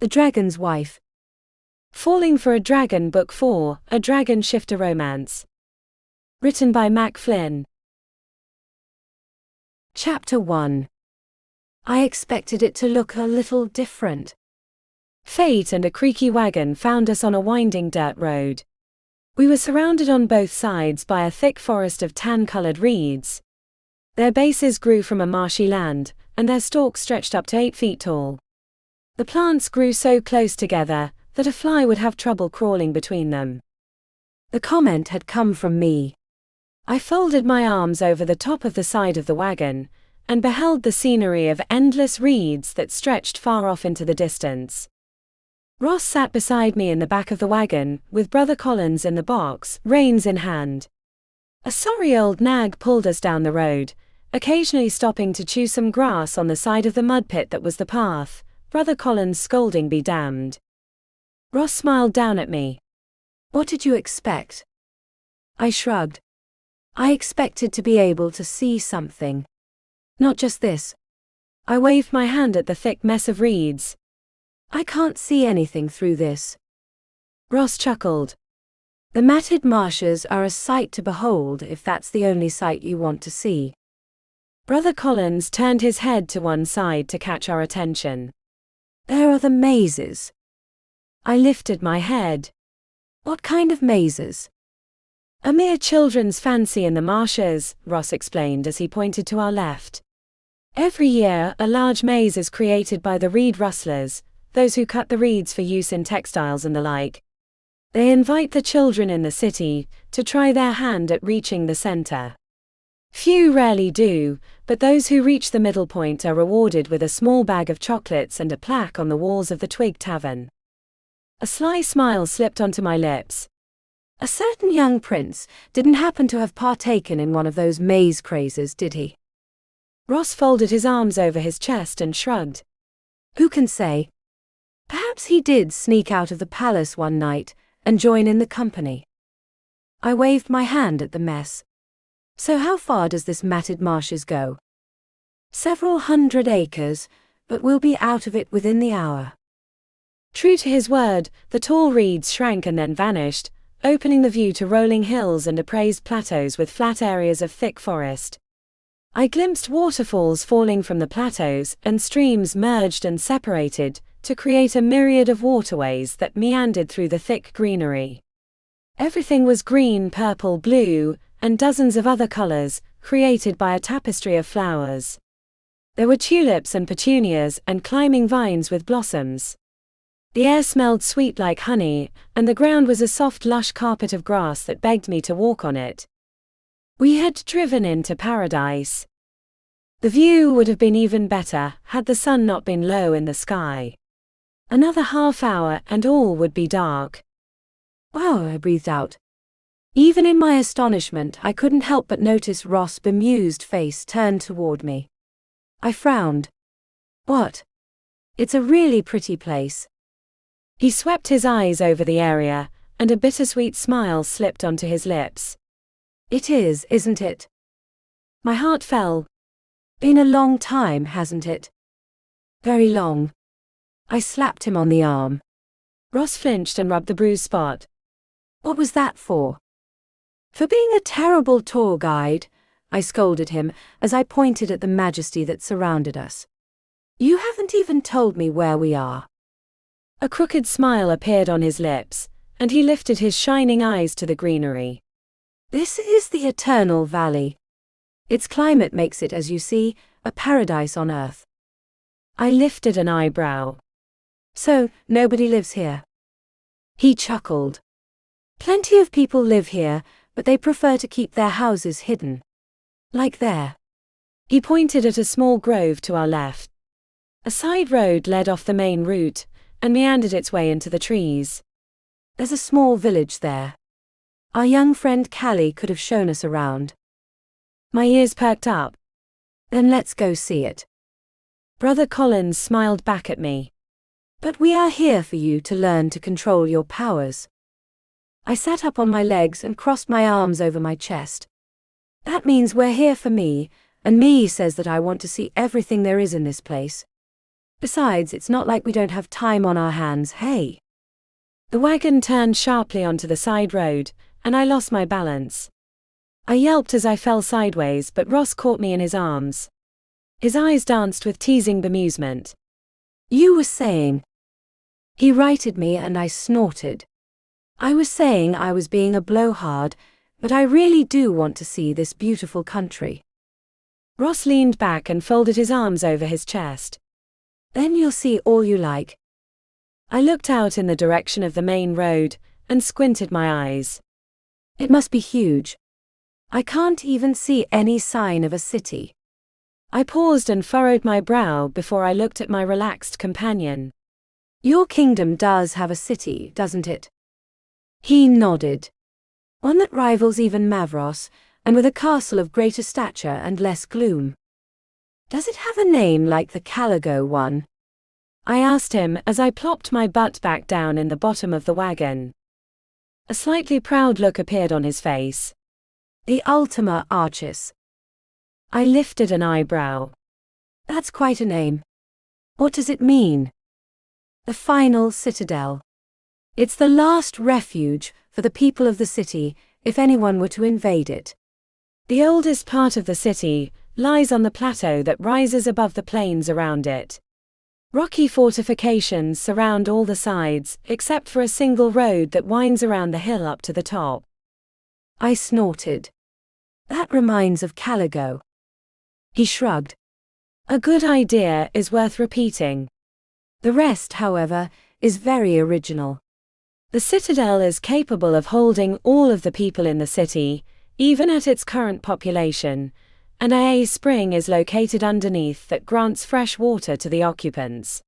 The Dragon's Wife. Falling for a Dragon, Book 4, A Dragon Shifter Romance. Written by Flynn. Chapter 1. I expected it to look a little different. Fate and a creaky wagon found us on a winding dirt road. We were surrounded on both sides by a thick forest of tan-colored reeds. Their bases grew from a marshy land, and their stalks stretched up to 8 feet tall. The plants grew so close together that a fly would have trouble crawling between them. The comment had come from me. I folded my arms over the top of the side of the wagon, and beheld the scenery of endless reeds that stretched far off into the distance. Ross sat beside me in the back of the wagon, with Brother Collins in the box, reins in hand. A sorry old nag pulled us down the road, occasionally stopping to chew some grass on the side of the mud pit that was the path, Brother Collins scolding be damned. Ross smiled down at me. "What did you expect?" I shrugged. I expected to be able to see something. Not just this. I waved my hand at the thick mess of reeds. "I can't see anything through this." Ross chuckled. "The matted marshes are a sight to behold if that's the only sight you want to see." Brother Collins turned his head to one side to catch our attention. "There are the mazes." I lifted my head. "What kind of mazes?" "A mere children's fancy in the marshes," Ross explained as he pointed to our left. "Every year a large maze is created by the reed rustlers, those who cut the reeds for use in textiles and the like. They invite the children in the city to try their hand at reaching the center. Few rarely do, but those who reach the middle point are rewarded with a small bag of chocolates and a plaque on the walls of the Twig Tavern." A sly smile slipped onto my lips. "A certain young prince didn't happen to have partaken in one of those maze crazes, did he?" Ross folded his arms over his chest and shrugged. "Who can say? Perhaps he did sneak out of the palace one night and join in the company." I waved my hand at the mess. "So how far does this matted marshes go?" "Several 100 acres, but we'll be out of it within the hour." True to his word, the tall reeds shrank and then vanished, opening the view to rolling hills and upraised plateaus with flat areas of thick forest. I glimpsed waterfalls falling from the plateaus, and streams merged and separated to create a myriad of waterways that meandered through the thick greenery. Everything was green, purple, blue, and dozens of other colors, created by a tapestry of flowers. There were tulips and petunias and climbing vines with blossoms. The air smelled sweet like honey, and the ground was a soft, lush carpet of grass that begged me to walk on it. We had driven into paradise. The view would have been even better had the sun not been low in the sky. Another half hour and all would be dark. "Wow," I breathed out. Even in my astonishment, I couldn't help but notice Ross' bemused face turned toward me. I frowned. "What?" "It's a really pretty place." He swept his eyes over the area, and a bittersweet smile slipped onto his lips. "It is, isn't it?" My heart fell. "Been a long time, hasn't it?" "Very long." I slapped him on the arm. Ross flinched and rubbed the bruised spot. "What was that for?" "For being a terrible tour guide," I scolded him as I pointed at the majesty that surrounded us. "You haven't even told me where we are." A crooked smile appeared on his lips, and he lifted his shining eyes to the greenery. "This is the Eternal Valley. Its climate makes it, as you see, a paradise on earth." I lifted an eyebrow. "So, nobody lives here?" He chuckled. "Plenty of people live here, but they prefer to keep their houses hidden. Like there." He pointed at a small grove to our left. A side road led off the main route, and meandered its way into the trees. "There's a small village there. Our young friend Callie could have shown us around." My ears perked up. "Then let's go see it." Brother Collins smiled back at me. "But we are here for you to learn to control your powers." I sat up on my legs and crossed my arms over my chest. "That means we're here for me, and me says that I want to see everything there is in this place." Besides, it's not like we don't have time on our hands, hey? The wagon turned sharply onto the side road, and I lost my balance. I yelped as I fell sideways, but Ross caught me in his arms. His eyes danced with teasing bemusement. "You were saying..." He righted me and I snorted. "I was saying I was being a blowhard, but I really do want to see this beautiful country." Ross leaned back and folded his arms over his chest. "Then you'll see all you like." I looked out in the direction of the main road and squinted my eyes. It must be huge. I can't even see any sign of a city. I paused and furrowed my brow before I looked at my relaxed companion. "Your kingdom does have a city, doesn't it?" He nodded. "One that rivals even Mavros, and with a castle of greater stature and less gloom." "Does it have a name like the Caligo one?" I asked him as I plopped my butt back down in the bottom of the wagon. A slightly proud look appeared on his face. "The Ultima Archis." I lifted an eyebrow. "That's quite a name. What does it mean?" "The final citadel. It's the last refuge for the people of the city if anyone were to invade it. The oldest part of the city lies on the plateau that rises above the plains around it. Rocky fortifications surround all the sides except for a single road that winds around the hill up to the top." I snorted. "That reminds of Caligo." He shrugged. "A good idea is worth repeating. The rest, however, is very original. The citadel is capable of holding all of the people in the city, even at its current population, and a spring is located underneath that grants fresh water to the occupants."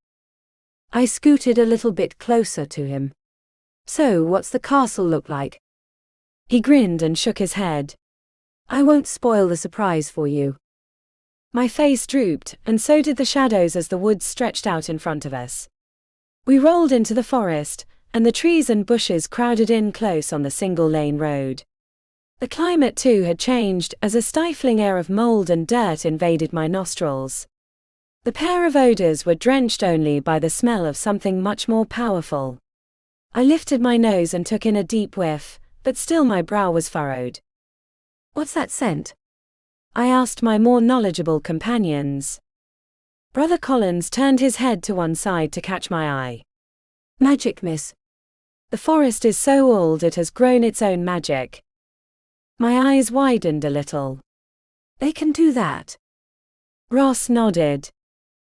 I scooted a little bit closer to him. "So, what's the castle look like?" He grinned and shook his head. "I won't spoil the surprise for you." My face drooped, and so did the shadows as the woods stretched out in front of us. We rolled into the forest, and the trees and bushes crowded in close on the single-lane road. The climate too had changed as a stifling air of mold and dirt invaded my nostrils. The pair of odors were drenched only by the smell of something much more powerful. I lifted my nose and took in a deep whiff, but still my brow was furrowed. "What's that scent?" I asked my more knowledgeable companions. Brother Collins turned his head to one side to catch my eye. "Magic, miss. The forest is so old it has grown its own magic." My eyes widened a little. "They can do that?" Ross nodded.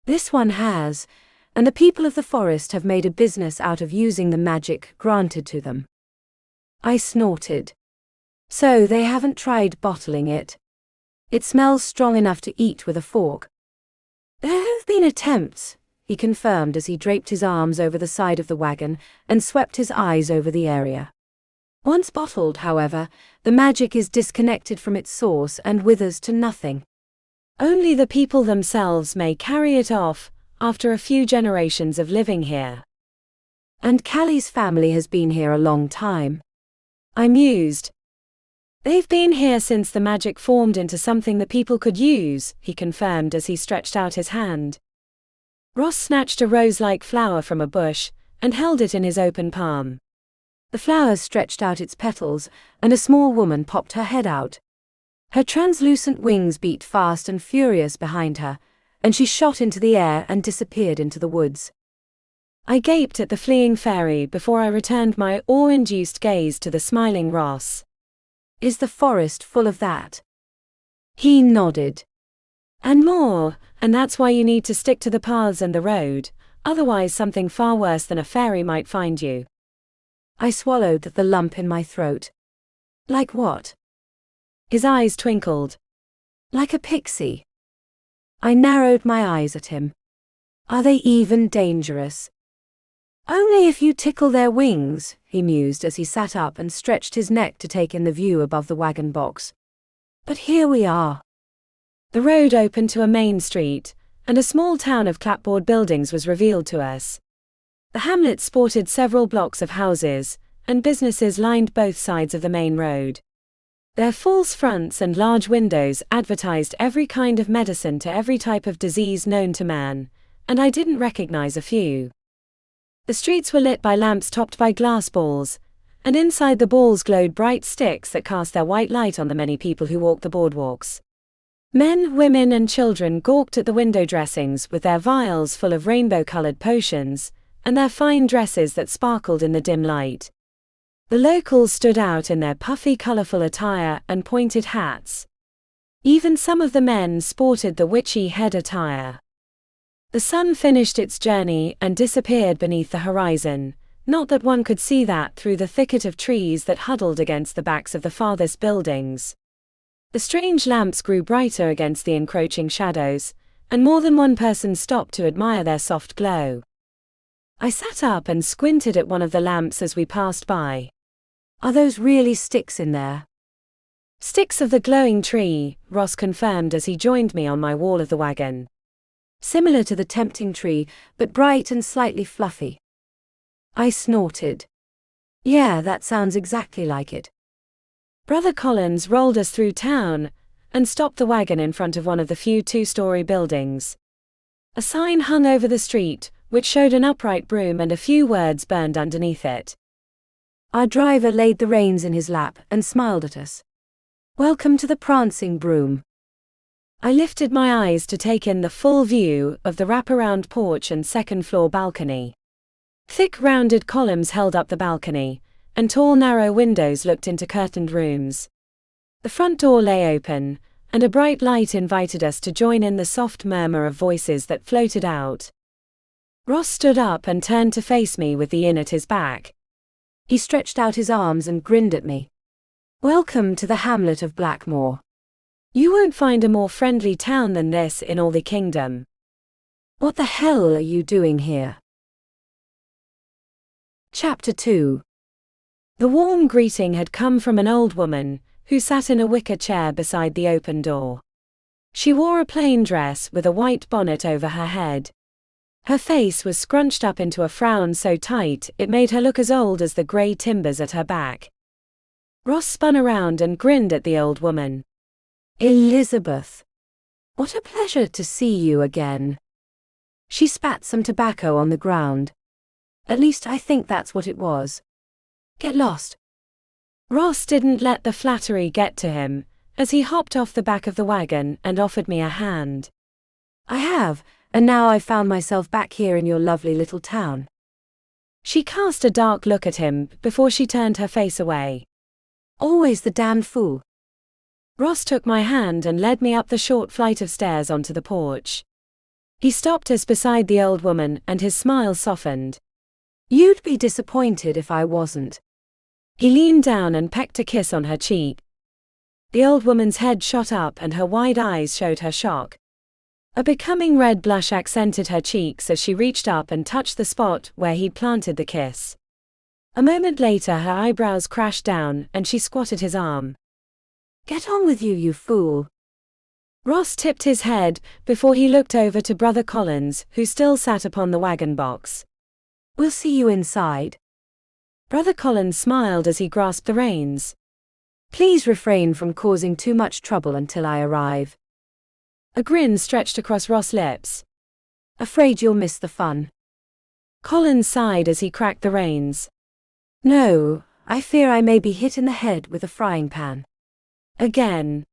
"This one has, and the people of the forest have made a business out of using the magic granted to them." I snorted. "So they haven't tried bottling it? It smells strong enough to eat with a fork." "There have been attempts," he confirmed as he draped his arms over the side of the wagon and swept his eyes over the area. "Once bottled, however, the magic is disconnected from its source and withers to nothing. Only the people themselves may carry it off after a few generations of living here." "And Callie's family has been here a long time." I mused. "They've been here since the magic formed into something the people could use," he confirmed as he stretched out his hand. Ross snatched a rose-like flower from a bush and held it in his open palm. The flower stretched out its petals, and a small woman popped her head out. Her translucent wings beat fast and furious behind her, and she shot into the air and disappeared into the woods. I gaped at the fleeing fairy before I returned my awe-induced gaze to the smiling Ross. "Is the forest full of that?" He nodded. "And more, and that's why you need to stick to the paths and the road, otherwise something far worse than a fairy might find you." I swallowed the lump in my throat. "Like what?" His eyes twinkled. "Like a pixie." I narrowed my eyes at him. "Are they even dangerous?" "Only if you tickle their wings," he mused as he sat up and stretched his neck to take in the view above the wagon box. "But here we are." The road opened to a main street, and a small town of clapboard buildings was revealed to us. The hamlet sported several blocks of houses, and businesses lined both sides of the main road. Their false fronts and large windows advertised every kind of medicine to every type of disease known to man, and I didn't recognize a few. The streets were lit by lamps topped by glass balls, and inside the balls glowed bright sticks that cast their white light on the many people who walked the boardwalks. Men, women, and children gawked at the window dressings with their vials full of rainbow-colored potions, and their fine dresses that sparkled in the dim light. The locals stood out in their puffy, colorful attire and pointed hats. Even some of the men sported the witchy head attire. The sun finished its journey and disappeared beneath the horizon, not that one could see that through the thicket of trees that huddled against the backs of the farthest buildings. The strange lamps grew brighter against the encroaching shadows, and more than one person stopped to admire their soft glow. I sat up and squinted at one of the lamps as we passed by. "Are those really sticks in there?" "Sticks of the glowing tree," Ross confirmed as he joined me on my wall of the wagon. "Similar to the tempting tree, but bright and slightly fluffy." I snorted. "Yeah, that sounds exactly like it." Brother Collins rolled us through town and stopped the wagon in front of one of the few two-story buildings. A sign hung over the street, which showed an upright broom and a few words burned underneath it. Our driver laid the reins in his lap and smiled at us. "Welcome to the prancing broom." I lifted my eyes to take in the full view of the wraparound porch and second-floor balcony. Thick rounded columns held up the balcony, and tall narrow windows looked into curtained rooms. The front door lay open, and a bright light invited us to join in the soft murmur of voices that floated out. Ross stood up and turned to face me with the inn at his back. He stretched out his arms and grinned at me. "Welcome to the hamlet of Blackmore. You won't find a more friendly town than this in all the kingdom." "What the hell are you doing here?" Chapter 2. The warm greeting had come from an old woman, who sat in a wicker chair beside the open door. She wore a plain dress with a white bonnet over her head. Her face was scrunched up into a frown so tight it made her look as old as the grey timbers at her back. Ross spun around and grinned at the old woman. "Elizabeth, what a pleasure to see you again." She spat some tobacco on the ground. At least I think that's what it was. "Get lost." Ross didn't let the flattery get to him, as he hopped off the back of the wagon and offered me a hand. "I have, and now I've found myself back here in your lovely little town." She cast a dark look at him before she turned her face away. "Always the damned fool." Ross took my hand and led me up the short flight of stairs onto the porch. He stopped us beside the old woman and his smile softened. "You'd be disappointed if I wasn't." He leaned down and pecked a kiss on her cheek. The old woman's head shot up and her wide eyes showed her shock. A becoming red blush accented her cheeks as she reached up and touched the spot where he'd planted the kiss. A moment later her eyebrows crashed down and she squatted his arm. "Get on with you, you fool." Ross tipped his head before he looked over to Brother Collins, who still sat upon the wagon box. "We'll see you inside." Brother Collins smiled as he grasped the reins. "Please refrain from causing too much trouble until I arrive." A grin stretched across Ross' lips. "Afraid you'll miss the fun." Collins sighed as he cracked the reins. "No, I fear I may be hit in the head with a frying pan." Again.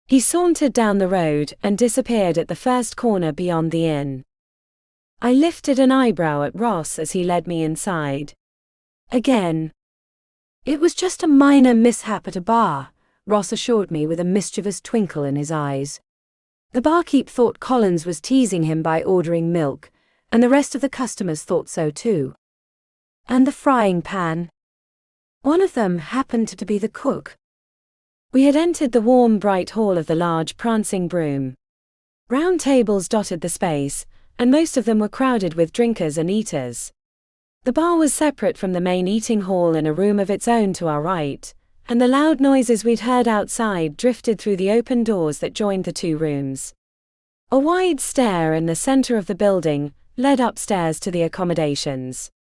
He sauntered down the road and disappeared at the first corner beyond the inn. I lifted an eyebrow at Ross as he led me inside. Again. "It was just a minor mishap at a bar," Ross assured me with a mischievous twinkle in his eyes. The barkeep thought Collins was teasing him by ordering milk, and the rest of the customers thought so too. "And the frying pan?" "One of them happened to be the cook." We had entered the warm, bright hall of the large, prancing broom. Round tables dotted the space, and most of them were crowded with drinkers and eaters. The bar was separate from the main eating hall in a room of its own to our right, and the loud noises we'd heard outside drifted through the open doors that joined the two rooms. A wide stair in the center of the building led upstairs to the accommodations.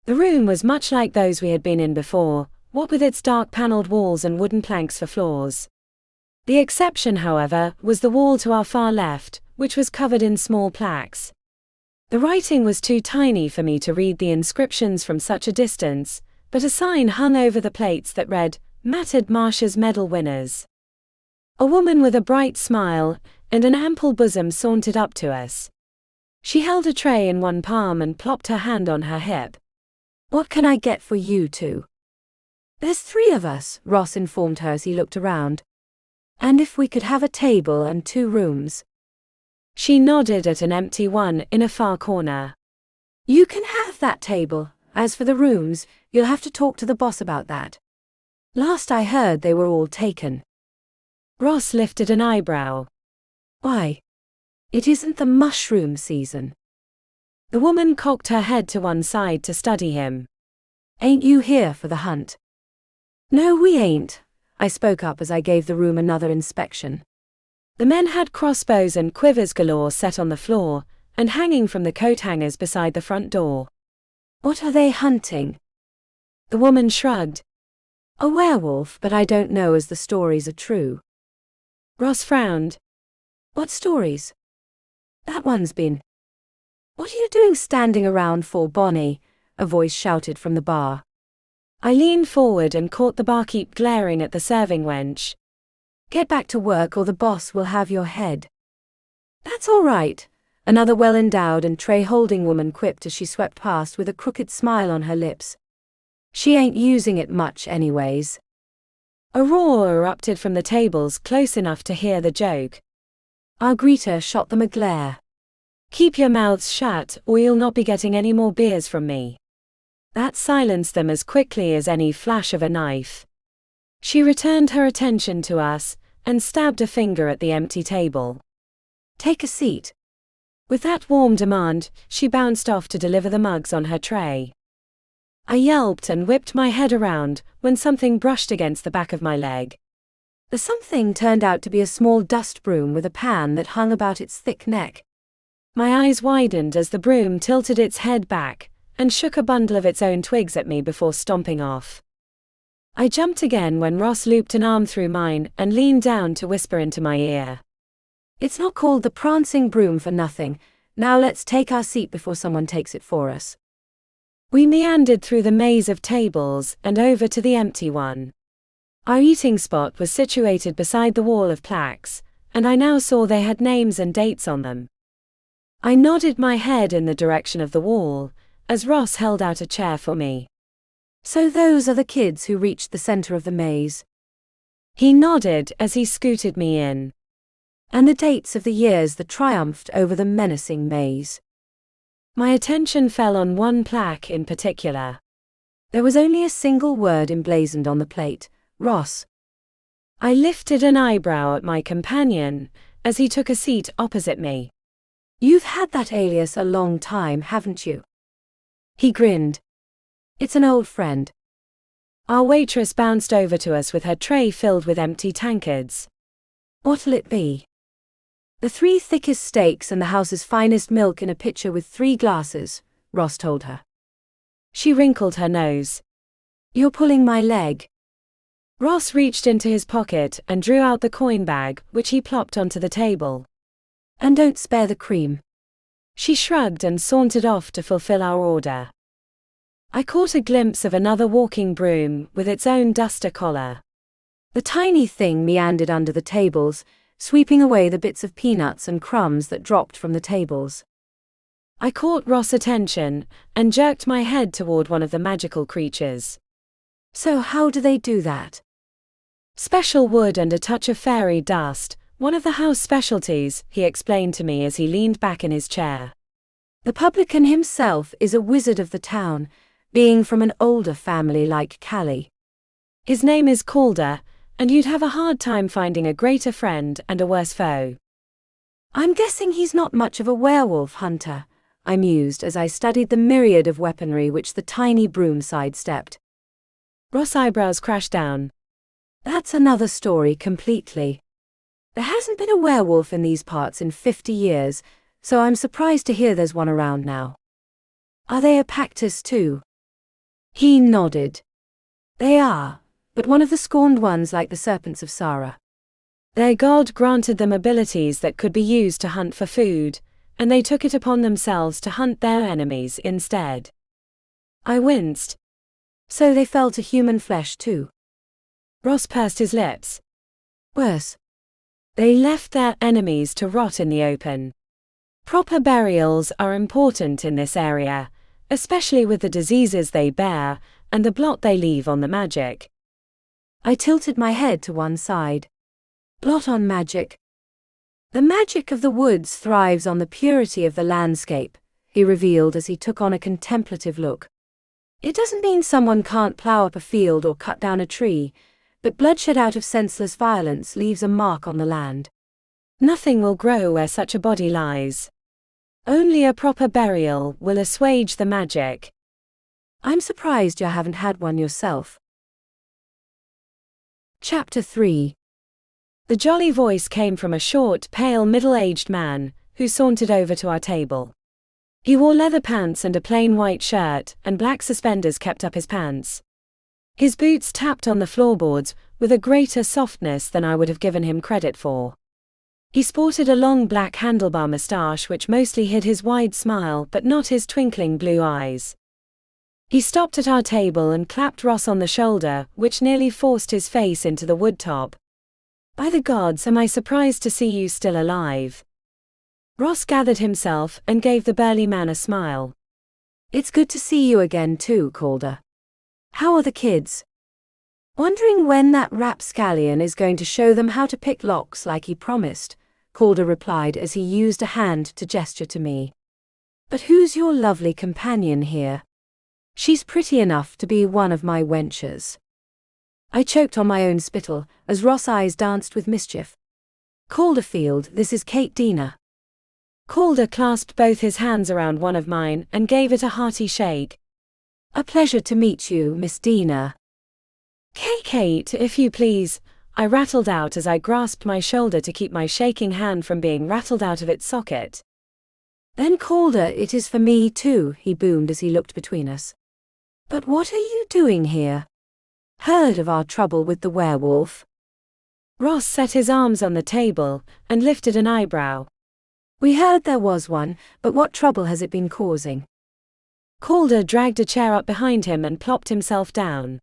The room was much like those we had been in before, what with its dark paneled walls and wooden planks for floors. The exception, however, was the wall to our far left, which was covered in small plaques. The writing was too tiny for me to read the inscriptions from such a distance, but a sign hung over the plates that read, "Mattered Marsha's Medal Winners." A woman with a bright smile and an ample bosom sauntered up to us. She held a tray in one palm and plopped her hand on her hip. "What can I get for you two?" "There's 3 of us," Ross informed her as he looked around. "And if we could have a table and 2 rooms." She nodded at an empty one in a far corner. "You can have that table. As for the rooms, you'll have to talk to the boss about that. Last I heard they were all taken." Ross lifted an eyebrow. "Why? It isn't the mushroom season." The woman cocked her head to one side to study him. "Ain't you here for the hunt?" "No, we ain't," I spoke up as I gave the room another inspection. The men had crossbows and quivers galore set on the floor, and hanging from the coat hangers beside the front door. "What are they hunting?" The woman shrugged. "A werewolf, but I don't know as the stories are true." Ross frowned. "What stories?" "That one's been." "What are you doing standing around for, Bonnie?" a voice shouted from the bar. I leaned forward and caught the barkeep glaring at the serving wench. "Get back to work or the boss will have your head." "That's all right," another well-endowed and tray-holding woman quipped as she swept past with a crooked smile on her lips. "She ain't using it much anyways." A roar erupted from the tables close enough to hear the joke. Our greeter shot them a glare. "Keep your mouths shut or you'll not be getting any more beers from me." That silenced them as quickly as any flash of a knife. She returned her attention to us and stabbed a finger at the empty table. "Take a seat." With that warm demand, she bounced off to deliver the mugs on her tray. I yelped and whipped my head around when something brushed against the back of my leg. The something turned out to be a small dust broom with a pan that hung about its thick neck. My eyes widened as the broom tilted its head back and shook a bundle of its own twigs at me before stomping off. I jumped again when Ross looped an arm through mine and leaned down to whisper into my ear. "It's not called the prancing broom for nothing. Now let's take our seat before someone takes it for us." We meandered through the maze of tables and over to the empty one. Our eating spot was situated beside the wall of plaques, and I now saw they had names and dates on them. I nodded my head in the direction of the wall, as Ross held out a chair for me. "So those are the kids who reached the center of the maze." He nodded as he scooted me in. "And the dates of the years that triumphed over the menacing maze." My attention fell on one plaque in particular. There was only a single word emblazoned on the plate: Ross. I lifted an eyebrow at my companion as he took a seat opposite me. "You've had that alias a long time, haven't you?" He grinned. "It's an old friend." Our waitress bounced over to us with her tray filled with empty tankards. "What'll it be?" "The 3 thickest steaks and the house's finest milk in a pitcher with 3 glasses," Ross told her. She wrinkled her nose. "You're pulling my leg." Ross reached into his pocket and drew out the coin bag, which he plopped onto the table. "And don't spare the cream." She shrugged and sauntered off to fulfill our order. I caught a glimpse of another walking broom with its own duster collar. The tiny thing meandered under the tables, sweeping away the bits of peanuts and crumbs that dropped from the tables. I caught Ross' attention and jerked my head toward one of the magical creatures. "So how do they do that?" "Special wood and a touch of fairy dust, one of the house specialties," he explained to me as he leaned back in his chair. "The publican himself is a wizard of the town, being from an older family like Callie. His name is Calder, and you'd have a hard time finding a greater friend and a worse foe." "I'm guessing he's not much of a werewolf hunter," I mused as I studied the myriad of weaponry which the tiny broom sidestepped. Ross' eyebrows crashed down. "That's another story completely. There hasn't been a werewolf in these parts in 50 years, so I'm surprised to hear there's one around now." "Are they a Pactus too?" He nodded. "They are, but one of the scorned ones like the serpents of Sarah. Their god granted them abilities that could be used to hunt for food, and they took it upon themselves to hunt their enemies instead. I winced. So they fell to human flesh too? Ross pursed his lips. Worse. They left their enemies to rot in the open. Proper burials are important in this area, especially with the diseases they bear, and the blot they leave on the magic. I tilted my head to one side. Blot on magic? The magic of the woods thrives on the purity of the landscape, he revealed as he took on a contemplative look. It doesn't mean someone can't plow up a field or cut down a tree, but bloodshed out of senseless violence leaves a mark on the land. Nothing will grow where such a body lies. Only a proper burial will assuage the magic. I'm surprised you haven't had one yourself. Chapter 3. The jolly voice came from a short, pale, middle-aged man, who sauntered over to our table. He wore leather pants and a plain white shirt, and black suspenders kept up his pants. His boots tapped on the floorboards with a greater softness than I would have given him credit for. He sported a long black handlebar moustache which mostly hid his wide smile but not his twinkling blue eyes. He stopped at our table and clapped Ross on the shoulder, which nearly forced his face into the woodtop. By the gods, am I surprised to see you still alive. Ross gathered himself and gave the burly man a smile. It's good to see you again too, Calder. How are the kids? Wondering when that rapscallion is going to show them how to pick locks like he promised, Calder replied as he used a hand to gesture to me. But who's your lovely companion here? She's pretty enough to be one of my wenches. I choked on my own spittle, as Ross' eyes danced with mischief. Calderfield, this is Kate Dina. Calder clasped both his hands around one of mine and gave it a hearty shake. A pleasure to meet you, Miss Dina. Kate, if you please, I rattled out as I grasped my shoulder to keep my shaking hand from being rattled out of its socket. Then Calder, it is for me too, he boomed as he looked between us. But what are you doing here? Heard of our trouble with the werewolf? Ross set his arms on the table and lifted an eyebrow. We heard there was one, but what trouble has it been causing? Calder dragged a chair up behind him and plopped himself down.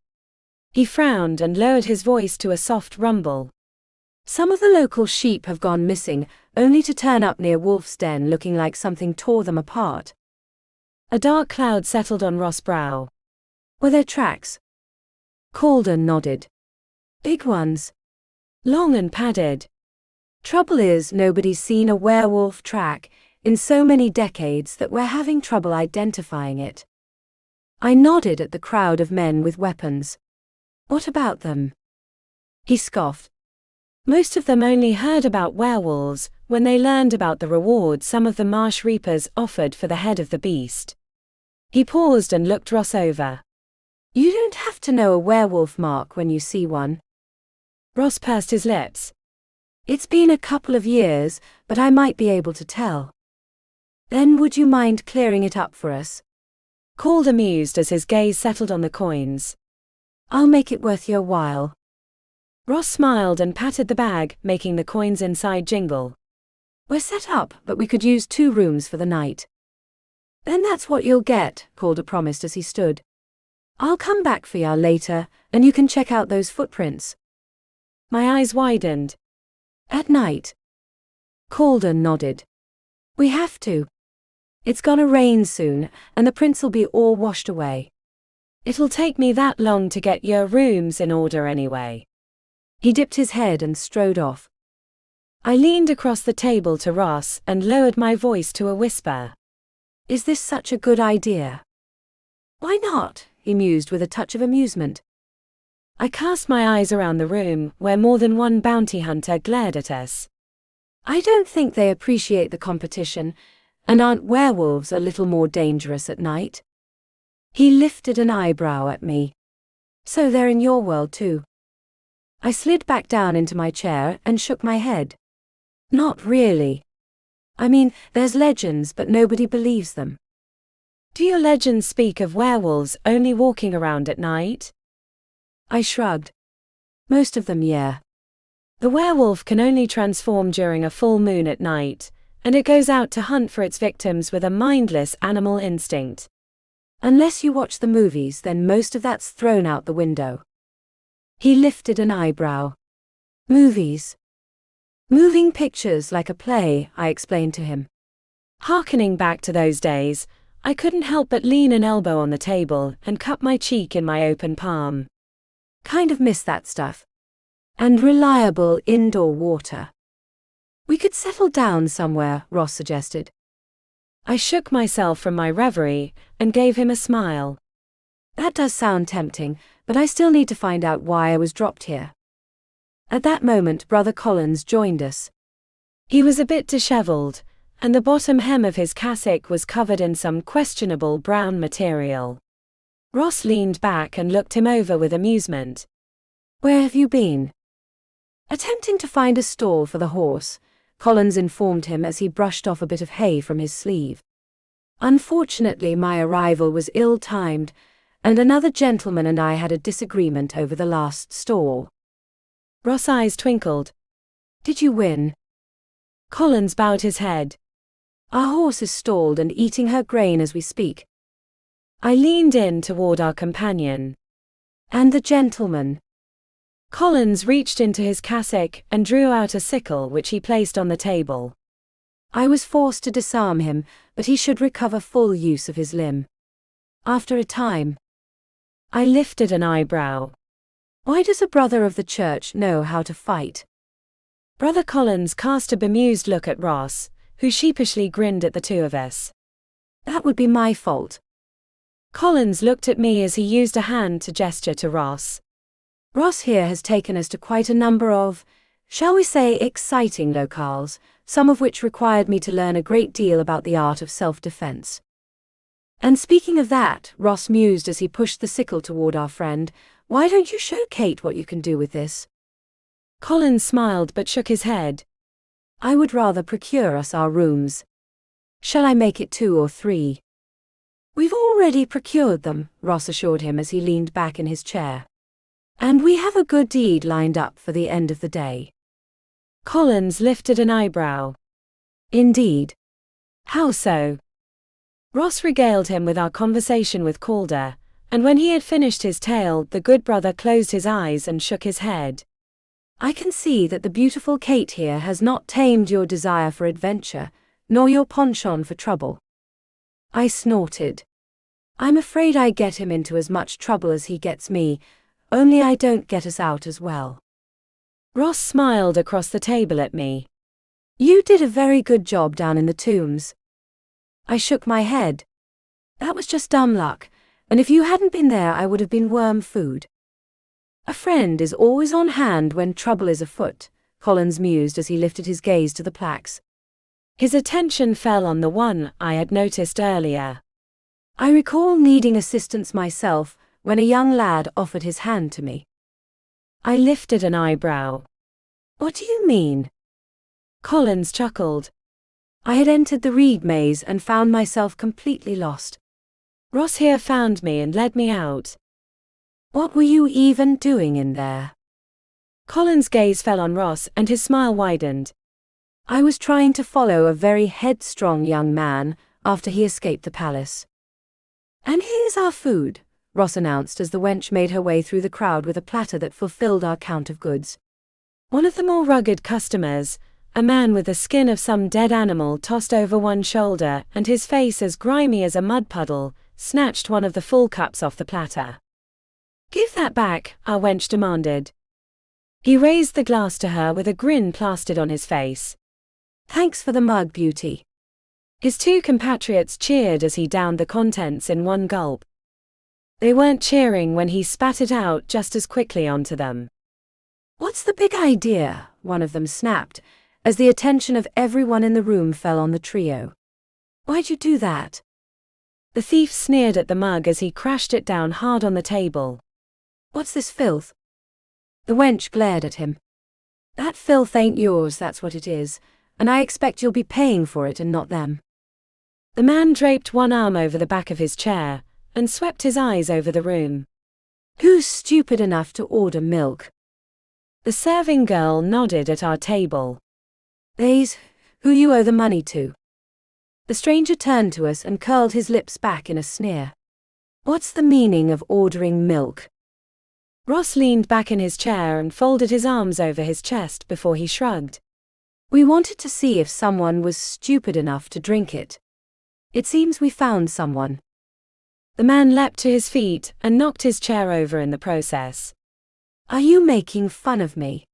He frowned and lowered his voice to a soft rumble. Some of the local sheep have gone missing, only to turn up near Wolf's Den looking like something tore them apart. A dark cloud settled on Ross' brow. Were there tracks? Calder nodded. Big ones. Long and padded. Trouble is, nobody's seen a werewolf track in so many decades that we're having trouble identifying it. I nodded at the crowd of men with weapons. What about them? He scoffed. Most of them only heard about werewolves when they learned about the reward some of the marsh reapers offered for the head of the beast. He paused and looked Ross over. You don't have to know a werewolf mark when you see one. Ross pursed his lips. It's been a couple of years, but I might be able to tell. Then would you mind clearing it up for us? Calder mused as his gaze settled on the coins. I'll make it worth your while. Ross smiled and patted the bag, making the coins inside jingle. We're set up, but we could use 2 rooms for the night. Then that's what you'll get, Calder promised as he stood. I'll come back for ya later, and you can check out those footprints. My eyes widened. At night? Calder nodded. We have to. It's gonna rain soon, and the prints'll be all washed away. It'll take me that long to get your rooms in order anyway. He dipped his head and strode off. I leaned across the table to Ross and lowered my voice to a whisper. Is this such a good idea? Why not? He mused with a touch of amusement. I cast my eyes around the room where more than one bounty hunter glared at us. I don't think they appreciate the competition, and aren't werewolves a little more dangerous at night? He lifted an eyebrow at me. So they're in your world too. I slid back down into my chair and shook my head. Not really. I mean, there's legends, but nobody believes them. Do your legends speak of werewolves only walking around at night? I shrugged. Most of them, yeah. The werewolf can only transform during a full moon at night, and it goes out to hunt for its victims with a mindless animal instinct. Unless you watch the movies, then most of that's thrown out the window. He lifted an eyebrow. Movies. Moving pictures like a play, I explained to him. Harkening back to those days, I couldn't help but lean an elbow on the table and cup my cheek in my open palm. Kind of miss that stuff. And reliable indoor water. We could settle down somewhere, Ross suggested. I shook myself from my reverie and gave him a smile. That does sound tempting, but I still need to find out why I was dropped here. At that moment, Brother Collins joined us. He was a bit disheveled, and the bottom hem of his cassock was covered in some questionable brown material. Ross leaned back and looked him over with amusement. Where have you been? Attempting to find a stall for the horse, Collins informed him as he brushed off a bit of hay from his sleeve. Unfortunately, my arrival was ill-timed, and another gentleman and I had a disagreement over the last stall. Ross' eyes twinkled. Did you win? Collins bowed his head. Our horse is stalled and eating her grain as we speak. I leaned in toward our companion. And the gentleman? Collins reached into his cassock and drew out a sickle which he placed on the table. I was forced to disarm him, but he should recover full use of his limb. After a time. I lifted an eyebrow. Why does a brother of the church know how to fight? Brother Collins cast a bemused look at Ross, who sheepishly grinned at the two of us. That would be my fault. Collins looked at me as he used a hand to gesture to Ross. Ross here has taken us to quite a number of, shall we say, exciting locales, some of which required me to learn a great deal about the art of self-defense. And speaking of that, Ross mused as he pushed the sickle toward our friend, why don't you show Kate what you can do with this? Collins smiled but shook his head. I would rather procure us our rooms. Shall I make it 2 or 3? We've already procured them, Ross assured him as he leaned back in his chair. And we have a good deed lined up for the end of the day. Collins lifted an eyebrow. Indeed. How so? Ross regaled him with our conversation with Calder, and when he had finished his tale, the good brother closed his eyes and shook his head. I can see that the beautiful Kate here has not tamed your desire for adventure, nor your penchant for trouble. I snorted. I'm afraid I get him into as much trouble as he gets me, only I don't get us out as well. Ross smiled across the table at me. You did a very good job down in the tombs. I shook my head. That was just dumb luck, and if you hadn't been there I would have been worm food. A friend is always on hand when trouble is afoot, Collins mused as he lifted his gaze to the plaques. His attention fell on the one I had noticed earlier. I recall needing assistance myself when a young lad offered his hand to me. I lifted an eyebrow. What do you mean? Collins chuckled. I had entered the reed maze and found myself completely lost. Ross here found me and led me out. What were you even doing in there? Collins' gaze fell on Ross and his smile widened. I was trying to follow a very headstrong young man after he escaped the palace. And here's our food, Ross announced as the wench made her way through the crowd with a platter that fulfilled our count of goods. One of the more rugged customers, a man with the skin of some dead animal tossed over one shoulder and his face as grimy as a mud puddle, snatched one of the full cups off the platter. Give that back, our wench demanded. He raised the glass to her with a grin plastered on his face. Thanks for the mug, beauty. His two compatriots cheered as he downed the contents in one gulp. They weren't cheering when he spat it out just as quickly onto them. What's the big idea? One of them snapped, as the attention of everyone in the room fell on the trio. Why'd you do that? The thief sneered at the mug as he crashed it down hard on the table. What's this filth? The wench glared at him. That filth ain't yours, that's what it is, and I expect you'll be paying for it and not them. The man draped one arm over the back of his chair and swept his eyes over the room. Who's stupid enough to order milk? The serving girl nodded at our table. They's Who you owe the money to? The stranger turned to us and curled his lips back in a sneer. What's the meaning of ordering milk? Ross leaned back in his chair and folded his arms over his chest before he shrugged. We wanted to see if someone was stupid enough to drink it. It seems we found someone. The man leapt to his feet and knocked his chair over in the process. Are you making fun of me?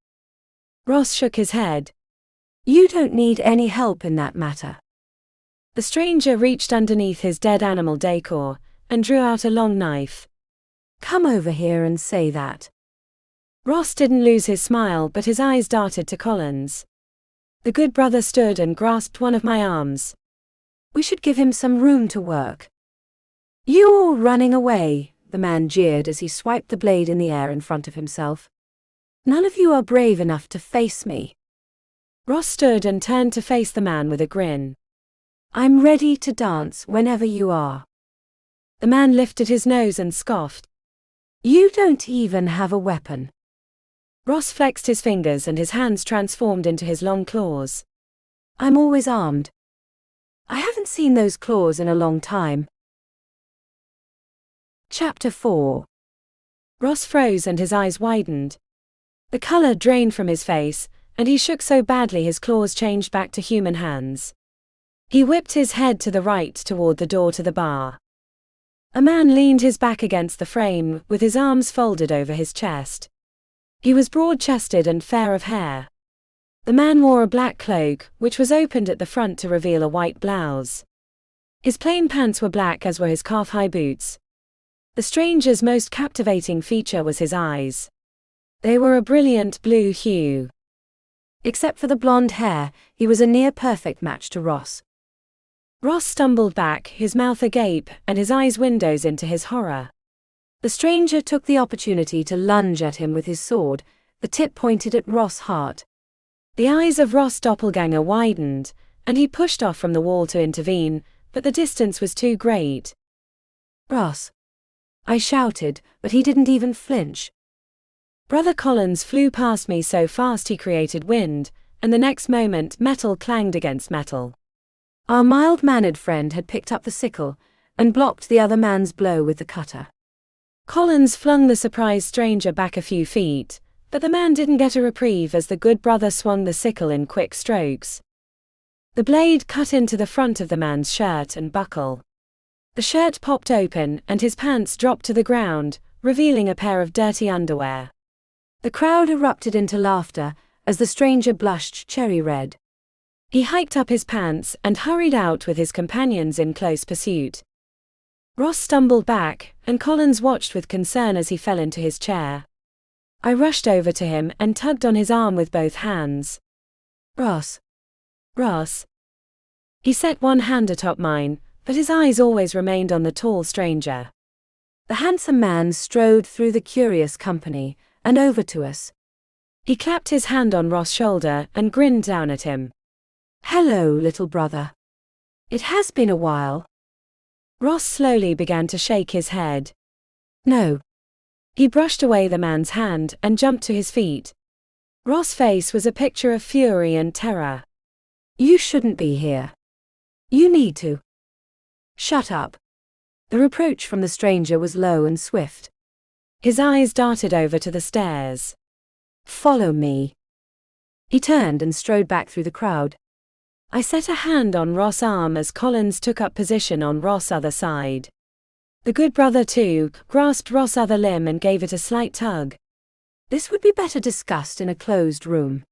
Ross shook his head. You don't need any help in that matter. The stranger reached underneath his dead animal decor and drew out a long knife. Come over here and say that. Ross didn't lose his smile, but his eyes darted to Collins. The good brother stood and grasped one of my arms. We should give him some room to work. You all running away, the man jeered as he swiped the blade in the air in front of himself. None of you are brave enough to face me. Ross stood and turned to face the man with a grin. I'm ready to dance whenever you are. The man lifted his nose and scoffed. You don't even have a weapon. Ross flexed his fingers and his hands transformed into his long claws. I'm always armed. I haven't seen those claws in a long time. Chapter 4. Ross froze and his eyes widened. The color drained from his face, and he shook so badly his claws changed back to human hands. He whipped his head to the right toward the door to the bar. A man leaned his back against the frame, with his arms folded over his chest. He was broad-chested and fair of hair. The man wore a black cloak, which was opened at the front to reveal a white blouse. His plain pants were black, as were his calf-high boots. The stranger's most captivating feature was his eyes. They were a brilliant blue hue. Except for the blonde hair, he was a near-perfect match to Ross. Ross stumbled back, his mouth agape, and his eyes windows into his horror. The stranger took the opportunity to lunge at him with his sword, the tip pointed at Ross' heart. The eyes of Ross' doppelganger widened, and he pushed off from the wall to intervene, but the distance was too great. Ross! I shouted, but he didn't even flinch. Brother Collins flew past me so fast he created wind, and the next moment metal clanged against metal. Our mild-mannered friend had picked up the sickle, and blocked the other man's blow with the cutter. Collins flung the surprised stranger back a few feet, but the man didn't get a reprieve as the good brother swung the sickle in quick strokes. The blade cut into the front of the man's shirt and buckle. The shirt popped open and his pants dropped to the ground, revealing a pair of dirty underwear. The crowd erupted into laughter as the stranger blushed cherry red. He hiked up his pants and hurried out with his companions in close pursuit. Ross stumbled back, and Collins watched with concern as he fell into his chair. I rushed over to him and tugged on his arm with both hands. Ross. Ross. He set one hand atop mine, but his eyes always remained on the tall stranger. The handsome man strode through the curious company, and over to us. He clapped his hand on Ross' shoulder and grinned down at him. Hello, little brother. It has been a while. Ross slowly began to shake his head. No. He brushed away the man's hand and jumped to his feet. Ross' face was a picture of fury and terror. You shouldn't be here. You need to. Shut up. The reproach from the stranger was low and swift. His eyes darted over to the stairs. Follow me. He turned and strode back through the crowd. I set a hand on Ross' arm as Collins took up position on Ross' other side. The good brother too grasped Ross' other limb and gave it a slight tug. This would be better discussed in a closed room.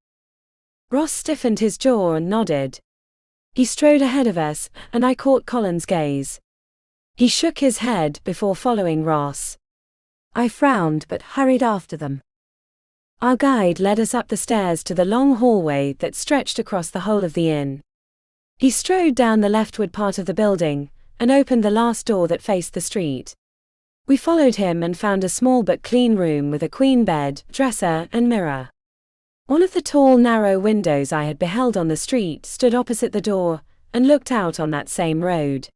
Ross stiffened his jaw and nodded. He strode ahead of us, and I caught Collins' gaze. He shook his head before following Ross. I frowned but hurried after them. Our guide led us up the stairs to the long hallway that stretched across the whole of the inn. He strode down the leftward part of the building, and opened the last door that faced the street. We followed him and found a small but clean room with a queen bed, dresser, and mirror. One of the tall, narrow windows I had beheld on the street stood opposite the door, and looked out on that same road.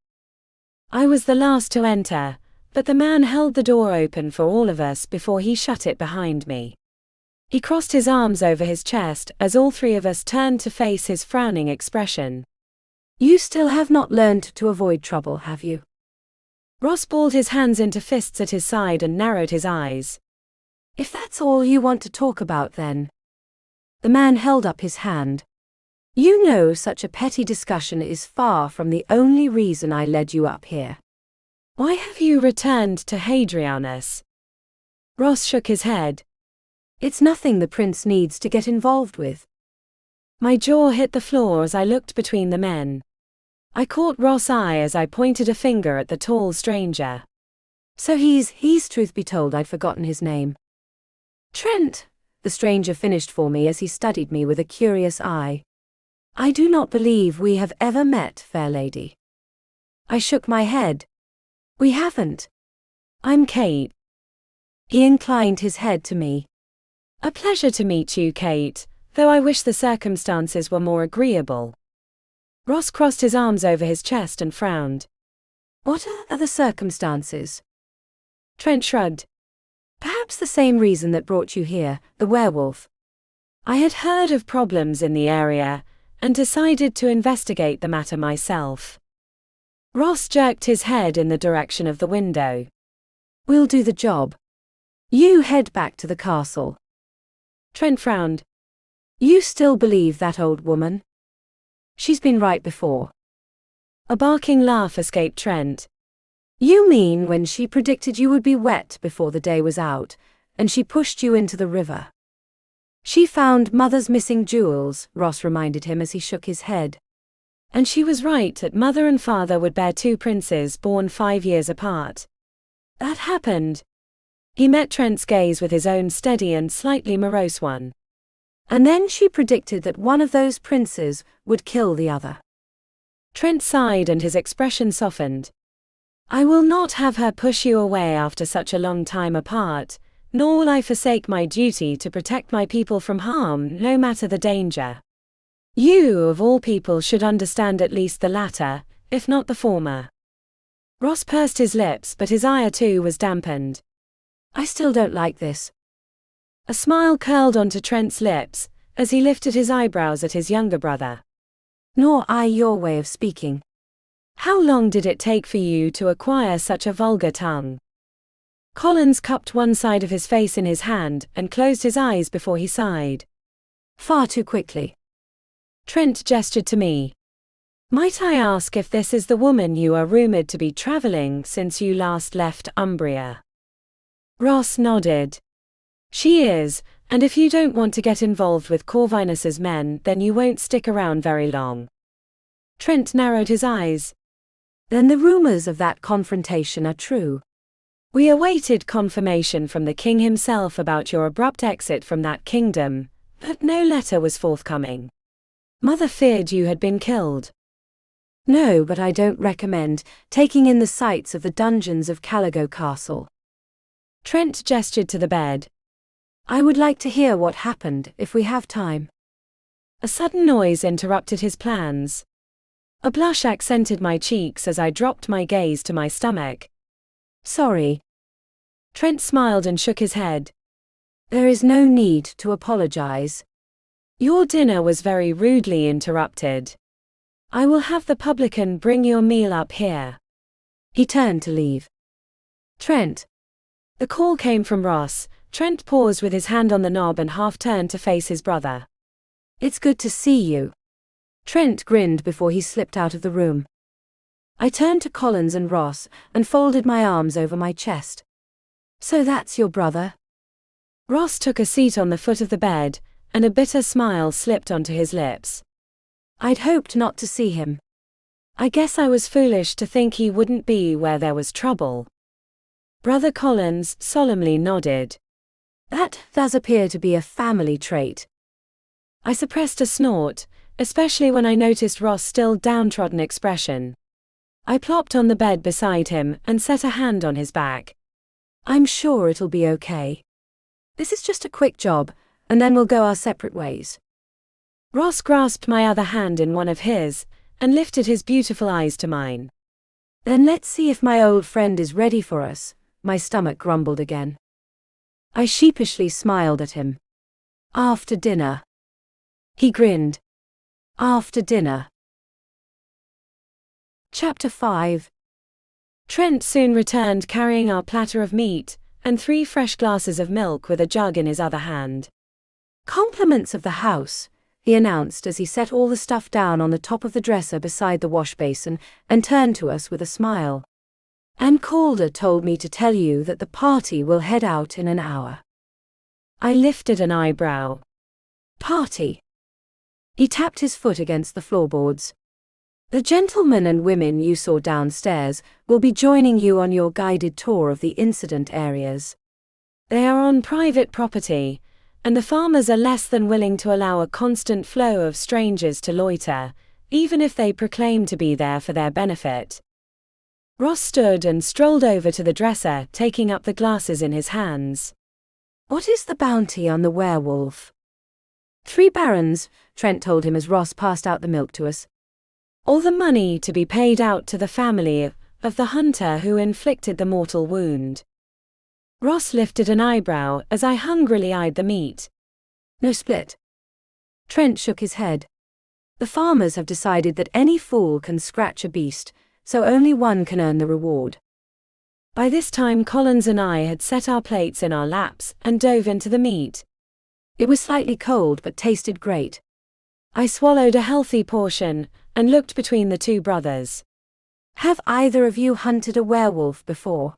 I was the last to enter, but the man held the door open for all of us before he shut it behind me. He crossed his arms over his chest as all three of us turned to face his frowning expression. You still have not learned to avoid trouble, have you? Ross balled his hands into fists at his side and narrowed his eyes. If that's all you want to talk about, then. The man held up his hand. You know such a petty discussion is far from the only reason I led you up here. Why have you returned to Hadrianus? Ross shook his head. It's nothing the prince needs to get involved with. My jaw hit the floor as I looked between the men. I caught Ross' eye as I pointed a finger at the tall stranger. So he's truth be told, I'd forgotten his name. Trent, the stranger finished for me as he studied me with a curious eye. I do not believe we have ever met, fair lady. I shook my head. We haven't. I'm Kate. He inclined his head to me. A pleasure to meet you, Kate, though I wish the circumstances were more agreeable. Ross crossed his arms over his chest and frowned. What are the circumstances? Trent shrugged. Perhaps the same reason that brought you here, the werewolf. I had heard of problems in the area, and decided to investigate the matter myself. Ross jerked his head in the direction of the window. We'll do the job. You head back to the castle. Trent frowned. You still believe that old woman? She's been right before. A barking laugh escaped Trent. You mean when she predicted you would be wet before the day was out, and she pushed you into the river? She found Mother's missing jewels, Ross reminded him as he shook his head. And she was right that Mother and Father would bear two princes born 5 years apart. That happened. He met Trent's gaze with his own steady and slightly morose one. And then she predicted that one of those princes would kill the other. Trent sighed and his expression softened. I will not have her push you away after such a long time apart, nor will I forsake my duty to protect my people from harm, no matter the danger. You, of all people, should understand at least the latter, if not the former. Ross pursed his lips, but his ire too was dampened. I still don't like this. A smile curled onto Trent's lips, as he lifted his eyebrows at his younger brother. Nor I your way of speaking. How long did it take for you to acquire such a vulgar tongue? Collins cupped one side of his face in his hand and closed his eyes before he sighed. Far too quickly. Trent gestured to me. Might I ask if this is the woman you are rumored to be traveling since you last left Umbria? Ross nodded. She is, and if you don't want to get involved with Corvinus's men, then you won't stick around very long. Trent narrowed his eyes. Then the rumors of that confrontation are true. We awaited confirmation from the king himself about your abrupt exit from that kingdom, but no letter was forthcoming. Mother feared you had been killed. No, but I don't recommend taking in the sights of the dungeons of Caligo Castle. Trent gestured to the bed. I would like to hear what happened, if we have time. A sudden noise interrupted his plans. A blush accented my cheeks as I dropped my gaze to my stomach. Sorry. Trent smiled and shook his head. There is no need to apologize. Your dinner was very rudely interrupted. I will have the publican bring your meal up here. He turned to leave. Trent. The call came from Ross. Trent paused with his hand on the knob and half turned to face his brother. It's good to see you. Trent grinned before he slipped out of the room. I turned to Collins and Ross and folded my arms over my chest. So that's your brother? Ross took a seat on the foot of the bed, and a bitter smile slipped onto his lips. I'd hoped not to see him. I guess I was foolish to think he wouldn't be where there was trouble. Brother Collins solemnly nodded. That does appear to be a family trait. I suppressed a snort, especially when I noticed Ross' still downtrodden expression. I plopped on the bed beside him and set a hand on his back. I'm sure it'll be okay. This is just a quick job, and then we'll go our separate ways. Ross grasped my other hand in one of his, and lifted his beautiful eyes to mine. Then let's see if my old friend is ready for us. My stomach grumbled again. I sheepishly smiled at him. After dinner. He grinned. After dinner. Chapter 5. Trent soon returned carrying our platter of meat and 3 fresh glasses of milk with a jug in his other hand. Compliments of the house, he announced as he set all the stuff down on the top of the dresser beside the wash basin and turned to us with a smile. And Calder told me to tell you that the party will head out in an hour. I lifted an eyebrow. Party? He tapped his foot against the floorboards. The gentlemen and women you saw downstairs will be joining you on your guided tour of the incident areas. They are on private property, and the farmers are less than willing to allow a constant flow of strangers to loiter, even if they proclaim to be there for their benefit. Ross stood and strolled over to the dresser, taking up the glasses in his hands. What is the bounty on the werewolf? 3 barons, Trent told him as Ross passed out the milk to us. All the money to be paid out to the family of the hunter who inflicted the mortal wound. Ross lifted an eyebrow as I hungrily eyed the meat. No split. Trent shook his head. The farmers have decided that any fool can scratch a beast, so only one can earn the reward. By this time Collins and I had set our plates in our laps and dove into the meat. It was slightly cold but tasted great. I swallowed a healthy portion and looked between the 2 brothers. Have either of you hunted a werewolf before?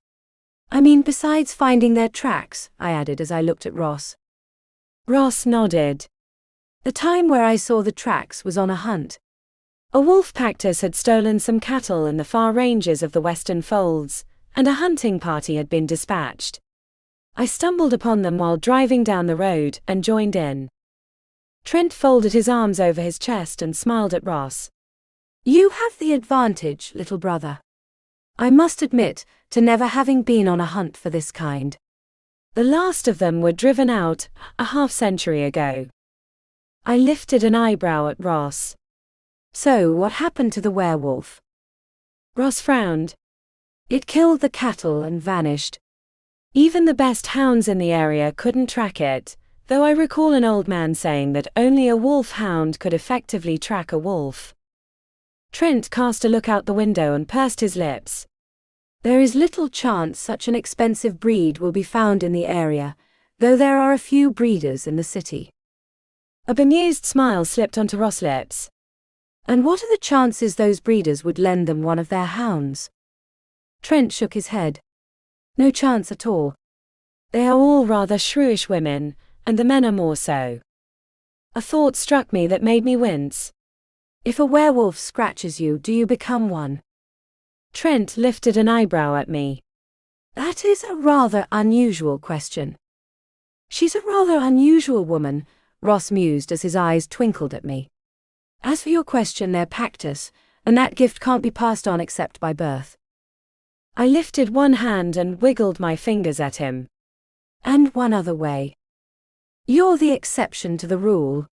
I mean, besides finding their tracks, I added as I looked at Ross. Ross nodded. The time where I saw the tracks was on a hunt. A wolf Pactus had stolen some cattle in the far ranges of the western folds, and a hunting party had been dispatched. I stumbled upon them while driving down the road and joined in. Trent folded his arms over his chest and smiled at Ross. You have the advantage, little brother. I must admit to never having been on a hunt for this kind. The last of them were driven out a half-century ago. I lifted an eyebrow at Ross. So what happened to the werewolf? Ross frowned. It killed the cattle and vanished. Even the best hounds in the area couldn't track it, though I recall an old man saying that only a wolf hound could effectively track a wolf. Trent cast a look out the window and pursed his lips. There is little chance such an expensive breed will be found in the area, though there are a few breeders in the city. A bemused smile slipped onto Ross' lips. And what are the chances those breeders would lend them one of their hounds? Trent shook his head. No chance at all. They are all rather shrewish women, and the men are more so. A thought struck me that made me wince. If a werewolf scratches you, do you become one? Trent lifted an eyebrow at me. That is a rather unusual question. She's a rather unusual woman, Ross mused as his eyes twinkled at me. As for your question, they're Pactus, and that gift can't be passed on except by birth. I lifted one hand and wiggled my fingers at him. And one other way. You're the exception to the rule.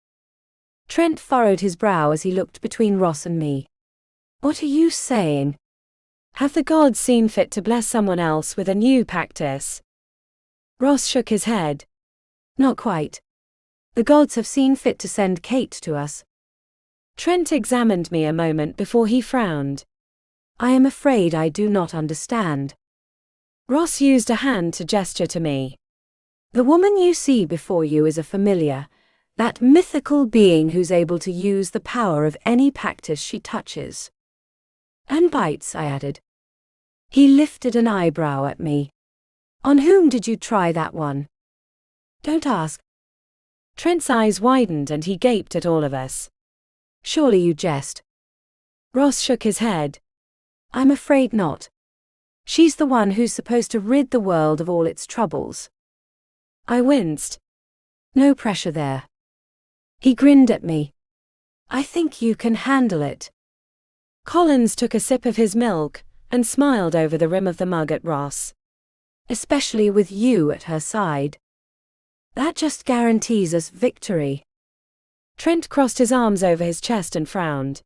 Trent furrowed his brow as he looked between Ross and me. What are you saying? Have the gods seen fit to bless someone else with a new Pactus? Ross shook his head. Not quite. The gods have seen fit to send Kate to us. Trent examined me a moment before he frowned. I am afraid I do not understand. Ross used a hand to gesture to me. The woman you see before you is a familiar, that mythical being who's able to use the power of any Pactus she touches. And bites, I added. He lifted an eyebrow at me. On whom did you try that one? Don't ask. Trent's eyes widened and he gaped at all of us. Surely you jest. Ross shook his head. I'm afraid not. She's the one who's supposed to rid the world of all its troubles. I winced. No pressure there. He grinned at me. I think you can handle it. Collins took a sip of his milk and smiled over the rim of the mug at Ross. Especially with you at her side. That just guarantees us victory. Trent crossed his arms over his chest and frowned.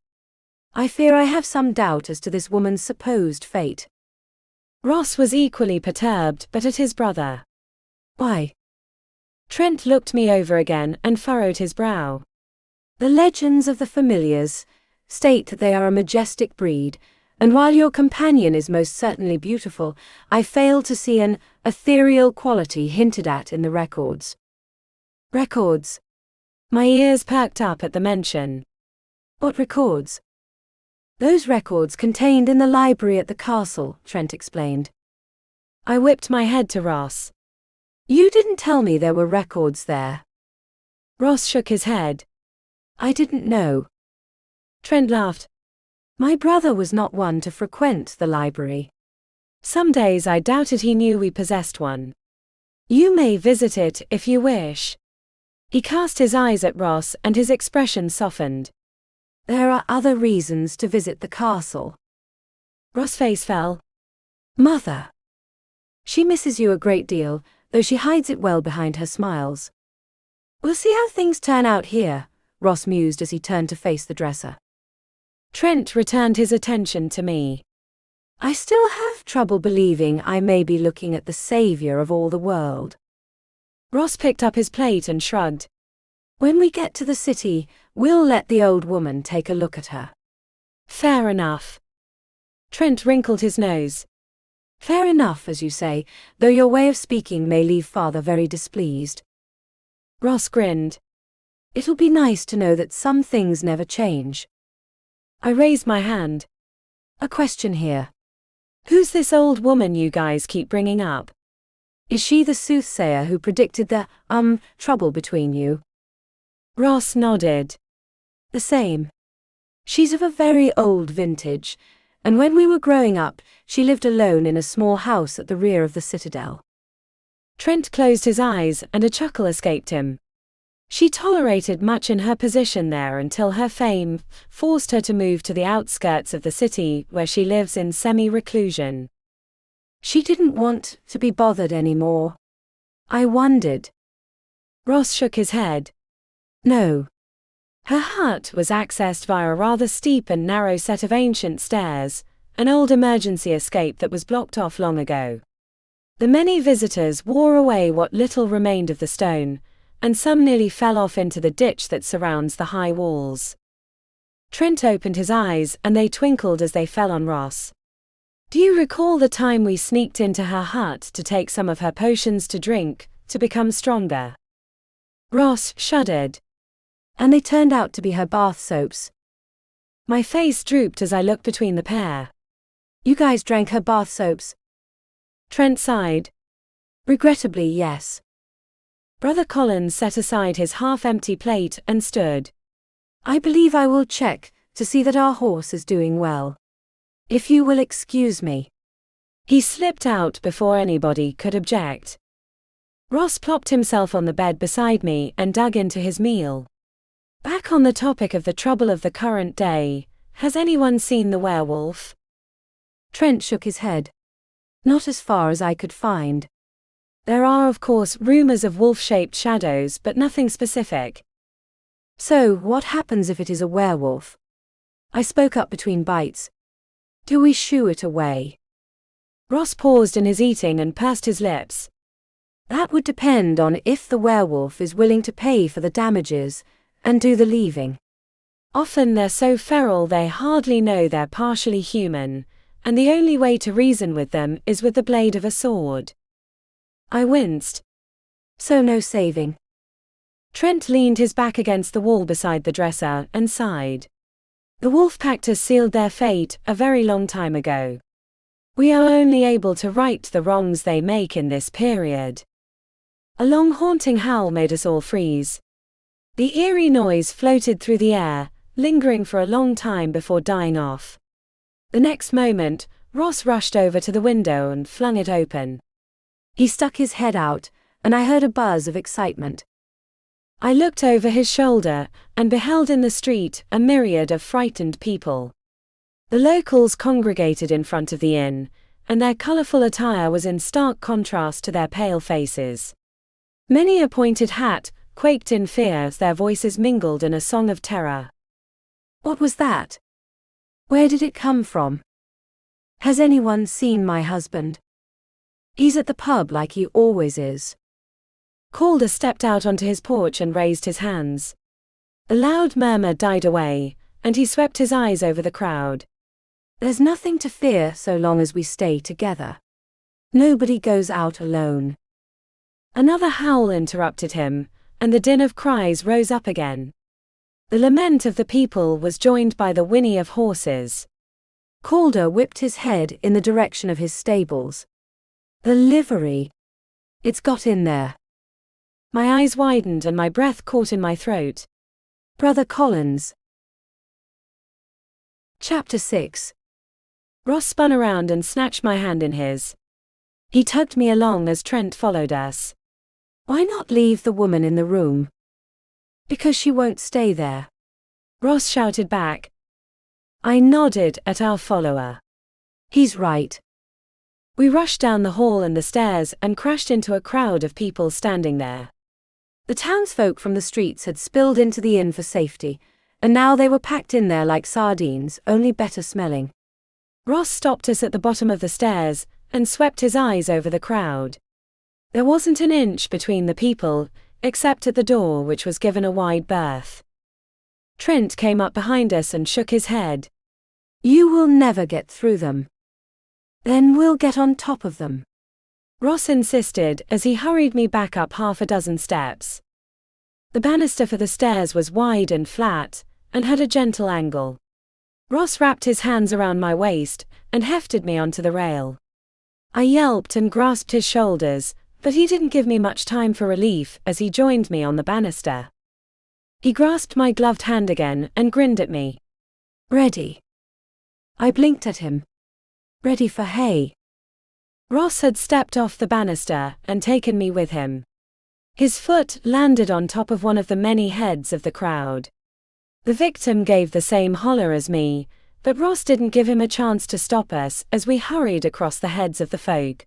I fear I have some doubt as to this woman's supposed fate. Ross was equally perturbed, but at his brother. Why? Trent looked me over again and furrowed his brow. The legends of the familiars state that they are a majestic breed, and while your companion is most certainly beautiful, I fail to see an ethereal quality hinted at in the records. Records? My ears perked up at the mention. What records? Those records contained in the library at the castle, Trent explained. I whipped my head to Ross. You didn't tell me there were records there. Ross shook his head. I didn't know. Trent laughed. My brother was not one to frequent the library. Some days I doubted he knew we possessed one. You may visit it if you wish. He cast his eyes at Ross and his expression softened. There are other reasons to visit the castle. Ross' face fell. Mother. She misses you a great deal, though she hides it well behind her smiles. We'll see how things turn out here, Ross mused as he turned to face the dresser. Trent returned his attention to me. I still have trouble believing I may be looking at the savior of all the world. Ross picked up his plate and shrugged. When we get to the city, we'll let the old woman take a look at her. Fair enough. Trent wrinkled his nose. Fair enough, as you say, though your way of speaking may leave father very displeased. Ross grinned. It'll be nice to know that some things never change. I raised my hand. A question here. Who's this old woman you guys keep bringing up? Is she the soothsayer who predicted the, trouble between you? Ross nodded. The same. She's of a very old vintage, and when we were growing up, she lived alone in a small house at the rear of the citadel. Trent closed his eyes and a chuckle escaped him. She tolerated much in her position there until her fame forced her to move to the outskirts of the city where she lives in semi-reclusion. She didn't want to be bothered anymore. I wondered. Ross shook his head. No. Her hut was accessed via a rather steep and narrow set of ancient stairs, an old emergency escape that was blocked off long ago. The many visitors wore away what little remained of the stone, and some nearly fell off into the ditch that surrounds the high walls. Trent opened his eyes and they twinkled as they fell on Ross. Do you recall the time we sneaked into her hut to take some of her potions to drink, to become stronger? Ross shuddered. And they turned out to be her bath soaps. My face drooped as I looked between the pair. You guys drank her bath soaps? Trent sighed. Regrettably, yes. Brother Collins set aside his half-empty plate and stood. I believe I will check to see that our horse is doing well. If you will excuse me. He slipped out before anybody could object. Ross plopped himself on the bed beside me and dug into his meal. Back on the topic of the trouble of the current day, has anyone seen the werewolf? Trent shook his head. Not as far as I could find. There are of course rumors of wolf-shaped shadows but nothing specific. So, what happens if it is a werewolf? I spoke up between bites. Do we shoo it away? Ross paused in his eating and pursed his lips. That would depend on if the werewolf is willing to pay for the damages and do the leaving. Often they're so feral they hardly know they're partially human, and the only way to reason with them is with the blade of a sword. I winced. So no saving. Trent leaned his back against the wall beside the dresser and sighed. The wolf Pactus sealed their fate a very long time ago. We are only able to right the wrongs they make in this period. A long haunting howl made us all freeze. The eerie noise floated through the air, lingering for a long time before dying off. The next moment, Ross rushed over to the window and flung it open. He stuck his head out, and I heard a buzz of excitement. I looked over his shoulder and beheld in the street a myriad of frightened people. The locals congregated in front of the inn, and their colorful attire was in stark contrast to their pale faces. Many a pointed hat quaked in fear as their voices mingled in a song of terror. What was that? Where did it come from? Has anyone seen my husband? He's at the pub like he always is. Calder stepped out onto his porch and raised his hands. The loud murmur died away, and he swept his eyes over the crowd. There's nothing to fear so long as we stay together. Nobody goes out alone. Another howl interrupted him, and the din of cries rose up again. The lament of the people was joined by the whinny of horses. Calder whipped his head in the direction of his stables. The livery. It's got in there. My eyes widened and my breath caught in my throat. Brother Collins. Chapter 6. Ross spun around and snatched my hand in his. He tugged me along as Trent followed us. Why not leave the woman in the room? Because she won't stay there, Ross shouted back. I nodded at our follower. He's right. We rushed down the hall and the stairs and crashed into a crowd of people standing there. The townsfolk from the streets had spilled into the inn for safety, and now they were packed in there like sardines, only better smelling. Ross stopped us at the bottom of the stairs and swept his eyes over the crowd. There wasn't an inch between the people, except at the door, which was given a wide berth. Trent came up behind us and shook his head. You will never get through them. Then we'll get on top of them, Ross insisted as he hurried me back up half a dozen steps. The banister for the stairs was wide and flat, and had a gentle angle. Ross wrapped his hands around my waist and hefted me onto the rail. I yelped and grasped his shoulders, but he didn't give me much time for relief as he joined me on the banister. He grasped my gloved hand again and grinned at me. Ready? I blinked at him. Ready for hay. Ross had stepped off the banister and taken me with him. His foot landed on top of one of the many heads of the crowd. The victim gave the same holler as me, but Ross didn't give him a chance to stop us as we hurried across the heads of the folk.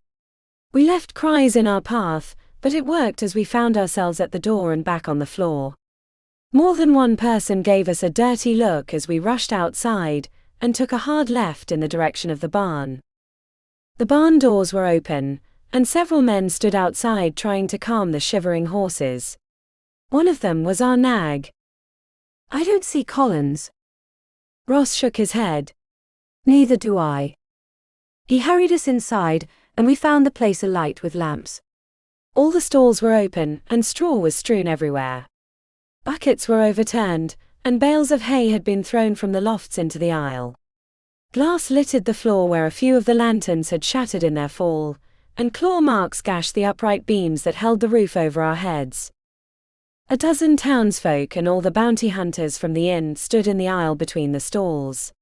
We left cries in our path, but it worked as we found ourselves at the door and back on the floor. More than one person gave us a dirty look as we rushed outside and took a hard left in the direction of the barn. The barn doors were open, and several men stood outside trying to calm the shivering horses. One of them was our nag. I don't see Collins. Ross shook his head. Neither do I. He hurried us inside, and we found the place alight with lamps. All the stalls were open, and straw was strewn everywhere. Buckets were overturned, and bales of hay had been thrown from the lofts into the aisle. Glass littered the floor where a few of the lanterns had shattered in their fall, and claw marks gashed the upright beams that held the roof over our heads. A dozen townsfolk and all the bounty hunters from the inn stood in the aisle between the stalls.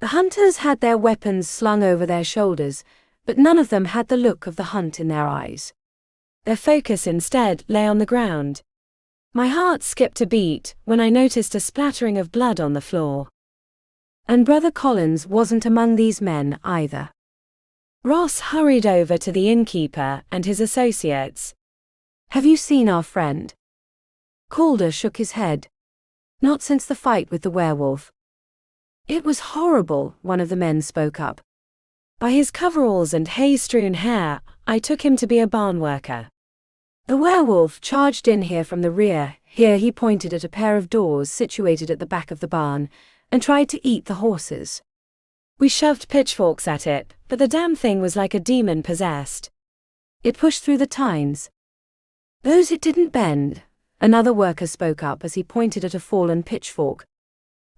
The hunters had their weapons slung over their shoulders, but none of them had the look of the hunt in their eyes. Their focus instead lay on the ground. My heart skipped a beat when I noticed a splattering of blood on the floor. And Brother Collins wasn't among these men either. Ross hurried over to the innkeeper and his associates. Have you seen our friend? Calder shook his head. Not since the fight with the werewolf. It was horrible, one of the men spoke up. By his coveralls and hay-strewn hair, I took him to be a barn worker. The werewolf charged in here from the rear, here he pointed at a pair of doors situated at the back of the barn, and tried to eat the horses. We shoved pitchforks at it, but the damn thing was like a demon possessed. It pushed through the tines. Those it didn't bend, another worker spoke up as he pointed at a fallen pitchfork.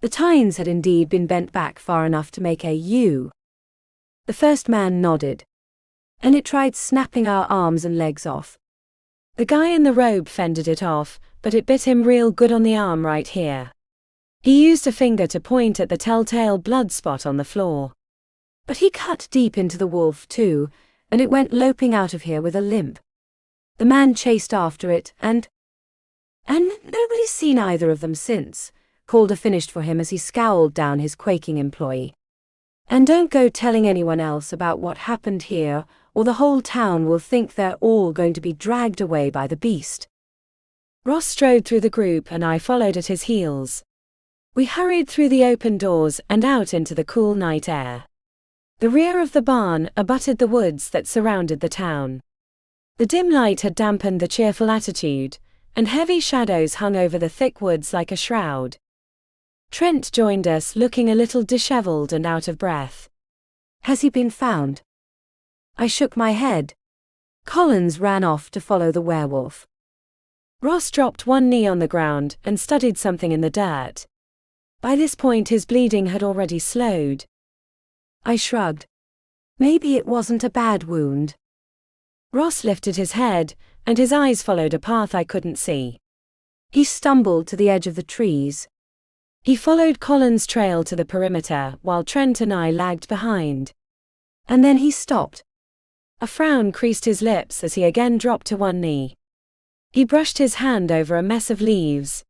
The tines had indeed been bent back far enough to make a U. The first man nodded. And it tried snapping our arms and legs off. The guy in the robe fended it off, but it bit him real good on the arm right here. He used a finger to point at the telltale blood spot on the floor. But he cut deep into the wolf too, and it went loping out of here with a limp. The man chased after it, and nobody's seen either of them since, Calder finished for him as he scowled down his quaking employee. And don't go telling anyone else about what happened here, or the whole town will think they're all going to be dragged away by the beast. Ross strode through the group and I followed at his heels. We hurried through the open doors and out into the cool night air. The rear of the barn abutted the woods that surrounded the town. The dim light had dampened the cheerful attitude, and heavy shadows hung over the thick woods like a shroud. Trent joined us, looking a little disheveled and out of breath. Has he been found? I shook my head. Collins ran off to follow the werewolf. Ross dropped one knee on the ground and studied something in the dirt. By this point his bleeding had already slowed. I shrugged. Maybe it wasn't a bad wound. Ross lifted his head, and his eyes followed a path I couldn't see. He stumbled to the edge of the trees. He followed Collins' trail to the perimeter, while Trent and I lagged behind. And then he stopped. A frown creased his lips as he again dropped to one knee. He brushed his hand over a mess of leaves.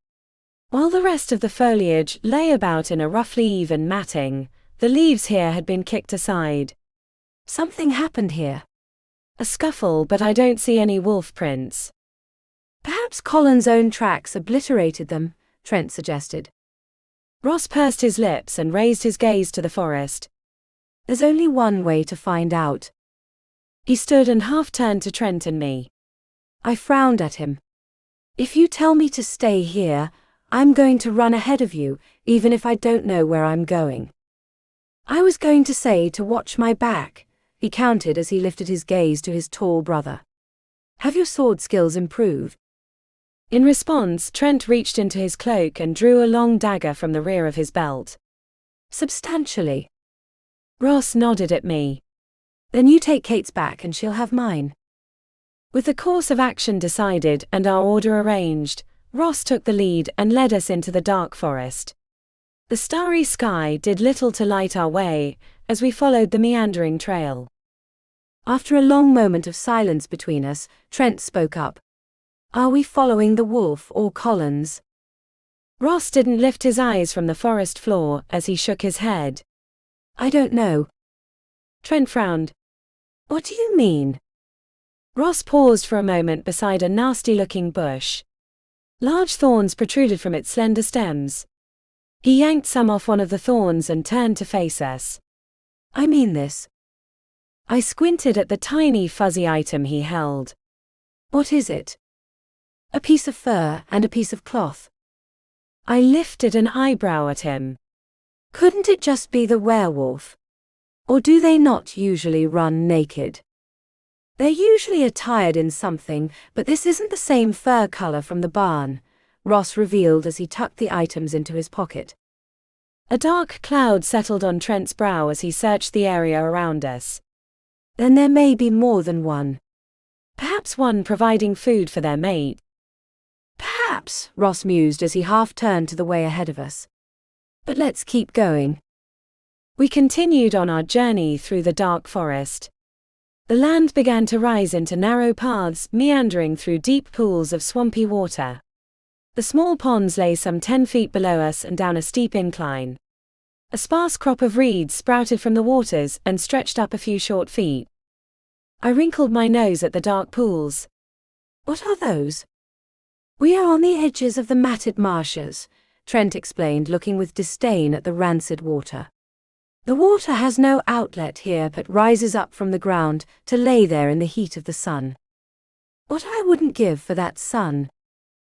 While the rest of the foliage lay about in a roughly even matting, the leaves here had been kicked aside. Something happened here. A scuffle, but I don't see any wolf prints. Perhaps Collins' own tracks obliterated them, Trent suggested. Ross pursed his lips and raised his gaze to the forest. There's only one way to find out. He stood and half turned to Trent and me. I frowned at him. If you tell me to stay here, I'm going to run ahead of you, even if I don't know where I'm going. I was going to say to watch my back, he countered as he lifted his gaze to his tall brother. Have your sword skills improved? In response, Trent reached into his cloak and drew a long dagger from the rear of his belt. Substantially. Ross nodded at me. Then you take Kate's back and she'll have mine. With the course of action decided and our order arranged, Ross took the lead and led us into the dark forest. The starry sky did little to light our way as we followed the meandering trail. After a long moment of silence between us, Trent spoke up. Are we following the wolf or Collins? Ross didn't lift his eyes from the forest floor as he shook his head. I don't know. Trent frowned. What do you mean? Ross paused for a moment beside a nasty-looking bush. Large thorns protruded from its slender stems. He yanked some off one of the thorns and turned to face us. I mean this. I squinted at the tiny fuzzy item he held. What is it? A piece of fur and a piece of cloth. I lifted an eyebrow at him. Couldn't it just be the werewolf? Or do they not usually run naked? They're usually attired in something, but this isn't the same fur color from the barn, Ross revealed as he tucked the items into his pocket. A dark cloud settled on Trent's brow as he searched the area around us. Then there may be more than one. Perhaps one providing food for their mate. Perhaps, Ross mused as he half turned to the way ahead of us. But let's keep going. We continued on our journey through the dark forest. The land began to rise into narrow paths meandering through deep pools of swampy water. The small ponds lay some 10 feet below us and down a steep incline. A sparse crop of reeds sprouted from the waters and stretched up a few short feet. I wrinkled my nose at the dark pools. What are those? We are on the edges of the matted marshes, Trent explained, looking with disdain at the rancid water. The water has no outlet here but rises up from the ground to lay there in the heat of the sun. What I wouldn't give for that sun,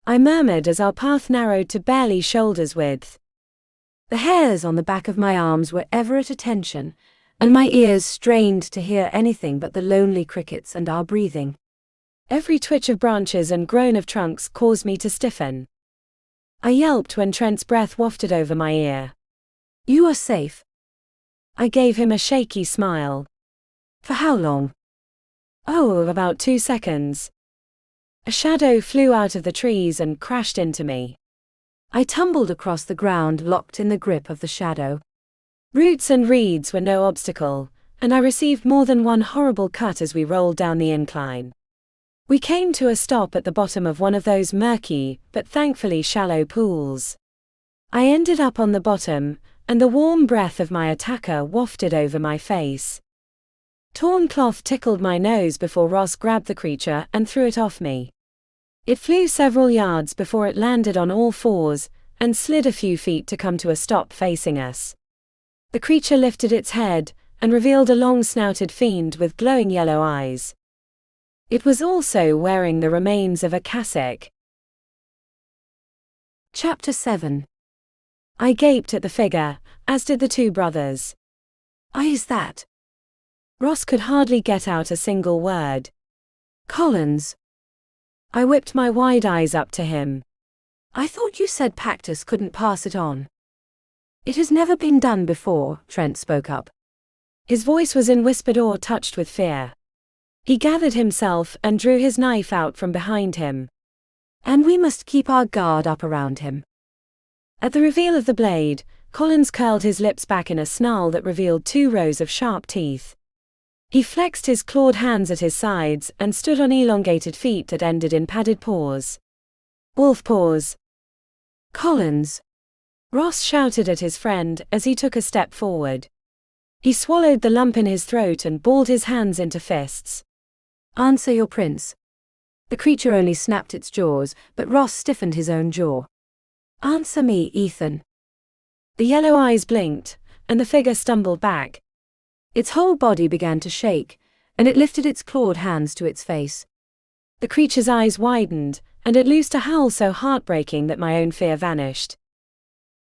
I murmured as our path narrowed to barely shoulder's width. The hairs on the back of my arms were ever at attention, and my ears strained to hear anything but the lonely crickets and our breathing. Every twitch of branches and groan of trunks caused me to stiffen. I yelped when Trent's breath wafted over my ear. You are safe. I gave him a shaky smile. For how long? Oh, about 2 seconds. A shadow flew out of the trees and crashed into me. I tumbled across the ground, locked in the grip of the shadow. Roots and reeds were no obstacle, and I received more than one horrible cut as we rolled down the incline. We came to a stop at the bottom of one of those murky, but thankfully shallow pools. I ended up on the bottom, and the warm breath of my attacker wafted over my face. Torn cloth tickled my nose before Ross grabbed the creature and threw it off me. It flew several yards before it landed on all fours, and slid a few feet to come to a stop facing us. The creature lifted its head, and revealed a long-snouted fiend with glowing yellow eyes. It was also wearing the remains of a cassock. Chapter 7. I gaped at the figure, as did the two brothers. Is that? Ross could hardly get out a single word. Collins. I whipped my wide eyes up to him. I thought you said Pactus couldn't pass it on. It has never been done before, Trent spoke up. His voice was in whispered awe touched with fear. He gathered himself and drew his knife out from behind him. And we must keep our guard up around him. At the reveal of the blade, Collins curled his lips back in a snarl that revealed 2 rows of sharp teeth. He flexed his clawed hands at his sides and stood on elongated feet that ended in padded paws. Wolf paws. Collins. Ross shouted at his friend as he took a step forward. He swallowed the lump in his throat and balled his hands into fists. Answer your prince. The creature only snapped its jaws, but Ross stiffened his own jaw. Answer me, Ethan. The yellow eyes blinked, and the figure stumbled back. Its whole body began to shake, and it lifted its clawed hands to its face. The creature's eyes widened, and it loosed a howl so heartbreaking that my own fear vanished.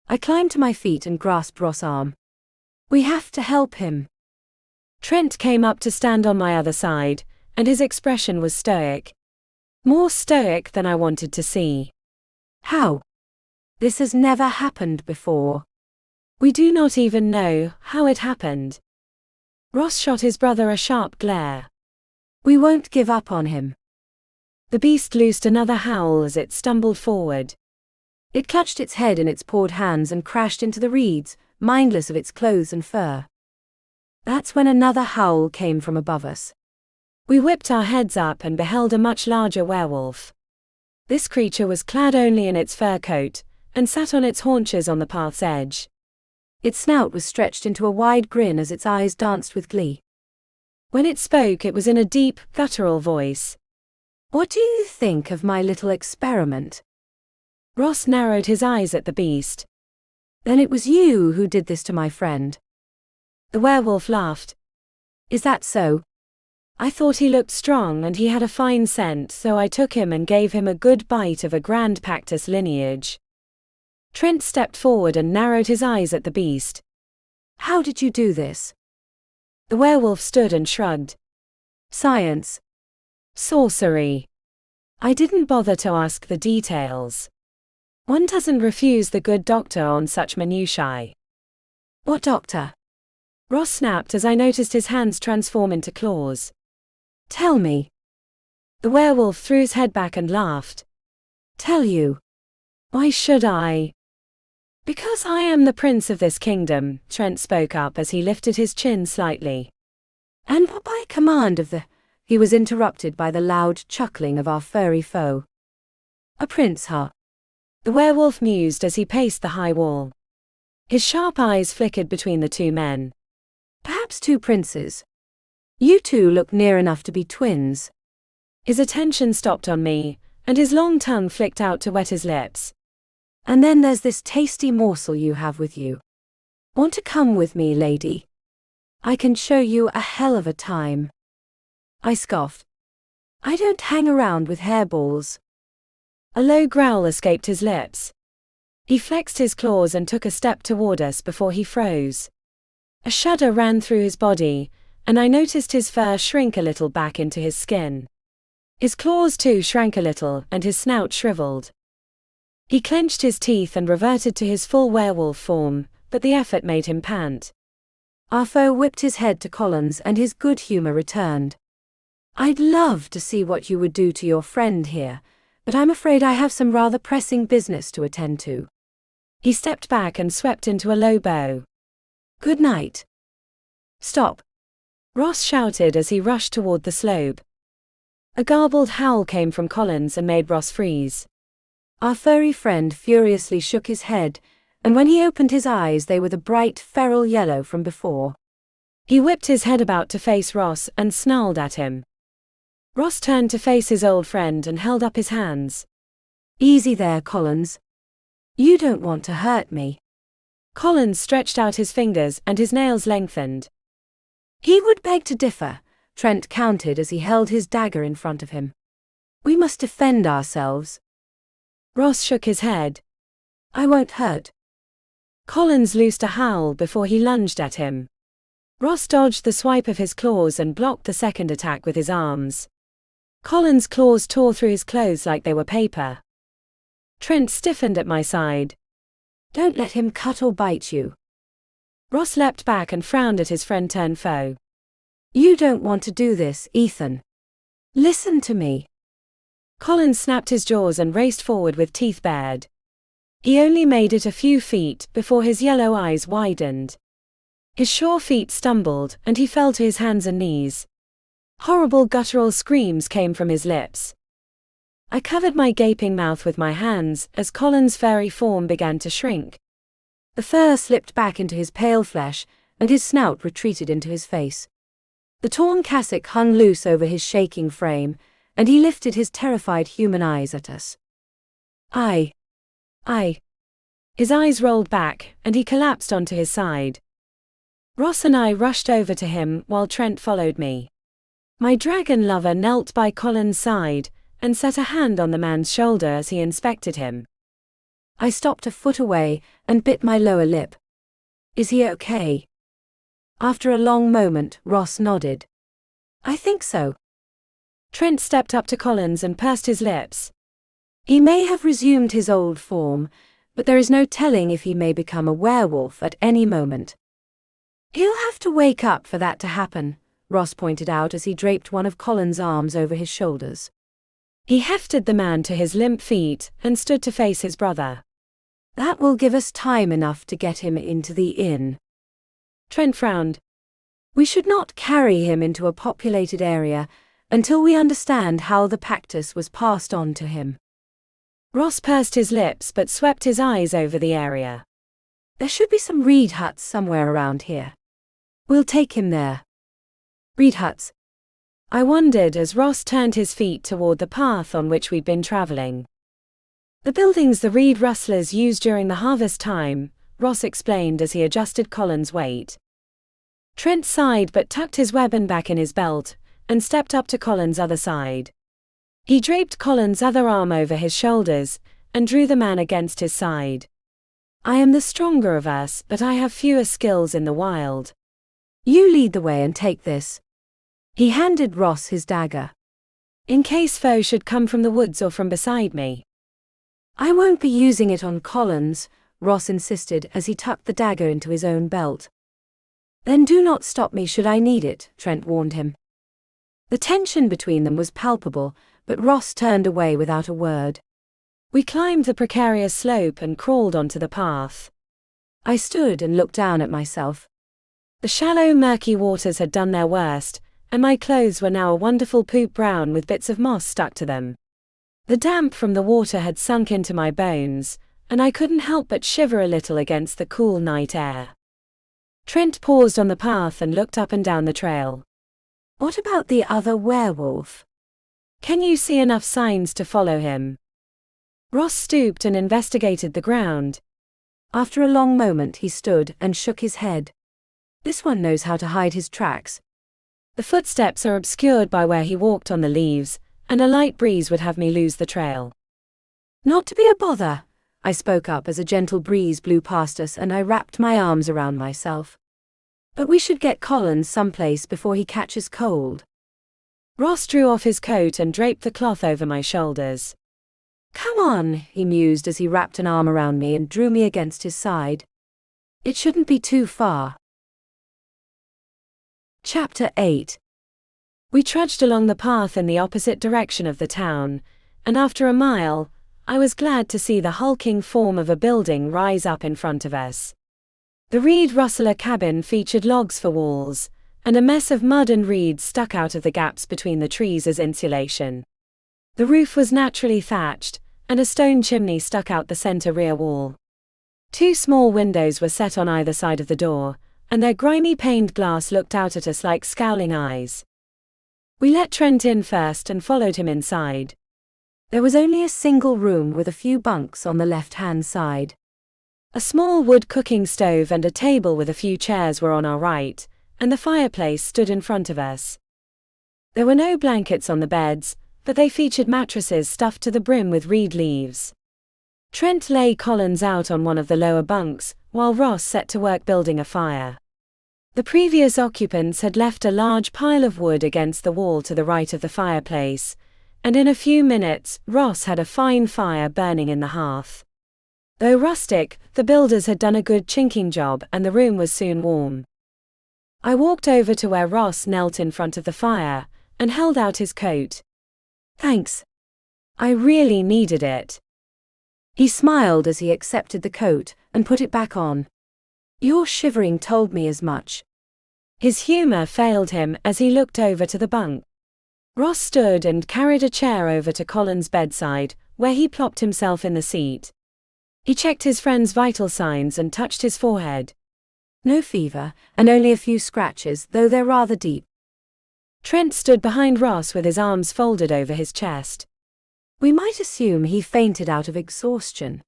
I climbed to my feet and grasped Ross' arm. We have to help him. Trent came up to stand on my other side, and his expression was stoic. More stoic than I wanted to see. How? This has never happened before. We do not even know how it happened. Ross shot his brother a sharp glare. We won't give up on him. The beast loosed another howl as it stumbled forward. It clutched its head in its pawed hands and crashed into the reeds, mindless of its clothes and fur. That's when another howl came from above us. We whipped our heads up and beheld a much larger werewolf. This creature was clad only in its fur coat, and sat on its haunches on the path's edge. Its snout was stretched into a wide grin as its eyes danced with glee. When it spoke, it was in a deep, guttural voice. What do you think of my little experiment? Ross narrowed his eyes at the beast. Then it was you who did this to my friend. The werewolf laughed. Is that so? I thought he looked strong and he had a fine scent, so I took him and gave him a good bite of a grand Pactus lineage. Trent stepped forward and narrowed his eyes at the beast. How did you do this? The werewolf stood and shrugged. Science. Sorcery. I didn't bother to ask the details. One doesn't refuse the good doctor on such minutiae. What doctor? Ross snapped as I noticed his hands transform into claws. Tell me. The werewolf threw his head back and laughed. Tell you. Why should I? Because I am the prince of this kingdom, Trent spoke up as he lifted his chin slightly. And by command of the... He was interrupted by the loud chuckling of our furry foe. A prince, huh? The werewolf mused as he paced the high wall. His sharp eyes flickered between the two men. Perhaps 2 princes. You 2 look near enough to be twins. His attention stopped on me, and his long tongue flicked out to wet his lips. And then there's this tasty morsel you have with you. Want to come with me, lady? I can show you a hell of a time. I scoffed. I don't hang around with hairballs. A low growl escaped his lips. He flexed his claws and took a step toward us before he froze. A shudder ran through his body, and I noticed his fur shrink a little back into his skin. His claws too shrank a little, and his snout shriveled. He clenched his teeth and reverted to his full werewolf form, but the effort made him pant. Our foe whipped his head to Collins and his good humor returned. I'd love to see what you would do to your friend here, but I'm afraid I have some rather pressing business to attend to. He stepped back and swept into a low bow. Good night. Stop. Ross shouted as he rushed toward the slope. A garbled howl came from Collins and made Ross freeze. Our furry friend furiously shook his head, and when he opened his eyes they were the bright feral yellow from before. He whipped his head about to face Ross and snarled at him. Ross turned to face his old friend and held up his hands. Easy there, Collins. You don't want to hurt me. Collins stretched out his fingers and his nails lengthened. He would beg to differ, Trent counted as he held his dagger in front of him. We must defend ourselves. Ross shook his head. I won't hurt. Collins loosed a howl before he lunged at him. Ross dodged the swipe of his claws and blocked the second attack with his arms. Collins' claws tore through his clothes like they were paper. Trent stiffened at my side. Don't let him cut or bite you. Ross leapt back and frowned at his friend-turned-foe. You don't want to do this, Ethan. Listen to me. Collins snapped his jaws and raced forward with teeth bared. He only made it a few feet before his yellow eyes widened. His sure feet stumbled and he fell to his hands and knees. Horrible guttural screams came from his lips. I covered my gaping mouth with my hands as Collins' furry form began to shrink. The fur slipped back into his pale flesh and his snout retreated into his face. The torn cassock hung loose over his shaking frame, and he lifted his terrified human eyes at us. I. His eyes rolled back, and he collapsed onto his side. Ross and I rushed over to him while Trent followed me. My dragon lover knelt by Collins' side and set a hand on the man's shoulder as he inspected him. I stopped a foot away and bit my lower lip. Is he okay? After a long moment, Ross nodded. I think so. Trent stepped up to Collins and pursed his lips. He may have resumed his old form, but there is no telling if he may become a werewolf at any moment. He'll have to wake up for that to happen, Ross pointed out as he draped one of Collins' arms over his shoulders. He hefted the man to his limp feet and stood to face his brother. That will give us time enough to get him into the inn. Trent frowned. We should not carry him into a populated area until we understand how the Pactus was passed on to him. Ross pursed his lips but swept his eyes over the area. There should be some reed huts somewhere around here. We'll take him there. Reed huts? I wondered as Ross turned his feet toward the path on which we'd been traveling. The buildings the reed rustlers used during the harvest time, Ross explained as he adjusted Collins' weight. Trent sighed but tucked his weapon back in his belt and stepped up to Collins' other side. He draped Collins' other arm over his shoulders and drew the man against his side. I am the stronger of us, but I have fewer skills in the wild. You lead the way and take this. He handed Ross his dagger. In case foe should come from the woods or from beside me. I won't be using it on Collins, Ross insisted as he tucked the dagger into his own belt. Then do not stop me should I need it, Trent warned him. The tension between them was palpable, but Ross turned away without a word. We climbed the precarious slope and crawled onto the path. I stood and looked down at myself. The shallow, murky waters had done their worst, and my clothes were now a wonderful poop brown with bits of moss stuck to them. The damp from the water had sunk into my bones, and I couldn't help but shiver a little against the cool night air. Trent paused on the path and looked up and down the trail. What about the other werewolf? Can you see enough signs to follow him? Ross stooped and investigated the ground. After a long moment he stood and shook his head. This one knows how to hide his tracks. The footsteps are obscured by where he walked on the leaves, and a light breeze would have me lose the trail. Not to be a bother, I spoke up as a gentle breeze blew past us and I wrapped my arms around myself. But we should get Collins someplace before he catches cold. Ross drew off his coat and draped the cloth over my shoulders. Come on, he mused as he wrapped an arm around me and drew me against his side. It shouldn't be too far. Chapter 8. We trudged along the path in the opposite direction of the town, and after a mile, I was glad to see the hulking form of a building rise up in front of us. The reed rustler cabin featured logs for walls, and a mess of mud and reeds stuck out of the gaps between the trees as insulation. The roof was naturally thatched, and a stone chimney stuck out the center rear wall. 2 small windows were set on either side of the door, and their grimy paned glass looked out at us like scowling eyes. We let Trent in first and followed him inside. There was only a single room with a few bunks on the left-hand side. A small wood cooking stove and a table with a few chairs were on our right, and the fireplace stood in front of us. There were no blankets on the beds, but they featured mattresses stuffed to the brim with reed leaves. Trent lay Collins out on one of the lower bunks, while Ross set to work building a fire. The previous occupants had left a large pile of wood against the wall to the right of the fireplace, and in a few minutes, Ross had a fine fire burning in the hearth. Though rustic, the builders had done a good chinking job and the room was soon warm. I walked over to where Ross knelt in front of the fire, and held out his coat. "Thanks. I really needed it." He smiled as he accepted the coat and put it back on. "Your shivering told me as much." His humor failed him as he looked over to the bunk. Ross stood and carried a chair over to Colin's bedside, where he plopped himself in the seat. He checked his friend's vital signs and touched his forehead. "No fever, and only a few scratches, though they're rather deep." Trent stood behind Ross with his arms folded over his chest. "We might assume he fainted out of exhaustion."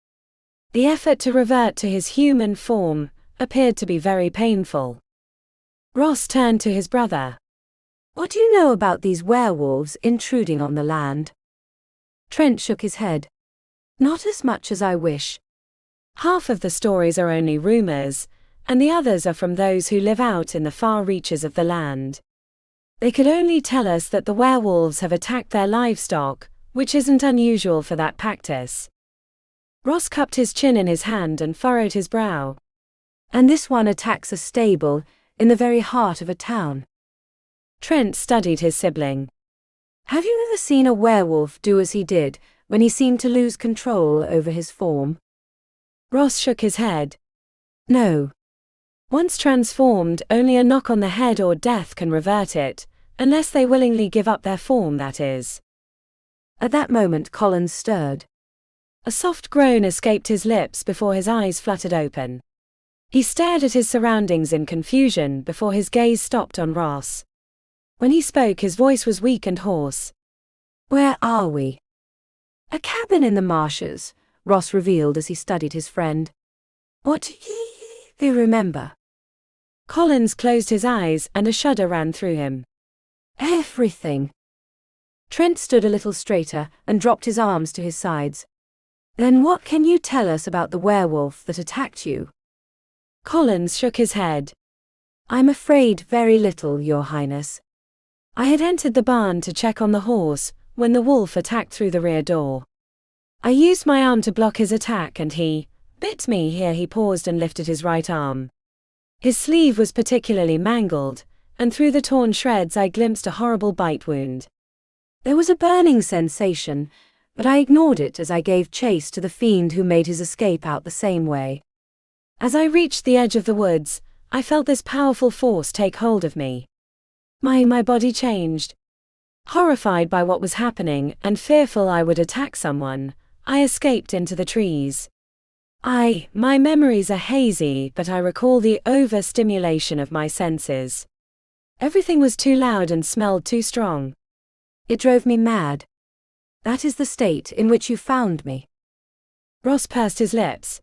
The effort to revert to his human form appeared to be very painful. Ross turned to his brother. "What do you know about these werewolves intruding on the land?" Trent shook his head. "Not as much as I wish. Half of the stories are only rumors, and the others are from those who live out in the far reaches of the land. They could only tell us that the werewolves have attacked their livestock, which isn't unusual for that Pactus." Ross cupped his chin in his hand and furrowed his brow. "And this one attacks a stable, in the very heart of a town." Trent studied his sibling. "Have you ever seen a werewolf do as he did, when he seemed to lose control over his form?" Ross shook his head. "No. Once transformed, only a knock on the head or death can revert it, unless they willingly give up their form, that is." At that moment Collins stirred. A soft groan escaped his lips before his eyes fluttered open. He stared at his surroundings in confusion before his gaze stopped on Ross. When he spoke, his voice was weak and hoarse. "Where are we?" "A cabin in the marshes," Ross revealed as he studied his friend. "What do you remember?" Collins closed his eyes and a shudder ran through him. "Everything." Trent stood a little straighter and dropped his arms to his sides. "Then what can you tell us about the werewolf that attacked you?" Collins shook his head. "I'm afraid very little, Your Highness. I had entered the barn to check on the horse when the wolf attacked through the rear door. I used my arm to block his attack and he bit me." Here he paused and lifted his right arm. His sleeve was particularly mangled, and through the torn shreds I glimpsed a horrible bite wound. There was a burning sensation, but I ignored it as I gave chase to the fiend who made his escape out the same way. As I reached the edge of the woods, I felt this powerful force take hold of me. My body changed. Horrified by what was happening and fearful I would attack someone, I escaped into the trees. My memories are hazy, but I recall the overstimulation of my senses. Everything was too loud and smelled too strong. It drove me mad. That is the state in which you found me." Ross pursed his lips.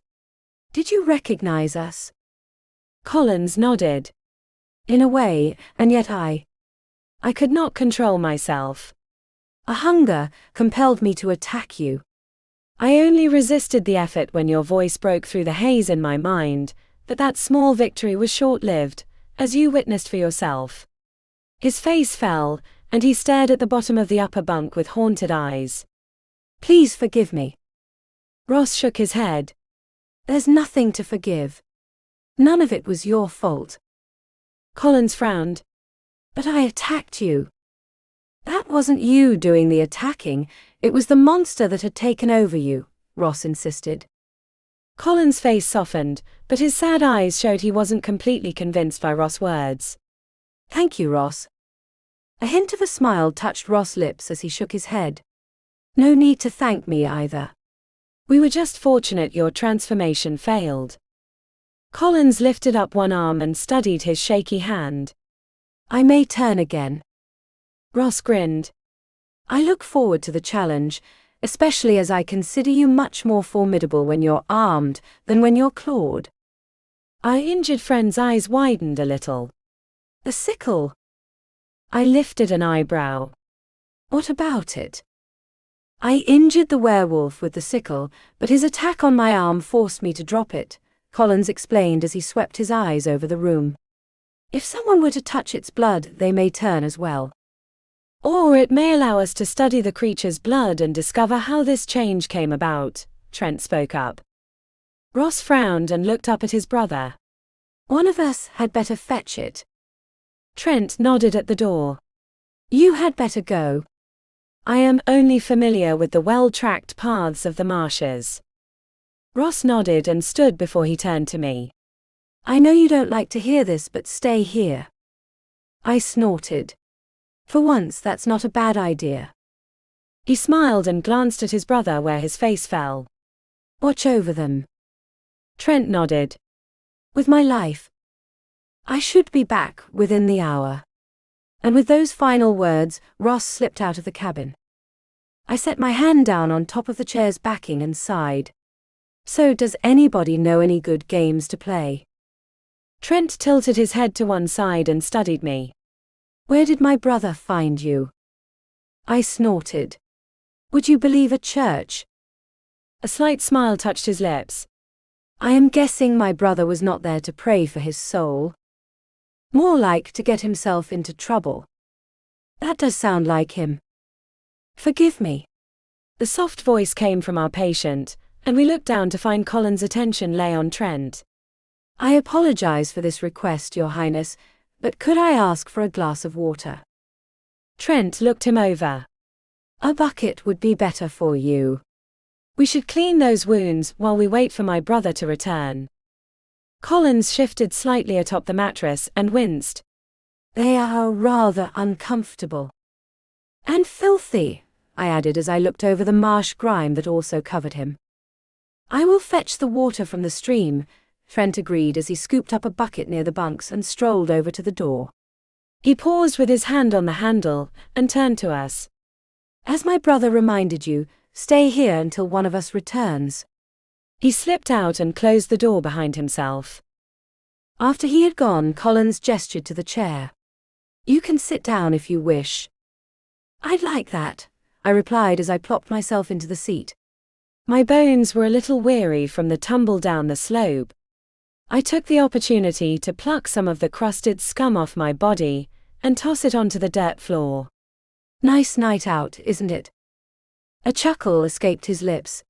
"Did you recognize us?" Collins nodded. "In a way, and yet I could not control myself. A hunger compelled me to attack you. I only resisted the effort when your voice broke through the haze in my mind, but that small victory was short-lived, as you witnessed for yourself." His face fell, and he stared at the bottom of the upper bunk with haunted eyes. "Please forgive me." Ross shook his head. "There's nothing to forgive. None of it was your fault." Collins frowned. "But I attacked you." "That wasn't you doing the attacking, it was the monster that had taken over you," Ross insisted. Collins' face softened, but his sad eyes showed he wasn't completely convinced by Ross' words. "Thank you, Ross." A hint of a smile touched Ross' lips as he shook his head. "No need to thank me either. We were just fortunate your transformation failed." Collins lifted up one arm and studied his shaky hand. "I may turn again." Ross grinned. "I look forward to the challenge, especially as I consider you much more formidable when you're armed than when you're clawed." Our injured friend's eyes widened a little. "The sickle?" I lifted an eyebrow. What about it? I injured the werewolf with the sickle, but his attack on my arm forced me to drop it, Collins explained as he swept his eyes over the room. If someone were to touch its blood, they may turn as well. Or it may allow us to study the creature's blood and discover how this change came about, Trent spoke up. Ross frowned and looked up at his brother. One of us had better fetch it. Trent nodded at the door. You had better go. I am only familiar with the well-tracked paths of the marshes. Ross nodded and stood before he turned to me. I know you don't like to hear this, but stay here. I snorted. For once, that's not a bad idea. He smiled and glanced at his brother where his face fell. Watch over them. Trent nodded. With my life. I should be back within the hour. And with those final words, Ross slipped out of the cabin. I set my hand down on top of the chair's backing and sighed. So, does anybody know any good games to play? Trent tilted his head to one side and studied me. Where did my brother find you? I snorted. Would you believe a church? A slight smile touched his lips. I am guessing my brother was not there to pray for his soul. More like to get himself into trouble. That does sound like him. Forgive me. The soft voice came from our patient, and we looked down to find Colin's attention lay on Trent. I apologize for this request, Your Highness, but could I ask for a glass of water? Trent looked him over. A bucket would be better for you. We should clean those wounds while we wait for my brother to return. Collins shifted slightly atop the mattress and winced. They are rather uncomfortable. And filthy, I added as I looked over the marsh grime that also covered him. I will fetch the water from the stream, Trent agreed as he scooped up a bucket near the bunks and strolled over to the door. He paused with his hand on the handle and turned to us. As my brother reminded you, stay here until one of us returns. He slipped out and closed the door behind himself. After he had gone, Collins gestured to the chair. You can sit down if you wish. I'd like that, I replied as I plopped myself into the seat. My bones were a little weary from the tumble down the slope. I took the opportunity to pluck some of the crusted scum off my body and toss it onto the dirt floor. Nice night out, isn't it? A chuckle escaped his lips.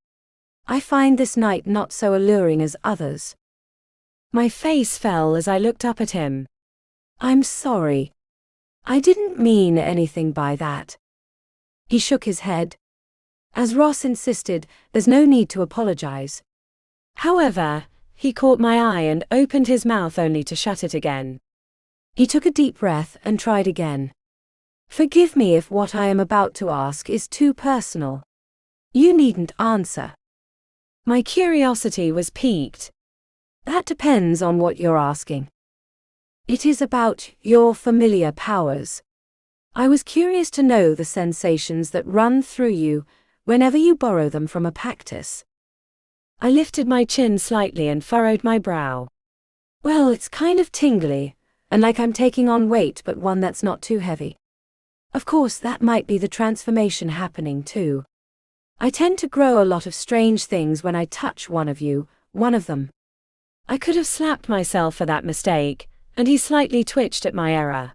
I find this night not so alluring as others. My face fell as I looked up at him. I'm sorry. I didn't mean anything by that. He shook his head. As Ross insisted, there's no need to apologize. However, he caught my eye and opened his mouth only to shut it again. He took a deep breath and tried again. Forgive me if what I am about to ask is too personal. You needn't answer. My curiosity was piqued. That depends on what you're asking. It is about your familiar powers. I was curious to know the sensations that run through you whenever you borrow them from a Pactus. I lifted my chin slightly and furrowed my brow. Well, it's kind of tingly, and like I'm taking on weight but one that's not too heavy. Of course, that might be the transformation happening too. I tend to grow a lot of strange things when I touch one of them. I could have slapped myself for that mistake, and he slightly twitched at my error.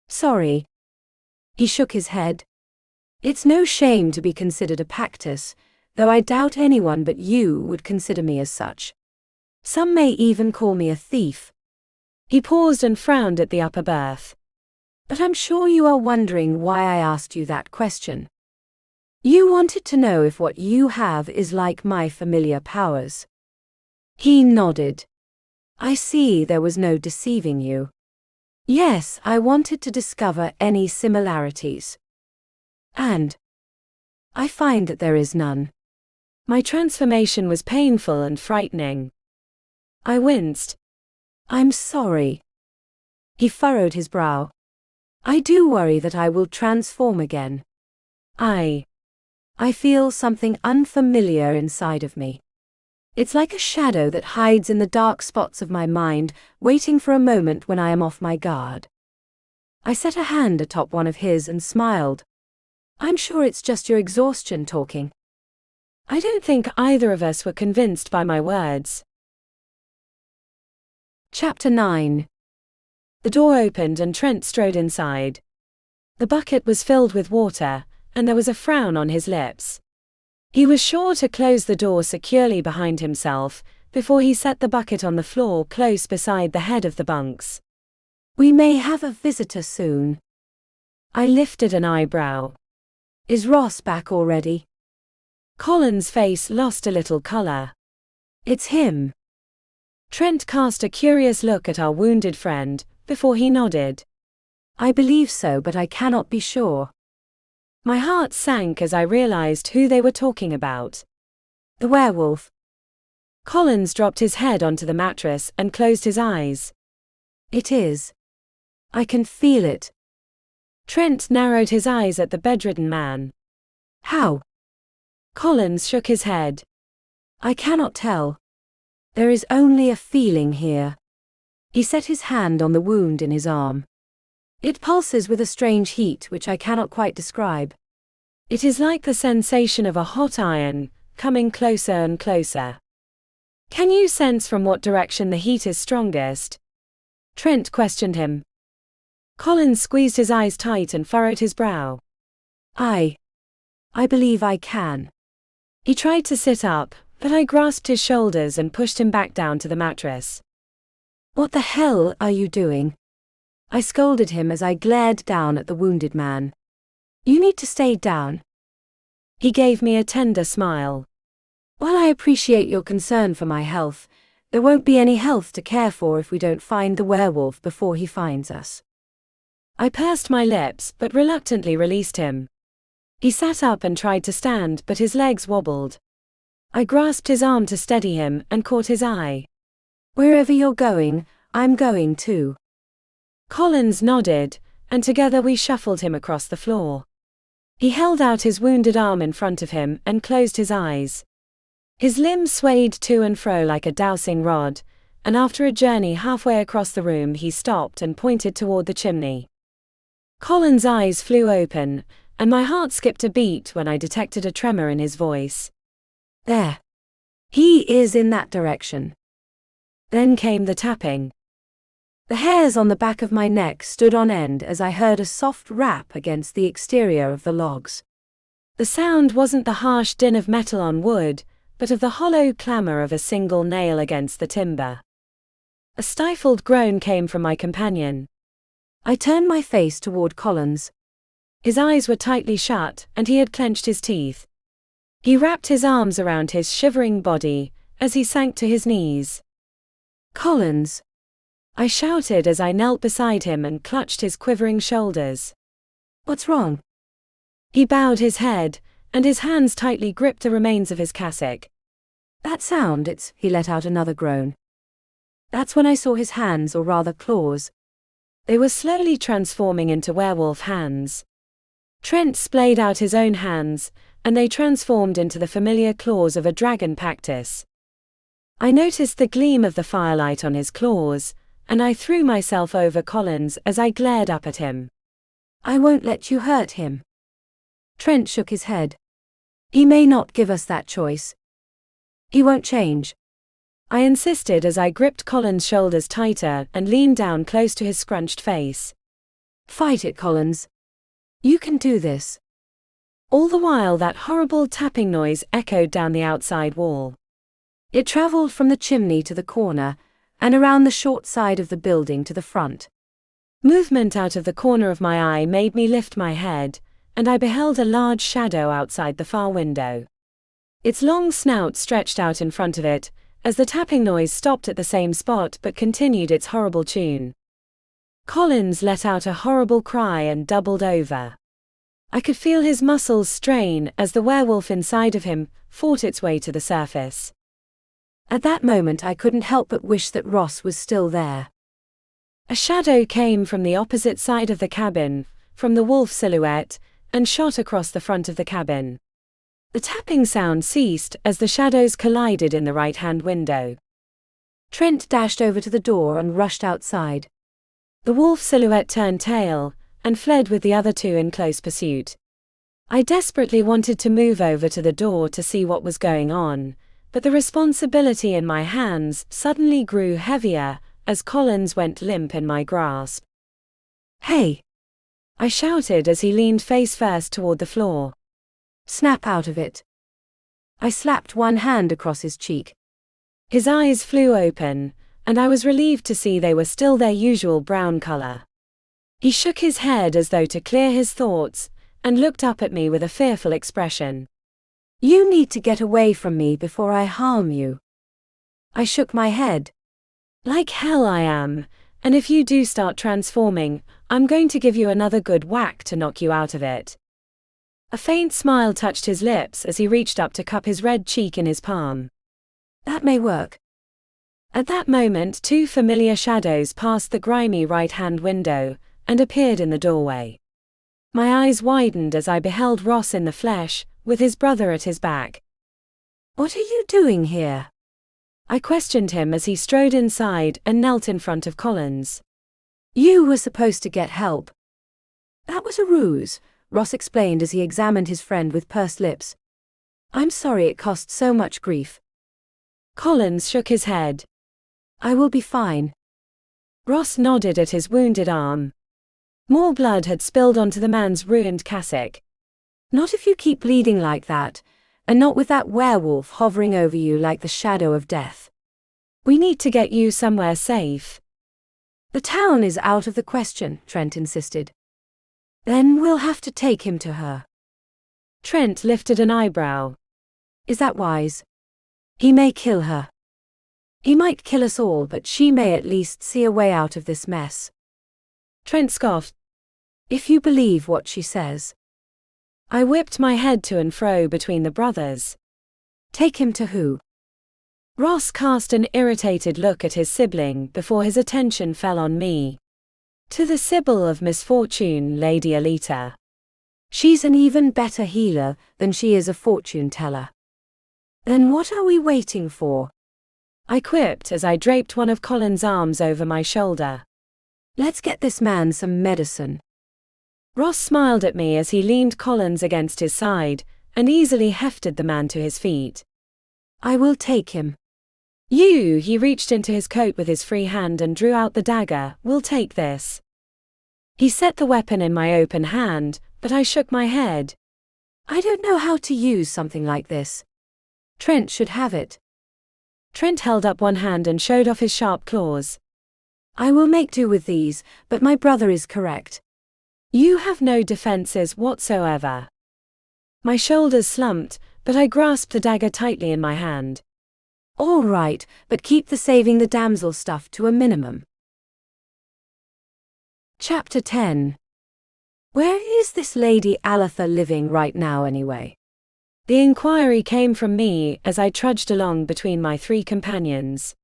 Sorry. He shook his head. It's no shame to be considered a Pactus, though I doubt anyone but you would consider me as such. Some may even call me a thief. He paused and frowned at the upper berth. But I'm sure you are wondering why I asked you that question. You wanted to know if what you have is like my familiar powers. He nodded. I see there was no deceiving you. Yes, I wanted to discover any similarities. And I find that there is none. My transformation was painful and frightening. I winced. I'm sorry. He furrowed his brow. I do worry that I will transform again. I feel something unfamiliar inside of me. It's like a shadow that hides in the dark spots of my mind, waiting for a moment when I am off my guard. I set a hand atop one of his and smiled. I'm sure it's just your exhaustion talking. I don't think either of us were convinced by my words. Chapter 9. The door opened and Trent strode inside. The bucket was filled with water, and there was a frown on his lips. He was sure to close the door securely behind himself before he set the bucket on the floor close beside the head of the bunks. We may have a visitor soon. I lifted an eyebrow. Is Ross back already? Colin's face lost a little color. It's him. Trent cast a curious look at our wounded friend before he nodded. I believe so, but I cannot be sure. My heart sank as I realized who they were talking about. The werewolf. Collins dropped his head onto the mattress and closed his eyes. It is. I can feel it. Trent narrowed his eyes at the bedridden man. How? Collins shook his head. I cannot tell. There is only a feeling here. He set his hand on the wound in his arm. It pulses with a strange heat which I cannot quite describe. It is like the sensation of a hot iron, coming closer and closer. Can you sense from what direction the heat is strongest? Trent questioned him. Collins squeezed his eyes tight and furrowed his brow. I believe I can. He tried to sit up, but I grasped his shoulders and pushed him back down to the mattress. What the hell are you doing? I scolded him as I glared down at the wounded man. You need to stay down. He gave me a tender smile. While I appreciate your concern for my health, there won't be any health to care for if we don't find the werewolf before he finds us. I pursed my lips but reluctantly released him. He sat up and tried to stand, but his legs wobbled. I grasped his arm to steady him and caught his eye. Wherever you're going, I'm going too. Collins nodded, and together we shuffled him across the floor. He held out his wounded arm in front of him and closed his eyes. His limbs swayed to and fro like a dowsing rod, and after a journey halfway across the room he stopped and pointed toward the chimney. Collins' eyes flew open, and my heart skipped a beat when I detected a tremor in his voice. There. He is in that direction. Then came the tapping. The hairs on the back of my neck stood on end as I heard a soft rap against the exterior of the logs. The sound wasn't the harsh din of metal on wood, but of the hollow clamor of a single nail against the timber. A stifled groan came from my companion. I turned my face toward Collins. His eyes were tightly shut, and he had clenched his teeth. He wrapped his arms around his shivering body as he sank to his knees. Collins! I shouted as I knelt beside him and clutched his quivering shoulders. What's wrong? He bowed his head, and his hands tightly gripped the remains of his cassock. That sound, he let out another groan. That's when I saw his hands, or rather claws. They were slowly transforming into werewolf hands. Trent splayed out his own hands, and they transformed into the familiar claws of a dragon Pactus. I noticed the gleam of the firelight on his claws, and I threw myself over Collins as I glared up at him. I won't let you hurt him. Trent shook his head. He may not give us that choice. He won't change. I insisted as I gripped Collins' shoulders tighter and leaned down close to his scrunched face. Fight it, Collins. You can do this. All the while that horrible tapping noise echoed down the outside wall. It traveled from the chimney to the corner, and around the short side of the building to the front. Movement out of the corner of my eye made me lift my head, and I beheld a large shadow outside the far window. Its long snout stretched out in front of it, as the tapping noise stopped at the same spot but continued its horrible tune. Collins let out a horrible cry and doubled over. I could feel his muscles strain as the werewolf inside of him fought its way to the surface. At that moment I couldn't help but wish that Ross was still there. A shadow came from the opposite side of the cabin, from the wolf silhouette, and shot across the front of the cabin. The tapping sound ceased as the shadows collided in the right-hand window. Trent dashed over to the door and rushed outside. The wolf silhouette turned tail and fled with the other two in close pursuit. I desperately wanted to move over to the door to see what was going on, but the responsibility in my hands suddenly grew heavier as Collins went limp in my grasp. "Hey!" I shouted as he leaned face first toward the floor. "Snap out of it." I slapped one hand across his cheek. His eyes flew open, and I was relieved to see they were still their usual brown color. He shook his head as though to clear his thoughts, and looked up at me with a fearful expression. "You need to get away from me before I harm you." I shook my head. "Like hell I am, and if you do start transforming, I'm going to give you another good whack to knock you out of it." A faint smile touched his lips as he reached up to cup his red cheek in his palm. "That may work." At that moment, two familiar shadows passed the grimy right-hand window and appeared in the doorway. My eyes widened as I beheld Ross in the flesh, with his brother at his back. "What are you doing here?" I questioned him as he strode inside and knelt in front of Collins. "You were supposed to get help." "That was a ruse," Ross explained as he examined his friend with pursed lips. "I'm sorry it cost so much grief." Collins shook his head. "I will be fine." Ross nodded at his wounded arm. More blood had spilled onto the man's ruined cassock. "Not if you keep bleeding like that, and not with that werewolf hovering over you like the shadow of death." "We need to get you somewhere safe." "The town is out of the question," Trent insisted. "Then we'll have to take him to her." Trent lifted an eyebrow. "Is that wise? He may kill her. He might kill us all, but she may at least see a way out of this mess." Trent scoffed. "If you believe what she says." I whipped my head to and fro between the brothers. "Take him to who?" Ross cast an irritated look at his sibling before his attention fell on me. "To the Sibyl of Misfortune, Lady Alita." "She's an even better healer than she is a fortune teller." "Then what are we waiting for?" I quipped as I draped one of Collins' arms over my shoulder. "Let's get this man some medicine." Ross smiled at me as he leaned Collins against his side and easily hefted the man to his feet. "I will take him." "You," he reached into his coat with his free hand and drew out the dagger, "will take this." He set the weapon in my open hand, but I shook my head. "I don't know how to use something like this. Trent should have it." Trent held up one hand and showed off his sharp claws. "I will make do with these, but my brother is correct. You have no defenses whatsoever." My shoulders slumped, but I grasped the dagger tightly in my hand. "All right, but keep the saving the damsel stuff to a minimum." Chapter 10. Where is this Lady Aletha living right now anyway? The inquiry came from me as I trudged along between my three companions.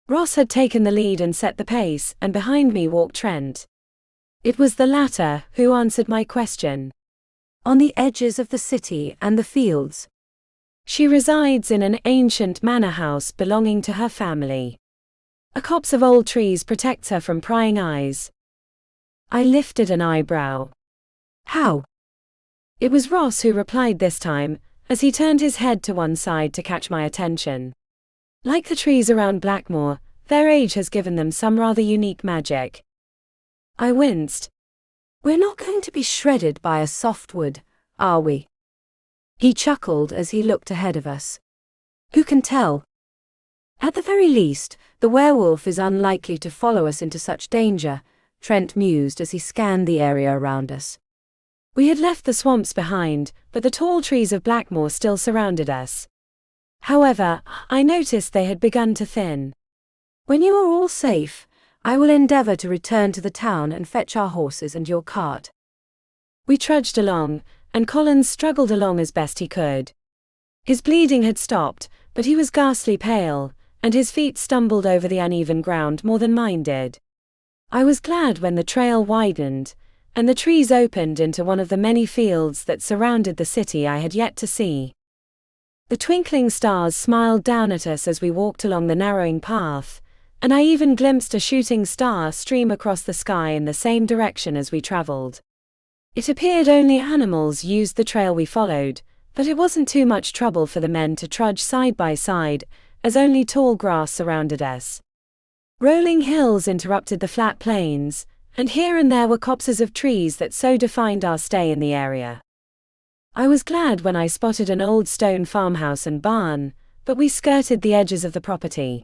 Ross had taken the lead and set the pace, and behind me walked Trent. It was the latter who answered my question. "On the edges of the city and the fields." "She resides in an ancient manor house belonging to her family. A copse of old trees protects her from prying eyes." I lifted an eyebrow. "How?" It was Ross who replied this time, as he turned his head to one side to catch my attention. "Like the trees around Blackmoor, their age has given them some rather unique magic." I winced. "We're not going to be shredded by a softwood, are we?" He chuckled as he looked ahead of us. "Who can tell? At the very least, the werewolf is unlikely to follow us into such danger," Trent mused as he scanned the area around us. We had left the swamps behind, but the tall trees of Blackmoor still surrounded us. However, I noticed they had begun to thin. "When you are all safe, I will endeavor to return to the town and fetch our horses and your cart." We trudged along, and Collins struggled along as best he could. His bleeding had stopped, but he was ghastly pale, and his feet stumbled over the uneven ground more than mine did. I was glad when the trail widened, and the trees opened into one of the many fields that surrounded the city I had yet to see. The twinkling stars smiled down at us as we walked along the narrowing path, and I even glimpsed a shooting star stream across the sky in the same direction as we traveled. It appeared only animals used the trail we followed, but it wasn't too much trouble for the men to trudge side by side, as only tall grass surrounded us. Rolling hills interrupted the flat plains, and here and there were copses of trees that so defined our stay in the area. I was glad when I spotted an old stone farmhouse and barn, but we skirted the edges of the property.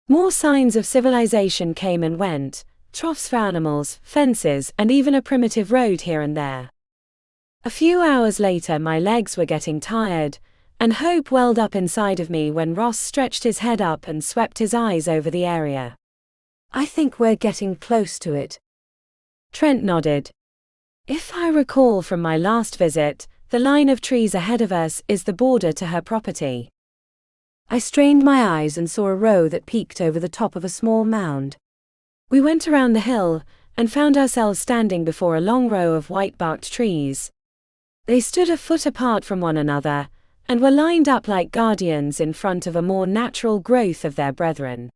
More signs of civilization came and went, troughs for animals, fences, and even a primitive road here and there. A few hours later my legs were getting tired, and hope welled up inside of me when Ross stretched his head up and swept his eyes over the area. I think we're getting close to it. Trent nodded. If I recall from my last visit, the line of trees ahead of us is the border to her property. I strained my eyes and saw a row that peeked over the top of a small mound. We went around the hill, and found ourselves standing before a long row of white-barked trees. They stood a foot apart from one another, and were lined up like guardians in front of a more natural growth of their brethren.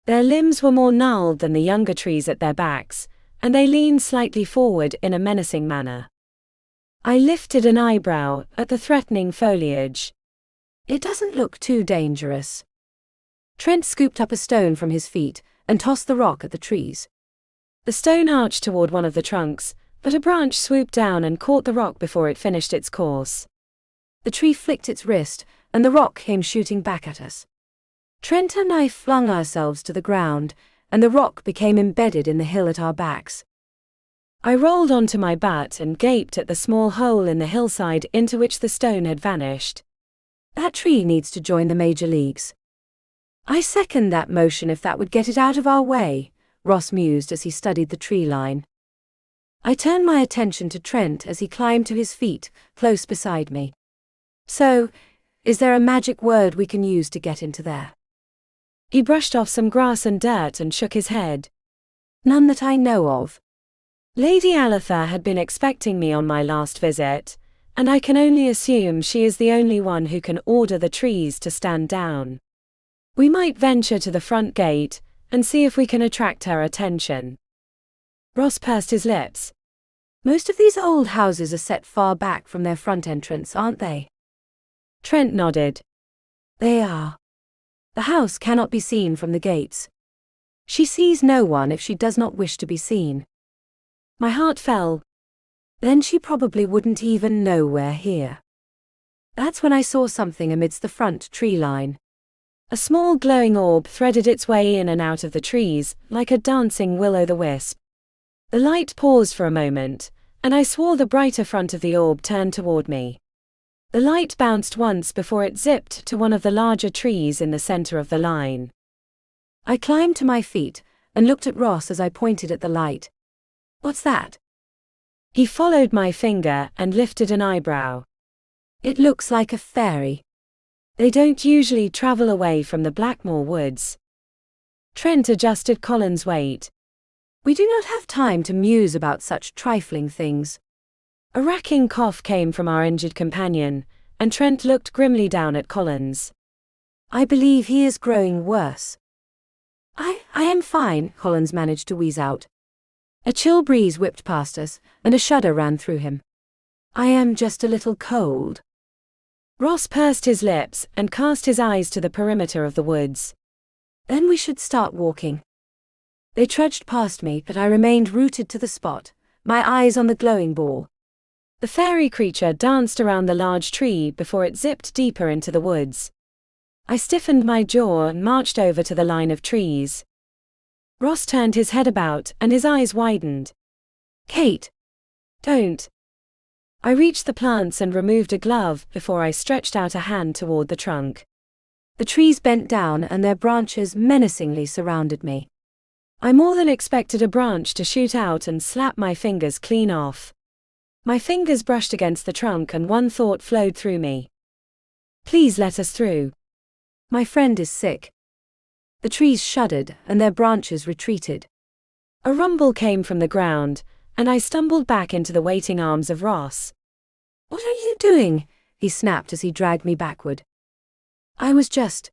Their limbs were more gnarled than the younger trees at their backs, and they leaned slightly forward in a menacing manner. I lifted an eyebrow at the threatening foliage. It doesn't look too dangerous. Trent scooped up a stone from his feet and tossed the rock at the trees. The stone arched toward one of the trunks, but a branch swooped down and caught the rock before it finished its course. The tree flicked its wrist, and the rock came shooting back at us. Trent and I flung ourselves to the ground, and the rock became embedded in the hill at our backs. I rolled onto my butt and gaped at the small hole in the hillside into which the stone had vanished. That tree needs to join the major leagues. I second that motion if that would get it out of our way, Ross mused as he studied the tree line. I turned my attention to Trent as he climbed to his feet, close beside me. So, is there a magic word we can use to get into there? He brushed off some grass and dirt and shook his head. None that I know of. Lady Aletha had been expecting me on my last visit, and I can only assume she is the only one who can order the trees to stand down. We might venture to the front gate and see if we can attract her attention. Ross pursed his lips. Most of these old houses are set far back from their front entrance, aren't they? Trent nodded. They are. The house cannot be seen from the gates. She sees no one if she does not wish to be seen. My heart fell. Then she probably wouldn't even know we're here. That's when I saw something amidst the front tree line. A small glowing orb threaded its way in and out of the trees, like a dancing will-o'-the-wisp. The light paused for a moment, and I swore the brighter front of the orb turned toward me. The light bounced once before it zipped to one of the larger trees in the center of the line. I climbed to my feet and looked at Ross as I pointed at the light. What's that? He followed my finger and lifted an eyebrow. It looks like a fairy. They don't usually travel away from the Blackmore woods. Trent adjusted Colin's weight. We do not have time to muse about such trifling things. A racking cough came from our injured companion, and Trent looked grimly down at Collins. I believe he is growing worse. I am fine, Collins managed to wheeze out. A chill breeze whipped past us, and a shudder ran through him. I am just a little cold. Ross pursed his lips and cast his eyes to the perimeter of the woods. Then we should start walking. They trudged past me, but I remained rooted to the spot, my eyes on the glowing ball. The fairy creature danced around the large tree before it zipped deeper into the woods. I stiffened my jaw and marched over to the line of trees. Ross turned his head about and his eyes widened. Kate! Don't. I reached the plants and removed a glove before I stretched out a hand toward the trunk. The trees bent down and their branches menacingly surrounded me. I more than expected a branch to shoot out and slap my fingers clean off. My fingers brushed against the trunk and one thought flowed through me. Please let us through. My friend is sick. The trees shuddered and their branches retreated. A rumble came from the ground, and I stumbled back into the waiting arms of Ross. What are you doing? He snapped as he dragged me backward. I was just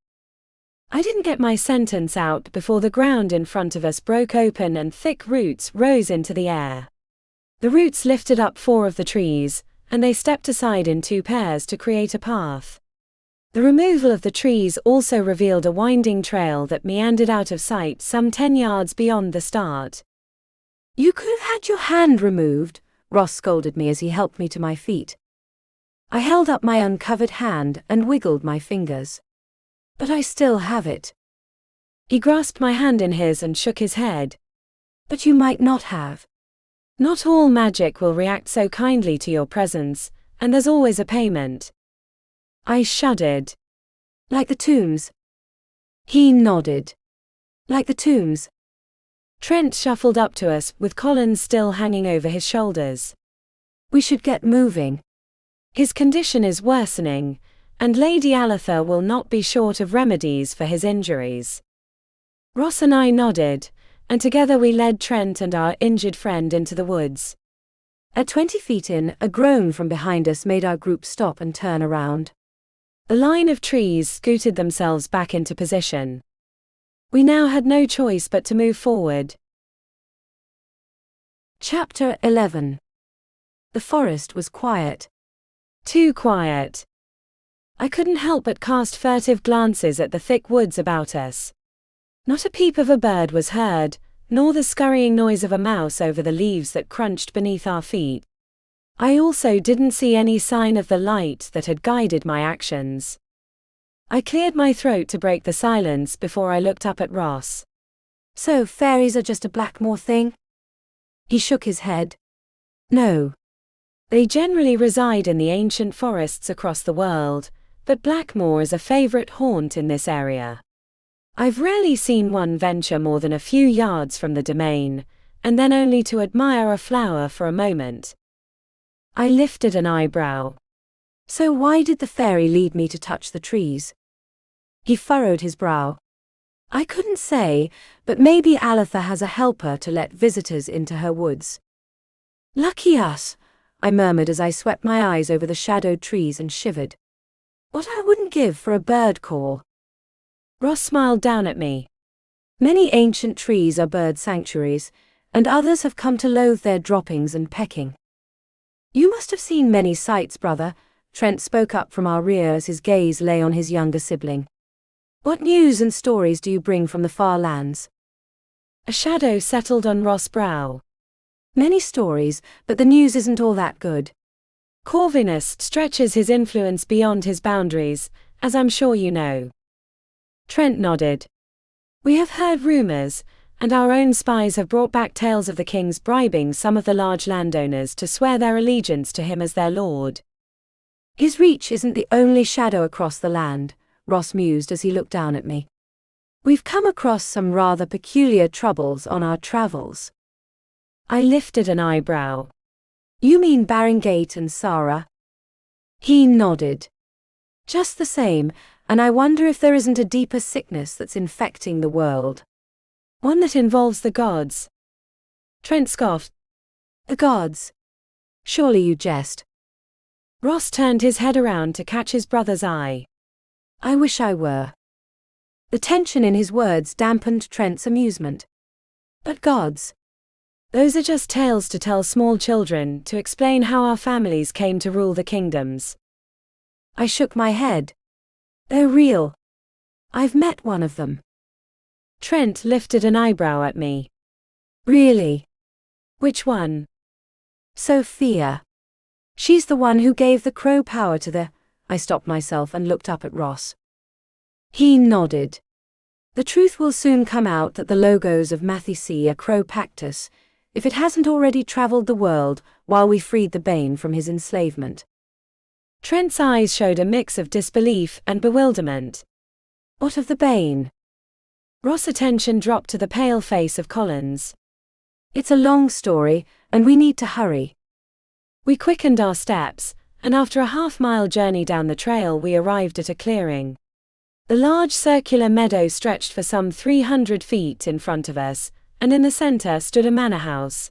I didn't get my sentence out before the ground in front of us broke open and thick roots rose into the air. The roots lifted up 4 of the trees, and they stepped aside in 2 pairs to create a path. The removal of the trees also revealed a winding trail that meandered out of sight some 10 yards beyond the start. "You could have had your hand removed," Ross scolded me as he helped me to my feet. I held up my uncovered hand and wiggled my fingers. "But I still have it." He grasped my hand in his and shook his head. "But you might not have." "Not all magic will react so kindly to your presence, and there's always a payment." I shuddered. "Like the tombs?" He nodded. "Like the tombs?" Trent shuffled up to us, with Collins still hanging over his shoulders. "We should get moving. His condition is worsening, and Lady Aletha will not be short of remedies for his injuries." Ross and I nodded, and together we led Trent and our injured friend into the woods. At 20 feet in, a groan from behind us made our group stop and turn around. The line of trees scooted themselves back into position. We now had no choice but to move forward. Chapter 11. The forest was quiet. Too quiet. I couldn't help but cast furtive glances at the thick woods about us. Not a peep of a bird was heard, nor the scurrying noise of a mouse over the leaves that crunched beneath our feet. I also didn't see any sign of the light that had guided my actions. I cleared my throat to break the silence before I looked up at Ross. "So fairies are just a Blackmore thing?" He shook his head. "No. They generally reside in the ancient forests across the world, but Blackmore is a favorite haunt in this area. I've rarely seen one venture more than a few yards from the domain, and then only to admire a flower for a moment." I lifted an eyebrow. "So why did the fairy lead me to touch the trees?" He furrowed his brow. "I couldn't say, but maybe Aletha has a helper to let visitors into her woods." "Lucky us," I murmured as I swept my eyes over the shadowed trees and shivered. "What I wouldn't give for a bird call." Ross smiled down at me. "Many ancient trees are bird sanctuaries, and others have come to loathe their droppings and pecking." "You must have seen many sights, brother," Trent spoke up from our rear as his gaze lay on his younger sibling. "What news and stories do you bring from the far lands?" A shadow settled on Ross' brow. "Many stories, but the news isn't all that good." Corvinus stretches his influence beyond his boundaries, as I'm sure you know. Trent nodded. "We have heard rumors, and our own spies have brought back tales of the kings bribing some of the large landowners to swear their allegiance to him as their lord." "His reach isn't the only shadow across the land," Ross mused as he looked down at me. "We've come across some rather peculiar troubles on our travels." I lifted an eyebrow. "You mean Barringate and Sarah?" He nodded. "Just the same, and I wonder if there isn't a deeper sickness that's infecting the world." "One that involves the gods?" Trent scoffed. "The gods? Surely you jest." Ross turned his head around to catch his brother's eye. "I wish I were." The tension in his words dampened Trent's amusement. "But gods? Those are just tales to tell small children to explain how our families came to rule the kingdoms." I shook my head. "They're real. I've met one of them." Trent lifted an eyebrow at me. "Really? Which one?" "Sophia. She's the one who gave the crow power to the—" I stopped myself and looked up at Ross. He nodded. "The truth will soon come out that the logos of Mathisi are crow Pactus, if it hasn't already traveled the world while we freed the Bane from his enslavement." Trent's eyes showed a mix of disbelief and bewilderment. "What of the Bane?" Ross' attention dropped to the pale face of Collins. "It's a long story, and we need to hurry." We quickened our steps, and after a half-mile journey down the trail we arrived at a clearing. The large circular meadow stretched for some 300 feet in front of us, and in the center stood a manor house.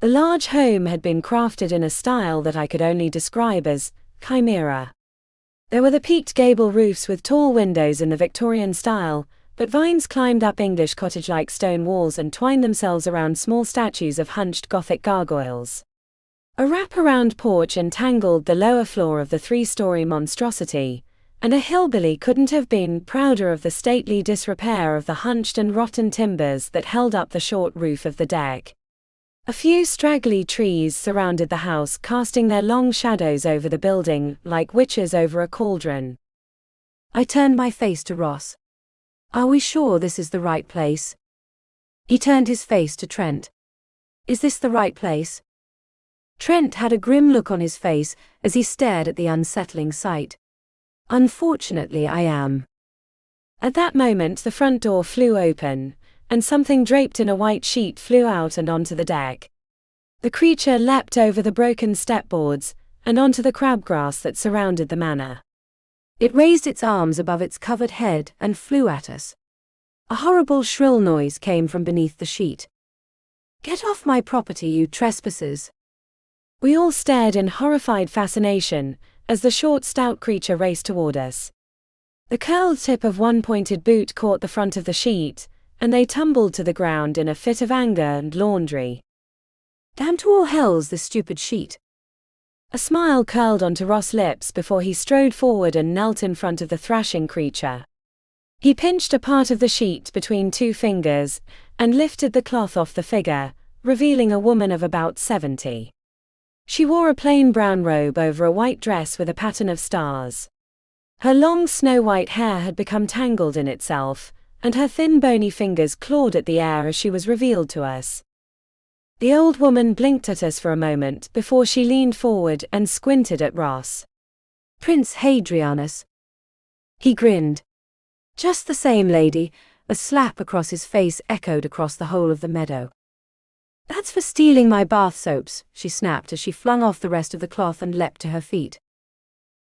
The large home had been crafted in a style that I could only describe as chimera. There were the peaked gable roofs with tall windows in the Victorian style, but vines climbed up English cottage-like stone walls and twined themselves around small statues of hunched Gothic gargoyles. A wrap-around porch entangled the lower floor of the three-story monstrosity, and a hillbilly couldn't have been prouder of the stately disrepair of the hunched and rotten timbers that held up the short roof of the deck. A few straggly trees surrounded the house, casting their long shadows over the building like witches over a cauldron. I turned my face to Ross. "Are we sure this is the right place?" He turned his face to Trent. "Is this the right place?" Trent had a grim look on his face as he stared at the unsettling sight. "Unfortunately, I am." At that moment, the front door flew open, and something draped in a white sheet flew out and onto the deck. The creature leapt over the broken stepboards and onto the crabgrass that surrounded the manor. It raised its arms above its covered head and flew at us. A horrible shrill noise came from beneath the sheet. "Get off my property, you trespassers!" We all stared in horrified fascination as the short, stout creature raced toward us. The curled tip of one pointed boot caught the front of the sheet, and they tumbled to the ground in a fit of anger and laundry. "Damn to all hells, this stupid sheet!" A smile curled onto Ross' lips before he strode forward and knelt in front of the thrashing creature. He pinched a part of the sheet between two fingers and lifted the cloth off the figure, revealing a woman of about 70. She wore a plain brown robe over a white dress with a pattern of stars. Her long snow-white hair had become tangled in itself, and her thin bony fingers clawed at the air as she was revealed to us. The old woman blinked at us for a moment before she leaned forward and squinted at Ross. "Prince Hadrianus." He grinned. "Just the same, lady." A slap across his face echoed across the whole of the meadow. "That's for stealing my bath soaps," she snapped as she flung off the rest of the cloth and leapt to her feet.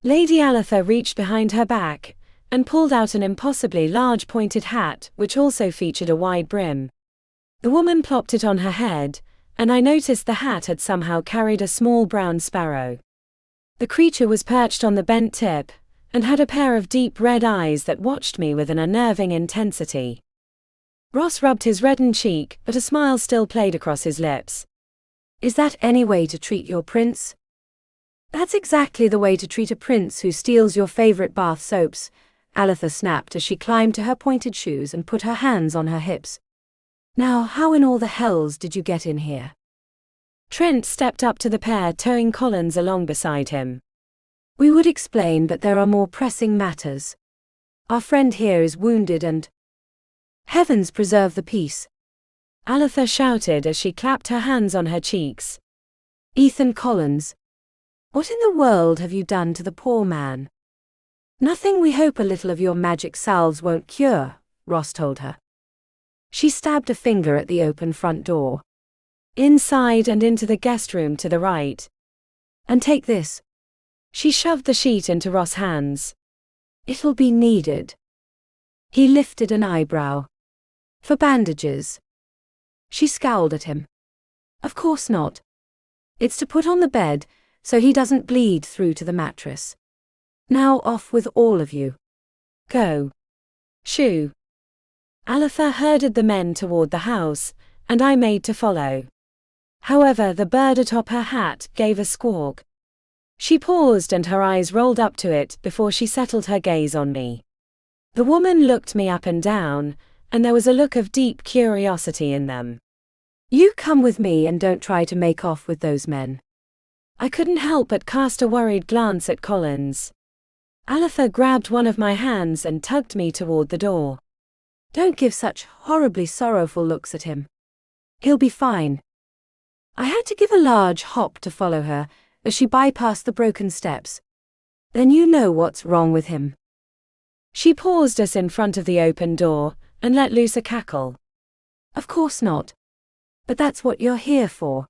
Lady Aletha reached behind her back and pulled out an impossibly large pointed hat which also featured a wide brim. The woman plopped it on her head, and I noticed the hat had somehow carried a small brown sparrow. The creature was perched on the bent tip and had a pair of deep red eyes that watched me with an unnerving intensity. Ross rubbed his reddened cheek, but a smile still played across his lips. "Is that any way to treat your prince?" "That's exactly the way to treat a prince who steals your favorite bath soaps," Aletha snapped as she climbed to her pointed shoes and put her hands on her hips. "Now, how in all the hells did you get in here?" Trent stepped up to the pair, towing Collins along beside him. "We would explain, but there are more pressing matters. Our friend here is wounded and—" "Heavens preserve the peace!" Aletha shouted as she clapped her hands on her cheeks. "Ethan Collins, what in the world have you done to the poor man?" "Nothing we hope a little of your magic salves won't cure," Ross told her. She stabbed a finger at the open front door. "Inside and into the guest room to the right. And take this." She shoved the sheet into Ross' hands. "It'll be needed." He lifted an eyebrow. "For bandages." She scowled at him. "Of course not. It's to put on the bed, so he doesn't bleed through to the mattress. Now off with all of you." "Go. Shoo." Aletha herded the men toward the house, and I made to follow. However, the bird atop her hat gave a squawk. She paused and her eyes rolled up to it before she settled her gaze on me. The woman looked me up and down, and there was a look of deep curiosity in them. "You come with me and don't try to make off with those men." I couldn't help but cast a worried glance at Collins. Aletha grabbed one of my hands and tugged me toward the door. "Don't give such horribly sorrowful looks at him. He'll be fine." I had to give a large hop to follow her as she bypassed the broken steps. "Then you know what's wrong with him." She paused us in front of the open door and let loose a cackle. "Of course not. But that's what you're here for."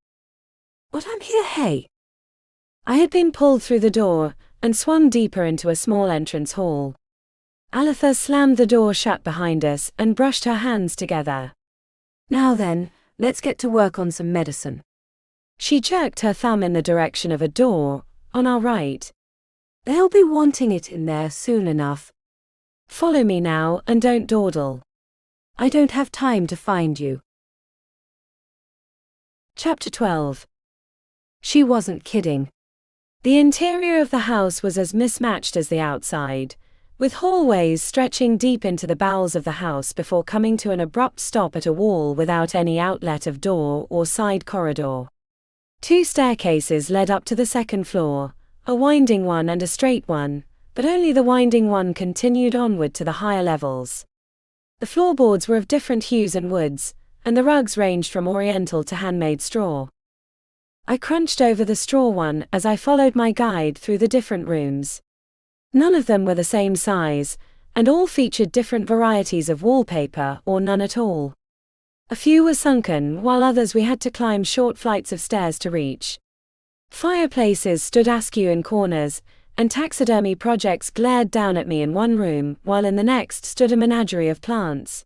"What I'm here, hey?" I had been pulled through the door and swung deeper into a small entrance hall. Aletha slammed the door shut behind us and brushed her hands together. "Now then, let's get to work on some medicine." She jerked her thumb in the direction of a door on our right. They'll be wanting it in there soon enough. Follow me now and don't dawdle. I don't have time to find you. Chapter 12. She wasn't kidding. The interior of the house was as mismatched as the outside, with hallways stretching deep into the bowels of the house before coming to an abrupt stop at a wall without any outlet of door or side corridor. 2 staircases led up to the second floor, a winding one and a straight one, but only the winding one continued onward to the higher levels. The floorboards were of different hues and woods, and the rugs ranged from oriental to handmade straw. I crunched over the straw one as I followed my guide through the different rooms. None of them were the same size, and all featured different varieties of wallpaper or none at all. A few were sunken, while others we had to climb short flights of stairs to reach. Fireplaces stood askew in corners, and taxidermy projects glared down at me in one room, while in the next stood a menagerie of plants.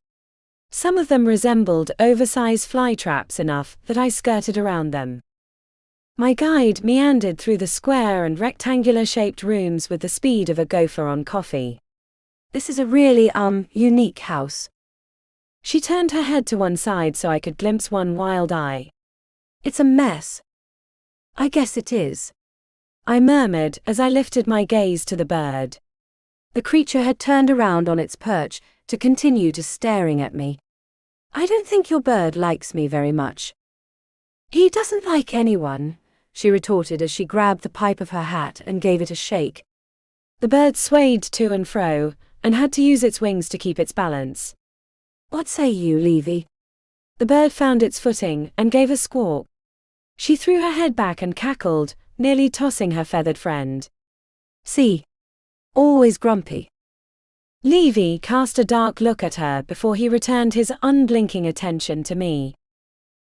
Some of them resembled oversized fly traps enough that I skirted around them. My guide meandered through the square and rectangular-shaped rooms with the speed of a gopher on coffee. This is a really, unique house. She turned her head to one side so I could glimpse one wild eye. It's a mess. I guess it is, I murmured as I lifted my gaze to the bird. The creature had turned around on its perch to continue to staring at me. I don't think your bird likes me very much. He doesn't like anyone, she retorted as she grabbed the pipe of her hat and gave it a shake. The bird swayed to and fro, and had to use its wings to keep its balance. What say you, Levy? The bird found its footing and gave a squawk. She threw her head back and cackled, nearly tossing her feathered friend. See? Always grumpy. Levy cast a dark look at her before he returned his unblinking attention to me.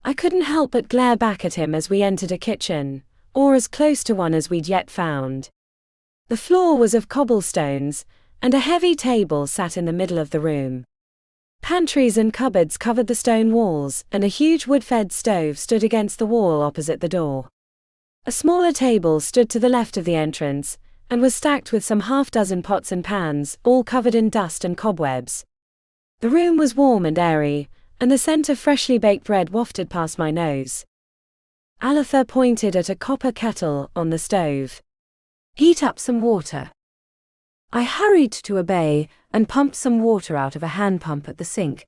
I couldn't help but glare back at him as we entered a kitchen, or as close to one as we'd yet found. The floor was of cobblestones, and a heavy table sat in the middle of the room. Pantries and cupboards covered the stone walls, and a huge wood-fed stove stood against the wall opposite the door. A smaller table stood to the left of the entrance, and was stacked with some half-dozen pots and pans, all covered in dust and cobwebs. The room was warm and airy, and the scent of freshly baked bread wafted past my nose. Aletha pointed at a copper kettle on the stove. Heat up some water. I hurried to obey, and pumped some water out of a hand pump at the sink.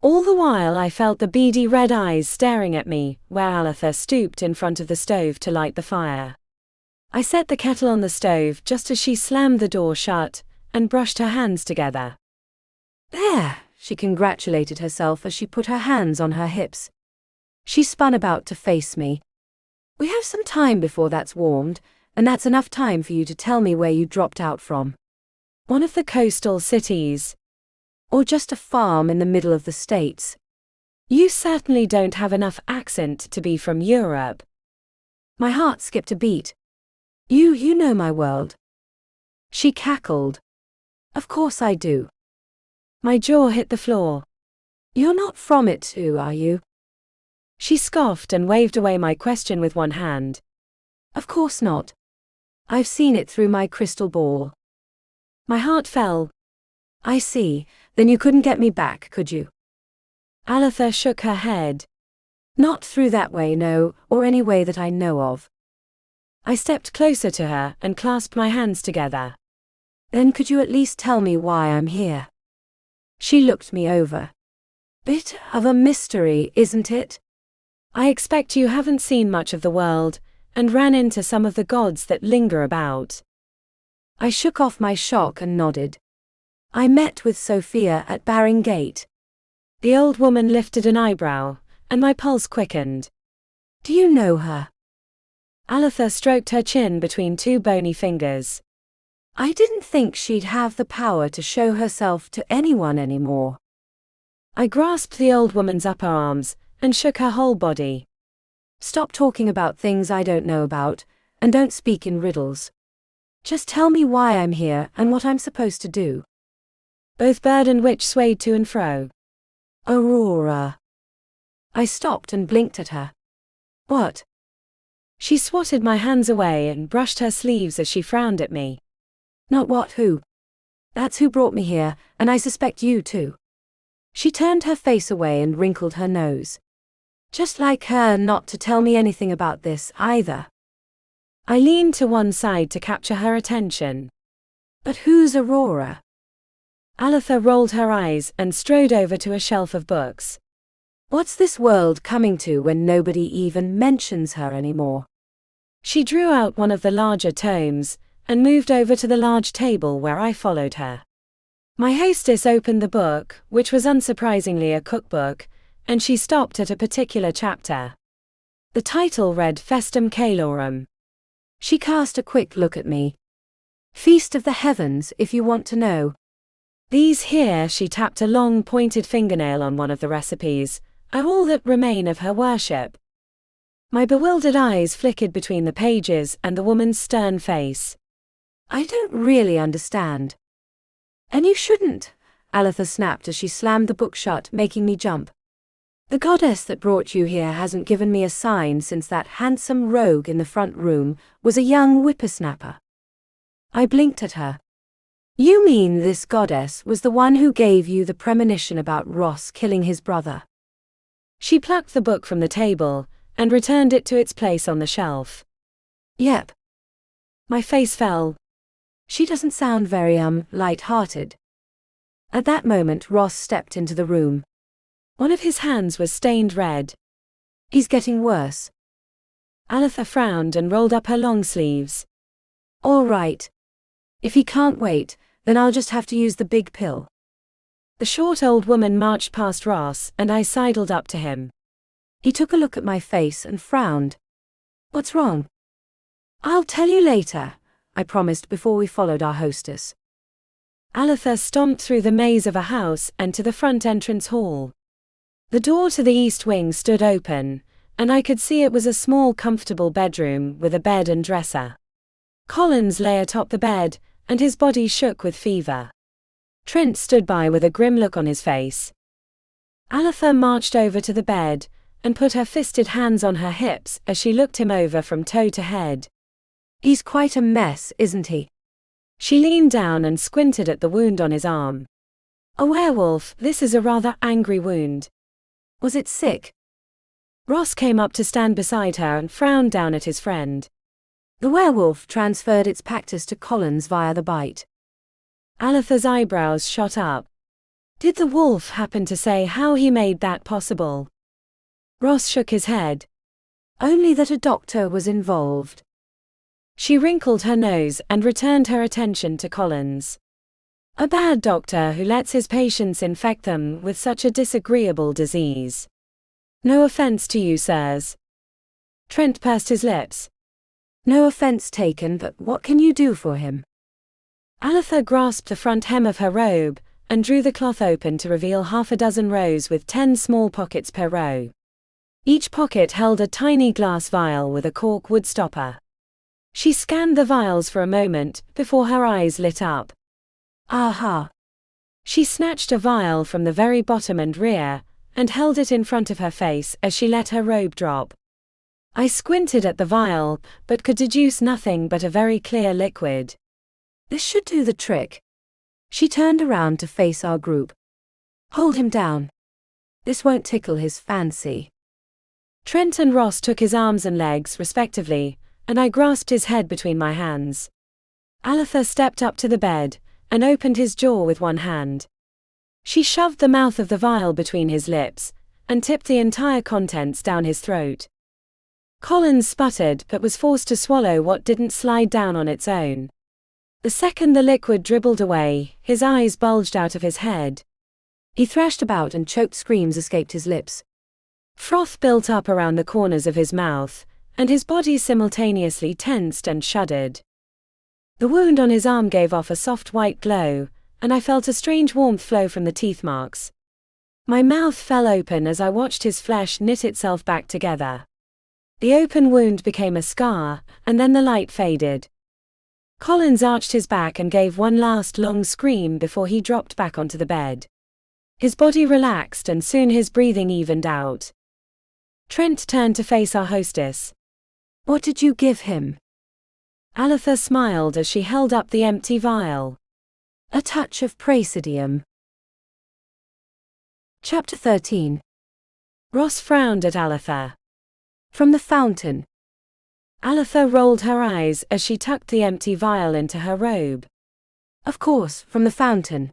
All the while I felt the beady red eyes staring at me, where Aletha stooped in front of the stove to light the fire. I set the kettle on the stove just as she slammed the door shut, and brushed her hands together. There, she congratulated herself as she put her hands on her hips. She spun about to face me. We have some time before that's warmed, and that's enough time for you to tell me where you dropped out from. One of the coastal cities. Or just a farm in the middle of the States. You certainly don't have enough accent to be from Europe. My heart skipped a beat. You know my world. She cackled. Of course I do. My jaw hit the floor. You're not from it too, are you? She scoffed and waved away my question with one hand. Of course not. I've seen it through my crystal ball. My heart fell. I see, then you couldn't get me back, could you? Aletha shook her head. Not through that way, no, or any way that I know of. I stepped closer to her and clasped my hands together. Then could you at least tell me why I'm here? She looked me over. Bit of a mystery, isn't it? I expect you haven't seen much of the world, and ran into some of the gods that linger about. I shook off my shock and nodded. I met with Sophia at Baring Gate. The old woman lifted an eyebrow, and my pulse quickened. Do you know her? Aletha stroked her chin between 2 bony fingers. I didn't think she'd have the power to show herself to anyone anymore. I grasped the old woman's upper arms, and shook her whole body. Stop talking about things I don't know about, and don't speak in riddles. Just tell me why I'm here and what I'm supposed to do. Both bird and witch swayed to and fro. Aurora. I stopped and blinked at her. What? She swatted my hands away and brushed her sleeves as she frowned at me. Not what, who? That's who brought me here, and I suspect you too. She turned her face away and wrinkled her nose. Just like her not to tell me anything about this, either. I leaned to one side to capture her attention. But who's Aurora? Aletha rolled her eyes and strode over to a shelf of books. What's this world coming to when nobody even mentions her anymore? She drew out one of the larger tomes and moved over to the large table where I followed her. My hostess opened the book, which was unsurprisingly a cookbook, and she stopped at a particular chapter. The title read Festum Calorum. She cast a quick look at me. Feast of the Heavens, if you want to know. These here, she tapped a long pointed fingernail on one of the recipes, are all that remain of her worship. My bewildered eyes flickered between the pages and the woman's stern face. I don't really understand. And you shouldn't, Aletha snapped as she slammed the book shut, making me jump. The goddess that brought you here hasn't given me a sign since that handsome rogue in the front room was a young whippersnapper. I blinked at her. You mean this goddess was the one who gave you the premonition about Ross killing his brother? She plucked the book from the table and returned it to its place on the shelf. Yep. My face fell. She doesn't sound very, light-hearted. At that moment, Ross stepped into the room. One of his hands was stained red. He's getting worse. Aletha frowned and rolled up her long sleeves. All right. If he can't wait, then I'll just have to use the big pill. The short old woman marched past Ross and I sidled up to him. He took a look at my face and frowned. What's wrong? I'll tell you later, I promised before we followed our hostess. Aletha stomped through the maze of a house and to the front entrance hall. The door to the east wing stood open, and I could see it was a small comfortable bedroom with a bed and dresser. Collins lay atop the bed, and his body shook with fever. Trent stood by with a grim look on his face. Aletha marched over to the bed, and put her fisted hands on her hips as she looked him over from toe to head. He's quite a mess, isn't he? She leaned down and squinted at the wound on his arm. A werewolf, this is a rather angry wound. Was it sick? Ross came up to stand beside her and frowned down at his friend. The werewolf transferred its Pactus to Collins via the bite. Aletha's eyebrows shot up. Did the wolf happen to say how he made that possible? Ross shook his head. Only that a doctor was involved. She wrinkled her nose and returned her attention to Collins. A bad doctor who lets his patients infect them with such a disagreeable disease. No offense to you, sirs. Trent pursed his lips. No offense taken, but what can you do for him? Aletha grasped the front hem of her robe and drew the cloth open to reveal half a dozen rows with 10 small pockets per row. Each pocket held a tiny glass vial with a cork wood stopper. She scanned the vials for a moment before her eyes lit up. Aha! She snatched a vial from the very bottom and rear, and held it in front of her face as she let her robe drop. I squinted at the vial, but could deduce nothing but a very clear liquid. This should do the trick. She turned around to face our group. Hold him down. This won't tickle his fancy. Trent and Ross took his arms and legs, respectively, and I grasped his head between my hands. Aletha stepped up to the bed and opened his jaw with one hand. She shoved the mouth of the vial between his lips and tipped the entire contents down his throat. Collins sputtered but was forced to swallow what didn't slide down on its own. The second the liquid dribbled away, his eyes bulged out of his head. He thrashed about and choked screams escaped his lips. Froth built up around the corners of his mouth, and his body simultaneously tensed and shuddered. The wound on his arm gave off a soft white glow, and I felt a strange warmth flow from the teeth marks. My mouth fell open as I watched his flesh knit itself back together. The open wound became a scar, and then the light faded. Collins arched his back and gave one last long scream before he dropped back onto the bed. His body relaxed and soon his breathing evened out. Trent turned to face our hostess. What did you give him? Aletha smiled as she held up the empty vial. A touch of praesidium. Chapter 13. Ross frowned at Aletha. From the fountain. Aletha rolled her eyes as she tucked the empty vial into her robe. Of course, from the fountain.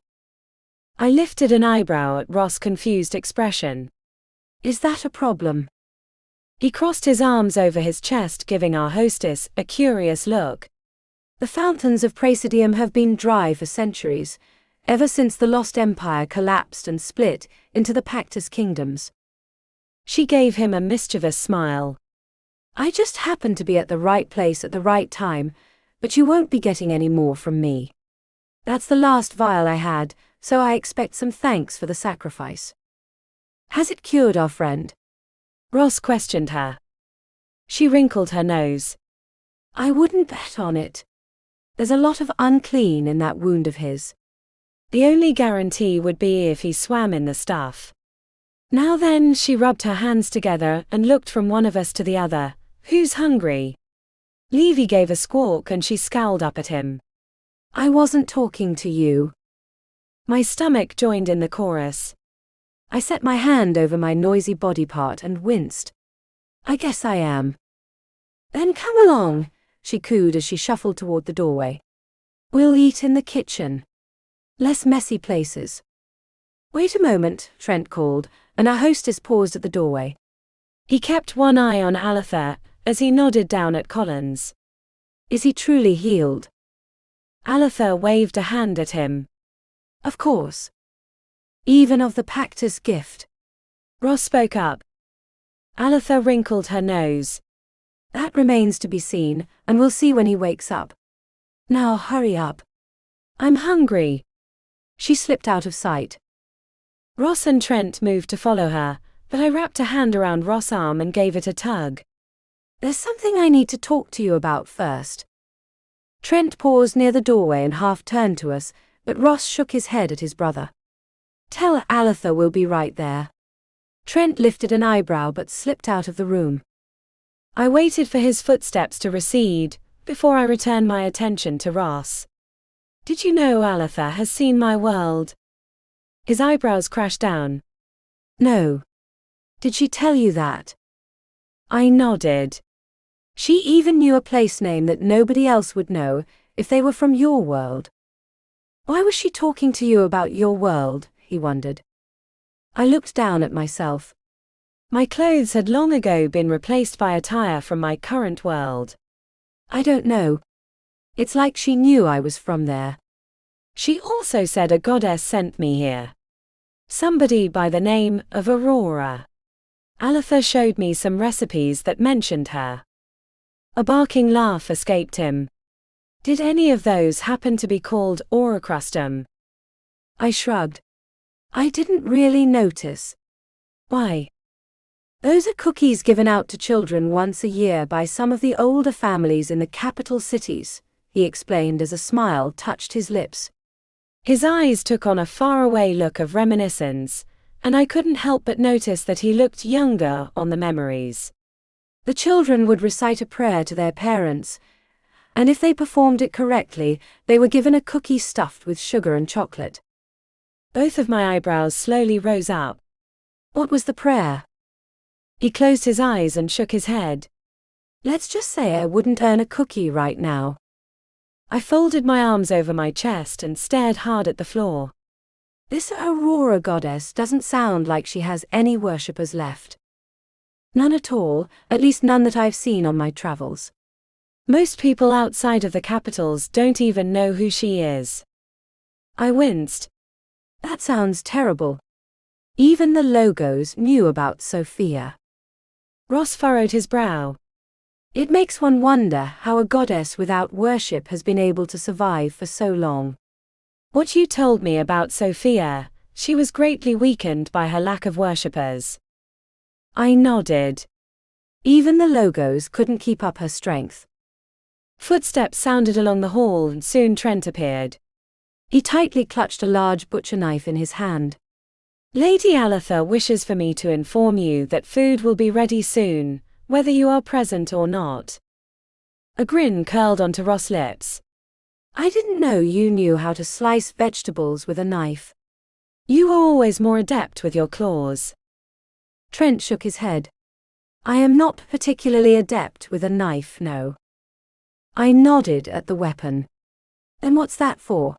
I lifted an eyebrow at Ross' confused expression. Is that a problem? He crossed his arms over his chest, giving our hostess a curious look. The fountains of praesidium have been dry for centuries, ever since the Lost Empire collapsed and split into the Pactus kingdoms. She gave him a mischievous smile. I just happened to be at the right place at the right time, but you won't be getting any more from me. That's the last vial I had, so I expect some thanks for the sacrifice. Has it cured our friend? Ross questioned her. She wrinkled her nose. I wouldn't bet on it. There's a lot of unclean in that wound of his. The only guarantee would be if he swam in the stuff. Now then, she rubbed her hands together and looked from one of us to the other. Who's hungry? Levy gave a squawk and she scowled up at him. I wasn't talking to you. My stomach joined in the chorus. I set my hand over my noisy body part and winced. I guess I am. Then come along, she cooed as she shuffled toward the doorway. We'll eat in the kitchen. Less messy places. Wait a moment, Trent called, and our hostess paused at the doorway. He kept one eye on Aletha as he nodded down at Collins. Is he truly healed? Aletha waved a hand at him. Of course. Even of the Pactus gift. Ross spoke up. Aletha wrinkled her nose. That remains to be seen, and we'll see when he wakes up. Now hurry up. I'm hungry. She slipped out of sight. Ross and Trent moved to follow her, but I wrapped a hand around Ross' arm and gave it a tug. There's something I need to talk to you about first. Trent paused near the doorway and half turned to us, but Ross shook his head at his brother. Tell Aletha we'll be right there. Trent lifted an eyebrow but slipped out of the room. I waited for his footsteps to recede before I returned my attention to Ross. Did you know Aletha has seen my world? His eyebrows crashed down. No. Did she tell you that? I nodded. She even knew a place name that nobody else would know if they were from your world. Why was she talking to you about your world? He wondered. I looked down at myself. My clothes had long ago been replaced by attire from my current world. I don't know. It's like she knew I was from there. She also said a goddess sent me here. Somebody by the name of Aurora. Aletha showed me some recipes that mentioned her. A barking laugh escaped him. Did any of those happen to be called Oracrustum? I shrugged. I didn't really notice. Why? Those are cookies given out to children once a year by some of the older families in the capital cities, he explained as a smile touched his lips. His eyes took on a faraway look of reminiscence, and I couldn't help but notice that he looked younger on the memories. The children would recite a prayer to their parents, and if they performed it correctly, they were given a cookie stuffed with sugar and chocolate. Both of my eyebrows slowly rose up. What was the prayer? He closed his eyes and shook his head. Let's just say I wouldn't earn a cookie right now. I folded my arms over my chest and stared hard at the floor. This Aurora goddess doesn't sound like she has any worshippers left. None at all, at least none that I've seen on my travels. Most people outside of the capitals don't even know who she is. I winced. That sounds terrible. Even the logos knew about Sophia. Ross furrowed his brow. It makes one wonder how a goddess without worship has been able to survive for so long. What you told me about Sophia, she was greatly weakened by her lack of worshippers. I nodded. Even the logos couldn't keep up her strength. Footsteps sounded along the hall and soon Trent appeared. He tightly clutched a large butcher knife in his hand. Lady Aletha wishes for me to inform you that food will be ready soon, whether you are present or not. A grin curled onto Ross' lips. I didn't know you knew how to slice vegetables with a knife. You were always more adept with your claws. Trent shook his head. I am not particularly adept with a knife, no. I nodded at the weapon. Then what's that for?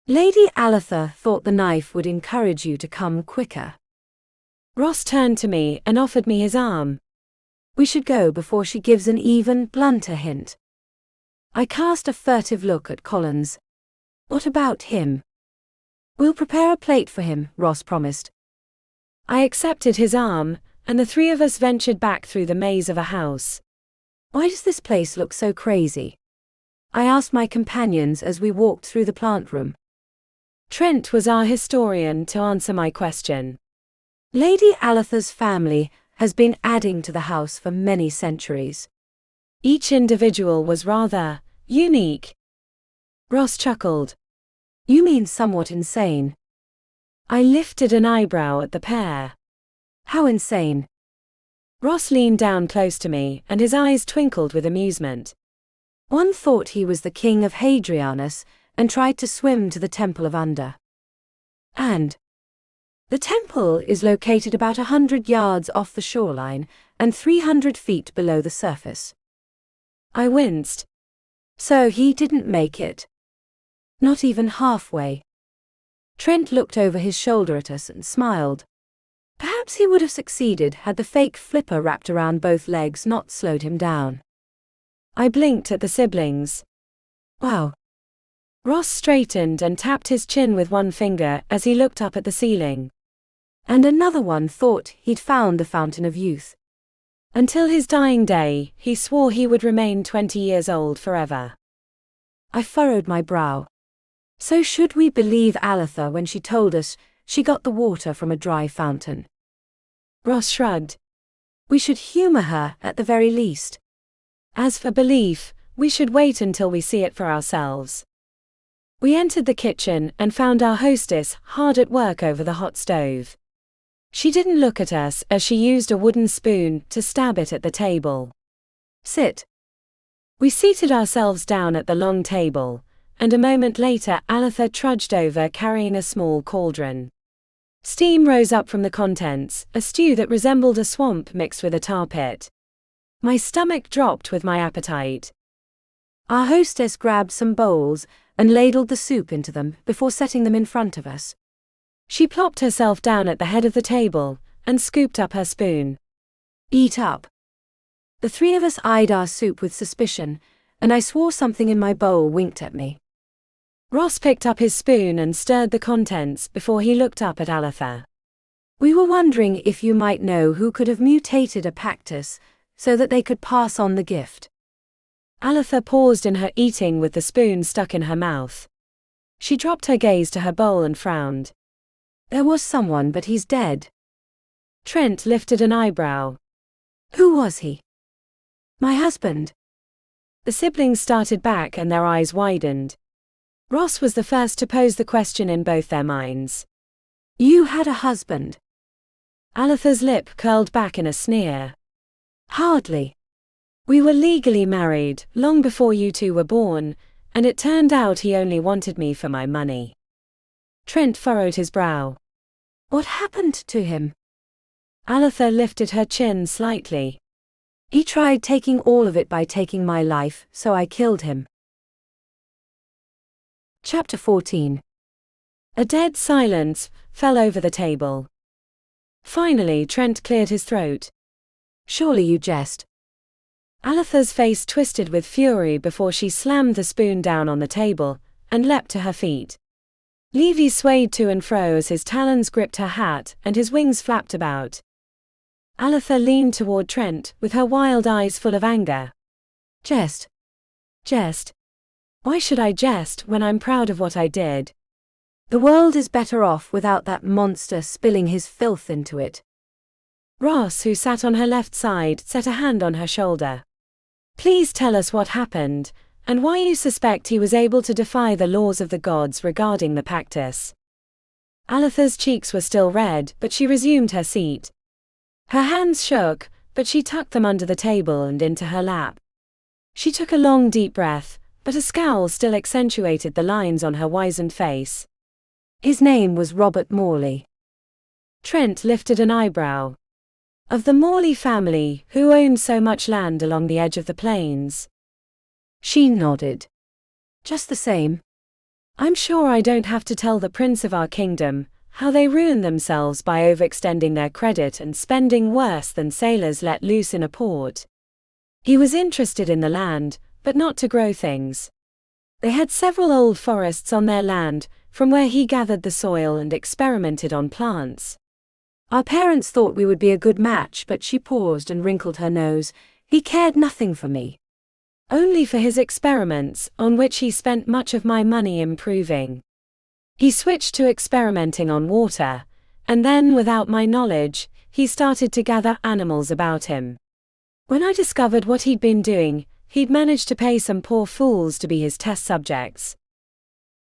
Lady Aletha thought the knife would encourage you to come quicker. Ross turned to me and offered me his arm. We should go before she gives an even blunter hint. I cast a furtive look at Collins. What about him? We'll prepare a plate for him, Ross promised. I accepted his arm, and the three of us ventured back through the maze of a house. Why does this place look so crazy? I asked my companions as we walked through the plant room. Trent was our historian to answer my question. Lady Aletha's family has been adding to the house for many centuries. Each individual was rather unique. Ross chuckled. You mean somewhat insane? I lifted an eyebrow at the pair. How insane? Ross leaned down close to me, and his eyes twinkled with amusement. One thought he was the king of Hadrianus and tried to swim to the Temple of Under. And the temple is located about 100 yards off the shoreline and 300 feet below the surface. I winced. So he didn't make it. Not even halfway. Trent looked over his shoulder at us and smiled. Perhaps he would have succeeded had the fake flipper wrapped around both legs not slowed him down. I blinked at the siblings. Wow. Ross straightened and tapped his chin with one finger as he looked up at the ceiling. And another one thought he'd found the fountain of youth. Until his dying day, he swore he would remain 20 years old forever. I furrowed my brow. So should we believe Aletha when she told us she got the water from a dry fountain? Ross shrugged. We should humor her at the very least. As for belief, we should wait until we see it for ourselves. We entered the kitchen and found our hostess hard at work over the hot stove. She didn't look at us as she used a wooden spoon to stab it at the table. Sit. We seated ourselves down at the long table, and a moment later Aletha trudged over carrying a small cauldron. Steam rose up from the contents, a stew that resembled a swamp mixed with a tar pit. My stomach dropped with my appetite. Our hostess grabbed some bowls and ladled the soup into them before setting them in front of us. She plopped herself down at the head of the table and scooped up her spoon. Eat up. The three of us eyed our soup with suspicion, and I swore something in my bowl winked at me. Ross picked up his spoon and stirred the contents before he looked up at Aletha. We were wondering if you might know who could have mutated a Pactus so that they could pass on the gift. Aletha paused in her eating with the spoon stuck in her mouth. She dropped her gaze to her bowl and frowned. There was someone, but he's dead. Trent lifted an eyebrow. Who was he? My husband. The siblings started back and their eyes widened. Ross was the first to pose the question in both their minds. You had a husband? Aletha's lip curled back in a sneer. Hardly. We were legally married, long before you two were born, and it turned out he only wanted me for my money. Trent furrowed his brow. What happened to him? Aletha lifted her chin slightly. He tried taking all of it by taking my life, so I killed him. Chapter 14. A dead silence fell over the table. Finally, Trent cleared his throat. Surely you jest. Aletha's face twisted with fury before she slammed the spoon down on the table and leapt to her feet. Levy swayed to and fro as his talons gripped her hat and his wings flapped about. Aletha leaned toward Trent with her wild eyes full of anger. Jest. Jest. Why should I jest when I'm proud of what I did? The world is better off without that monster spilling his filth into it. Ross, who sat on her left side, set a hand on her shoulder. Please tell us what happened, and why you suspect he was able to defy the laws of the gods regarding the Pactus. Aletha's cheeks were still red, but she resumed her seat. Her hands shook, but she tucked them under the table and into her lap. She took a long deep breath, but a scowl still accentuated the lines on her wizened face. His name was Robert Morley. Trent lifted an eyebrow. Of the Morley family, who owned so much land along the edge of the plains? She nodded. Just the same. I'm sure I don't have to tell the prince of our kingdom how they ruin themselves by overextending their credit and spending worse than sailors let loose in a port. He was interested in the land, but not to grow things. They had several old forests on their land, from where he gathered the soil and experimented on plants. Our parents thought we would be a good match, but she paused and wrinkled her nose. He cared nothing for me. Only for his experiments, on which he spent much of my money improving. He switched to experimenting on water, and then, without my knowledge, he started to gather animals about him. When I discovered what he'd been doing, he'd managed to pay some poor fools to be his test subjects.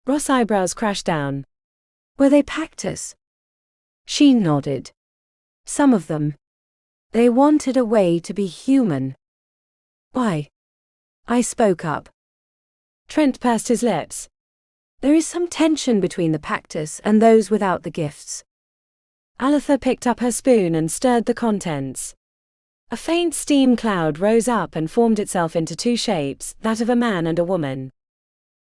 Ross' eyebrows crashed down. Were they Pactus? She nodded. Some of them. They wanted a way to be human. Why? I spoke up. Trent pursed his lips. There is some tension between the Pactus and those without the gifts. Aletha picked up her spoon and stirred the contents. A faint steam cloud rose up and formed itself into two shapes, that of a man and a woman.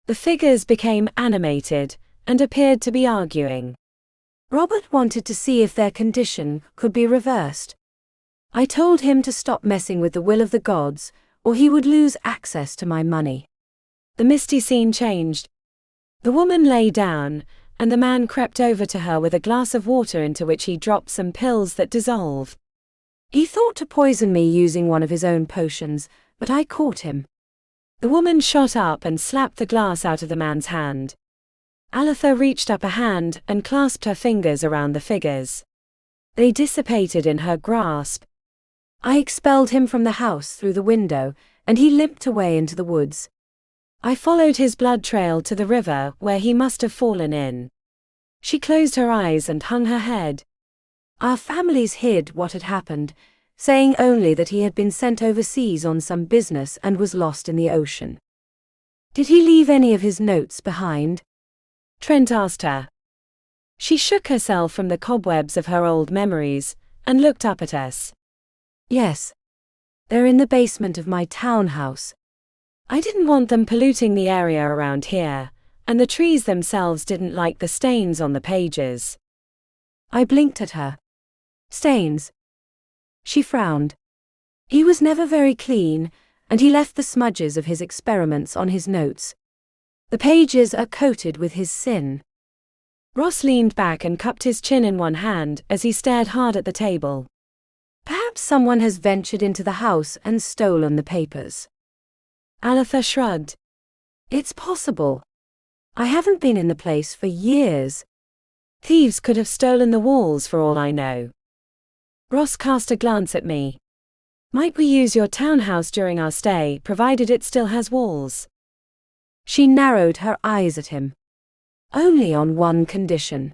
The figures became animated, and appeared to be arguing. Robert wanted to see if their condition could be reversed. I told him to stop messing with the will of the gods, or he would lose access to my money. The misty scene changed. The woman lay down, and the man crept over to her with a glass of water into which he dropped some pills that dissolve. He thought to poison me using one of his own potions, but I caught him. The woman shot up and slapped the glass out of the man's hand. Aletha reached up a hand and clasped her fingers around the figures. They dissipated in her grasp. I expelled him from the house through the window, and he limped away into the woods. I followed his blood trail to the river where he must have fallen in. She closed her eyes and hung her head. Our families hid what had happened, saying only that he had been sent overseas on some business and was lost in the ocean. Did he leave any of his notes behind? Trent asked her. She shook herself from the cobwebs of her old memories, and looked up at us. Yes. They're in the basement of my townhouse. I didn't want them polluting the area around here, and the trees themselves didn't like the stains on the pages. I blinked at her. Stains. She frowned. He was never very clean, and he left the smudges of his experiments on his notes. The pages are coated with his sin. Ross leaned back and cupped his chin in one hand as he stared hard at the table. Perhaps someone has ventured into the house and stolen the papers. Aletha shrugged. It's possible. I haven't been in the place for years. Thieves could have stolen the walls for all I know. Ross cast a glance at me. Might we use your townhouse during our stay, provided it still has walls? She narrowed her eyes at him. Only on one condition.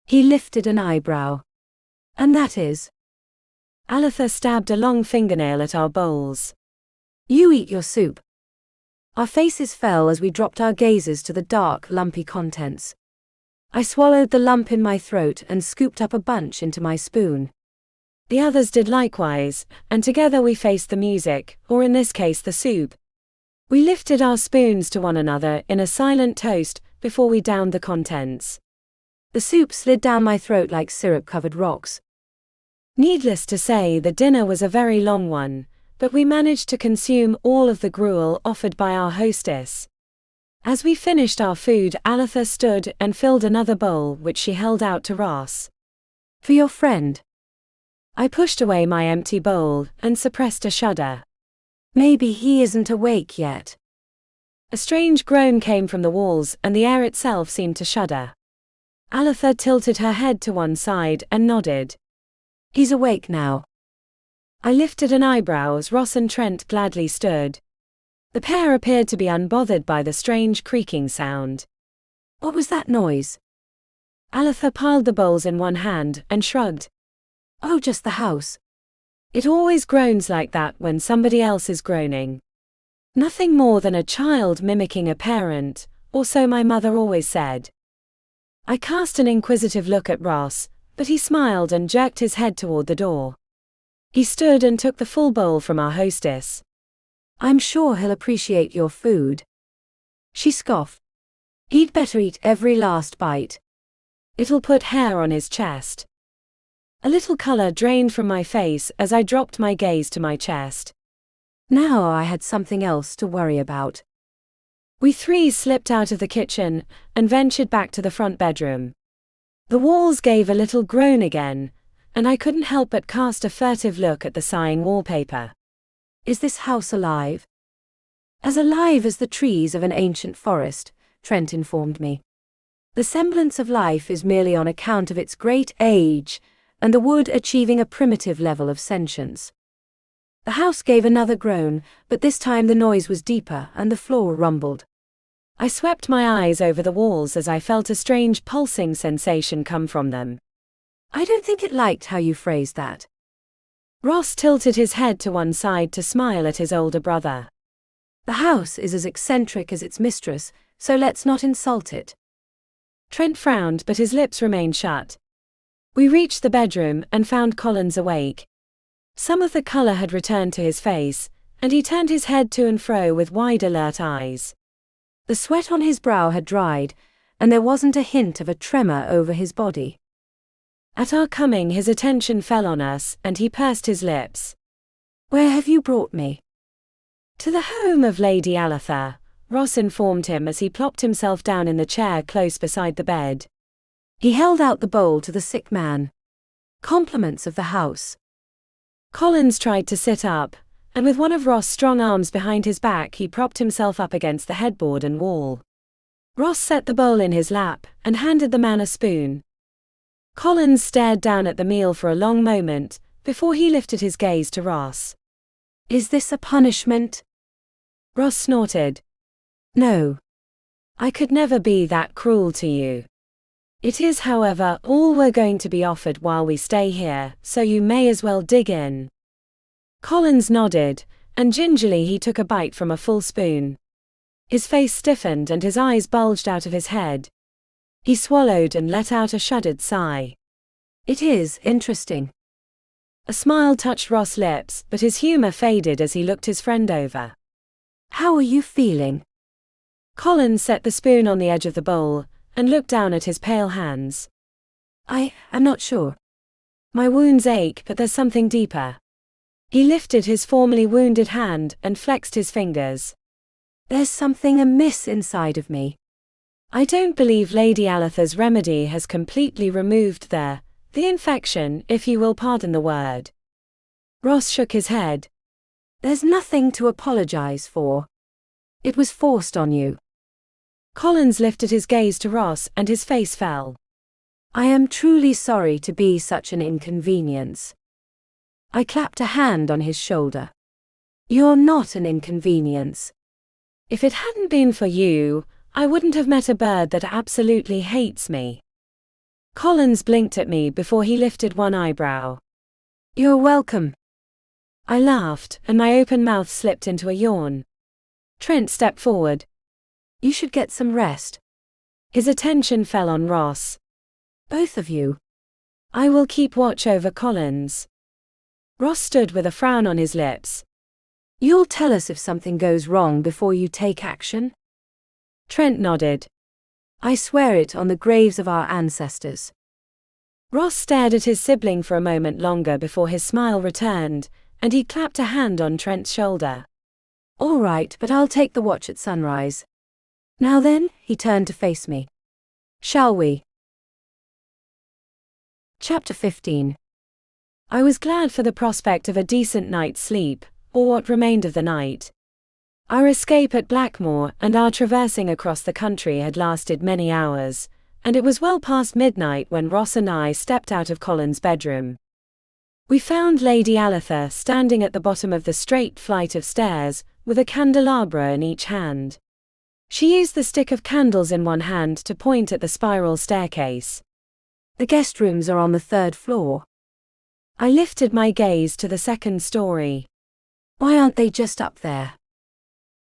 He lifted an eyebrow. And that is? Aletha stabbed a long fingernail at our bowls. You eat your soup. Our faces fell as we dropped our gazes to the dark, lumpy contents. I swallowed the lump in my throat and scooped up a bunch into my spoon. The others did likewise, and together we faced the music, or in this case the soup. We lifted our spoons to one another in a silent toast before we downed the contents. The soup slid down my throat like syrup-covered rocks. Needless to say, the dinner was a very long one, but we managed to consume all of the gruel offered by our hostess. As we finished our food, Aletha stood and filled another bowl which she held out to Ross. For your friend. I pushed away my empty bowl and suppressed a shudder. Maybe he isn't awake yet. A strange groan came from the walls and the air itself seemed to shudder. Aletha tilted her head to one side and nodded. He's awake now. I lifted an eyebrow as Ross and Trent gladly stood. The pair appeared to be unbothered by the strange creaking sound. What was that noise? Aletha piled the bowls in one hand and shrugged. Oh, just the house. It always groans like that when somebody else is groaning. Nothing more than a child mimicking a parent, or so my mother always said. I cast an inquisitive look at Ross, but he smiled and jerked his head toward the door. He stood and took the full bowl from our hostess. I'm sure he'll appreciate your food. She scoffed. He'd better eat every last bite. It'll put hair on his chest. A little color drained from my face as I dropped my gaze to my chest. Now I had something else to worry about. We three slipped out of the kitchen and ventured back to the front bedroom. The walls gave a little groan again, and I couldn't help but cast a furtive look at the sighing wallpaper. Is this house alive? As alive as the trees of an ancient forest, Trent informed me. The semblance of life is merely on account of its great age, and the wood achieving a primitive level of sentience. The house gave another groan, but this time the noise was deeper and the floor rumbled. I swept my eyes over the walls as I felt a strange pulsing sensation come from them. I don't think it liked how you phrased that. Ross tilted his head to one side to smile at his older brother. The house is as eccentric as its mistress, so let's not insult it. Trent frowned, but his lips remained shut. We reached the bedroom and found Collins awake. Some of the color had returned to his face, and he turned his head to and fro with wide alert eyes. The sweat on his brow had dried, and there wasn't a hint of a tremor over his body. At our coming his attention fell on us, and he pursed his lips. Where have you brought me? To the home of Lady Alatha, Ross informed him as he plopped himself down in the chair close beside the bed. He held out the bowl to the sick man. Compliments of the house. Collins tried to sit up, and with one of Ross' strong arms behind his back he propped himself up against the headboard and wall. Ross set the bowl in his lap and handed the man a spoon. Collins stared down at the meal for a long moment, before he lifted his gaze to Ross. Is this a punishment? Ross snorted. No. I could never be that cruel to you. It is, however, all we're going to be offered while we stay here, so you may as well dig in. Collins nodded, and gingerly he took a bite from a full spoon. His face stiffened and his eyes bulged out of his head. He swallowed and let out a shuddered sigh. It is interesting. A smile touched Ross' lips, but his humor faded as he looked his friend over. How are you feeling? Collins set the spoon on the edge of the bowl, and looked down at his pale hands. I'm not sure. My wounds ache, but there's something deeper. He lifted his formerly wounded hand and flexed his fingers. There's something amiss inside of me. I don't believe Lady Alatha's remedy has completely removed the infection, if you will pardon the word. Ross shook his head. There's nothing to apologize for. It was forced on you. Collins lifted his gaze to Ross and his face fell. I am truly sorry to be such an inconvenience. I clapped a hand on his shoulder. You're not an inconvenience. If it hadn't been for you, I wouldn't have met a bird that absolutely hates me. Collins blinked at me before he lifted one eyebrow. You're welcome. I laughed, and my open mouth slipped into a yawn. Trent stepped forward. You should get some rest. His attention fell on Ross. Both of you. I will keep watch over Collins. Ross stood with a frown on his lips. You'll tell us if something goes wrong before you take action? Trent nodded. I swear it on the graves of our ancestors. Ross stared at his sibling for a moment longer before his smile returned, and he clapped a hand on Trent's shoulder. All right, but I'll take the watch at sunrise. Now then, he turned to face me. Shall we? Chapter 15. I was glad for the prospect of a decent night's sleep, or what remained of the night. Our escape at Blackmore and our traversing across the country had lasted many hours, and it was well past midnight when Ross and I stepped out of Collins' bedroom. We found Lady Alatha standing at the bottom of the straight flight of stairs, with a candelabra in each hand. She used the stick of candles in one hand to point at the spiral staircase. The guest rooms are on the 3rd floor. I lifted my gaze to the 2nd story. Why aren't they just up there?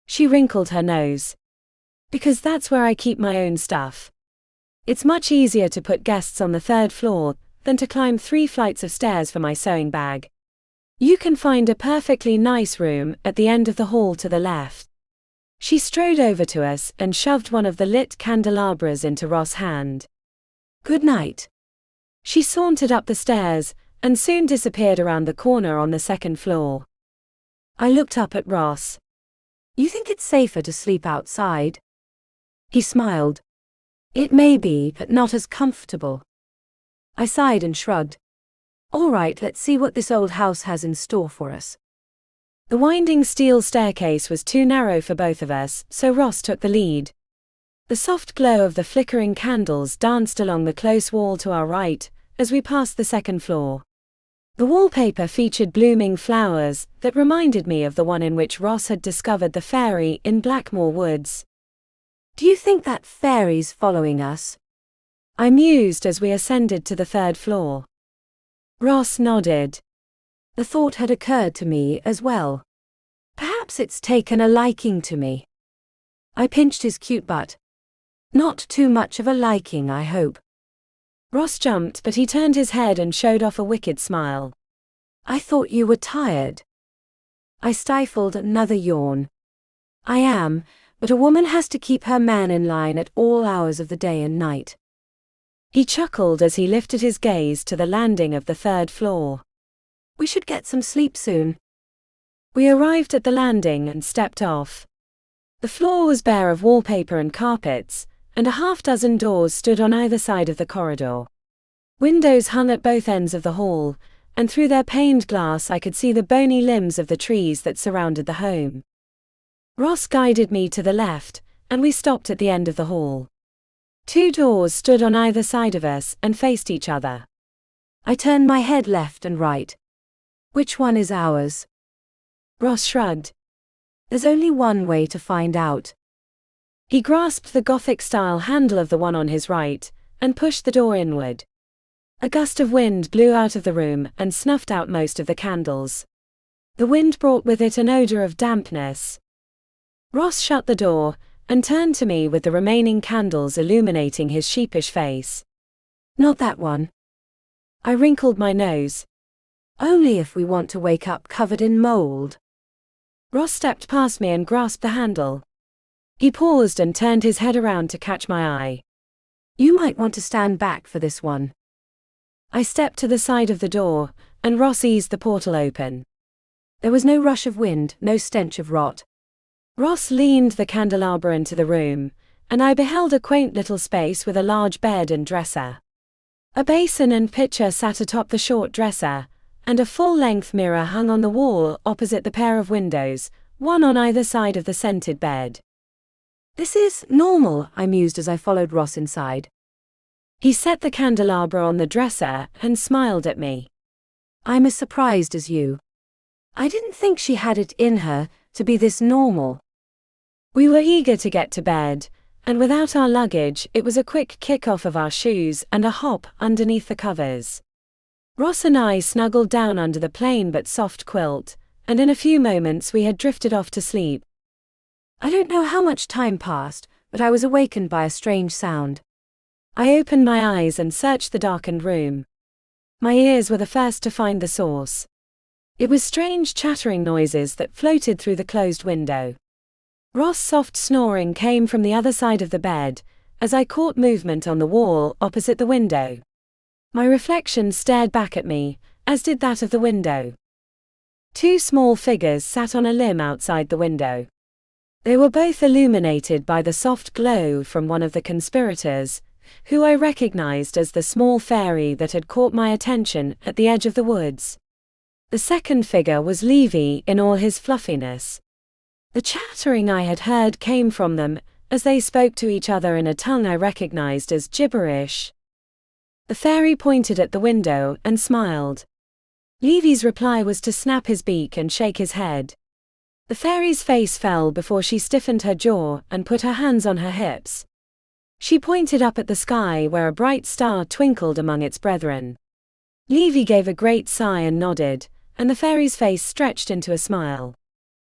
She wrinkled her nose. Because that's where I keep my own stuff. It's much easier to put guests on the 3rd floor than to climb 3 flights of stairs for my sewing bag. You can find a perfectly nice room at the end of the hall to the left. She strode over to us and shoved one of the lit candelabras into Ross' hand. Good night. She sauntered up the stairs and soon disappeared around the corner on the 2nd floor. I looked up at Ross. You think it's safer to sleep outside? He smiled. It may be, but not as comfortable. I sighed and shrugged. All right, let's see what this old house has in store for us. The winding steel staircase was too narrow for both of us, so Ross took the lead. The soft glow of the flickering candles danced along the close wall to our right as we passed the 2nd floor. The wallpaper featured blooming flowers that reminded me of the one in which Ross had discovered the fairy in Blackmore Woods. Do you think that fairy's following us? I mused as we ascended to the 3rd floor. Ross nodded. The thought had occurred to me as well. Perhaps it's taken a liking to me. I pinched his cute butt. Not too much of a liking, I hope. Ross jumped, but he turned his head and showed off a wicked smile. I thought you were tired. I stifled another yawn. I am, but a woman has to keep her man in line at all hours of the day and night. He chuckled as he lifted his gaze to the landing of the 3rd floor. We should get some sleep soon. We arrived at the landing and stepped off. The floor was bare of wallpaper and carpets, and a half-dozen doors stood on either side of the corridor. Windows hung at both ends of the hall, and through their paned glass I could see the bony limbs of the trees that surrounded the home. Ross guided me to the left, and we stopped at the end of the hall. 2 doors stood on either side of us and faced each other. I turned my head left and right. Which one is ours? Ross shrugged. There's only one way to find out. He grasped the Gothic-style handle of the one on his right and pushed the door inward. A gust of wind blew out of the room and snuffed out most of the candles. The wind brought with it an odor of dampness. Ross shut the door and turned to me with the remaining candles illuminating his sheepish face. Not that one. I wrinkled my nose. Only if we want to wake up covered in mold. Ross stepped past me and grasped the handle. He paused and turned his head around to catch my eye. You might want to stand back for this one. I stepped to the side of the door, and Ross eased the portal open. There was no rush of wind, no stench of rot. Ross leaned the candelabra into the room, and I beheld a quaint little space with a large bed and dresser. A basin and pitcher sat atop the short dresser, and a full-length mirror hung on the wall opposite the pair of windows, one on either side of the scented bed. This is normal, I mused as I followed Ross inside. He set the candelabra on the dresser and smiled at me. I'm as surprised as you. I didn't think she had it in her to be this normal. We were eager to get to bed, and without our luggage, it was a quick kick-off of our shoes and a hop underneath the covers. Ross and I snuggled down under the plain but soft quilt, and in a few moments we had drifted off to sleep. I don't know how much time passed, but I was awakened by a strange sound. I opened my eyes and searched the darkened room. My ears were the first to find the source. It was strange chattering noises that floated through the closed window. Ross' soft snoring came from the other side of the bed, as I caught movement on the wall opposite the window. My reflection stared back at me, as did that of the window. 2 small figures sat on a limb outside the window. They were both illuminated by the soft glow from one of the conspirators, who I recognized as the small fairy that had caught my attention at the edge of the woods. The second figure was Levy in all his fluffiness. The chattering I had heard came from them, as they spoke to each other in a tongue I recognized as gibberish. The fairy pointed at the window and smiled. Levy's reply was to snap his beak and shake his head. The fairy's face fell before she stiffened her jaw and put her hands on her hips. She pointed up at the sky where a bright star twinkled among its brethren. Levy gave a great sigh and nodded, and the fairy's face stretched into a smile.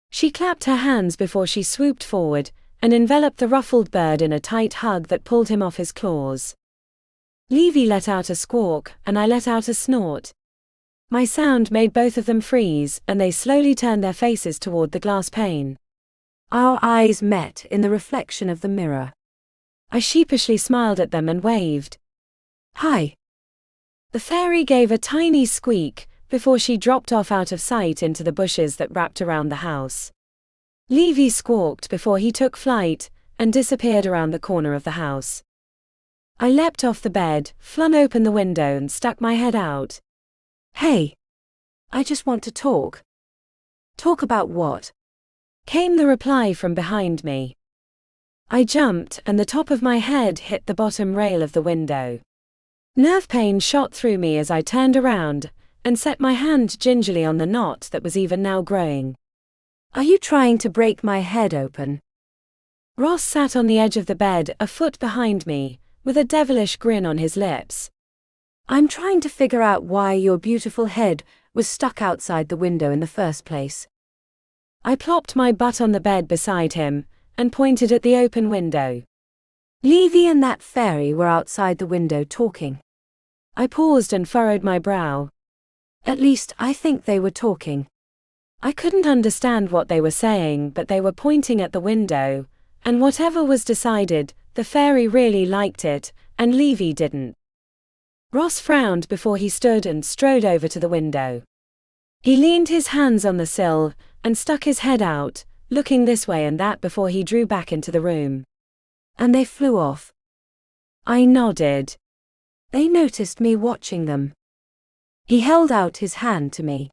She clapped her hands before she swooped forward and enveloped the ruffled bird in a tight hug that pulled him off his claws. Levy let out a squawk, and I let out a snort. My sound made both of them freeze, and they slowly turned their faces toward the glass pane. Our eyes met in the reflection of the mirror. I sheepishly smiled at them and waved. "Hi." The fairy gave a tiny squeak before she dropped off out of sight into the bushes that wrapped around the house. Levy squawked before he took flight and disappeared around the corner of the house. I leapt off the bed, flung open the window and stuck my head out. "Hey. I just want to talk." "Talk about what?" came the reply from behind me. I jumped and the top of my head hit the bottom rail of the window. Nerve pain shot through me as I turned around and set my hand gingerly on the knot that was even now growing. "Are you trying to break my head open?" Ross sat on the edge of the bed a foot behind me, with a devilish grin on his lips. "I'm trying to figure out why your beautiful head was stuck outside the window in the first place." I plopped my butt on the bed beside him and pointed at the open window. "Levy and that fairy were outside the window talking." I paused and furrowed my brow. "At least, I think they were talking." I couldn't understand what they were saying, but they were pointing at the window, and whatever was decided, the fairy really liked it, and Levy didn't. Ross frowned before he stood and strode over to the window. He leaned his hands on the sill and stuck his head out, looking this way and that before he drew back into the room. "And they flew off?" I nodded. "They noticed me watching them." He held out his hand to me.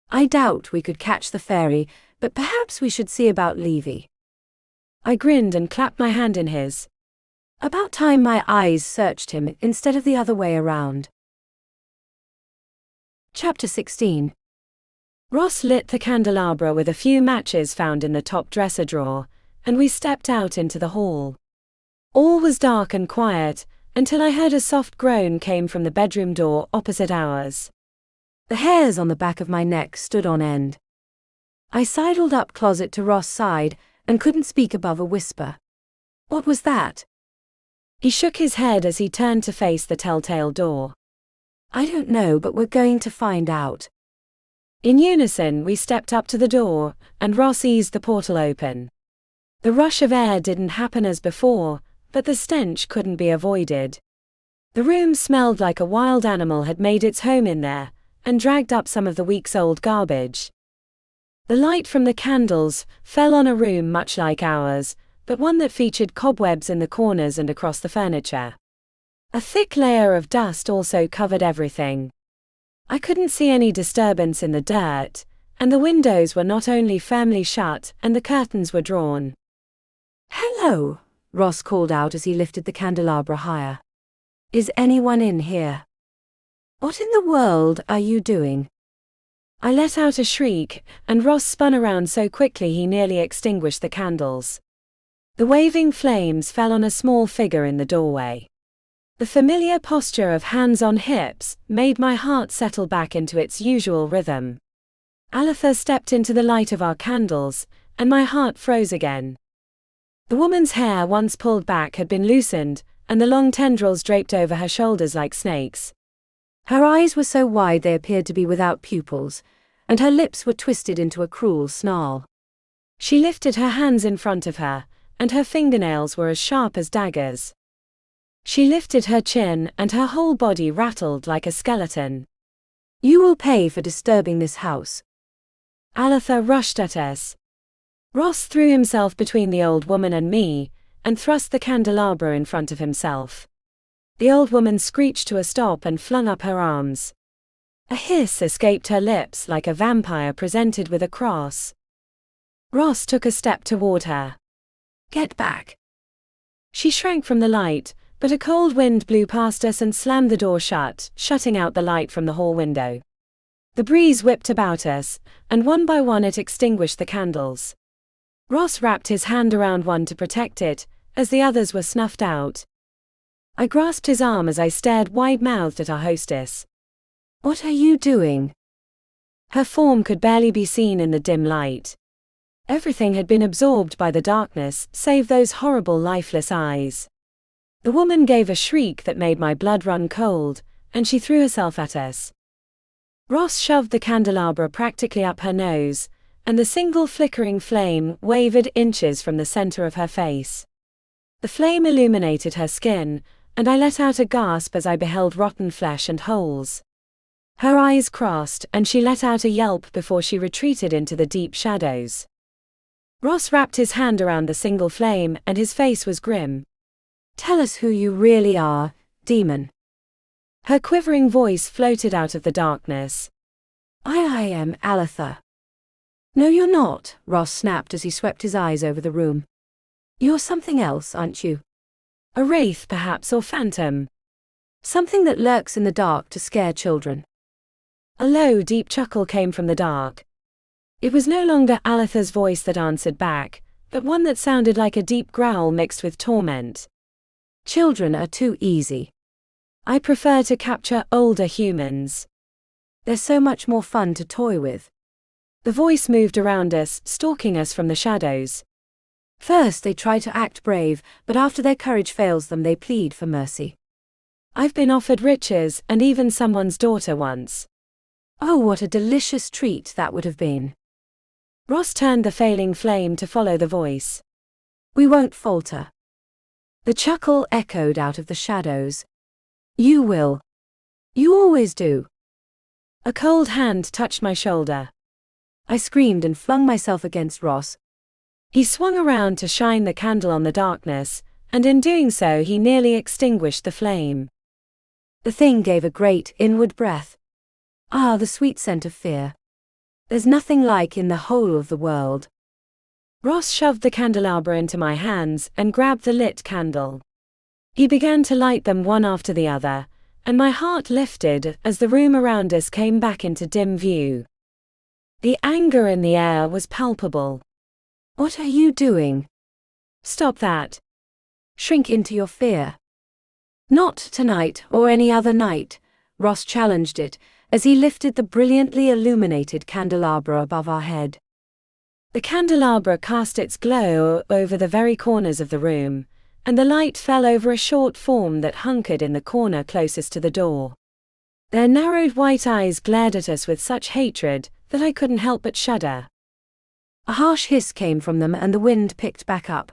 "I doubt we could catch the fairy, but perhaps we should see about Levy." I grinned and clapped my hand in his. About time my eyes searched him instead of the other way around. Chapter 16. Ross lit the candelabra with a few matches found in the top dresser drawer, and we stepped out into the hall. All was dark and quiet, until I heard a soft groan came from the bedroom door opposite ours. The hairs on the back of my neck stood on end. I sidled up closet to Ross' side and couldn't speak above a whisper. "What was that?" He shook his head as he turned to face the telltale door. "I don't know, but we're going to find out." In unison, we stepped up to the door, and Ross eased the portal open. The rush of air didn't happen as before, but the stench couldn't be avoided. The room smelled like a wild animal had made its home in there, and dragged up some of the week's old garbage. The light from the candles fell on a room much like ours, but one that featured cobwebs in the corners and across the furniture. A thick layer of dust also covered everything. I couldn't see any disturbance in the dirt, and the windows were not only firmly shut and the curtains were drawn. "Hello," Ross called out as he lifted the candelabra higher. "Is anyone in here?" "What in the world are you doing?" I let out a shriek, and Ross spun around so quickly he nearly extinguished the candles. The waving flames fell on a small figure in the doorway. The familiar posture of hands on hips made my heart settle back into its usual rhythm. Aletha stepped into the light of our candles, and my heart froze again. The woman's hair, once pulled back, had been loosened, and the long tendrils draped over her shoulders like snakes. Her eyes were so wide they appeared to be without pupils, and her lips were twisted into a cruel snarl. She lifted her hands in front of her, and her fingernails were as sharp as daggers. She lifted her chin, and her whole body rattled like a skeleton. "You will pay for disturbing this house." Aletha rushed at us. Ross threw himself between the old woman and me, and thrust the candelabra in front of himself. The old woman screeched to a stop and flung up her arms. A hiss escaped her lips like a vampire presented with a cross. Ross took a step toward her. "Get back." She shrank from the light, but a cold wind blew past us and slammed the door shut, shutting out the light from the hall window. The breeze whipped about us, and one by one it extinguished the candles. Ross wrapped his hand around one to protect it, as the others were snuffed out. I grasped his arm as I stared wide-mouthed at our hostess. "What are you doing?" Her form could barely be seen in the dim light. Everything had been absorbed by the darkness, save those horrible lifeless eyes. The woman gave a shriek that made my blood run cold, and she threw herself at us. Ross shoved the candelabra practically up her nose, and the single flickering flame wavered inches from the center of her face. The flame illuminated her skin, and I let out a gasp as I beheld rotten flesh and holes. Her eyes crossed, and she let out a yelp before she retreated into the deep shadows. Ross wrapped his hand around the single flame, and his face was grim. "Tell us who you really are, demon." Her quivering voice floated out of the darkness. I am Aletha." "No, you're not," Ross snapped as he swept his eyes over the room. "You're something else, aren't you? A wraith, perhaps, or phantom. Something that lurks in the dark to scare children." A low, deep chuckle came from the dark. It was no longer Aletha's voice that answered back, but one that sounded like a deep growl mixed with torment. "Children are too easy. I prefer to capture older humans. They're so much more fun to toy with." The voice moved around us, stalking us from the shadows. "First they try to act brave, but after their courage fails them they plead for mercy." "I've been offered riches, and even someone's daughter once." "Oh, what a delicious treat that would have been." Ross turned the failing flame to follow the voice. "We won't falter." The chuckle echoed out of the shadows. "You will. You always do." A cold hand touched my shoulder. I screamed and flung myself against Ross. He swung around to shine the candle on the darkness, and in doing so he nearly extinguished the flame. The thing gave a great, inward breath. Ah, the sweet scent of fear. There's nothing like in the whole of the world. Ross shoved the candelabra into my hands and grabbed the lit candle. He began to light them one after the other, and my heart lifted as the room around us came back into dim view. The anger in the air was palpable. "What are you doing?" "Stop that." "Shrink into your fear." "Not tonight or any other night," Ross challenged it, as he lifted the brilliantly illuminated candelabra above our head. The candelabra cast its glow over the very corners of the room, and the light fell over a short form that hunkered in the corner closest to the door. Their narrowed white eyes glared at us with such hatred that I couldn't help but shudder. A harsh hiss came from them and the wind picked back up.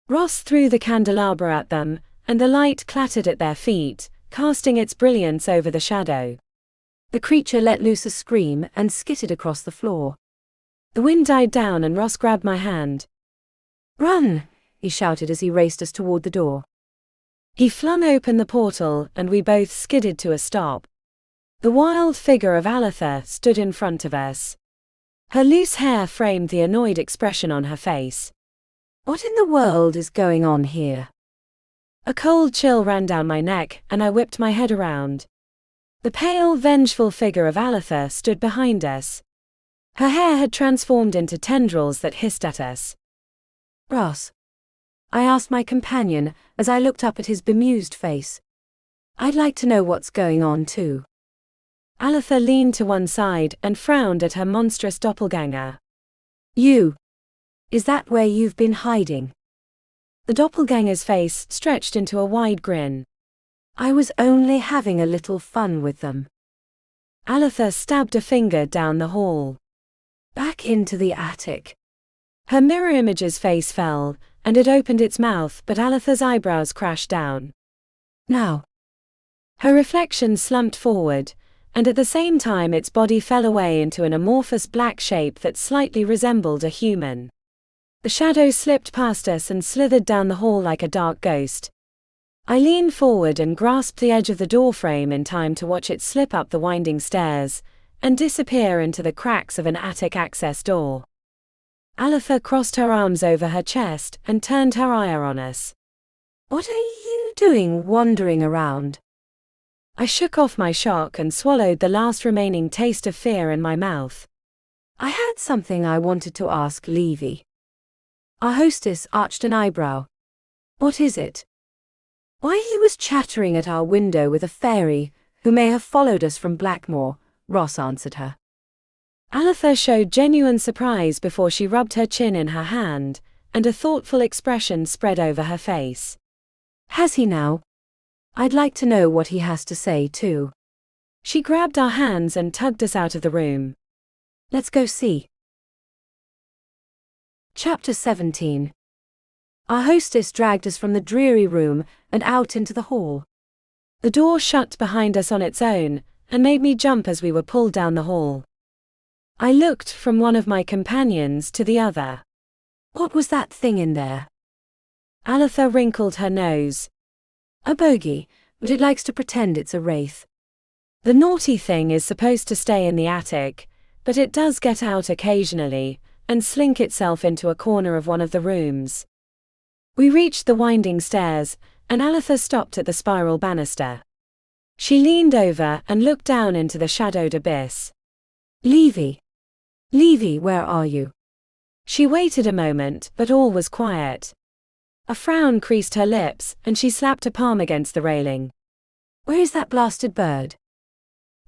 Ross threw the candelabra at them, and the light clattered at their feet, casting its brilliance over the shadow. The creature let loose a scream and skittered across the floor. The wind died down and Ross grabbed my hand. "Run!" he shouted as he raced us toward the door. He flung open the portal and we both skidded to a stop. The wild figure of Aletha stood in front of us. Her loose hair framed the annoyed expression on her face. "What in the world is going on here?" A cold chill ran down my neck and I whipped my head around. The pale, vengeful figure of Aletha stood behind us. Her hair had transformed into tendrils that hissed at us. "Ross?" I asked my companion as I looked up at his bemused face. "I'd like to know what's going on too." Aletha leaned to one side and frowned at her monstrous doppelganger. "You? Is that where you've been hiding?" The doppelganger's face stretched into a wide grin. "I was only having a little fun with them." Aletha stabbed a finger down the hall. "Back into the attic." Her mirror image's face fell, and it opened its mouth, but Aletha's eyebrows crashed down. "Now." Her reflection slumped forward, and at the same time its body fell away into an amorphous black shape that slightly resembled a human. The shadow slipped past us and slithered down the hall like a dark ghost. I leaned forward and grasped the edge of the doorframe in time to watch it slip up the winding stairs and disappear into the cracks of an attic access door. Aletha crossed her arms over her chest and turned her ire on us. "What are you doing wandering around?" I shook off my shock and swallowed the last remaining taste of fear in my mouth. "I had something I wanted to ask Levy." Our hostess arched an eyebrow. "What is it?" "Why he was chattering at our window with a fairy, who may have followed us from Blackmore," Ross answered her. Aletha showed genuine surprise before she rubbed her chin in her hand, and a thoughtful expression spread over her face. Has he now? I'd like to know what he has to say too. She grabbed our hands and tugged us out of the room. Let's go see. Chapter 17. Our hostess dragged us from the dreary room and out into the hall. The door shut behind us on its own, and made me jump as we were pulled down the hall. I looked from one of my companions to the other. What was that thing in there? Aletha wrinkled her nose. A bogey, but it likes to pretend it's a wraith. The naughty thing is supposed to stay in the attic, but it does get out occasionally, and slink itself into a corner of one of the rooms. We reached the winding stairs, and Aletha stopped at the spiral banister. She leaned over and looked down into the shadowed abyss. Levy! Levy, where are you? She waited a moment, but all was quiet. A frown creased her lips, and she slapped a palm against the railing. Where is that blasted bird?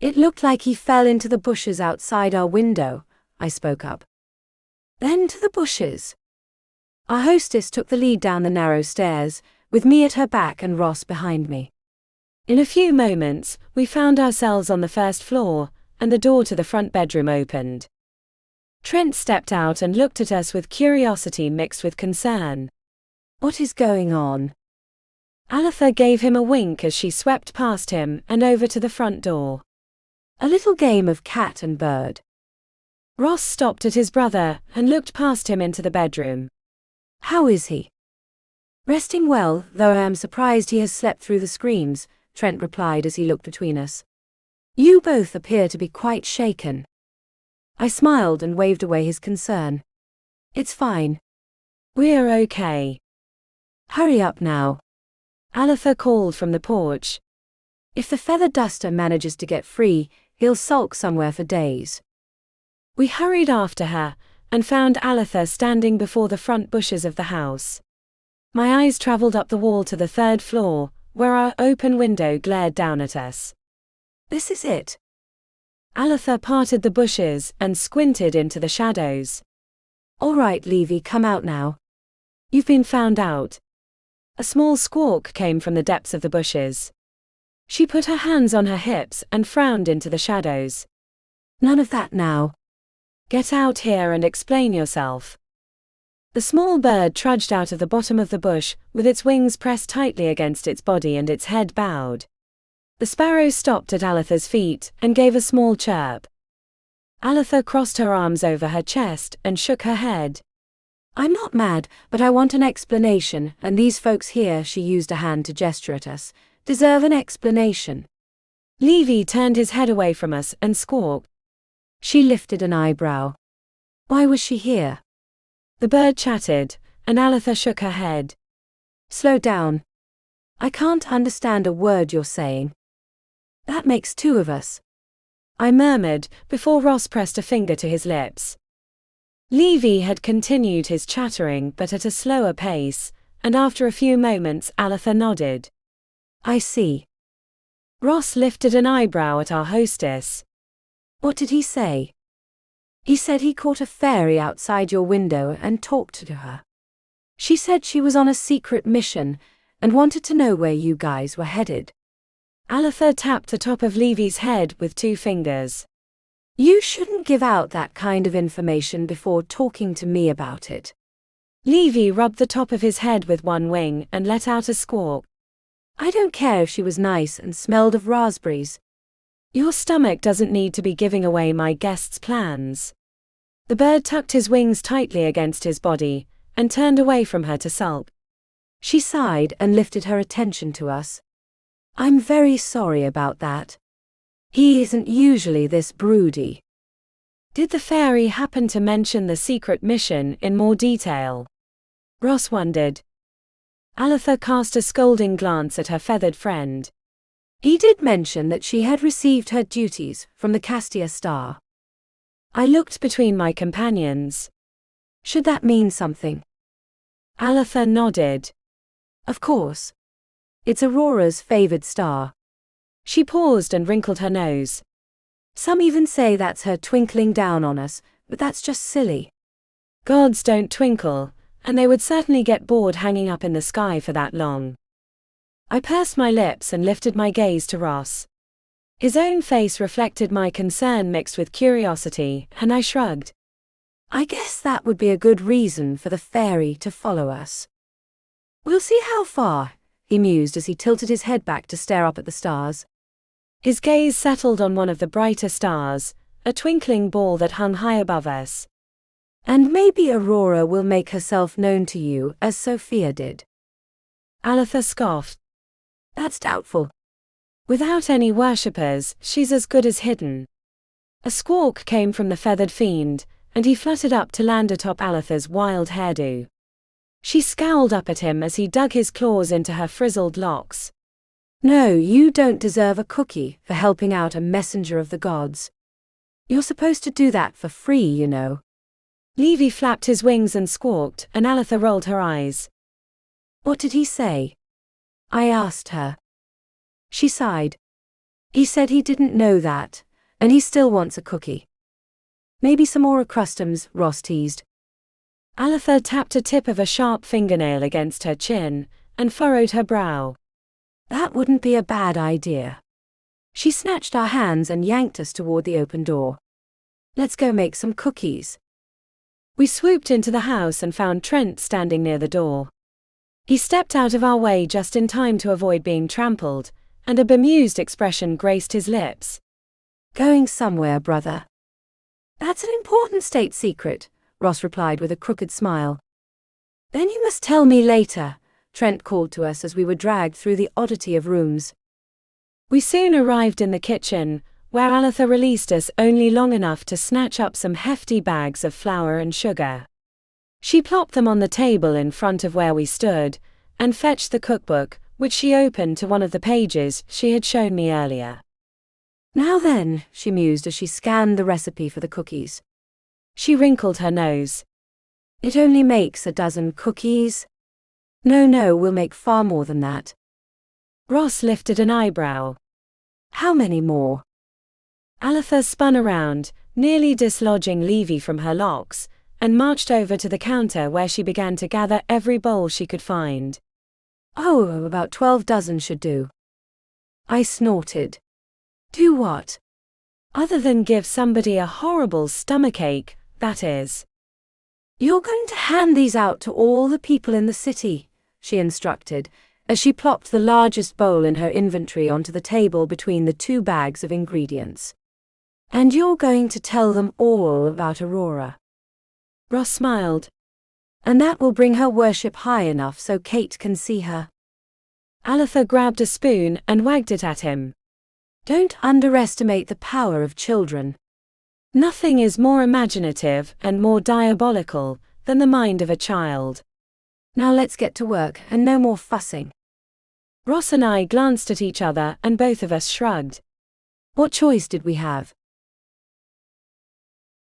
It looked like he fell into the bushes outside our window, I spoke up. Then to the bushes. Our hostess took the lead down the narrow stairs, with me at her back and Ross behind me. In a few moments, we found ourselves on the first floor, and the door to the front bedroom opened. Trent stepped out and looked at us with curiosity mixed with concern. What is going on? Aletha gave him a wink as she swept past him and over to the front door. A little game of cat and bird. Ross stopped at his brother and looked past him into the bedroom. How is he? Resting well, though I am surprised he has slept through the screams, Trent replied as he looked between us. You both appear to be quite shaken. I smiled and waved away his concern. It's fine. We're okay. Hurry up now. Aletha called from the porch. If the feather duster manages to get free, he'll sulk somewhere for days. We hurried after her, and found Aletha standing before the front bushes of the house. My eyes traveled up the wall to the third floor, where our open window glared down at us. This is it. Aletha parted the bushes and squinted into the shadows. All right, Levy, come out now. You've been found out. A small squawk came from the depths of the bushes. She put her hands on her hips and frowned into the shadows. None of that now. Get out here and explain yourself. The small bird trudged out of the bottom of the bush, with its wings pressed tightly against its body and its head bowed. The sparrow stopped at Aletha's feet and gave a small chirp. Aletha crossed her arms over her chest and shook her head. I'm not mad, but I want an explanation, and these folks here, she used a hand to gesture at us, deserve an explanation. Levy turned his head away from us and squawked. She lifted an eyebrow. Why was she here? The bird chattered, and Aletha shook her head. Slow down. I can't understand a word you're saying. That makes two of us. I murmured, before Ross pressed a finger to his lips. Levy had continued his chattering but at a slower pace, and after a few moments Aletha nodded. I see. Ross lifted an eyebrow at our hostess. What did he say? He said he caught a fairy outside your window and talked to her. She said she was on a secret mission and wanted to know where you guys were headed. Aletha tapped the top of Levy's head with 2 fingers. You shouldn't give out that kind of information before talking to me about it. Levy rubbed the top of his head with one wing and let out a squawk. I don't care if she was nice and smelled of raspberries. Your stomach doesn't need to be giving away my guest's plans. The bird tucked his wings tightly against his body and turned away from her to sulk. She sighed and lifted her attention to us. I'm very sorry about that. He isn't usually this broody. Did the fairy happen to mention the secret mission in more detail? Ross wondered. Aletha cast a scolding glance at her feathered friend. He did mention that she had received her duties from the Castia Star. I looked between my companions. Should that mean something? Aletha nodded. Of course. It's Aurora's favored star. She paused and wrinkled her nose. Some even say that's her twinkling down on us, but that's just silly. Gods don't twinkle, and they would certainly get bored hanging up in the sky for that long. I pursed my lips and lifted my gaze to Ross. His own face reflected my concern mixed with curiosity, and I shrugged. I guess that would be a good reason for the fairy to follow us. We'll see how far, he mused as he tilted his head back to stare up at the stars. His gaze settled on one of the brighter stars, a twinkling ball that hung high above us. And maybe Aurora will make herself known to you as Sophia did. Aletha scoffed. That's doubtful. Without any worshippers, she's as good as hidden. A squawk came from the feathered fiend, and he fluttered up to land atop Aletha's wild hairdo. She scowled up at him as he dug his claws into her frizzled locks. No, you don't deserve a cookie for helping out a messenger of the gods. You're supposed to do that for free, you know. Levy flapped his wings and squawked, and Aletha rolled her eyes. What did he say? I asked her. She sighed. He said he didn't know that, and he still wants a cookie. Maybe some more crustums, Ross teased. Aletha tapped a tip of a sharp fingernail against her chin, and furrowed her brow. That wouldn't be a bad idea. She snatched our hands and yanked us toward the open door. Let's go make some cookies. We swooped into the house and found Trent standing near the door. He stepped out of our way just in time to avoid being trampled, and a bemused expression graced his lips. Going somewhere, brother? That's an important state secret, Ross replied with a crooked smile. Then you must tell me later, Trent called to us as we were dragged through the oddity of rooms. We soon arrived in the kitchen, where Aletha released us only long enough to snatch up some hefty bags of flour and sugar. She plopped them on the table in front of where we stood, and fetched the cookbook, which she opened to one of the pages she had shown me earlier. Now then, she mused as she scanned the recipe for the cookies. She wrinkled her nose. It only makes a dozen cookies. No, we'll make far more than that. Ross lifted an eyebrow. How many more? Aletha spun around, nearly dislodging Levy from her locks, and marched over to the counter where she began to gather every bowl she could find. Oh, about 12 dozen should do. I snorted. Do what? Other than give somebody a horrible stomachache, that is. You're going to hand these out to all the people in the city, she instructed, as she plopped the largest bowl in her inventory onto the table between the two bags of ingredients. And you're going to tell them all about Aurora. Ross smiled. And that will bring her worship high enough so Kate can see her. Aletha grabbed a spoon and wagged it at him. Don't underestimate the power of children. Nothing is more imaginative and more diabolical than the mind of a child. Now let's get to work and no more fussing. Ross and I glanced at each other and both of us shrugged. What choice did we have?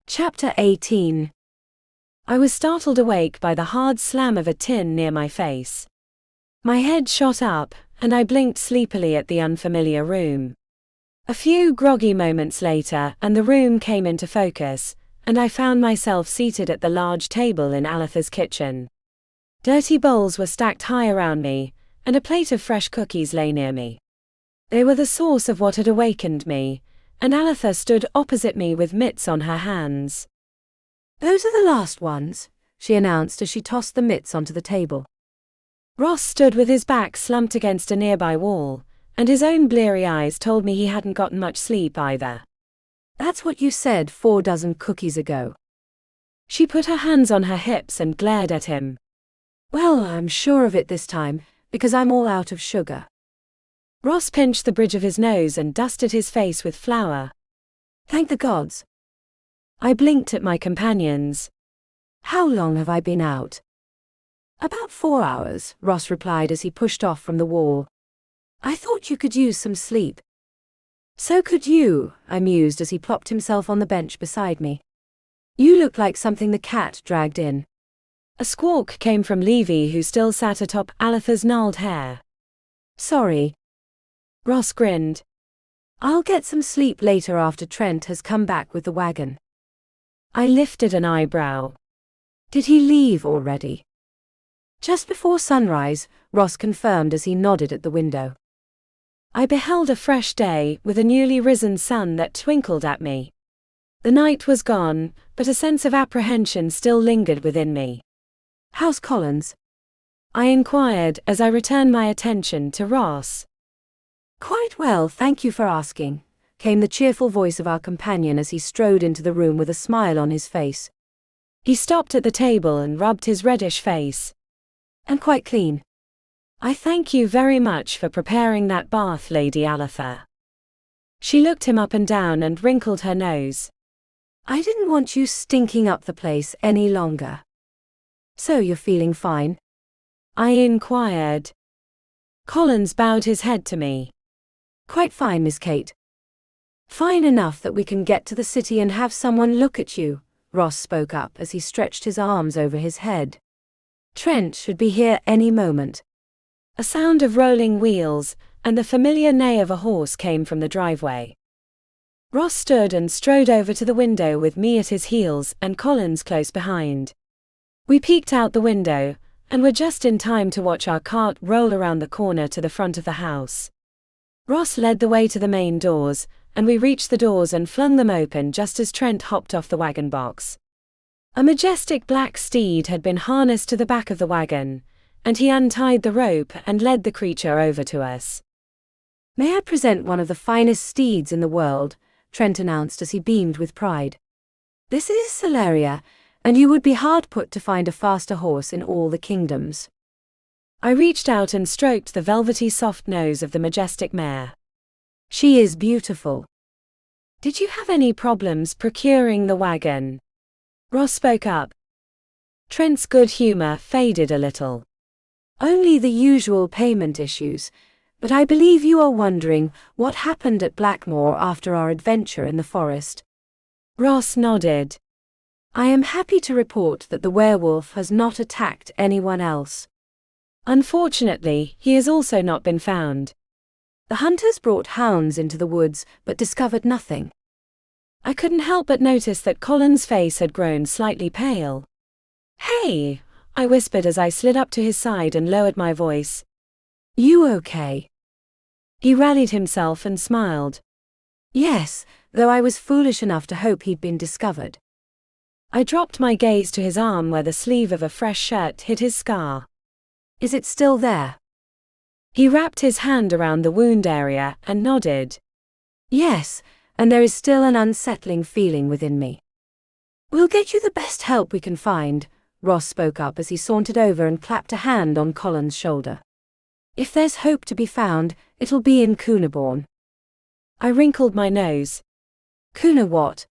Chapter 18. I was startled awake by the hard slam of a tin near my face. My head shot up, and I blinked sleepily at the unfamiliar room. A few groggy moments later, and the room came into focus, and I found myself seated at the large table in Aletha's kitchen. Dirty bowls were stacked high around me, and a plate of fresh cookies lay near me. They were the source of what had awakened me, and Aletha stood opposite me with mitts on her hands. Those are the last ones, she announced as she tossed the mitts onto the table. Ross stood with his back slumped against a nearby wall, and his own bleary eyes told me he hadn't gotten much sleep either. That's what you said 4 dozen cookies ago. She put her hands on her hips and glared at him. Well, I'm sure of it this time, because I'm all out of sugar. Ross pinched the bridge of his nose and dusted his face with flour. Thank the gods. I blinked at my companions. How long have I been out? About 4 hours, Ross replied as he pushed off from the wall. I thought you could use some sleep. So could you, I mused as he plopped himself on the bench beside me. You look like something the cat dragged in. A squawk came from Levy, who still sat atop Aletha's gnarled hair. Sorry. Ross grinned. I'll get some sleep later after Trent has come back with the wagon. I lifted an eyebrow. Did he leave already? Just before sunrise, Ross confirmed as he nodded at the window. I beheld a fresh day with a newly risen sun that twinkled at me. The night was gone, but a sense of apprehension still lingered within me. How's Collins? I inquired as I returned my attention to Ross. Quite well, thank you for asking, came the cheerful voice of our companion as he strode into the room with a smile on his face. He stopped at the table and rubbed his reddish face. And quite clean. I thank you very much for preparing that bath, Lady Aletha. She looked him up and down and wrinkled her nose. I didn't want you stinking up the place any longer. So you're feeling fine? I inquired. Collins bowed his head to me. Quite fine, Miss Kate. Fine enough that we can get to the city and have someone look at you, Ross spoke up as he stretched his arms over his head. Trent should be here any moment. A sound of rolling wheels and the familiar neigh of a horse came from the driveway. Ross stood and strode over to the window with me at his heels and Collins close behind. We peeked out the window and were just in time to watch our cart roll around the corner to the front of the house. Ross led the way to the main doors, and we reached the doors and flung them open just as Trent hopped off the wagon box. A majestic black steed had been harnessed to the back of the wagon, and he untied the rope and led the creature over to us. May I present one of the finest steeds in the world, Trent announced as he beamed with pride. This is Celeria, and you would be hard put to find a faster horse in all the kingdoms. I reached out and stroked the velvety soft nose of the majestic mare. She is beautiful. Did you have any problems procuring the wagon? Ross spoke up. Trent's good humor faded a little. Only the usual payment issues, but I believe you are wondering what happened at Blackmoor after our adventure in the forest. Ross nodded. I am happy to report that the werewolf has not attacked anyone else. Unfortunately, he has also not been found. The hunters brought hounds into the woods but discovered nothing. I couldn't help but notice that Colin's face had grown slightly pale. Hey, I whispered as I slid up to his side and lowered my voice. You okay? He rallied himself and smiled. Yes, though I was foolish enough to hope he'd been discovered. I dropped my gaze to his arm where the sleeve of a fresh shirt hid his scar. Is it still there? He wrapped his hand around the wound area and nodded. Yes, and there is still an unsettling feeling within me. We'll get you the best help we can find, Ross spoke up as he sauntered over and clapped a hand on Colin's shoulder. If there's hope to be found, it'll be in Coonaborn. I wrinkled my nose. Coona what?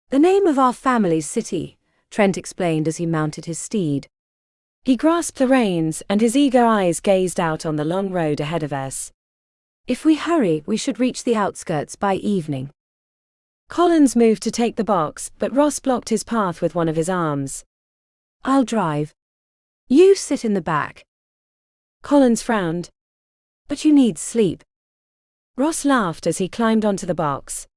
The name of our family's city, Trent explained as he mounted his steed. He grasped the reins and his eager eyes gazed out on the long road ahead of us. If we hurry, we should reach the outskirts by evening. Collins moved to take the box, but Ross blocked his path with one of his arms. I'll drive. You sit in the back. Collins frowned. But you need sleep. Ross laughed as he climbed onto the box.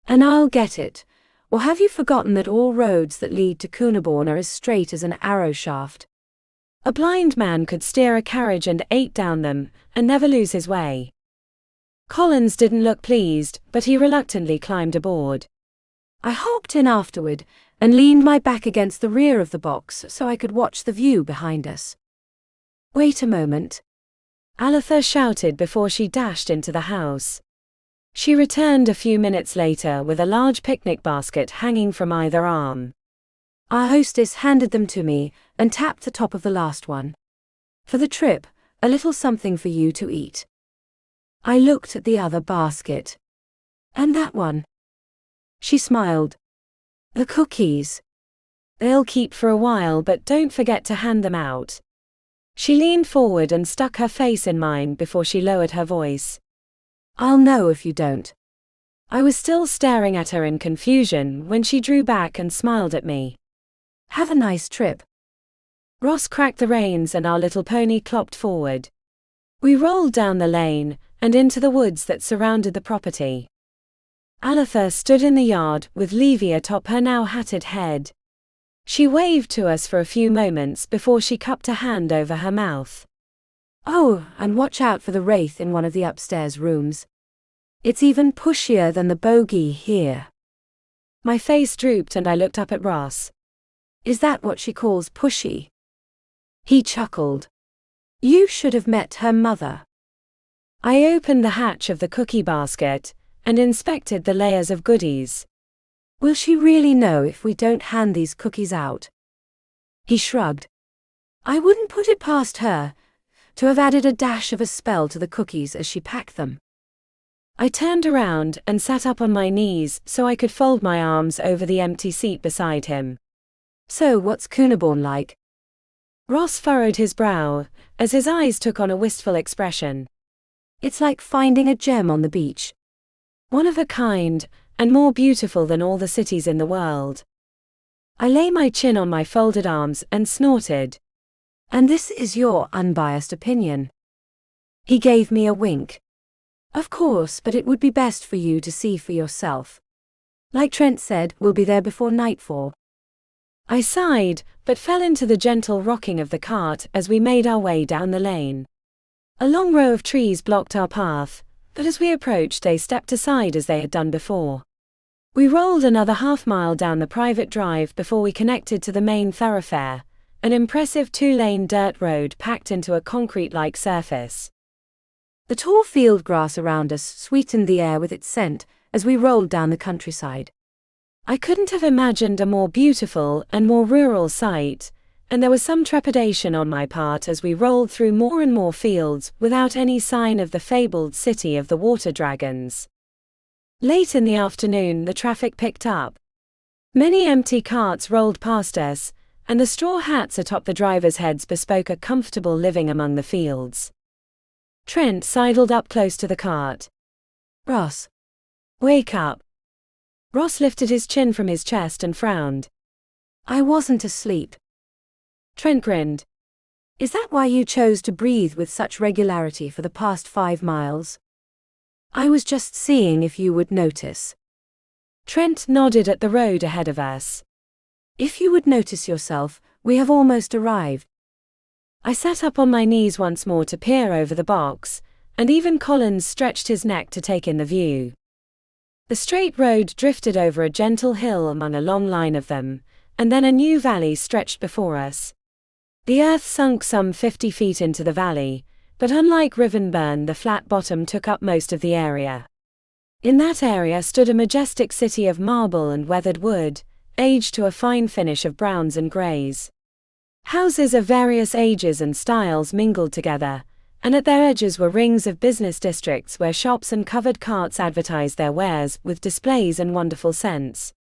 And I'll get it. Or have you forgotten that all roads that lead to Coonaborn are as straight as an arrow shaft? A blind man could steer a carriage and 8 down them, and never lose his way. Collins didn't look pleased, but he reluctantly climbed aboard. I hopped in afterward, and leaned my back against the rear of the box so I could watch the view behind us. Wait a moment. Aletha shouted before she dashed into the house. She returned a few minutes later with a large picnic basket hanging from either arm. Our hostess handed them to me and tapped the top of the last one. For the trip, a little something for you to eat. I looked at the other basket. And that one. She smiled. The cookies. They'll keep for a while, but don't forget to hand them out. She leaned forward and stuck her face in mine before she lowered her voice. I'll know if you don't. I was still staring at her in confusion when she drew back and smiled at me. Have a nice trip. Ross cracked the reins and our little pony clopped forward. We rolled down the lane, and into the woods that surrounded the property. Aletha stood in the yard with Levy atop her now hatted head. She waved to us for a few moments before she cupped a hand over her mouth. "Oh, and watch out for the wraith in one of the upstairs rooms. It's even pushier than the bogey here." My face drooped and I looked up at Ross. "Is that what she calls pushy?" He chuckled. "You should have met her mother." I opened the hatch of the cookie basket and inspected the layers of goodies. "Will she really know if we don't hand these cookies out?" He shrugged. "I wouldn't put it past her to have added a dash of a spell to the cookies as she packed them." I turned around and sat up on my knees so I could fold my arms over the empty seat beside him. "So what's Coonaborn like?" Ross furrowed his brow as his eyes took on a wistful expression. "It's like finding a gem on the beach. One of a kind, and more beautiful than all the cities in the world." I lay my chin on my folded arms and snorted. "And this is your unbiased opinion?" He gave me a wink. "Of course, but it would be best for you to see for yourself. Like Trent said, we'll be there before nightfall." I sighed, but fell into the gentle rocking of the cart as we made our way down the lane. A long row of trees blocked our path, but as we approached they stepped aside as they had done before. We rolled another half-mile down the private drive before we connected to the main thoroughfare, an impressive 2-lane dirt road packed into a concrete-like surface. The tall field grass around us sweetened the air with its scent as we rolled down the countryside. I couldn't have imagined a more beautiful and more rural sight, and there was some trepidation on my part as we rolled through more and more fields without any sign of the fabled city of the water dragons. Late in the afternoon the traffic picked up. Many empty carts rolled past us, and the straw hats atop the drivers' heads bespoke a comfortable living among the fields. Trent sidled up close to the cart. "Ross, wake up." Ross lifted his chin from his chest and frowned. "I wasn't asleep." Trent grinned. "Is that why you chose to breathe with such regularity for the past 5 miles? I was just seeing if you would notice." Trent nodded at the road ahead of us. "If you would notice yourself, we have almost arrived." I sat up on my knees once more to peer over the box, and even Collins stretched his neck to take in the view. The straight road drifted over a gentle hill among a long line of them, and then a new valley stretched before us. The earth sunk some 50 feet into the valley, but unlike Rivenburn, the flat bottom took up most of the area. In that area stood a majestic city of marble and weathered wood, aged to a fine finish of browns and greys. Houses of various ages and styles mingled together, and at their edges were rings of business districts where shops and covered carts advertised their wares with displays and wonderful scents.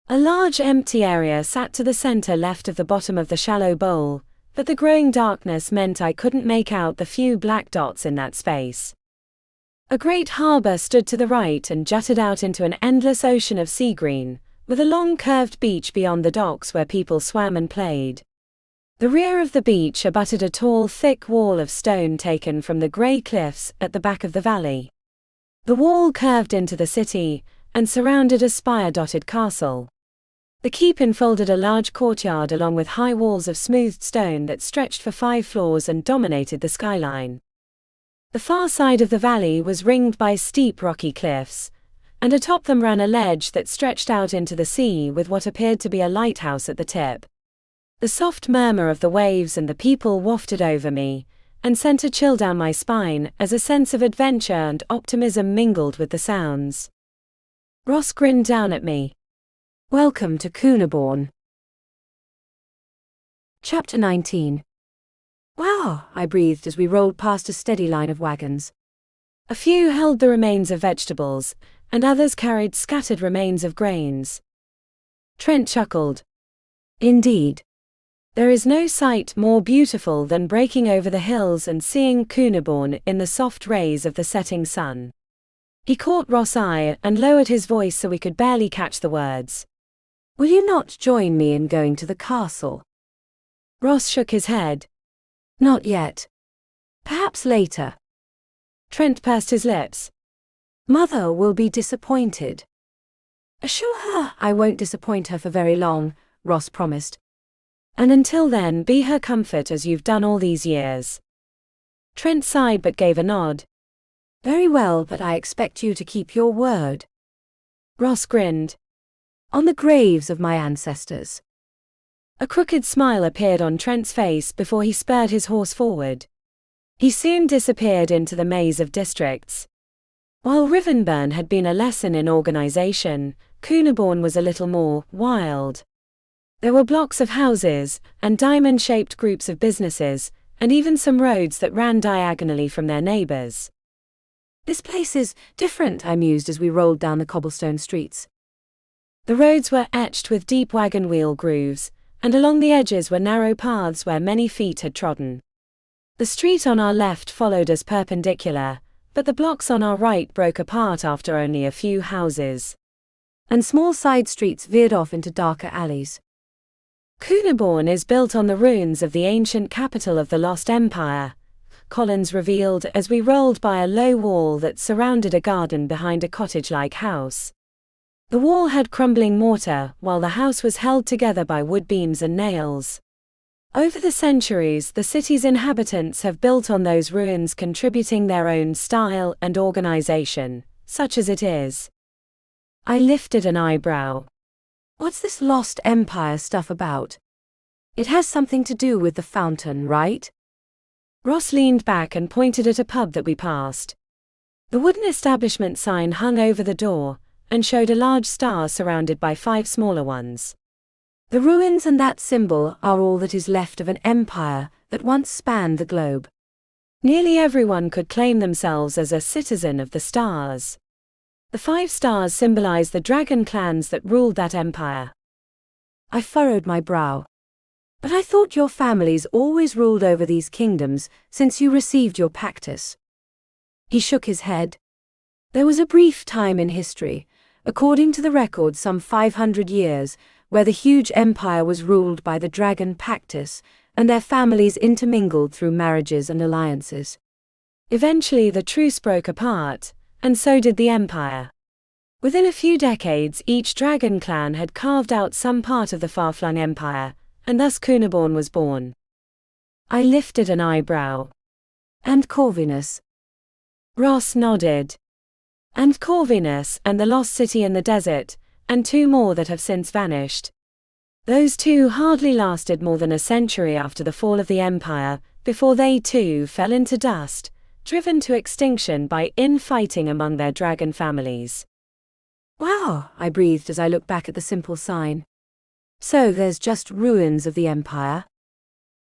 A large empty area sat to the center left of the bottom of the shallow bowl, but the growing darkness meant I couldn't make out the few black dots in that space. A great harbor stood to the right and jutted out into an endless ocean of sea green, with a long curved beach beyond the docks where people swam and played. The rear of the beach abutted a tall, thick wall of stone taken from the grey cliffs at the back of the valley. The wall curved into the city and surrounded a spire-dotted castle. The keep enfolded a large courtyard along with high walls of smoothed stone that stretched for 5 floors and dominated the skyline. The far side of the valley was ringed by steep rocky cliffs, and atop them ran a ledge that stretched out into the sea with what appeared to be a lighthouse at the tip. The soft murmur of the waves and the people wafted over me, and sent a chill down my spine as a sense of adventure and optimism mingled with the sounds. Ross grinned down at me. "Welcome to Coonaborn." Chapter 19. "Wow," I breathed as we rolled past a steady line of wagons. A few held the remains of vegetables, and others carried scattered remains of grains. Trent chuckled. "Indeed. There is no sight more beautiful than breaking over the hills and seeing Coonaborn in the soft rays of the setting sun." He caught Ross' eye and lowered his voice so we could barely catch the words. "Will you not join me in going to the castle?" Ross shook his head. "Not yet. Perhaps later." Trent pursed his lips. Mother will be disappointed. Assure her I won't disappoint her for very long, Ross promised. And until then, be her comfort as you've done all these years. Trent sighed but gave a nod. Very well, but I expect you to keep your word. Ross grinned. On the graves of my ancestors. A crooked smile appeared on Trent's face before he spurred his horse forward. He soon disappeared into the maze of districts. While Rivenburn had been a lesson in organization, Coonaborn was a little more wild. There were blocks of houses, and diamond-shaped groups of businesses, and even some roads that ran diagonally from their neighbors. This place is different, I mused as we rolled down the cobblestone streets. The roads were etched with deep wagon wheel grooves, and along the edges were narrow paths where many feet had trodden. The street on our left followed us perpendicular, but the blocks on our right broke apart after only a few houses. And small side streets veered off into darker alleys. Coonaborn is built on the ruins of the ancient capital of the Lost Empire, Collins revealed as we rolled by a low wall that surrounded a garden behind a cottage-like house. The wall had crumbling mortar, while the house was held together by wood beams and nails. Over the centuries, the city's inhabitants have built on those ruins, contributing their own style and organization, such as it is. I lifted an eyebrow. What's this Lost Empire stuff about? It has something to do with the fountain, right? Ross leaned back and pointed at a pub that we passed. The wooden establishment sign hung over the door, and showed a large star surrounded by 5 smaller ones. The ruins and that symbol are all that is left of an empire that once spanned the globe. Nearly everyone could claim themselves as a citizen of the stars. The 5 stars symbolize the dragon clans that ruled that empire. I furrowed my brow. But I thought your families always ruled over these kingdoms since you received your Pactus. He shook his head. There was a brief time in history, according to the records some 500 years, where the huge empire was ruled by the dragon Pactus, and their families intermingled through marriages and alliances. Eventually the truce broke apart, and so did the empire. Within a few decades, each dragon clan had carved out some part of the far-flung empire, and thus Coonaborn was born. I lifted an eyebrow. And Corvinus? Ross nodded. And Corvinus, and the lost city in the desert, and 2 more that have since vanished. Those 2 hardly lasted more than a century after the fall of the empire, before they too fell into dust, driven to extinction by infighting among their dragon families. Wow, I breathed as I looked back at the simple sign. So there's just ruins of the empire?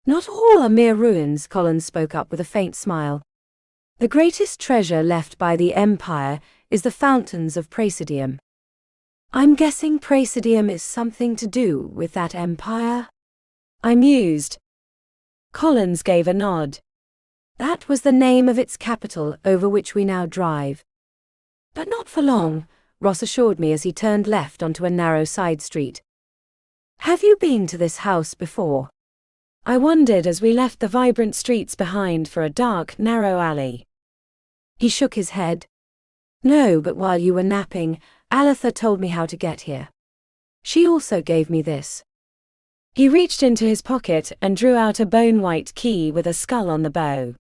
Not all are mere ruins, Collins spoke up with a faint smile. The greatest treasure left by the empire is the fountains of Praesidium. I'm guessing Praesidium is something to do with that empire? I mused. Collins gave a nod. That was the name of its capital over which we now drive. But not for long, Ross assured me as he turned left onto a narrow side street. Have you been to this house before? I wondered as we left the vibrant streets behind for a dark, narrow alley. He shook his head. No, but while you were napping, Aletha told me how to get here. She also gave me this. He reached into his pocket and drew out a bone-white key with a skull on the bow.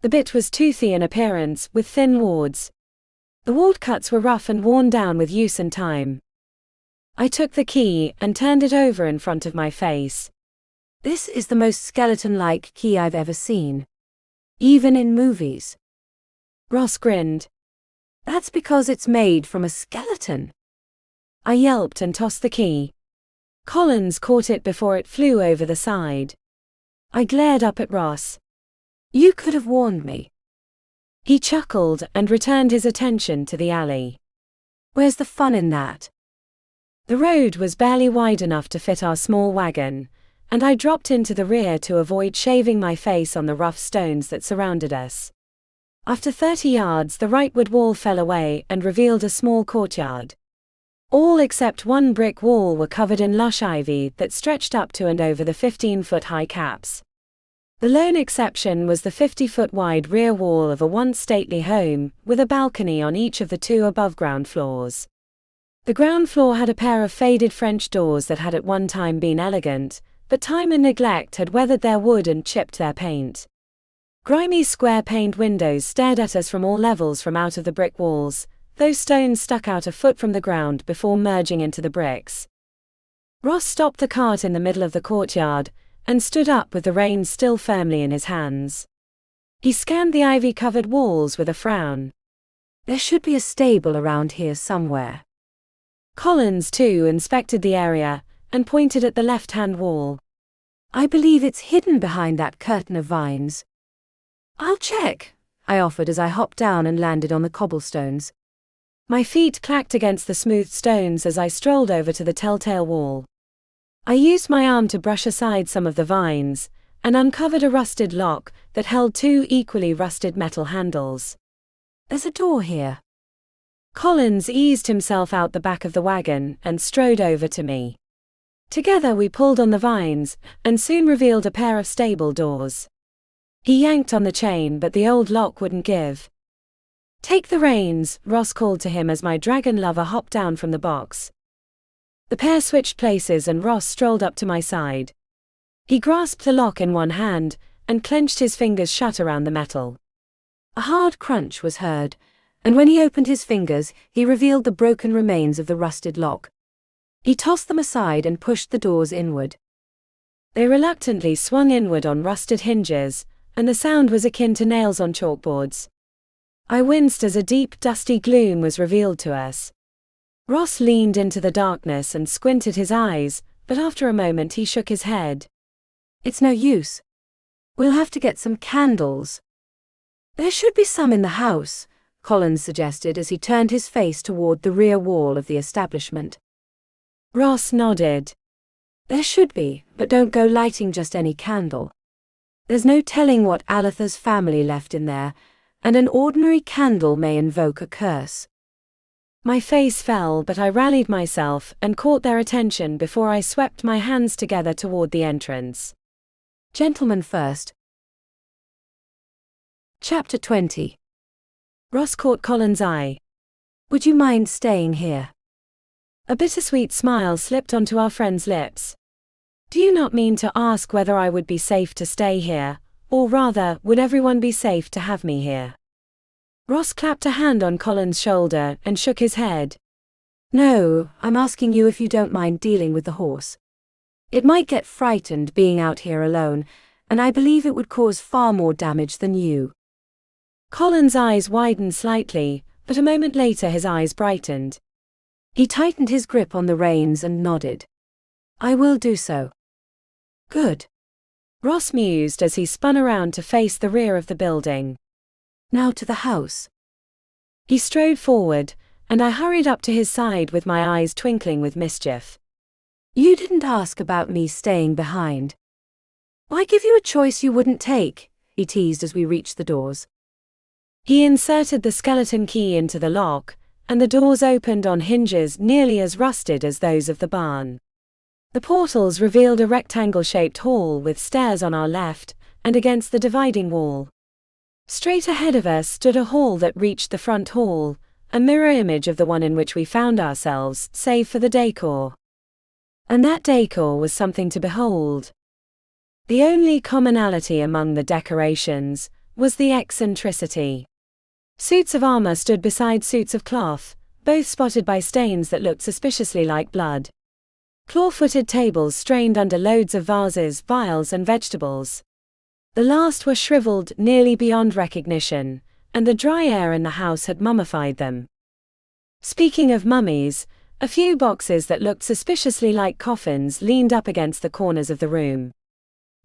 The bit was toothy in appearance, with thin wards. The ward cuts were rough and worn down with use and time. I took the key and turned it over in front of my face. This is the most skeleton-like key I've ever seen. Even in movies. Ross grinned. That's because it's made from a skeleton. I yelped and tossed the key. Collins caught it before it flew over the side. I glared up at Ross. You could have warned me. He chuckled and returned his attention to the alley. Where's the fun in that? The road was barely wide enough to fit our small wagon, and I dropped into the rear to avoid shaving my face on the rough stones that surrounded us. After 30 yards, the rightward wall fell away and revealed a small courtyard. All except one brick wall were covered in lush ivy that stretched up to and over the 15-foot-high caps. The lone exception was the 50-foot-wide rear wall of a once stately home, with a balcony on each of the two above-ground floors. The ground floor had a pair of faded French doors that had at one time been elegant, but time and neglect had weathered their wood and chipped their paint. Grimy square-paned windows stared at us from all levels from out of the brick walls, those stones stuck out a foot from the ground before merging into the bricks. Ross stopped the cart in the middle of the courtyard, and stood up with the reins still firmly in his hands. He scanned the ivy-covered walls with a frown. There should be a stable around here somewhere. Collins, too, inspected the area, and pointed at the left-hand wall. I believe it's hidden behind that curtain of vines. I'll check, I offered as I hopped down and landed on the cobblestones. My feet clacked against the smooth stones as I strolled over to the telltale wall. I used my arm to brush aside some of the vines, and uncovered a rusted lock that held two equally rusted metal handles. There's a door here. Collins eased himself out the back of the wagon and strode over to me. Together we pulled on the vines, and soon revealed a pair of stable doors. He yanked on the chain, but the old lock wouldn't give. "Take the reins," Ross called to him as my dragon lover hopped down from the box. The pair switched places and Ross strolled up to my side. He grasped the lock in one hand, and clenched his fingers shut around the metal. A hard crunch was heard, and when he opened his fingers, he revealed the broken remains of the rusted lock. He tossed them aside and pushed the doors inward. They reluctantly swung inward on rusted hinges, and the sound was akin to nails on chalkboards. I winced as a deep, dusty gloom was revealed to us. Ross leaned into the darkness and squinted his eyes, but after a moment he shook his head. "It's no use. We'll have to get some candles." "There should be some in the house," Collins suggested as he turned his face toward the rear wall of the establishment. Ross nodded. "There should be, but don't go lighting just any candle. There's no telling what Alatha's family left in there, and an ordinary candle may invoke a curse." My face fell, but I rallied myself and caught their attention before I swept my hands together toward the entrance. "Gentlemen first." Chapter 20. Ross caught Colin's eye. "Would you mind staying here?" A bittersweet smile slipped onto our friend's lips. "Do you not mean to ask whether I would be safe to stay here, or rather, would everyone be safe to have me here?" Ross clapped a hand on Colin's shoulder and shook his head. "No, I'm asking you if you don't mind dealing with the horse. It might get frightened being out here alone, and I believe it would cause far more damage than you." Colin's eyes widened slightly, but a moment later his eyes brightened. He tightened his grip on the reins and nodded. "I will do so." "Good," Ross mused as he spun around to face the rear of the building. "Now to the house." He strode forward, and I hurried up to his side with my eyes twinkling with mischief. "You didn't ask about me staying behind." "Why give you a choice you wouldn't take?" he teased as we reached the doors. He inserted the skeleton key into the lock, and the doors opened on hinges nearly as rusted as those of the barn. The portals revealed a rectangle-shaped hall with stairs on our left, and against the dividing wall. Straight ahead of us stood a hall that reached the front hall, a mirror image of the one in which we found ourselves, save for the decor. And that decor was something to behold. The only commonality among the decorations was the eccentricity. Suits of armor stood beside suits of cloth, both spotted by stains that looked suspiciously like blood. Claw-footed tables strained under loads of vases, vials, and vegetables. The last were shriveled nearly beyond recognition, and the dry air in the house had mummified them. Speaking of mummies, a few boxes that looked suspiciously like coffins leaned up against the corners of the room.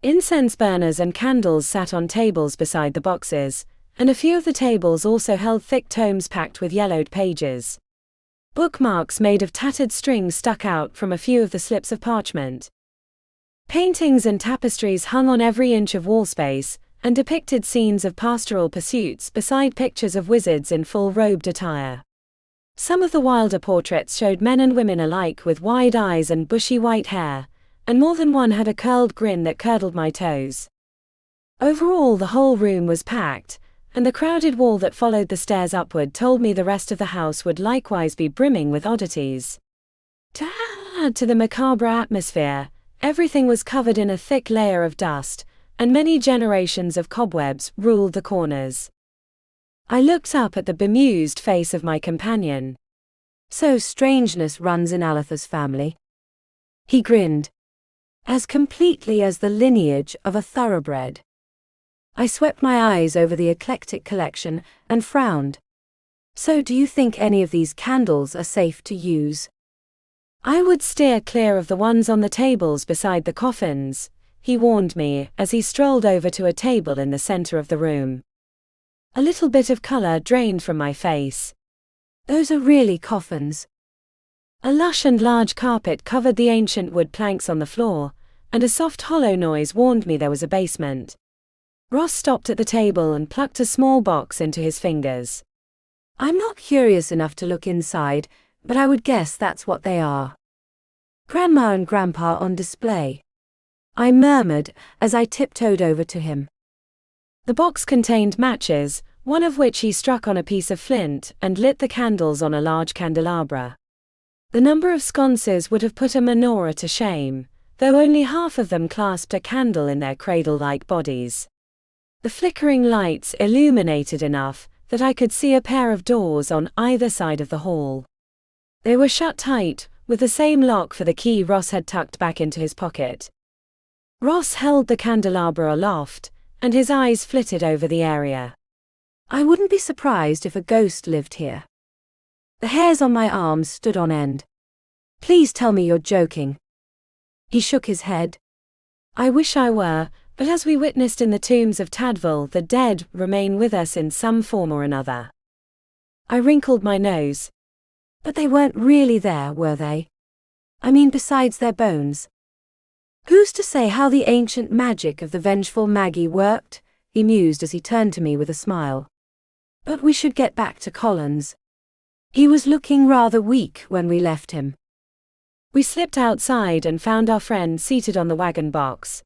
Incense burners and candles sat on tables beside the boxes, and a few of the tables also held thick tomes packed with yellowed pages. Bookmarks made of tattered string stuck out from a few of the slips of parchment. Paintings and tapestries hung on every inch of wall space, and depicted scenes of pastoral pursuits beside pictures of wizards in full robed attire. Some of the wilder portraits showed men and women alike with wide eyes and bushy white hair, and more than one had a curled grin that curdled my toes. Overall, the whole room was packed, and the crowded wall that followed the stairs upward told me the rest of the house would likewise be brimming with oddities. To add to the macabre atmosphere, everything was covered in a thick layer of dust, and many generations of cobwebs ruled the corners. I looked up at the bemused face of my companion. So strangeness runs in Aletha's family. He grinned. As completely as the lineage of a thoroughbred. I swept my eyes over the eclectic collection and frowned. So do you think any of these candles are safe to use? I would steer clear of the ones on the tables beside the coffins, he warned me as he strolled over to a table in the center of the room. A little bit of color drained from my face. Those are really coffins. A lush and large carpet covered the ancient wood planks on the floor, and a soft hollow noise warned me there was a basement. Ross stopped at the table and plucked a small box into his fingers. I'm not curious enough to look inside, but I would guess that's what they are. Grandma and Grandpa on display. I murmured as I tiptoed over to him. The box contained matches, one of which he struck on a piece of flint and lit the candles on a large candelabra. The number of sconces would have put a menorah to shame, though only half of them clasped a candle in their cradle-like bodies. The flickering lights illuminated enough that I could see a pair of doors on either side of the hall. They were shut tight, with the same lock for the key Ross had tucked back into his pocket. Ross held the candelabra aloft, and his eyes flitted over the area. I wouldn't be surprised if a ghost lived here. The hairs on my arms stood on end. Please tell me you're joking. He shook his head. I wish I were, but as we witnessed in the tombs of Tadville, the dead remain with us in some form or another. I wrinkled my nose. But they weren't really there, were they? I mean, besides their bones. Who's to say how the ancient magic of the vengeful Maggie worked? He mused as he turned to me with a smile. But we should get back to Collins. He was looking rather weak when we left him. We slipped outside and found our friend seated on the wagon box.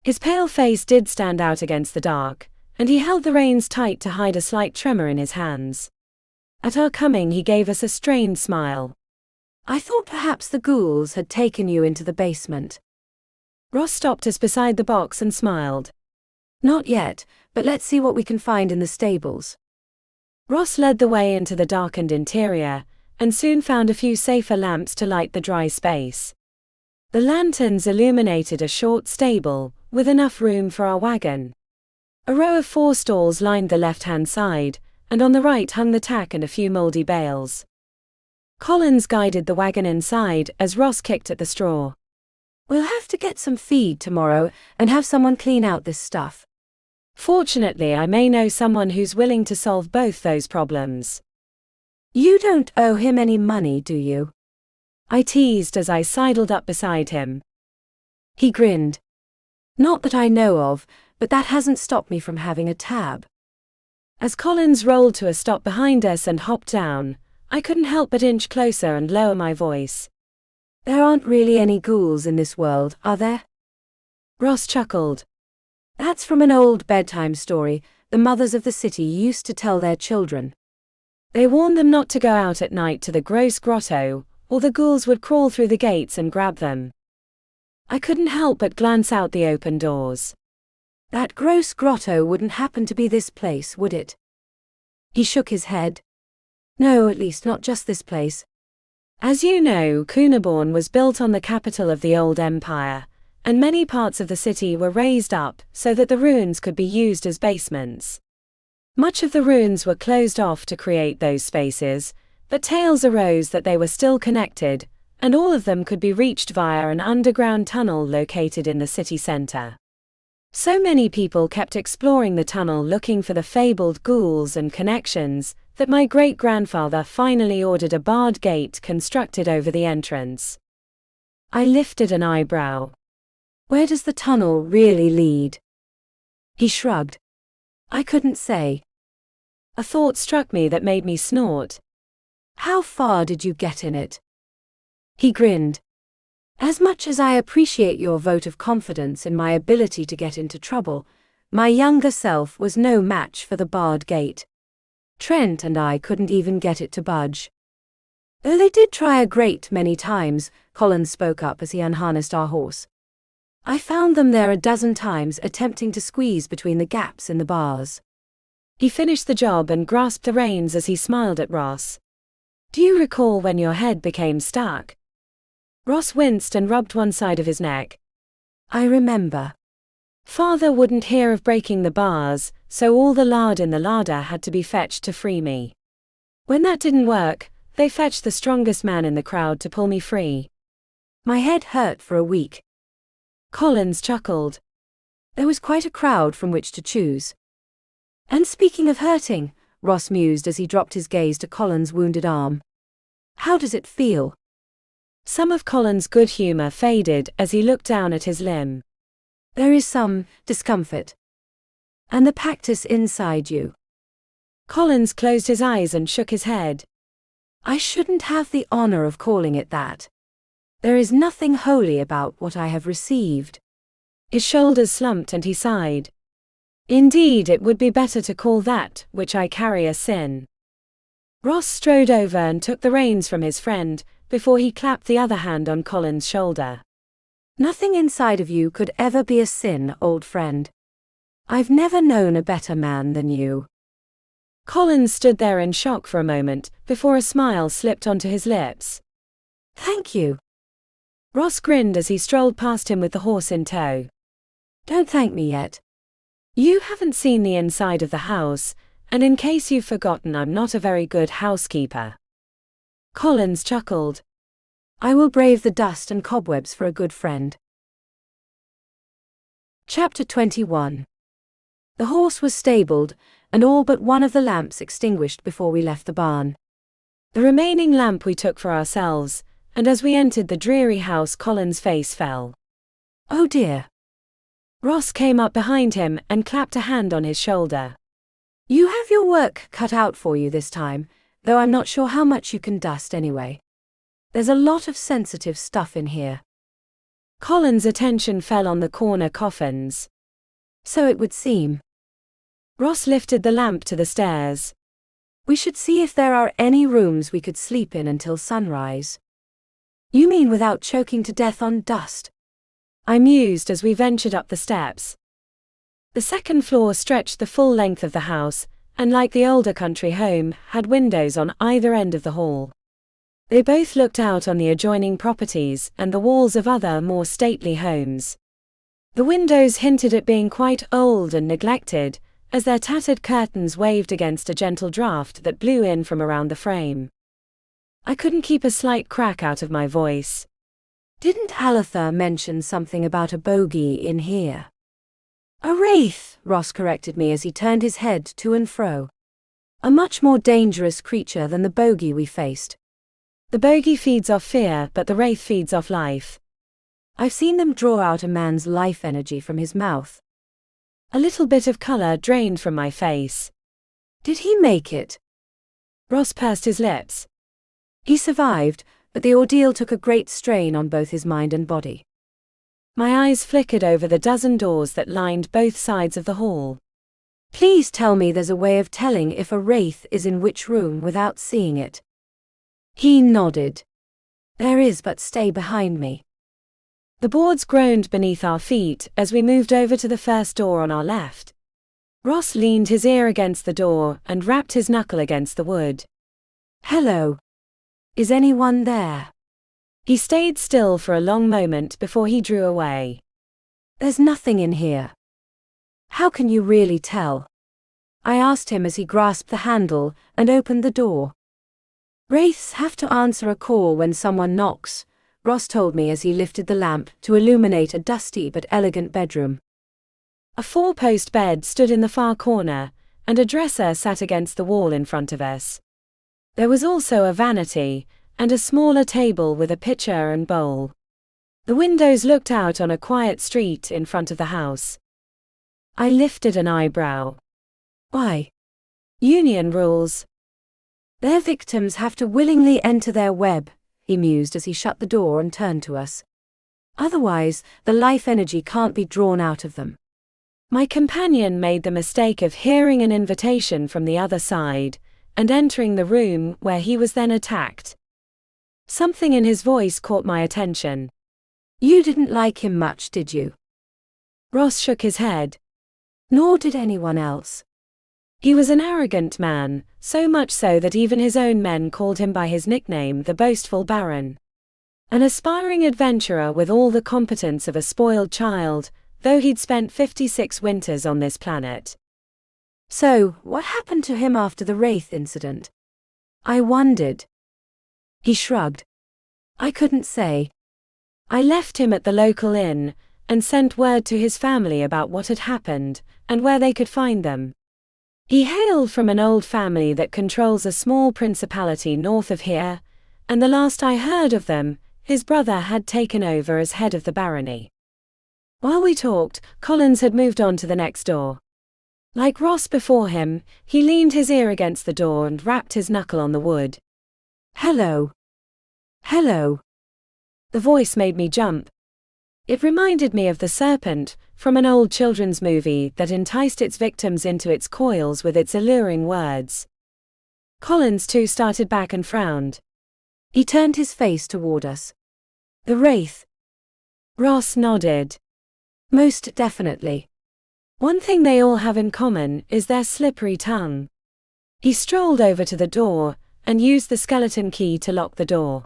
His pale face did stand out against the dark, and he held the reins tight to hide a slight tremor in his hands. At our coming he gave us a strained smile. I thought perhaps the ghouls had taken you into the basement. Ross stopped us beside the box and smiled. Not yet, but let's see what we can find in the stables. Ross led the way into the darkened interior, and soon found a few safer lamps to light the dry space. The lanterns illuminated a short stable, with enough room for our wagon. A row of 4 stalls lined the left-hand side, and on the right hung the tack and a few mouldy bales. Collins guided the wagon inside as Ross kicked at the straw. We'll have to get some feed tomorrow and have someone clean out this stuff. Fortunately, I may know someone who's willing to solve both those problems. You don't owe him any money, do you? I teased as I sidled up beside him. He grinned. Not that I know of, but that hasn't stopped me from having a tab. As Collins rolled to a stop behind us and hopped down, I couldn't help but inch closer and lower my voice. There aren't really any ghouls in this world, are there? Ross chuckled. That's from an old bedtime story the mothers of the city used to tell their children. They warned them not to go out at night to the gross grotto, or the ghouls would crawl through the gates and grab them. I couldn't help but glance out the open doors. That gross grotto wouldn't happen to be this place, would it? He shook his head. No, at least not just this place. As you know, Cuneiform was built on the capital of the old empire, and many parts of the city were raised up so that the ruins could be used as basements. Much of the ruins were closed off to create those spaces, but tales arose that they were still connected, and all of them could be reached via an underground tunnel located in the city center. So many people kept exploring the tunnel looking for the fabled ghouls and connections that my great-grandfather finally ordered a barred gate constructed over the entrance. I lifted an eyebrow. Where does the tunnel really lead? He shrugged. I couldn't say. A thought struck me that made me snort. How far did you get in it? He grinned. As much as I appreciate your vote of confidence in my ability to get into trouble, My younger self was no match for the barred gate. Trent and I couldn't even get it to budge. Though they did try a great many times, Collins spoke up as he unharnessed our horse. I found them there a dozen times attempting to squeeze between the gaps in the bars. He finished the job and grasped the reins as he smiled at Ross. Do you recall when your head became stuck? Ross winced and rubbed one side of his neck. I remember. Father wouldn't hear of breaking the bars, so all the lard in the larder had to be fetched to free me. When that didn't work, they fetched the strongest man in the crowd to pull me free. My head hurt for a week. Collins chuckled. There was quite a crowd from which to choose. And speaking of hurting, Ross mused as he dropped his gaze to Collins' wounded arm. How does it feel? Some of Collins' good humor faded as he looked down at his limb. There is some discomfort. And the Pactus inside you. Collins closed his eyes and shook his head. I shouldn't have the honor of calling it that. There is nothing holy about what I have received. His shoulders slumped and he sighed. Indeed, it would be better to call that which I carry a sin. Ross strode over and took the reins from his friend, before he clapped the other hand on Collins' shoulder. Nothing inside of you could ever be a sin, old friend. I've never known a better man than you. Collins stood there in shock for a moment, before a smile slipped onto his lips. Thank you. Ross grinned as he strolled past him with the horse in tow. Don't thank me yet. You haven't seen the inside of the house, and in case you've forgotten, I'm not a very good housekeeper. Collins chuckled. I will brave the dust and cobwebs for a good friend. Chapter 21. The horse was stabled, and all but one of the lamps extinguished before we left the barn. The remaining lamp we took for ourselves, and as we entered the dreary house, Collins' face fell. Oh dear. Ross came up behind him and clapped a hand on his shoulder. You have your work cut out for you this time, though I'm not sure how much you can dust anyway. There's a lot of sensitive stuff in here. Collins' attention fell on the corner coffins. So it would seem. Ross lifted the lamp to the stairs. We should see if there are any rooms we could sleep in until sunrise. You mean without choking to death on dust? I mused as we ventured up the steps. The second floor stretched the full length of the house, and like the older country home, had windows on either end of the hall. They both looked out on the adjoining properties and the walls of other more stately homes. The windows hinted at being quite old and neglected, as their tattered curtains waved against a gentle draft that blew in from around the frame. I couldn't keep a slight crack out of my voice. Didn't Alatha mention something about a bogey in here? A wraith, Ross corrected me as he turned his head to and fro. A much more dangerous creature than the bogey we faced. The bogey feeds off fear, but the wraith feeds off life. I've seen them draw out a man's life energy from his mouth. A little bit of color drained from my face. Did he make it? Ross pursed his lips. He survived, but the ordeal took a great strain on both his mind and body. My eyes flickered over the dozen doors that lined both sides of the hall. Please tell me there's a way of telling if a wraith is in which room without seeing it. He nodded. There is, but stay behind me. The boards groaned beneath our feet as we moved over to the first door on our left. Ross leaned his ear against the door and rapped his knuckle against the wood. Hello. Is anyone there? He stayed still for a long moment before he drew away. There's nothing in here. How can you really tell? I asked him as he grasped the handle and opened the door. Wraiths have to answer a call when someone knocks, Ross told me as he lifted the lamp to illuminate a dusty but elegant bedroom. A four-post bed stood in the far corner, and a dresser sat against the wall in front of us. There was also a vanity, and a smaller table with a pitcher and bowl. The windows looked out on a quiet street in front of the house. I lifted an eyebrow. Why? Union rules. Their victims have to willingly enter their web, he mused as he shut the door and turned to us. Otherwise, the life energy can't be drawn out of them. My companion made the mistake of hearing an invitation from the other side, and entering the room where he was then attacked. Something in his voice caught my attention. You didn't like him much, did you? Ross shook his head. Nor did anyone else. He was an arrogant man, so much so that even his own men called him by his nickname, the Boastful Baron. An aspiring adventurer with all the competence of a spoiled child, though he'd spent 56 winters on this planet. So, what happened to him after the Wraith incident? I wondered. He shrugged. I couldn't say. I left him at the local inn, and sent word to his family about what had happened, and where they could find them. He hailed from an old family that controls a small principality north of here, and the last I heard of them, his brother had taken over as head of the barony. While we talked, Collins had moved on to the next door. Like Ross before him, he leaned his ear against the door and rapped his knuckle on the wood. Hello. Hello. The voice made me jump. It reminded me of the serpent, from an old children's movie that enticed its victims into its coils with its alluring words. Collins too started back and frowned. He turned his face toward us. The Wraith. Ross nodded. Most definitely. One thing they all have in common is their slippery tongue. He strolled over to the door, and used the skeleton key to lock the door.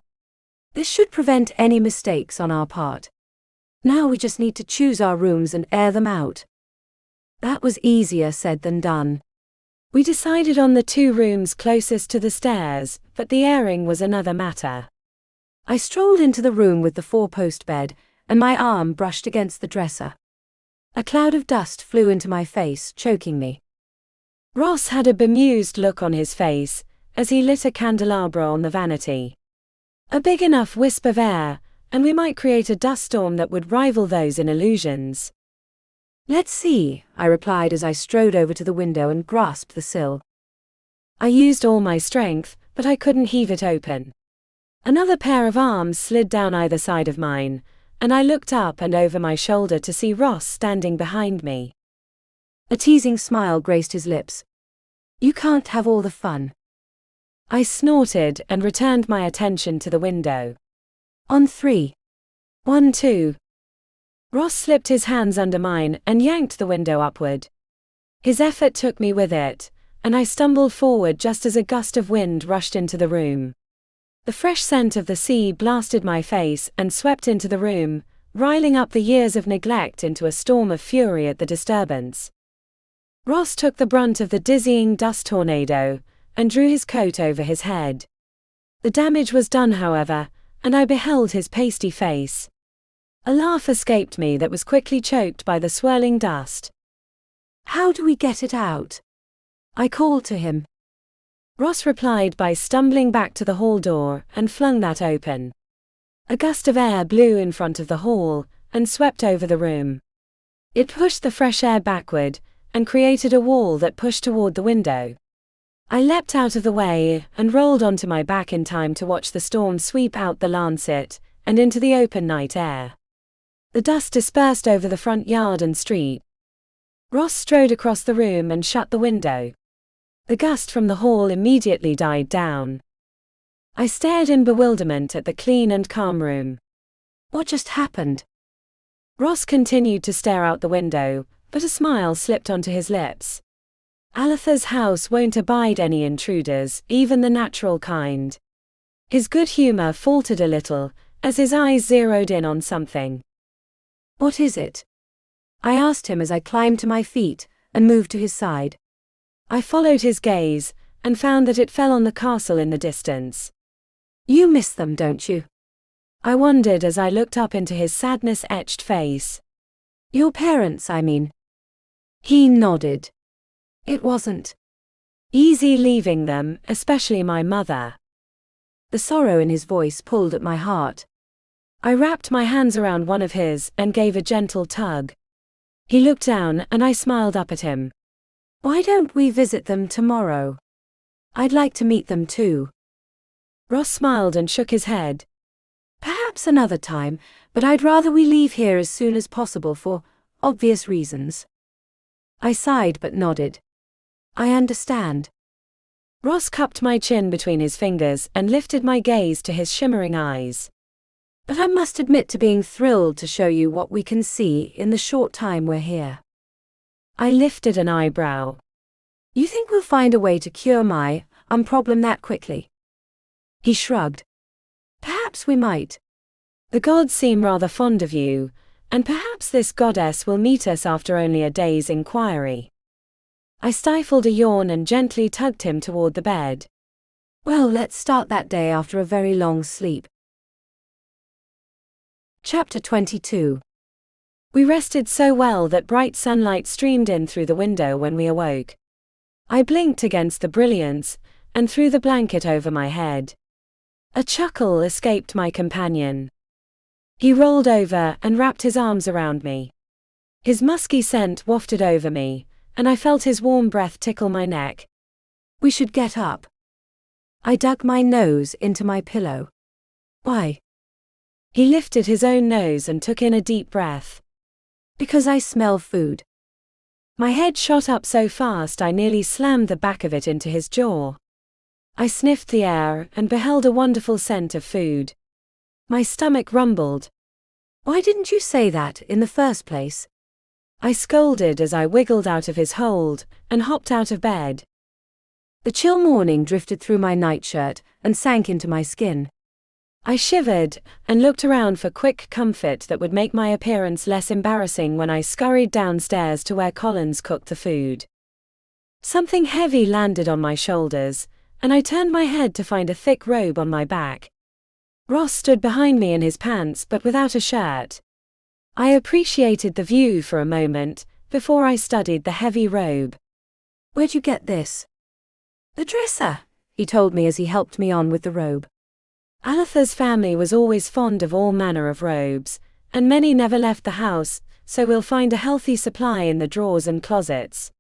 This should prevent any mistakes on our part. Now we just need to choose our rooms and air them out. That was easier said than done. We decided on the 2 rooms closest to the stairs, but the airing was another matter. I strolled into the room with the 4-post bed, and my arm brushed against the dresser. A cloud of dust flew into my face, choking me. Ross had a bemused look on his face, as he lit a candelabra on the vanity. A big enough wisp of air, and we might create a dust storm that would rival those in illusions. Let's see, I replied as I strode over to the window and grasped the sill. I used all my strength, but I couldn't heave it open. Another pair of arms slid down either side of mine, and I looked up and over my shoulder to see Ross standing behind me. A teasing smile graced his lips. You can't have all the fun. I snorted and returned my attention to the window. On 3. 1, 2. Ross slipped his hands under mine and yanked the window upward. His effort took me with it, and I stumbled forward just as a gust of wind rushed into the room. The fresh scent of the sea blasted my face and swept into the room, riling up the years of neglect into a storm of fury at the disturbance. Ross took the brunt of the dizzying dust tornado, and drew his coat over his head. The damage was done, however, and I beheld his pasty face. A laugh escaped me that was quickly choked by the swirling dust. How do we get it out? I called to him. Ross replied by stumbling back to the hall door and flung that open. A gust of air blew in front of the hall and swept over the room. It pushed the fresh air backward and created a wall that pushed toward the window. I leapt out of the way and rolled onto my back in time to watch the storm sweep out the lancet and into the open night air. The dust dispersed over the front yard and street. Ross strode across the room and shut the window. The gust from the hall immediately died down. I stared in bewilderment at the clean and calm room. What just happened? Ross continued to stare out the window, but a smile slipped onto his lips. Alatha's house won't abide any intruders, even the natural kind. His good humor faltered a little, as his eyes zeroed in on something. What is it? I asked him as I climbed to my feet and moved to his side. I followed his gaze, and found that it fell on the castle in the distance. You miss them, don't you? I wondered as I looked up into his sadness-etched face. Your parents, I mean. He nodded. It wasn't easy leaving them, especially my mother. The sorrow in his voice pulled at my heart. I wrapped my hands around one of his and gave a gentle tug. He looked down and I smiled up at him. Why don't we visit them tomorrow? I'd like to meet them too. Ross smiled and shook his head. Perhaps another time, but I'd rather we leave here as soon as possible for obvious reasons. I sighed but nodded. I understand. Ross cupped my chin between his fingers and lifted my gaze to his shimmering eyes. But I must admit to being thrilled to show you what we can see in the short time we're here. I lifted an eyebrow. You think we'll find a way to cure my problem that quickly? He shrugged. Perhaps we might. The gods seem rather fond of you, and perhaps this goddess will meet us after only a day's inquiry. I stifled a yawn and gently tugged him toward the bed. Well, let's start that day after a very long sleep. Chapter 22. We rested so well that bright sunlight streamed in through the window when we awoke. I blinked against the brilliance, and threw the blanket over my head. A chuckle escaped my companion. He rolled over and wrapped his arms around me. His musky scent wafted over me, and I felt his warm breath tickle my neck. We should get up. I dug my nose into my pillow. Why? He lifted his own nose and took in a deep breath. Because I smell food. My head shot up so fast I nearly slammed the back of it into his jaw. I sniffed the air and beheld a wonderful scent of food. My stomach rumbled. Why didn't you say that in the first place? I scolded as I wiggled out of his hold and hopped out of bed. The chill morning drifted through my nightshirt and sank into my skin. I shivered and looked around for quick comfort that would make my appearance less embarrassing when I scurried downstairs to where Collins cooked the food. Something heavy landed on my shoulders, and I turned my head to find a thick robe on my back. Ross stood behind me in his pants but without a shirt. I appreciated the view for a moment before I studied the heavy robe. Where'd you get this? The dresser, he told me as he helped me on with the robe. Alatha's family was always fond of all manner of robes, and many never left the house, so we'll find a healthy supply in the drawers and closets.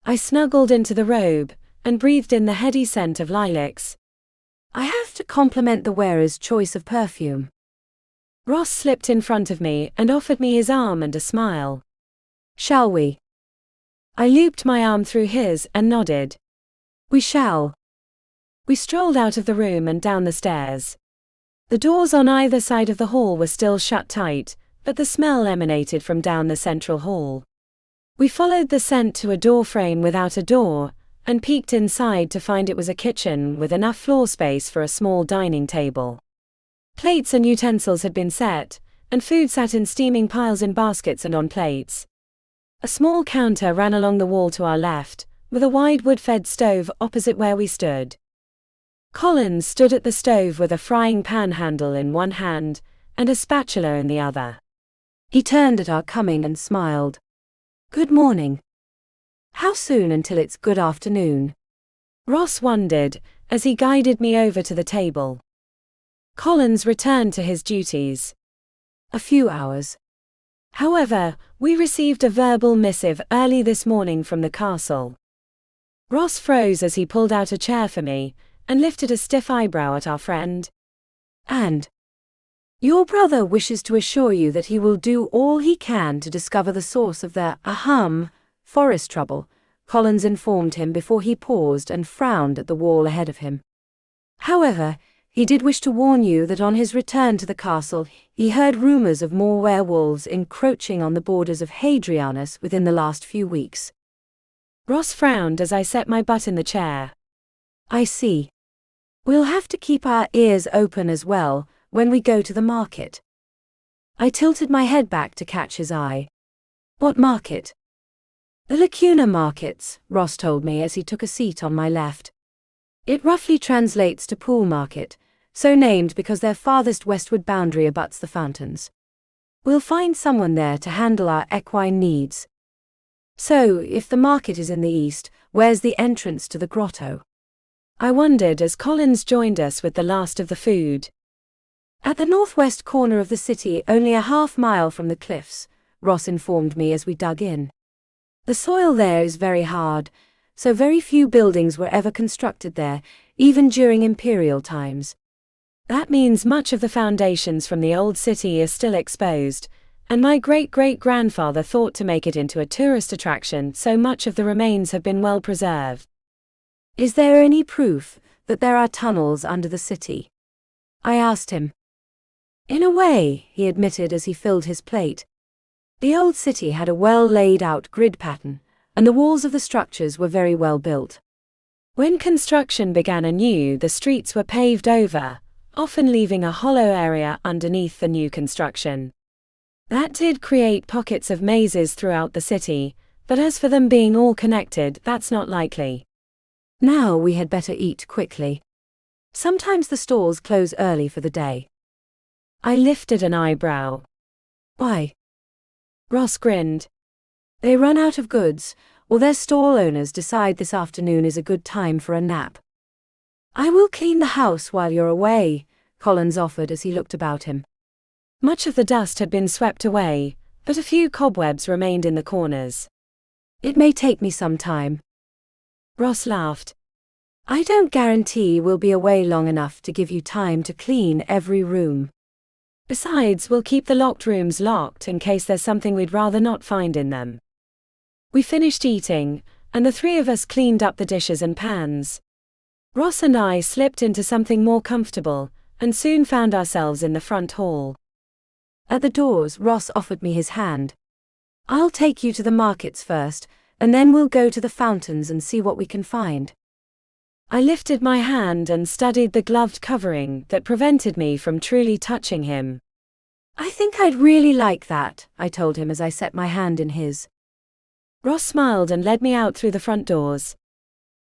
I snuggled into the robe and breathed in the heady scent of lilacs. I have to compliment the wearer's choice of perfume. Ross slipped in front of me and offered me his arm and a smile. Shall we? I looped my arm through his and nodded. We shall. We strolled out of the room and down the stairs. The doors on either side of the hall were still shut tight, but the smell emanated from down the central hall. We followed the scent to a door frame without a door, and peeked inside to find it was a kitchen with enough floor space for a small dining table. Plates and utensils had been set, and food sat in steaming piles in baskets and on plates. A small counter ran along the wall to our left, with a wide wood-fed stove opposite where we stood. Collins stood at the stove with a frying pan handle in one hand and a spatula in the other. He turned at our coming and smiled. Good morning. How soon until it's good afternoon? Ross wondered as he guided me over to the table. Collins returned to his duties. A few hours. However, we received a verbal missive early this morning from the castle. Ross froze as he pulled out a chair for me and lifted a stiff eyebrow at our friend. And your brother wishes to assure you that he will do all he can to discover the source of the forest trouble, Collins informed him before he paused and frowned at the wall ahead of him. However, he did wish to warn you that on his return to the castle, he heard rumors of more werewolves encroaching on the borders of Hadrianus within the last few weeks. Ross frowned as I set my butt in the chair. I see. We'll have to keep our ears open as well when we go to the market. I tilted my head back to catch his eye. What market? The Lacuna markets, Ross told me as he took a seat on my left. It roughly translates to pool market, so named because their farthest westward boundary abuts the fountains. We'll find someone there to handle our equine needs. So, if the market is in the east, where's the entrance to the grotto? I wondered as Collins joined us with the last of the food. At the northwest corner of the city, only a half-mile from the cliffs, Ross informed me as we dug in. The soil there is very hard, so very few buildings were ever constructed there, even during imperial times. That means much of the foundations from the old city is still exposed, and my great-great-grandfather thought to make it into a tourist attraction, so much of the remains have been well preserved. Is there any proof that there are tunnels under the city? I asked him. In a way, he admitted as he filled his plate. The old city had a well-laid-out grid pattern, and the walls of the structures were very well built. When construction began anew, the streets were paved over, often leaving a hollow area underneath the new construction. That did create pockets of mazes throughout the city, but as for them being all connected, that's not likely. Now we had better eat quickly. Sometimes the stalls close early for the day. I lifted an eyebrow. Why? Ross grinned. They run out of goods, or their stall owners decide this afternoon is a good time for a nap. I will clean the house while you're away, Collins offered as he looked about him. Much of the dust had been swept away, but a few cobwebs remained in the corners. It may take me some time. Ross laughed. I don't guarantee we'll be away long enough to give you time to clean every room. Besides, we'll keep the locked rooms locked in case there's something we'd rather not find in them. We finished eating, and the three of us cleaned up the dishes and pans. Ross and I slipped into something more comfortable, and soon found ourselves in the front hall. At the doors, Ross offered me his hand. I'll take you to the markets first, and then we'll go to the fountains and see what we can find. I lifted my hand and studied the gloved covering that prevented me from truly touching him. I think I'd really like that, I told him as I set my hand in his. Ross smiled and led me out through the front doors.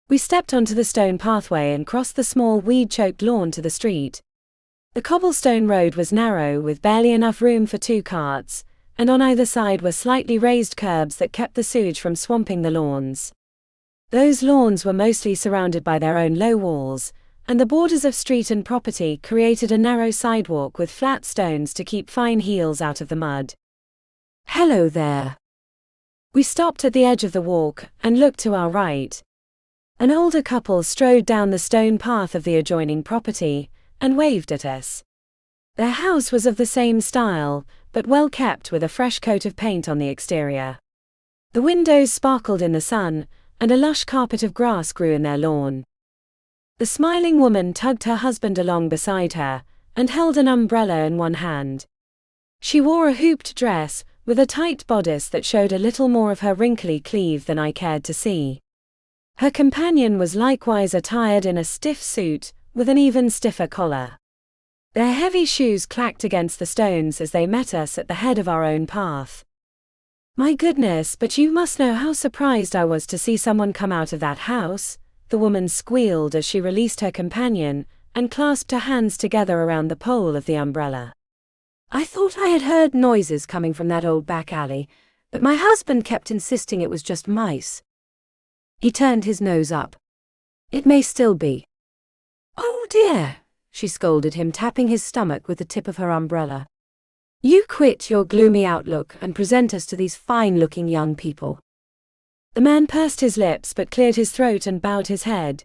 We stepped onto the stone pathway and crossed the small weed-choked lawn to the street. The cobblestone road was narrow with barely enough room for 2 carts, and on either side were slightly raised curbs that kept the sewage from swamping the lawns. Those lawns were mostly surrounded by their own low walls, and the borders of street and property created a narrow sidewalk with flat stones to keep fine heels out of the mud. Hello there. We stopped at the edge of the walk and looked to our right. An older couple strode down the stone path of the adjoining property and waved at us. Their house was of the same style, but well kept with a fresh coat of paint on the exterior. The windows sparkled in the sun, and a lush carpet of grass grew in their lawn. The smiling woman tugged her husband along beside her, and held an umbrella in one hand. She wore a hooped dress, with a tight bodice that showed a little more of her wrinkly cleave than I cared to see. Her companion was likewise attired in a stiff suit, with an even stiffer collar. Their heavy shoes clacked against the stones as they met us at the head of our own path. My goodness, but you must know how surprised I was to see someone come out of that house, the woman squealed as she released her companion and clasped her hands together around the pole of the umbrella. I thought I had heard noises coming from that old back alley, but my husband kept insisting it was just mice. He turned his nose up. It may still be. Oh dear, she scolded him, tapping his stomach with the tip of her umbrella. You quit your gloomy outlook and present us to these fine-looking young people. The man pursed his lips but cleared his throat and bowed his head.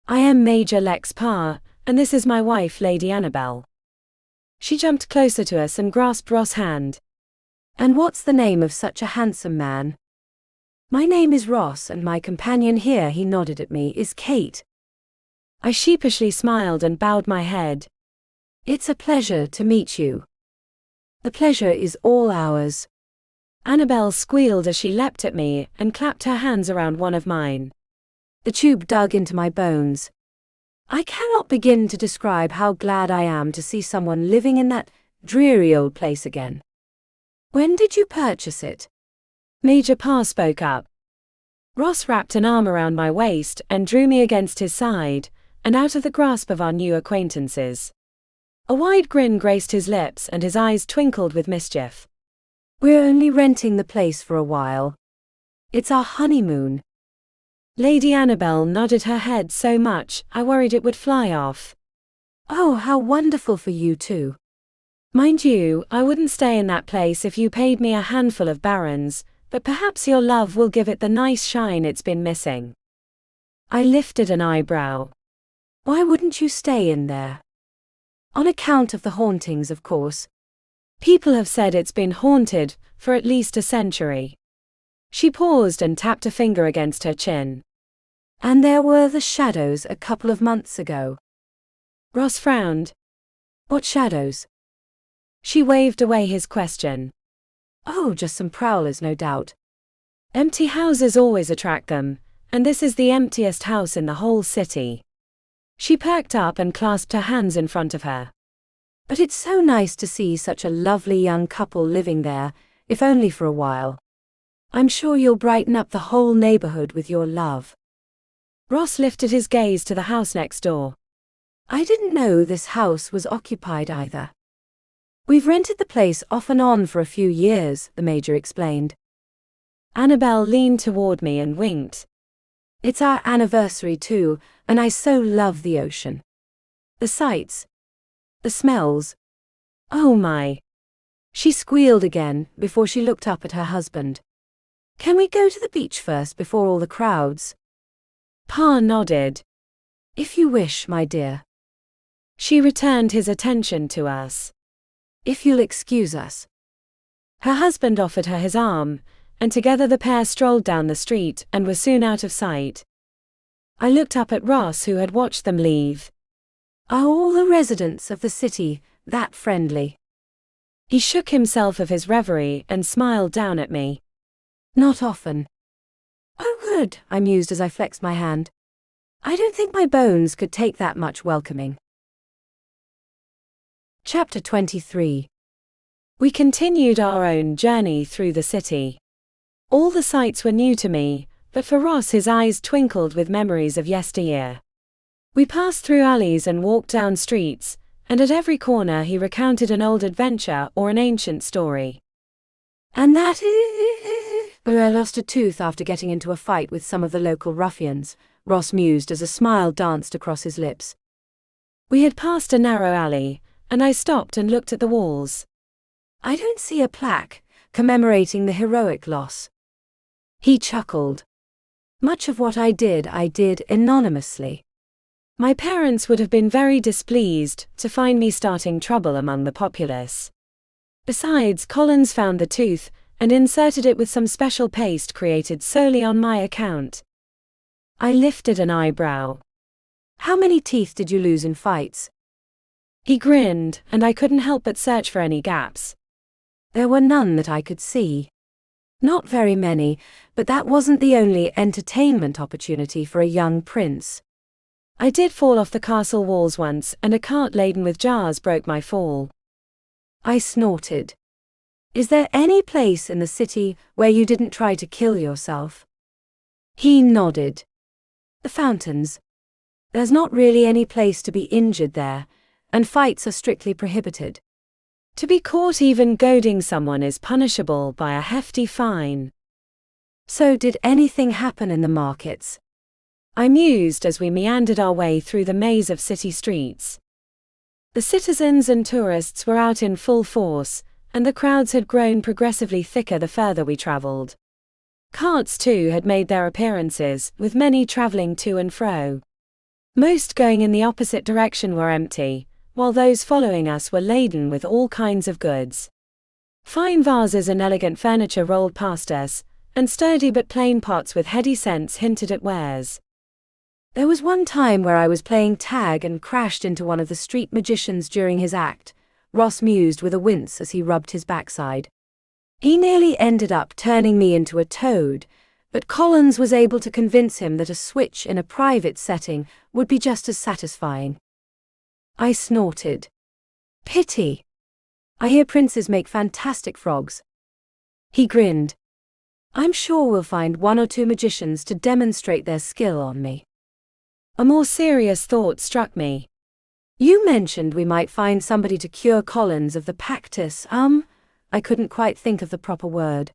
I am Major Lex Parr, and this is my wife, Lady Annabel. She jumped closer to us and grasped Ross' hand. And what's the name of such a handsome man? My name is Ross, and my companion here, he nodded at me, is Kate. I sheepishly smiled and bowed my head. It's a pleasure to meet you. The pleasure is all ours. Annabel squealed as she leapt at me and clapped her hands around one of mine. The tube dug into my bones. I cannot begin to describe how glad I am to see someone living in that dreary old place again. When did you purchase it? Major Parr spoke up. Ross wrapped an arm around my waist and drew me against his side, and out of the grasp of our new acquaintances. A wide grin graced his lips and his eyes twinkled with mischief. We're only renting the place for a while. It's our honeymoon. Lady Annabel nodded her head so much I worried it would fly off. Oh, how wonderful for you too. Mind you, I wouldn't stay in that place if you paid me a handful of barons, but perhaps your love will give it the nice shine it's been missing. I lifted an eyebrow. Why wouldn't you stay in there? On account of the hauntings, of course. People have said it's been haunted for at least a century. She paused and tapped a finger against her chin. And there were the shadows a couple of months ago. Ross frowned. What shadows? She waved away his question. Oh, just some prowlers, no doubt. Empty houses always attract them, and this is the emptiest house in the whole city. She perked up and clasped her hands in front of her. But it's so nice to see such a lovely young couple living there, if only for a while. I'm sure you'll brighten up the whole neighborhood with your love. Ross lifted his gaze to the house next door. I didn't know this house was occupied either. We've rented the place off and on for a few years, the Major explained. Annabelle leaned toward me and winked. It's our anniversary too, and I so love the ocean. The sights. The smells. Oh my. She squealed again before she looked up at her husband. Can we go to the beach first before all the crowds? Pa nodded. If you wish, my dear. She returned his attention to us. If you'll excuse us. Her husband offered her his arm, and together the pair strolled down the street and were soon out of sight. I looked up at Ross, who had watched them leave. Are all the residents of the city that friendly? He shook himself of his reverie and smiled down at me. Not often. Oh good, I mused as I flexed my hand. I don't think my bones could take that much welcoming. Chapter 23. We continued our own journey through the city. All the sights were new to me, but for Ross his eyes twinkled with memories of yesteryear. We passed through alleys and walked down streets, and at every corner he recounted an old adventure or an ancient story. And that but I lost a tooth after getting into a fight with some of the local ruffians, Ross mused as a smile danced across his lips. We had passed a narrow alley, and I stopped and looked at the walls. I don't see a plaque commemorating the heroic loss. He chuckled. Much of what I did anonymously. My parents would have been very displeased to find me starting trouble among the populace. Besides, Collins found the tooth and inserted it with some special paste created solely on my account. I lifted an eyebrow. How many teeth did you lose in fights? He grinned, and I couldn't help but search for any gaps. There were none that I could see. Not very many, but that wasn't the only entertainment opportunity for a young prince. I did fall off the castle walls once, and a cart laden with jars broke my fall. I snorted. Is there any place in the city where you didn't try to kill yourself? He nodded. The fountains. There's not really any place to be injured there, and fights are strictly prohibited. To be caught even goading someone is punishable by a hefty fine. So did anything happen in the markets? I mused as we meandered our way through the maze of city streets. The citizens and tourists were out in full force, and the crowds had grown progressively thicker the further we traveled. Carts too had made their appearances, with many traveling to and fro. Most going in the opposite direction were empty, while those following us were laden with all kinds of goods. Fine vases and elegant furniture rolled past us, and sturdy but plain pots with heady scents hinted at wares. There was one time where I was playing tag and crashed into one of the street magicians during his act, Ross mused with a wince as he rubbed his backside. He nearly ended up turning me into a toad, but Collins was able to convince him that a switch in a private setting would be just as satisfying. I snorted. Pity. I hear princes make fantastic frogs. He grinned. I'm sure we'll find one or two magicians to demonstrate their skill on me. A more serious thought struck me. You mentioned we might find somebody to cure Collins of the Pactus, I couldn't quite think of the proper word.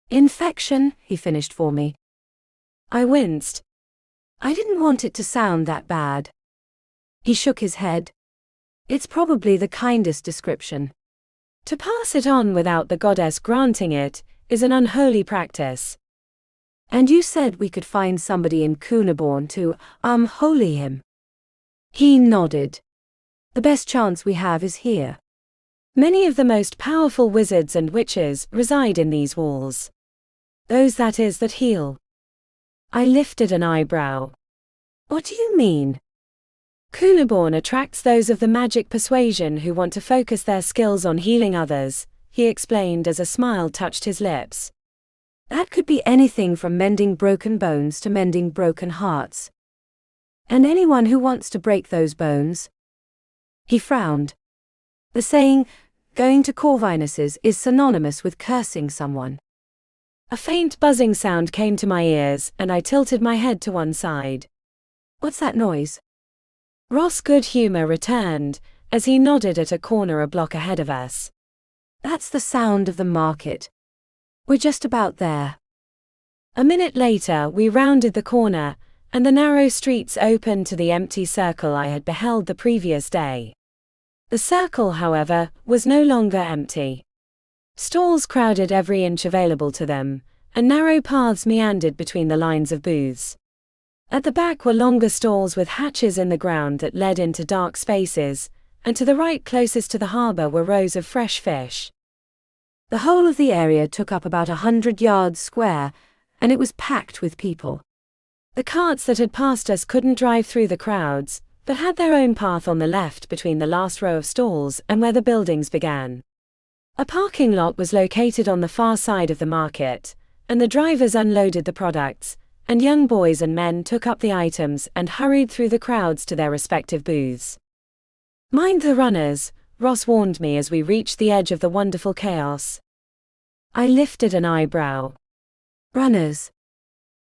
Infection, he finished for me. I winced. I didn't want it to sound that bad. He shook his head. It's probably the kindest description. To pass it on without the goddess granting it is an unholy practice. And you said we could find somebody in Cuneiform to, holy him. He nodded. The best chance we have is here. Many of the most powerful wizards and witches reside in these walls. Those, that is, that heal. I lifted an eyebrow. What do you mean? Culeborn attracts those of the magic persuasion who want to focus their skills on healing others, he explained as a smile touched his lips. That could be anything from mending broken bones to mending broken hearts. And anyone who wants to break those bones. He frowned. The saying, going to Corvinus's, is synonymous with cursing someone. A faint buzzing sound came to my ears, and I tilted my head to one side. What's that noise? Ross' good humor returned, as he nodded at a corner a block ahead of us. That's the sound of the market. We're just about there. A minute later we rounded the corner, and the narrow streets opened to the empty circle I had beheld the previous day. The circle, however, was no longer empty. Stalls crowded every inch available to them, and narrow paths meandered between the lines of booths. At the back were longer stalls with hatches in the ground that led into dark spaces, and to the right closest to the harbor were rows of fresh fish. The whole of the area took up about 100 yards square, and it was packed with people. The carts that had passed us couldn't drive through the crowds, but had their own path on the left between the last row of stalls and where the buildings began. A parking lot was located on the far side of the market, and the drivers unloaded the products, and young boys and men took up the items and hurried through the crowds to their respective booths. Mind the runners, Ross warned me as we reached the edge of the wonderful chaos. I lifted an eyebrow. Runners?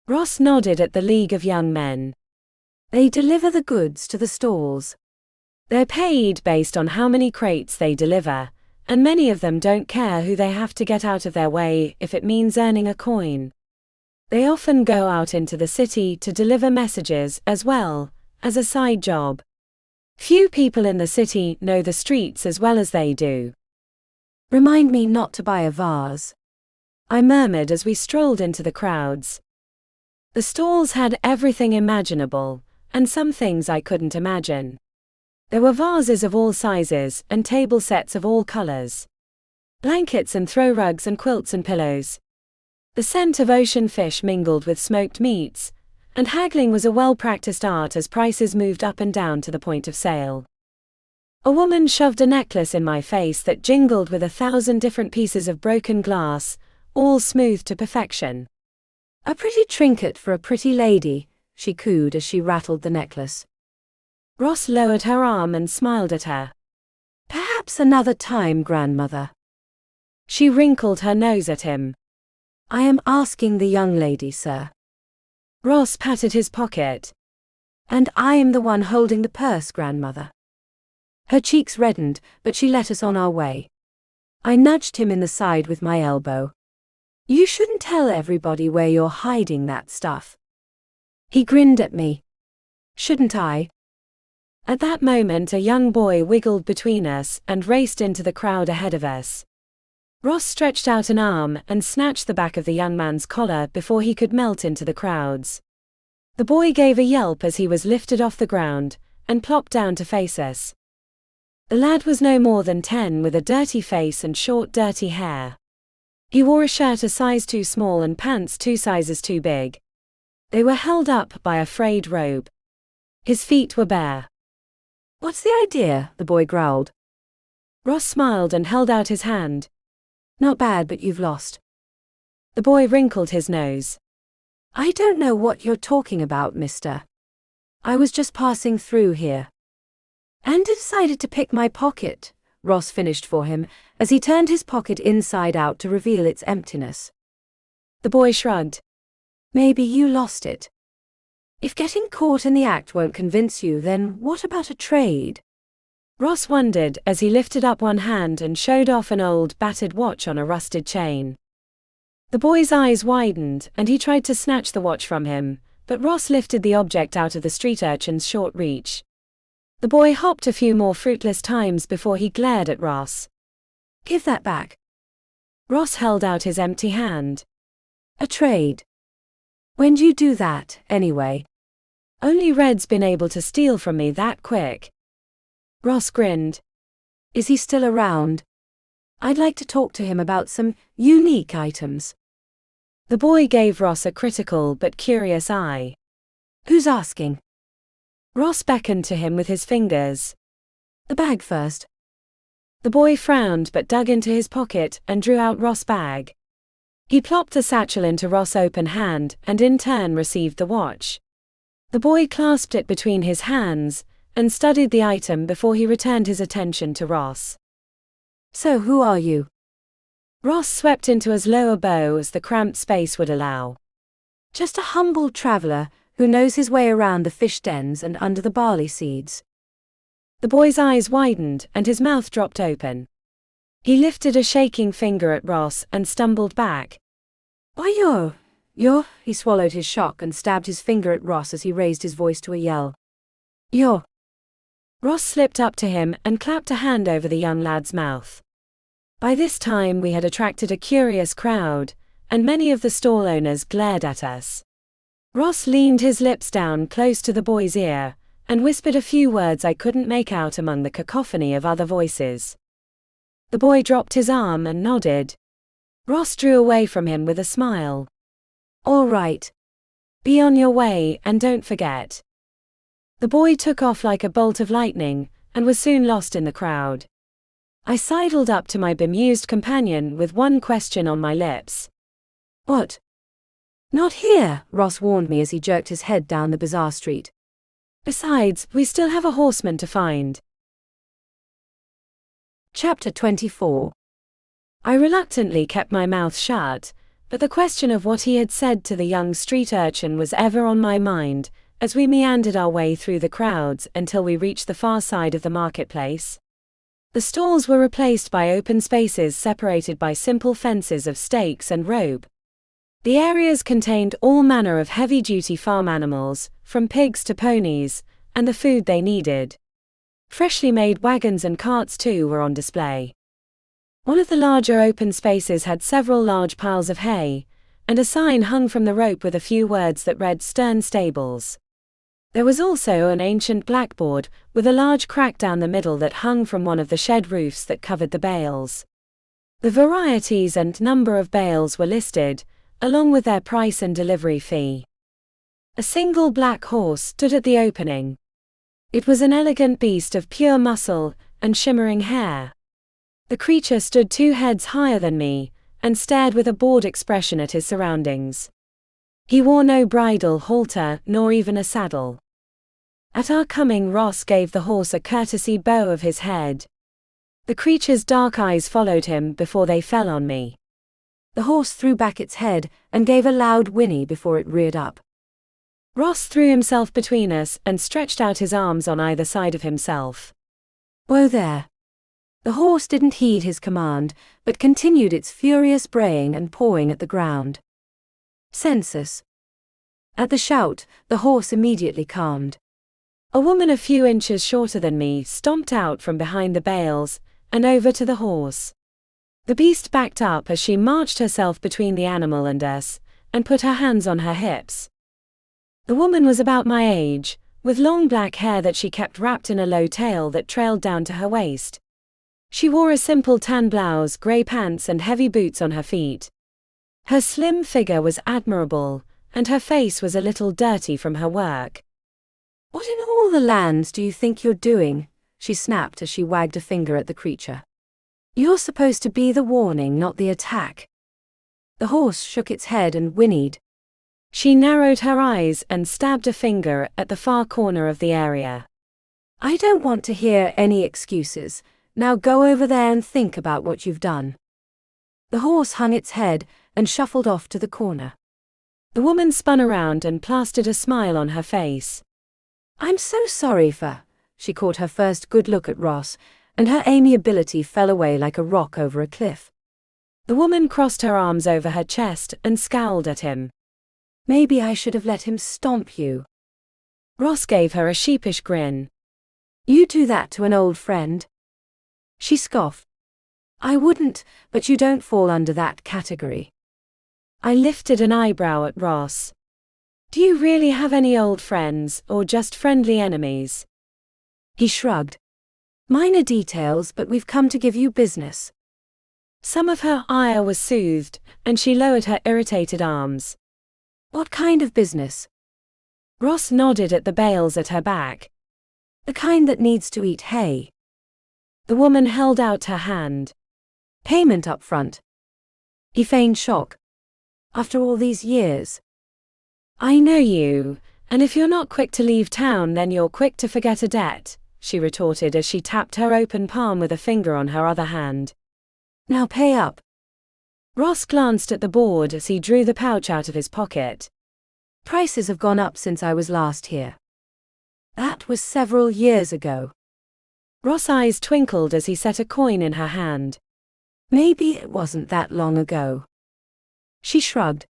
Ross nodded at the League of Young Men. They deliver the goods to the stalls. They're paid based on how many crates they deliver, and many of them don't care who they have to get out of their way if it means earning a coin. They often go out into the city to deliver messages as well, as a side job. Few people in the city know the streets as well as they do. Remind me not to buy a vase, I murmured as we strolled into the crowds. The stalls had everything imaginable, and some things I couldn't imagine. There were vases of all sizes and table sets of all colors. Blankets and throw rugs and quilts and pillows. The scent of ocean fish mingled with smoked meats, and haggling was a well-practiced art as prices moved up and down to the point of sale. A woman shoved a necklace in my face that jingled with 1,000 different pieces of broken glass, all smoothed to perfection. A pretty trinket for a pretty lady, she cooed as she rattled the necklace. Ross lowered her arm and smiled at her. Perhaps another time, grandmother. She wrinkled her nose at him. I am asking the young lady, sir. Ross patted his pocket. And I am the one holding the purse, grandmother. Her cheeks reddened, but she let us on our way. I nudged him in the side with my elbow. You shouldn't tell everybody where you're hiding that stuff. He grinned at me. Shouldn't I? At that moment a young boy wiggled between us and raced into the crowd ahead of us. Ross stretched out an arm and snatched the back of the young man's collar before he could melt into the crowds. The boy gave a yelp as he was lifted off the ground and plopped down to face us. The lad was no more than 10 with a dirty face and short dirty hair. He wore a shirt a size too small and pants 2 sizes too big. They were held up by a frayed robe. His feet were bare. What's the idea? The boy growled. Ross smiled and held out his hand. Not bad, but you've lost. The boy wrinkled his nose. I don't know what you're talking about, mister. I was just passing through here. And decided to pick my pocket, Ross finished for him, as he turned his pocket inside out to reveal its emptiness. The boy shrugged. Maybe you lost it. If getting caught in the act won't convince you, then what about a trade? Ross wondered as he lifted up one hand and showed off an old, battered watch on a rusted chain. The boy's eyes widened and he tried to snatch the watch from him, but Ross lifted the object out of the street urchin's short reach. The boy hopped a few more fruitless times before he glared at Ross. Give that back. Ross held out his empty hand. A trade. When'd you do that, anyway? Only Red's been able to steal from me that quick. Ross grinned. Is he still around? I'd like to talk to him about some unique items. The boy gave Ross a critical but curious eye. Who's asking? Ross beckoned to him with his fingers. The bag first. The boy frowned but dug into his pocket and drew out Ross' bag. He plopped the satchel into Ross' open hand and in turn received the watch. The boy clasped it between his hands and studied the item before he returned his attention to Ross. So who are you? Ross swept into as low a bow as the cramped space would allow. Just a humble traveler who knows his way around the fish dens and under the barley seeds. The boy's eyes widened and his mouth dropped open. He lifted a shaking finger at Ross and stumbled back. Why you're, he swallowed his shock and stabbed his finger at Ross as he raised his voice to a yell. You're. Ross slipped up to him and clapped a hand over the young lad's mouth. By this time we had attracted a curious crowd, and many of the stall owners glared at us. Ross leaned his lips down close to the boy's ear, and whispered a few words I couldn't make out among the cacophony of other voices. The boy dropped his arm and nodded. Ross drew away from him with a smile. All right. Be on your way and don't forget. The boy took off like a bolt of lightning, and was soon lost in the crowd. I sidled up to my bemused companion with one question on my lips. What? Not here, Ross warned me as he jerked his head down the bizarre street. Besides, we still have a horseman to find. Chapter 24. I reluctantly kept my mouth shut, but the question of what he had said to the young street urchin was ever on my mind, as we meandered our way through the crowds until we reached the far side of the marketplace. The stalls were replaced by open spaces separated by simple fences of stakes and rope. The areas contained all manner of heavy-duty farm animals, from pigs to ponies, and the food they needed. Freshly made wagons and carts too were on display. One of the larger open spaces had several large piles of hay, and a sign hung from the rope with a few words that read "Stern Stables." There was also an ancient blackboard, with a large crack down the middle that hung from one of the shed roofs that covered the bales. The varieties and number of bales were listed, along with their price and delivery fee. A single black horse stood at the opening. It was an elegant beast of pure muscle and shimmering hair. The creature stood 2 heads higher than me, and stared with a bored expression at his surroundings. He wore no bridle, halter, nor even a saddle. At our coming, Ross gave the horse a courtesy bow of his head. The creature's dark eyes followed him before they fell on me. The horse threw back its head and gave a loud whinny before it reared up. Ross threw himself between us and stretched out his arms on either side of himself. Whoa there! The horse didn't heed his command, but continued its furious braying and pawing at the ground. Census. At the shout, the horse immediately calmed. A woman a few inches shorter than me stomped out from behind the bales and over to the horse. The beast backed up as she marched herself between the animal and us, and put her hands on her hips. The woman was about my age, with long black hair that she kept wrapped in a low tail that trailed down to her waist. She wore a simple tan blouse, grey pants and heavy boots on her feet. Her slim figure was admirable, and her face was a little dirty from her work. What in all the lands do you think you're doing? She snapped as she wagged a finger at the creature. You're supposed to be the warning, not the attack. The horse shook its head and whinnied. She narrowed her eyes and stabbed a finger at the far corner of the area. I don't want to hear any excuses. Now go over there and think about what you've done. The horse hung its head and shuffled off to the corner. The woman spun around and plastered a smile on her face. I'm so sorry for... She caught her first good look at Ross, and her amiability fell away like a rock over a cliff. The woman crossed her arms over her chest and scowled at him. Maybe I should have let him stomp you. Ross gave her a sheepish grin. You do that to an old friend? She scoffed. I wouldn't, but you don't fall under that category. I lifted an eyebrow at Ross. Do you really have any old friends, or just friendly enemies? He shrugged. Minor details, but we've come to give you business. Some of her ire was soothed, and she lowered her irritated arms. What kind of business? Ross nodded at the bales at her back. The kind that needs to eat hay. The woman held out her hand. Payment up front. He feigned shock. After all these years. I know you, and if you're not quick to leave town then you're quick to forget a debt, she retorted as she tapped her open palm with a finger on her other hand. Now pay up. Ross glanced at the board as he drew the pouch out of his pocket. Prices have gone up since I was last here. That was several years ago. Ross' eyes twinkled as he set a coin in her hand. Maybe it wasn't that long ago. She shrugged.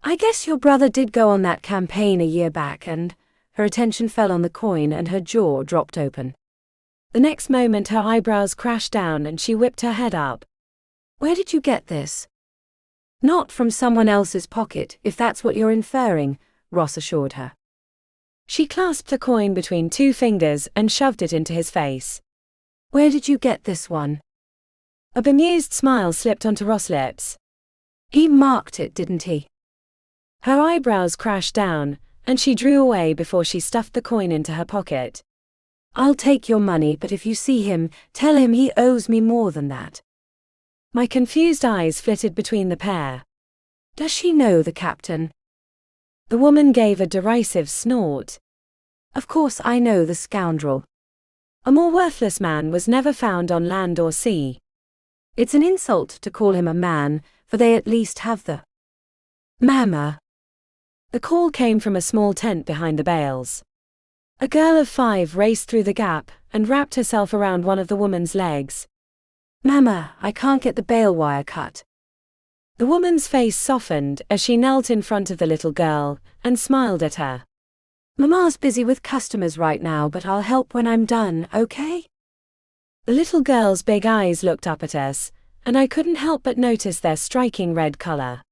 I guess your brother did go on that campaign a year back, and her attention fell on the coin and her jaw dropped open. The next moment her eyebrows crashed down and she whipped her head up. Where did you get this? Not from someone else's pocket, if that's what you're inferring, Ross assured her. She clasped the coin between two fingers and shoved it into his face. Where did you get this one? A bemused smile slipped onto Ross' lips. He marked it, didn't he? Her eyebrows crashed down, and she drew away before she stuffed the coin into her pocket. I'll take your money, but if you see him, tell him he owes me more than that. My confused eyes flitted between the pair. Does she know the captain? The woman gave a derisive snort. Of course I know the scoundrel. A more worthless man was never found on land or sea. It's an insult to call him a man, for they at least have the Mama. The call came from a small tent behind the bales. A girl of 5 raced through the gap and wrapped herself around one of the woman's legs. Mama, I can't get the bale wire cut. The woman's face softened as she knelt in front of the little girl and smiled at her. Mama's busy with customers right now, but I'll help when I'm done, okay? The little girl's big eyes looked up at us, and I couldn't help but notice their striking red color.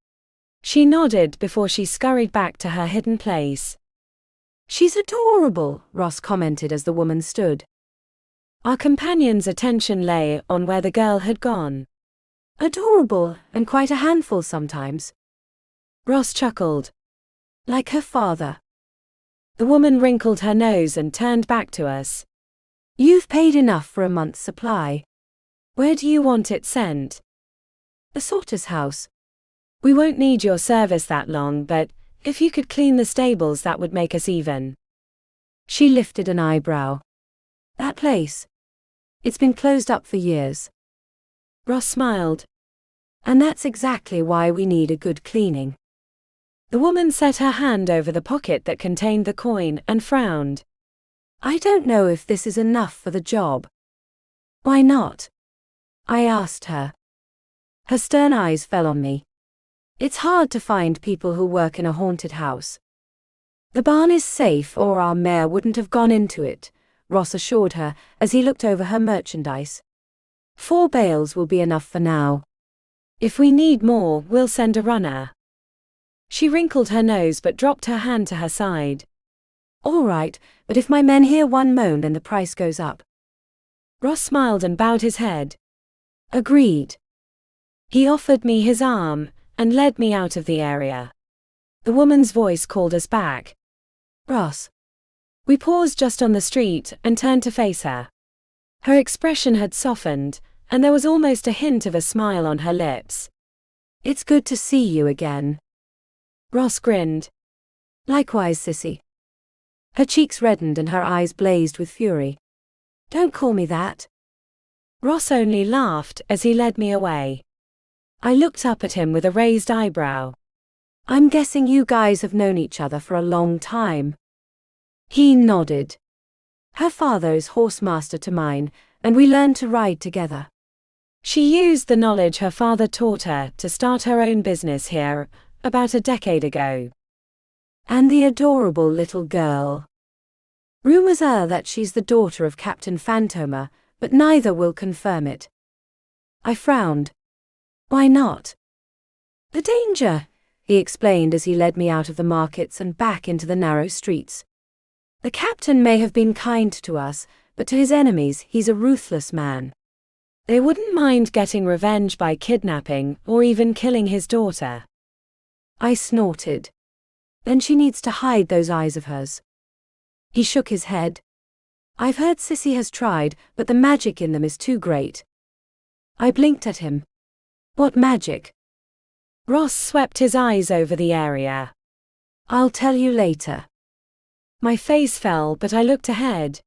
She nodded before she scurried back to her hidden place. She's adorable, Ross commented as the woman stood. Our companion's attention lay on where the girl had gone. Adorable, and quite a handful sometimes. Ross chuckled. Like her father. The woman wrinkled her nose and turned back to us. You've paid enough for a month's supply. Where do you want it sent? The sorter's house. We won't need your service that long, but if you could clean the stables that would make us even. She lifted an eyebrow. That place. It's been closed up for years. Ross smiled. And that's exactly why we need a good cleaning. The woman set her hand over the pocket that contained the coin and frowned. I don't know if this is enough for the job. Why not? I asked her. Her stern eyes fell on me. It's hard to find people who work in a haunted house. The barn is safe, or our mayor wouldn't have gone into it, Ross assured her as he looked over her merchandise. 4 bales will be enough for now. If we need more, we'll send a runner. She wrinkled her nose but dropped her hand to her side. All right, but if my men hear one moan then the price goes up. Ross smiled and bowed his head. Agreed. He offered me his arm and led me out of the area. The woman's voice called us back. Ross. We paused just on the street and turned to face her. Her expression had softened, and there was almost a hint of a smile on her lips. It's good to see you again. Ross grinned. Likewise, sissy. Her cheeks reddened and her eyes blazed with fury. Don't call me that. Ross only laughed as he led me away. I looked up at him with a raised eyebrow. I'm guessing you guys have known each other for a long time. He nodded. Her father is horsemaster to mine, and we learned to ride together. She used the knowledge her father taught her to start her own business here, about a decade ago. And the adorable little girl. Rumors are that she's the daughter of Captain Fantoma, but neither will confirm it. I frowned. Why not? The danger, he explained as he led me out of the markets and back into the narrow streets. The captain may have been kind to us, but to his enemies he's a ruthless man. They wouldn't mind getting revenge by kidnapping or even killing his daughter. I snorted. Then she needs to hide those eyes of hers. He shook his head. I've heard Sissy has tried, but the magic in them is too great. I blinked at him. What magic? Ross swept his eyes over the area. I'll tell you later. My face fell, but I looked ahead.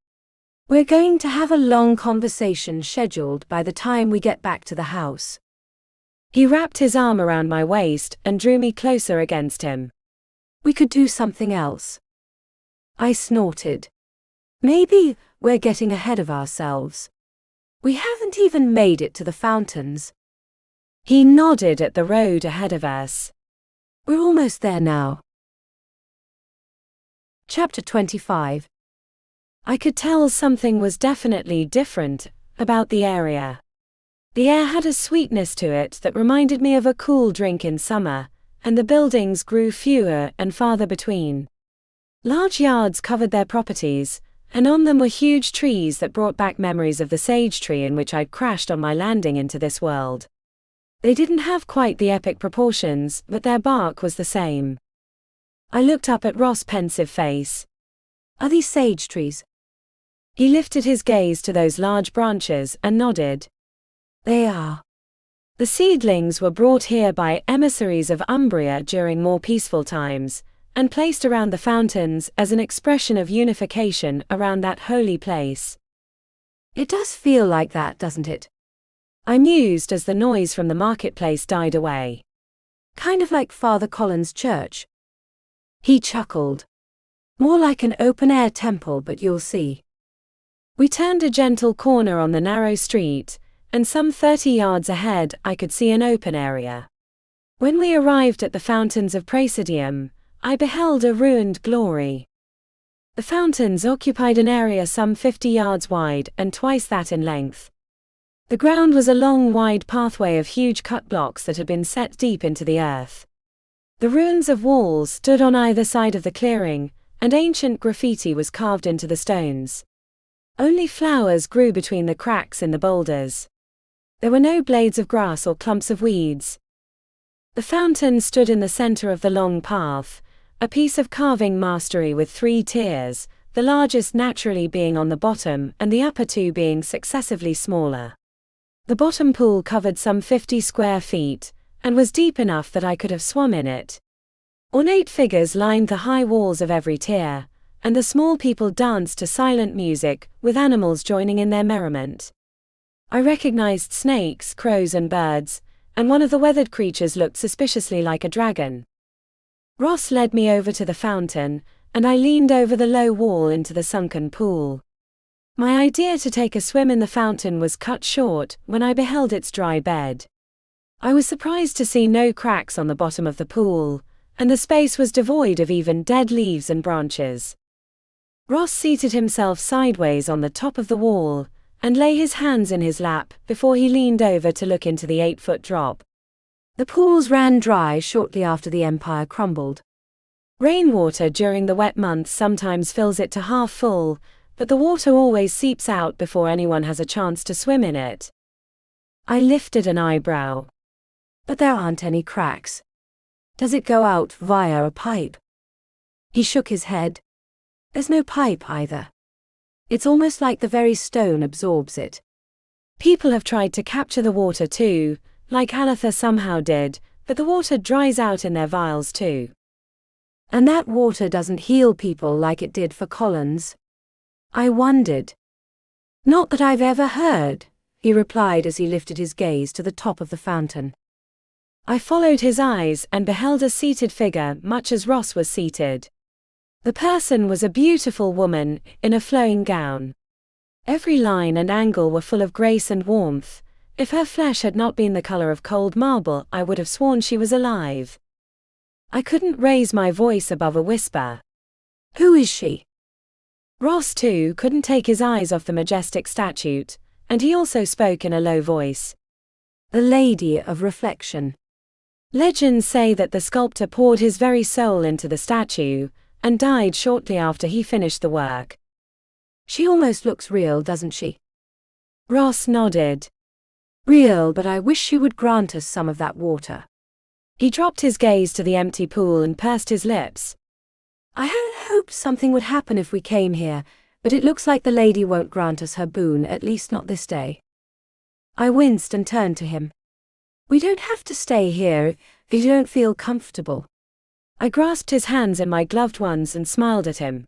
We're going to have a long conversation scheduled by the time we get back to the house. He wrapped his arm around my waist and drew me closer against him. We could do something else. I snorted. Maybe we're getting ahead of ourselves. We haven't even made it to the fountains. He nodded at the road ahead of us. We're almost there now. Chapter 25. I could tell something was definitely different about the area. The air had a sweetness to it that reminded me of a cool drink in summer, and the buildings grew fewer and farther between. Large yards covered their properties, and on them were huge trees that brought back memories of the sage tree in which I'd crashed on my landing into this world. They didn't have quite the epic proportions, but their bark was the same. I looked up at Ross' pensive face. Are these sage trees? He lifted his gaze to those large branches and nodded. They are. The seedlings were brought here by emissaries of Umbria during more peaceful times, and placed around the fountains as an expression of unification around that holy place. It does feel like that, doesn't it? I mused as the noise from the marketplace died away. Kind of like Father Colin's church. He chuckled. More like an open-air temple, but you'll see. We turned a gentle corner on the narrow street, and some 30 yards ahead I could see an open area. When we arrived at the fountains of Praesidium, I beheld a ruined glory. The fountains occupied an area some 50 yards wide and twice that in length. The ground was a long, wide pathway of huge cut blocks that had been set deep into the earth. The ruins of walls stood on either side of the clearing, and ancient graffiti was carved into the stones. Only flowers grew between the cracks in the boulders. There were no blades of grass or clumps of weeds. The fountain stood in the center of the long path, a piece of carving mastery with 3 tiers, the largest naturally being on the bottom and the upper 2 being successively smaller. The bottom pool covered some 50 square feet, and was deep enough that I could have swum in it. Ornate figures lined the high walls of every tier, and the small people danced to silent music, with animals joining in their merriment. I recognized snakes, crows and birds, and one of the weathered creatures looked suspiciously like a dragon. Ross led me over to the fountain, and I leaned over the low wall into the sunken pool. My idea to take a swim in the fountain was cut short when I beheld its dry bed. I was surprised to see no cracks on the bottom of the pool, and the space was devoid of even dead leaves and branches. Ross seated himself sideways on the top of the wall, and lay his hands in his lap before he leaned over to look into the 8-foot drop. The pools ran dry shortly after the empire crumbled. Rainwater during the wet months sometimes fills it to half full, but the water always seeps out before anyone has a chance to swim in it. I lifted an eyebrow. But there aren't any cracks. Does it go out via a pipe? He shook his head. There's no pipe either. It's almost like the very stone absorbs it. People have tried to capture the water too, like Aletha somehow did, but the water dries out in their vials too. And that water doesn't heal people like it did for Collins. I wondered. Not that I've ever heard, he replied as he lifted his gaze to the top of the fountain. I followed his eyes and beheld a seated figure much as Ross was seated. The person was a beautiful woman, in a flowing gown. Every line and angle were full of grace and warmth. If her flesh had not been the color of cold marble, I would have sworn she was alive. I couldn't raise my voice above a whisper. Who is she? Ross, too, couldn't take his eyes off the majestic statue, and he also spoke in a low voice. The Lady of Reflection. Legends say that the sculptor poured his very soul into the statue, and died shortly after he finished the work. She almost looks real, doesn't she? Ross nodded. Real, but I wish she would grant us some of that water. He dropped his gaze to the empty pool and pursed his lips. I had hoped something would happen if we came here, but it looks like the lady won't grant us her boon, at least not this day. I winced and turned to him. We don't have to stay here if you don't feel comfortable. I grasped his hands in my gloved ones and smiled at him.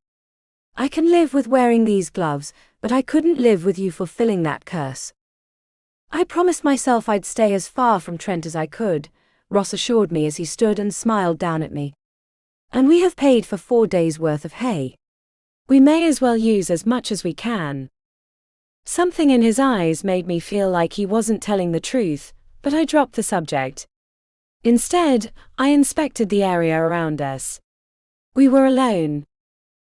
I can live with wearing these gloves, but I couldn't live with you fulfilling that curse. I promised myself I'd stay as far from Trent as I could, Ross assured me as he stood and smiled down at me. And we have paid for 4 days' worth of hay. We may as well use as much as we can. Something in his eyes made me feel like he wasn't telling the truth, but I dropped the subject. Instead, I inspected the area around us. We were alone.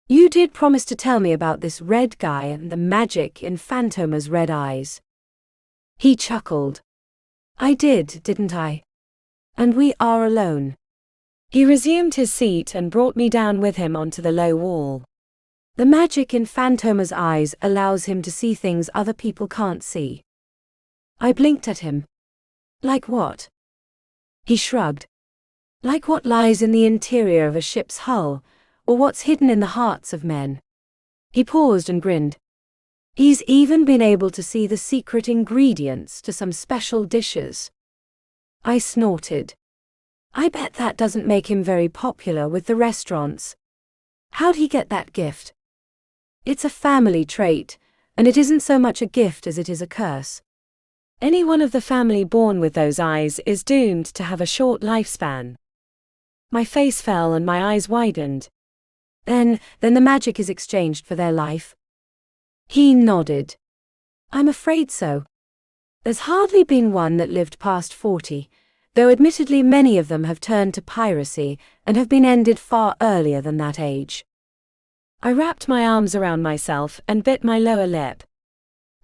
You did promise to tell me about this red guy and the magic in Phantoma's red eyes. He chuckled. I did, didn't I? And we are alone. He resumed his seat and brought me down with him onto the low wall. The magic in Phantoma's eyes allows him to see things other people can't see. I blinked at him. Like what? He shrugged. Like what lies in the interior of a ship's hull, or what's hidden in the hearts of men. He paused and grinned. He's even been able to see the secret ingredients to some special dishes. I snorted. I bet that doesn't make him very popular with the restaurants. How'd he get that gift? It's a family trait, and it isn't so much a gift as it is a curse. Any one of the family born with those eyes is doomed to have a short lifespan. My face fell and my eyes widened. Then the magic is exchanged for their life? He nodded. I'm afraid so. There's hardly been one that lived past 40, though admittedly many of them have turned to piracy and have been ended far earlier than that age. I wrapped my arms around myself and bit my lower lip.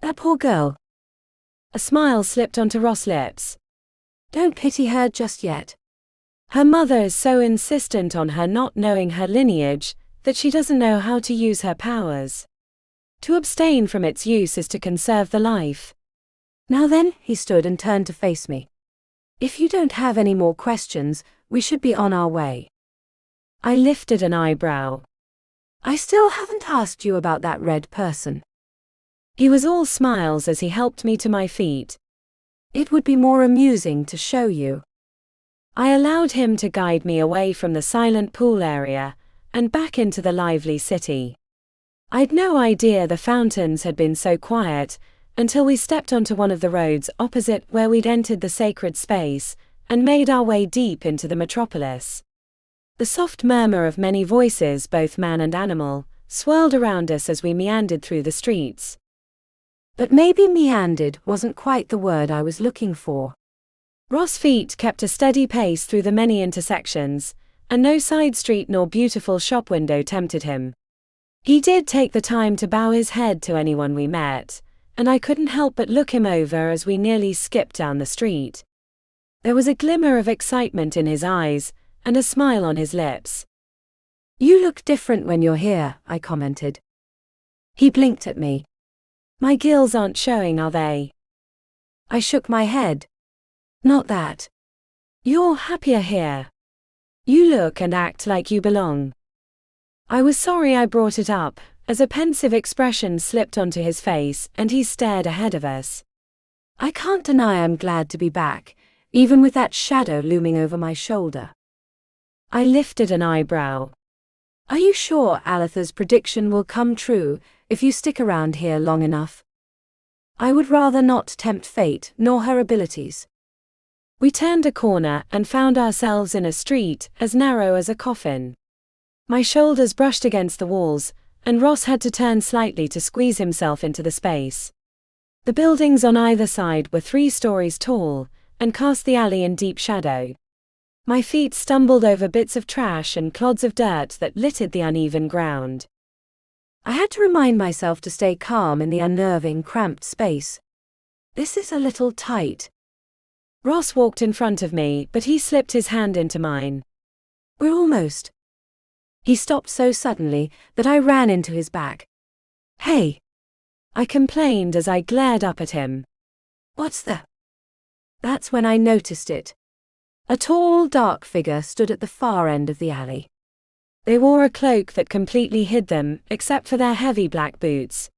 That poor girl. A smile slipped onto Ross' lips. Don't pity her just yet. Her mother is so insistent on her not knowing her lineage that she doesn't know how to use her powers. To abstain from its use is to conserve the life. Now then, he stood and turned to face me. If you don't have any more questions, we should be on our way. I lifted an eyebrow. I still haven't asked you about that red person. He was all smiles as he helped me to my feet. It would be more amusing to show you. I allowed him to guide me away from the silent pool area and back into the lively city. I'd no idea the fountains had been so quiet until we stepped onto one of the roads opposite where we'd entered the sacred space and made our way deep into the metropolis. The soft murmur of many voices, both man and animal, swirled around us as we meandered through the streets. But maybe meandered wasn't quite the word I was looking for. Ross' feet kept a steady pace through the many intersections, and no side street nor beautiful shop window tempted him. He did take the time to bow his head to anyone we met, and I couldn't help but look him over as we nearly skipped down the street. There was a glimmer of excitement in his eyes, and a smile on his lips. You look different when you're here, I commented. He blinked at me. My gills aren't showing, are they? I shook my head. Not that. You're happier here. You look and act like you belong. I was sorry I brought it up, as a pensive expression slipped onto his face and he stared ahead of us. I can't deny I'm glad to be back, even with that shadow looming over my shoulder. I lifted an eyebrow. Are you sure Aletha's prediction will come true if you stick around here long enough? I would rather not tempt fate nor her abilities. We turned a corner and found ourselves in a street as narrow as a coffin. My shoulders brushed against the walls, and Ross had to turn slightly to squeeze himself into the space. The buildings on either side were 3 stories tall, and cast the alley in deep shadow. My feet stumbled over bits of trash and clods of dirt that littered the uneven ground. I had to remind myself to stay calm in the unnerving, cramped space. This is a little tight. Ross walked in front of me, but he slipped his hand into mine. We're almost. He stopped so suddenly that I ran into his back. Hey! I complained as I glared up at him. What's the... That's when I noticed it. A tall, dark figure stood at the far end of the alley. They wore a cloak that completely hid them, except for their heavy black boots.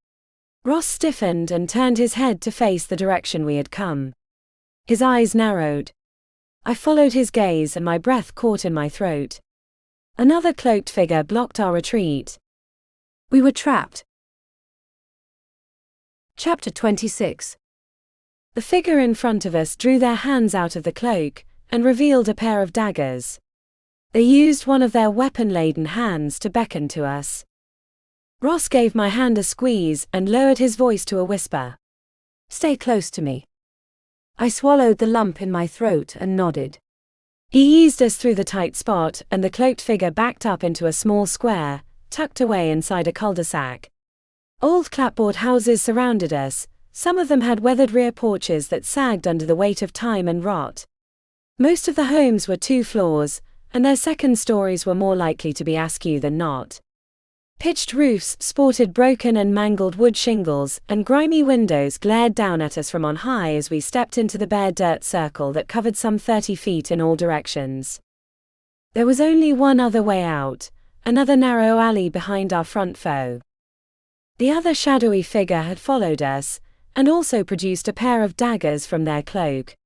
Ross stiffened and turned his head to face the direction we had come. His eyes narrowed. I followed his gaze and my breath caught in my throat. Another cloaked figure blocked our retreat. We were trapped. Chapter 26. The figure in front of us drew their hands out of the cloak and revealed a pair of daggers. They used one of their weapon-laden hands to beckon to us. Ross gave my hand a squeeze and lowered his voice to a whisper. Stay close to me. I swallowed the lump in my throat and nodded. He eased us through the tight spot and the cloaked figure backed up into a small square, tucked away inside a cul-de-sac. Old clapboard houses surrounded us. Some of them had weathered rear porches that sagged under the weight of time and rot. Most of the homes were 2 floors, and their second stories were more likely to be askew than not. Pitched roofs sported broken and mangled wood shingles, and grimy windows glared down at us from on high as we stepped into the bare dirt circle that covered some 30 feet in all directions. There was only one other way out, another narrow alley behind our front foe. The other shadowy figure had followed us, and also produced a pair of daggers from their cloak.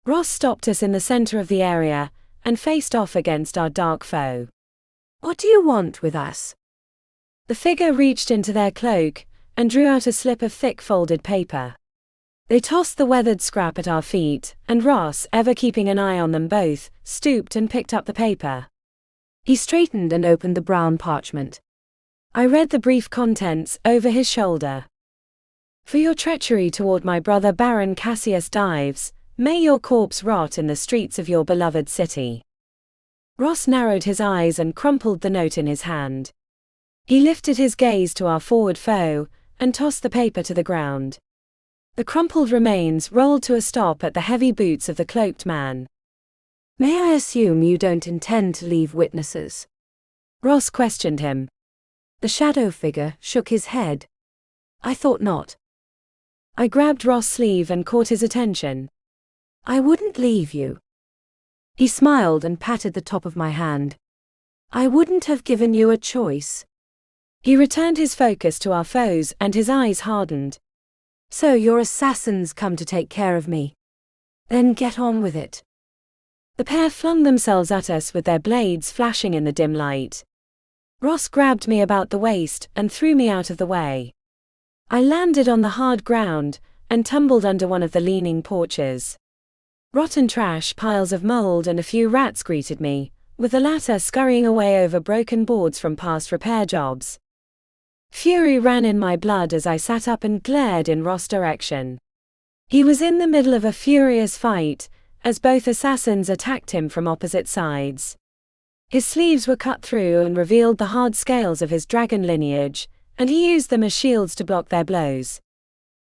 Ross stopped us in the center of the area, and faced off against our dark foe. What do you want with us? The figure reached into their cloak, and drew out a slip of thick folded paper. They tossed the weathered scrap at our feet, and Ross, ever keeping an eye on them both, stooped and picked up the paper. He straightened and opened the brown parchment. I read the brief contents over his shoulder. For your treachery toward my brother Baron Cassius Dives, may your corpse rot in the streets of your beloved city. Ross narrowed his eyes and crumpled the note in his hand. He lifted his gaze to our forward foe, and tossed the paper to the ground. The crumpled remains rolled to a stop at the heavy boots of the cloaked man. May I assume you don't intend to leave witnesses? Ross questioned him. The shadow figure shook his head. I thought not. I grabbed Ross' sleeve and caught his attention. I wouldn't leave you. He smiled and patted the top of my hand. I wouldn't have given you a choice. He returned his focus to our foes and his eyes hardened. So your assassins come to take care of me. Then get on with it. The pair flung themselves at us with their blades flashing in the dim light. Ross grabbed me about the waist and threw me out of the way. I landed on the hard ground and tumbled under one of the leaning porches. Rotten trash piles of mold and a few rats greeted me, with the latter scurrying away over broken boards from past repair jobs. Fury ran in my blood as I sat up and glared in Ross' direction. He was in the middle of a furious fight, as both assassins attacked him from opposite sides. His sleeves were cut through and revealed the hard scales of his dragon lineage, and he used them as shields to block their blows.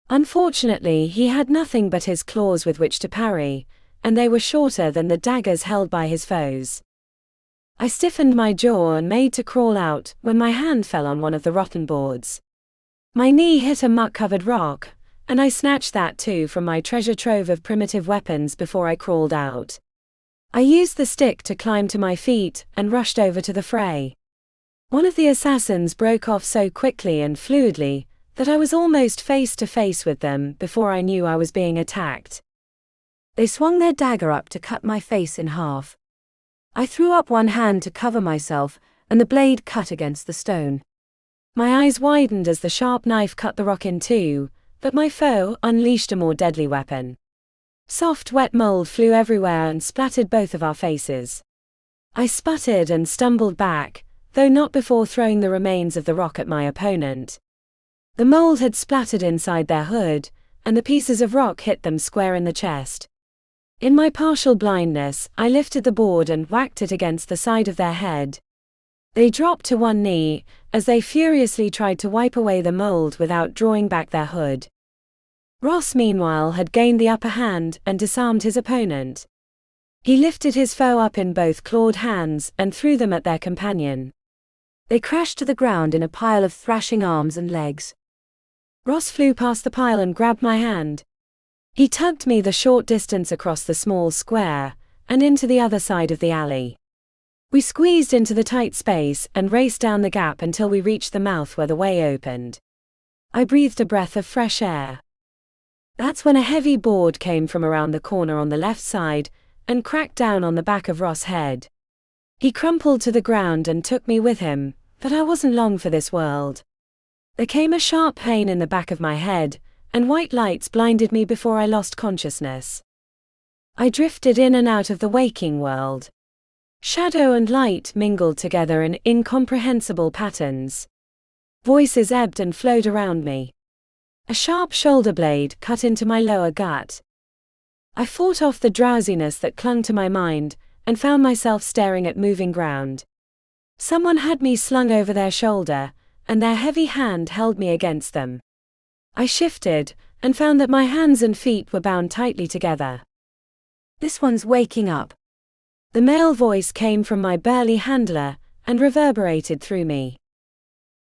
Unfortunately, he had nothing but his claws with which to parry, and they were shorter than the daggers held by his foes. I stiffened my jaw and made to crawl out when my hand fell on one of the rotten boards. My knee hit a muck-covered rock, and I snatched that too from my treasure trove of primitive weapons before I crawled out. I used the stick to climb to my feet and rushed over to the fray. One of the assassins broke off so quickly and fluidly that I was almost face to face with them before I knew I was being attacked. They swung their dagger up to cut my face in half. I threw up one hand to cover myself, and the blade cut against the stone. My eyes widened as the sharp knife cut the rock in two, but my foe unleashed a more deadly weapon. Soft, wet mold flew everywhere and splattered both of our faces. I sputtered and stumbled back, though not before throwing the remains of the rock at my opponent. The mold had splattered inside their hood, and the pieces of rock hit them square in the chest. In my partial blindness, I lifted the board and whacked it against the side of their head. They dropped to one knee, as they furiously tried to wipe away the mold without drawing back their hood. Ross, meanwhile, had gained the upper hand and disarmed his opponent. He lifted his foe up in both clawed hands and threw them at their companion. They crashed to the ground in a pile of thrashing arms and legs. Ross flew past the pile and grabbed my hand. He tugged me the short distance across the small square, and into the other side of the alley. We squeezed into the tight space and raced down the gap until we reached the mouth where the way opened. I breathed a breath of fresh air. That's when a heavy board came from around the corner on the left side and cracked down on the back of Ross' head. He crumpled to the ground and took me with him, but I wasn't long for this world. There came a sharp pain in the back of my head, and white lights blinded me before I lost consciousness. I drifted in and out of the waking world. Shadow and light mingled together in incomprehensible patterns. Voices ebbed and flowed around me. A sharp shoulder blade cut into my lower gut. I fought off the drowsiness that clung to my mind, and found myself staring at moving ground. Someone had me slung over their shoulder, and their heavy hand held me against them. I shifted, and found that my hands and feet were bound tightly together. This one's waking up. The male voice came from my burly handler, and reverberated through me.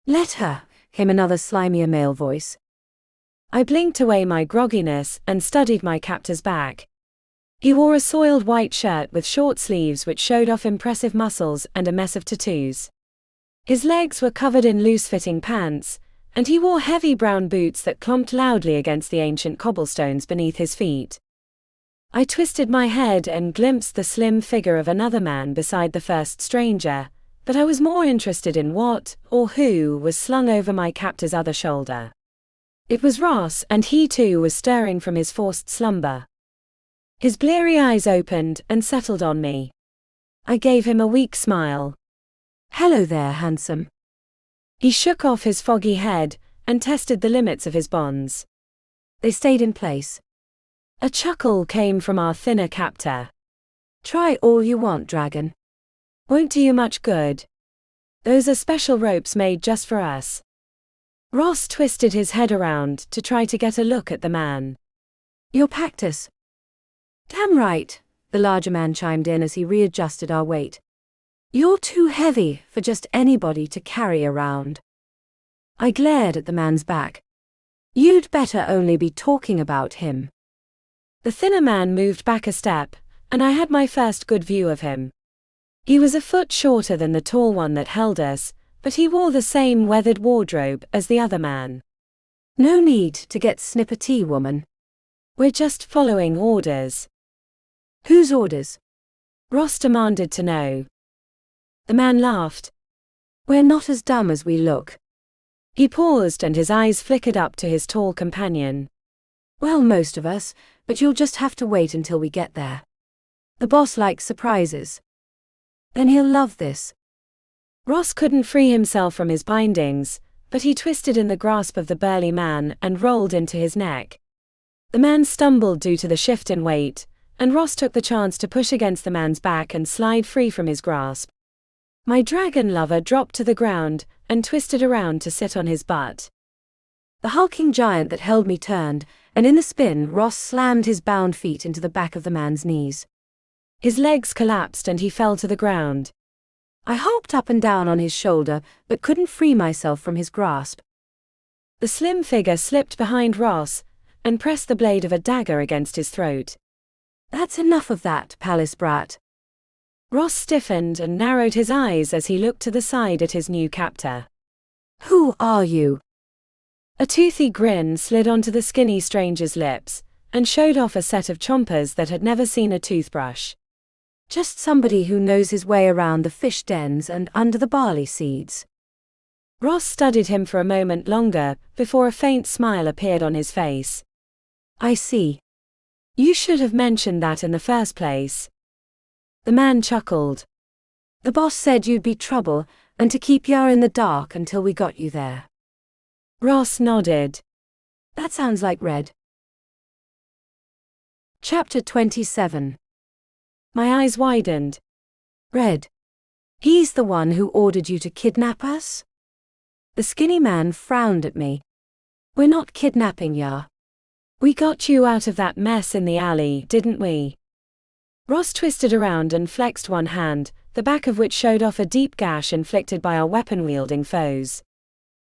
Let her, came another slimier male voice. I blinked away my grogginess and studied my captor's back. He wore a soiled white shirt with short sleeves which showed off impressive muscles and a mess of tattoos. His legs were covered in loose-fitting pants, and he wore heavy brown boots that clomped loudly against the ancient cobblestones beneath his feet. I twisted my head and glimpsed the slim figure of another man beside the first stranger, but I was more interested in what, or who, was slung over my captor's other shoulder. It was Ross, and he too was stirring from his forced slumber. His bleary eyes opened and settled on me. I gave him a weak smile. Hello there, handsome. He shook off his foggy head and tested the limits of his bonds. They stayed in place. A chuckle came from our thinner captor. Try all you want, dragon. Won't do you much good. Those are special ropes made just for us. Ross twisted his head around to try to get a look at the man. You're Pactus. Damn right, the larger man chimed in as he readjusted our weight. You're too heavy for just anybody to carry around. I glared at the man's back. You'd better only be talking about him. The thinner man moved back a step, and I had my first good view of him. He was a foot shorter than the tall one that held us, but he wore the same weathered wardrobe as the other man. No need to get snippety, woman. We're just following orders. Whose orders? Ross demanded to know. The man laughed. We're not as dumb as we look. He paused and his eyes flickered up to his tall companion. Well, most of us, but you'll just have to wait until we get there. The boss likes surprises. Then he'll love this. Ross couldn't free himself from his bindings, but he twisted in the grasp of the burly man and rolled into his neck. The man stumbled due to the shift in weight, and Ross took the chance to push against the man's back and slide free from his grasp. My dragon lover dropped to the ground and twisted around to sit on his butt. The hulking giant that held me turned, and in the spin Ross slammed his bound feet into the back of the man's knees. His legs collapsed and he fell to the ground. I hopped up and down on his shoulder, but couldn't free myself from his grasp. The slim figure slipped behind Ross and pressed the blade of a dagger against his throat. That's enough of that, palace brat. Ross stiffened and narrowed his eyes as he looked to the side at his new captor. Who are you? A toothy grin slid onto the skinny stranger's lips and showed off a set of chompers that had never seen a toothbrush. Just somebody who knows his way around the fish dens and under the barley seeds. Ross studied him for a moment longer before a faint smile appeared on his face. I see. You should have mentioned that in the first place. The man chuckled. The boss said you'd be trouble, and to keep ya in the dark until we got you there. Ross nodded. That sounds like Red. Chapter 27. My eyes widened. Red. He's the one who ordered you to kidnap us? The skinny man frowned at me. We're not kidnapping ya. We got you out of that mess in the alley, didn't we? Ross twisted around and flexed one hand, the back of which showed off a deep gash inflicted by our weapon-wielding foes.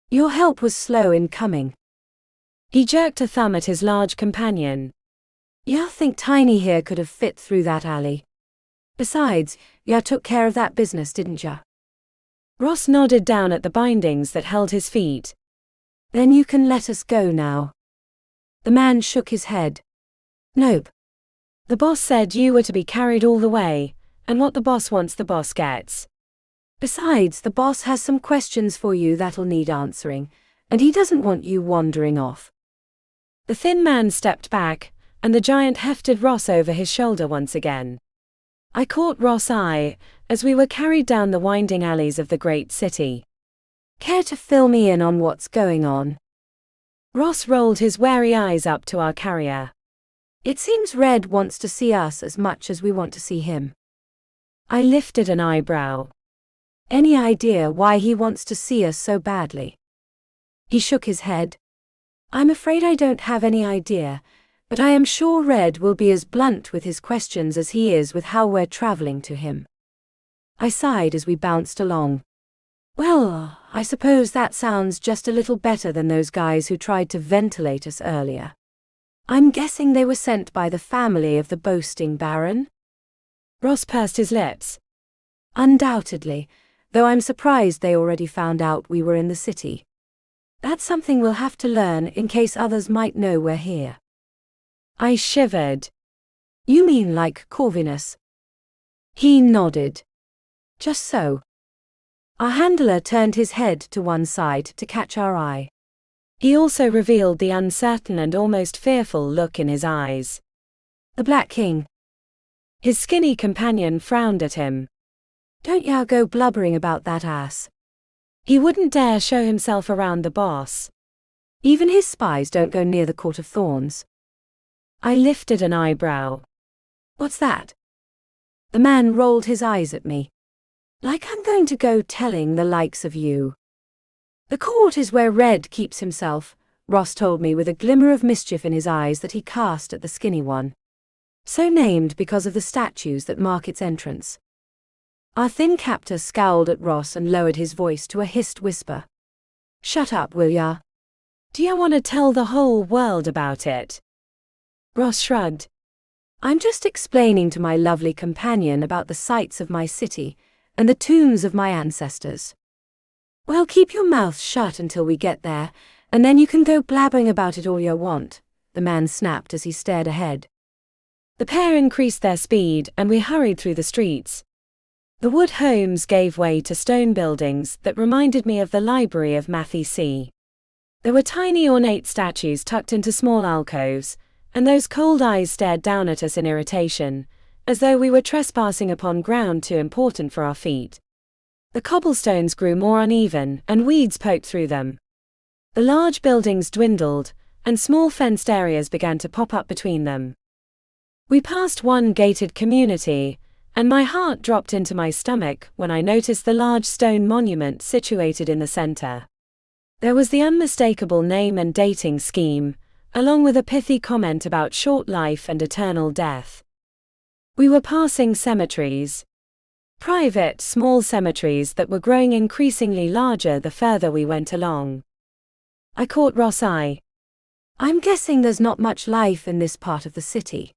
Your help was slow in coming. He jerked a thumb at his large companion. Ya think Tiny here could have fit through that alley. Besides, ya took care of that business, didn't ya? Ross nodded down at the bindings that held his feet. Then you can let us go now. The man shook his head. Nope. The boss said you were to be carried all the way, and what the boss wants the boss gets. Besides, the boss has some questions for you that'll need answering, and he doesn't want you wandering off. The thin man stepped back, and the giant hefted Ross over his shoulder once again. I caught Ross' eye as we were carried down the winding alleys of the great city. Care to fill me in on what's going on? Ross rolled his wary eyes up to our carrier. It seems Red wants to see us as much as we want to see him. I lifted an eyebrow. Any idea why he wants to see us so badly? He shook his head. I'm afraid I don't have any idea, but I am sure Red will be as blunt with his questions as he is with how we're traveling to him. I sighed as we bounced along. Well, I suppose that sounds just a little better than those guys who tried to ventilate us earlier. I'm guessing they were sent by the family of the boasting Baron? Ross pursed his lips. Undoubtedly, though I'm surprised they already found out we were in the city. That's something we'll have to learn in case others might know we're here. I shivered. You mean like Corvinus? He nodded. Just so. Our handler turned his head to one side to catch our eye. He also revealed the uncertain and almost fearful look in his eyes. The Black King. His skinny companion frowned at him. Don't ya go blubbering about that ass. He wouldn't dare show himself around the boss. Even his spies don't go near the Court of Thorns. I lifted an eyebrow. What's that? The man rolled his eyes at me. Like I'm going to go telling the likes of you. The court is where Red keeps himself, Ross told me with a glimmer of mischief in his eyes that he cast at the skinny one. So named because of the statues that mark its entrance. Our thin captor scowled at Ross and lowered his voice to a hissed whisper. Shut up, will ya? Do ya want to tell the whole world about it? Ross shrugged. I'm just explaining to my lovely companion about the sights of my city and the tombs of my ancestors. Well, keep your mouth shut until we get there, and then you can go blabbing about it all you want, the man snapped as he stared ahead. The pair increased their speed and we hurried through the streets. The wood homes gave way to stone buildings that reminded me of the library of Matthew C. There were tiny ornate statues tucked into small alcoves, and those cold eyes stared down at us in irritation, as though we were trespassing upon ground too important for our feet. The cobblestones grew more uneven and weeds poked through them. The large buildings dwindled, and small fenced areas began to pop up between them. We passed one gated community, and my heart dropped into my stomach when I noticed the large stone monument situated in the center. There was the unmistakable name and dating scheme, along with a pithy comment about short life and eternal death. We were passing cemeteries. Private, small cemeteries that were growing increasingly larger the further we went along. I caught Ross' eye. I'm guessing there's not much life in this part of the city.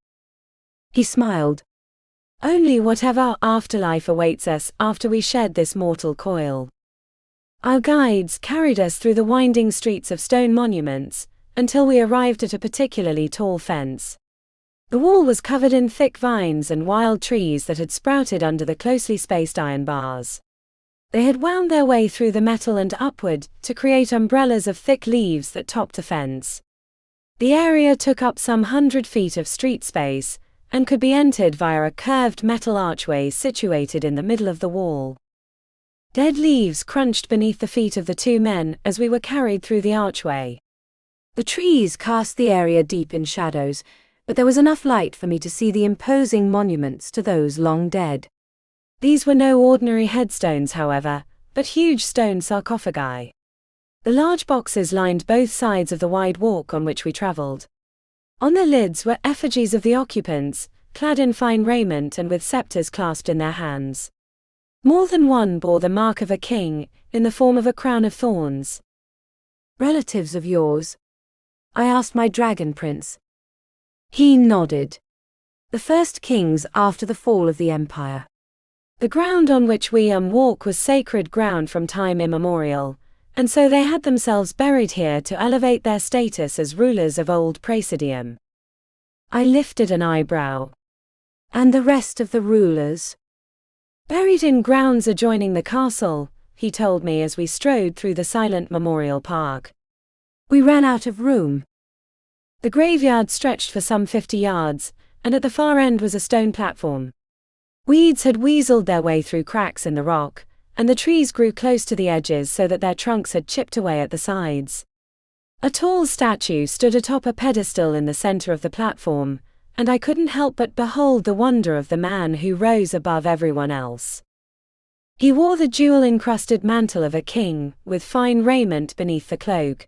He smiled. Only whatever afterlife awaits us after we shed this mortal coil. Our guides carried us through the winding streets of stone monuments, until we arrived at a particularly tall fence. The wall was covered in thick vines and wild trees that had sprouted under the closely spaced iron bars. They had wound their way through the metal and upward to create umbrellas of thick leaves that topped the fence. The area took up some 100 feet of street space, and could be entered via a curved metal archway situated in the middle of the wall. Dead leaves crunched beneath the feet of the two men as we were carried through the archway. The trees cast the area deep in shadows, but there was enough light for me to see the imposing monuments to those long dead. These were no ordinary headstones, however, but huge stone sarcophagi. The large boxes lined both sides of the wide walk on which we traveled. On their lids were effigies of the occupants, clad in fine raiment and with scepters clasped in their hands. More than one bore the mark of a king, in the form of a crown of thorns. Relatives of yours? I asked my dragon prince. He nodded. The first kings after the fall of the empire. The ground on which we walk was sacred ground from time immemorial, and so they had themselves buried here to elevate their status as rulers of old Praesidium. I lifted an eyebrow. And the rest of the rulers? Buried in grounds adjoining the castle, he told me as we strode through the silent memorial park. We ran out of room. The graveyard stretched for some 50 yards, and at the far end was a stone platform. Weeds had weaseled their way through cracks in the rock, and the trees grew close to the edges so that their trunks had chipped away at the sides. A tall statue stood atop a pedestal in the center of the platform, and I couldn't help but behold the wonder of the man who rose above everyone else. He wore the jewel-encrusted mantle of a king, with fine raiment beneath the cloak.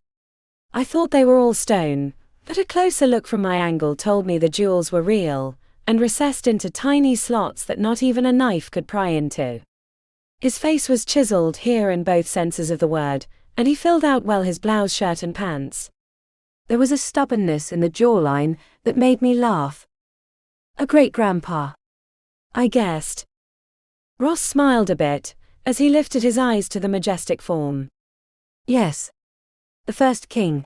I thought they were all stone, but a closer look from my angle told me the jewels were real, and recessed into tiny slots that not even a knife could pry into. His face was chiseled here in both senses of the word, and he filled out well his blouse, shirt and pants. There was a stubbornness in the jawline that made me laugh. A great-grandpa, I guessed. Ross smiled a bit, as he lifted his eyes to the majestic form. Yes. The first king.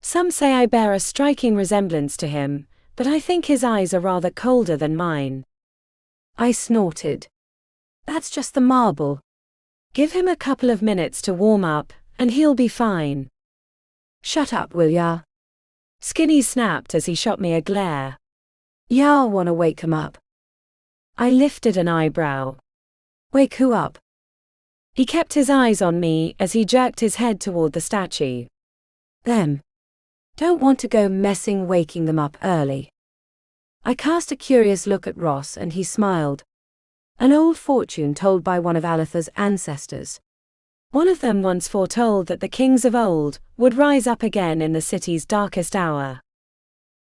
Some say I bear a striking resemblance to him, but I think his eyes are rather colder than mine. I snorted. That's just the marble. Give him a couple of minutes to warm up, and he'll be fine. Shut up, will ya? Skinny snapped as he shot me a glare. Y'all wanna wake him up? I lifted an eyebrow. Wake who up? He kept his eyes on me as he jerked his head toward the statue. Them. Don't want to go messing waking them up early. I cast a curious look at Ross and he smiled. An old fortune told by one of Aletha's ancestors. One of them once foretold that the kings of old would rise up again in the city's darkest hour.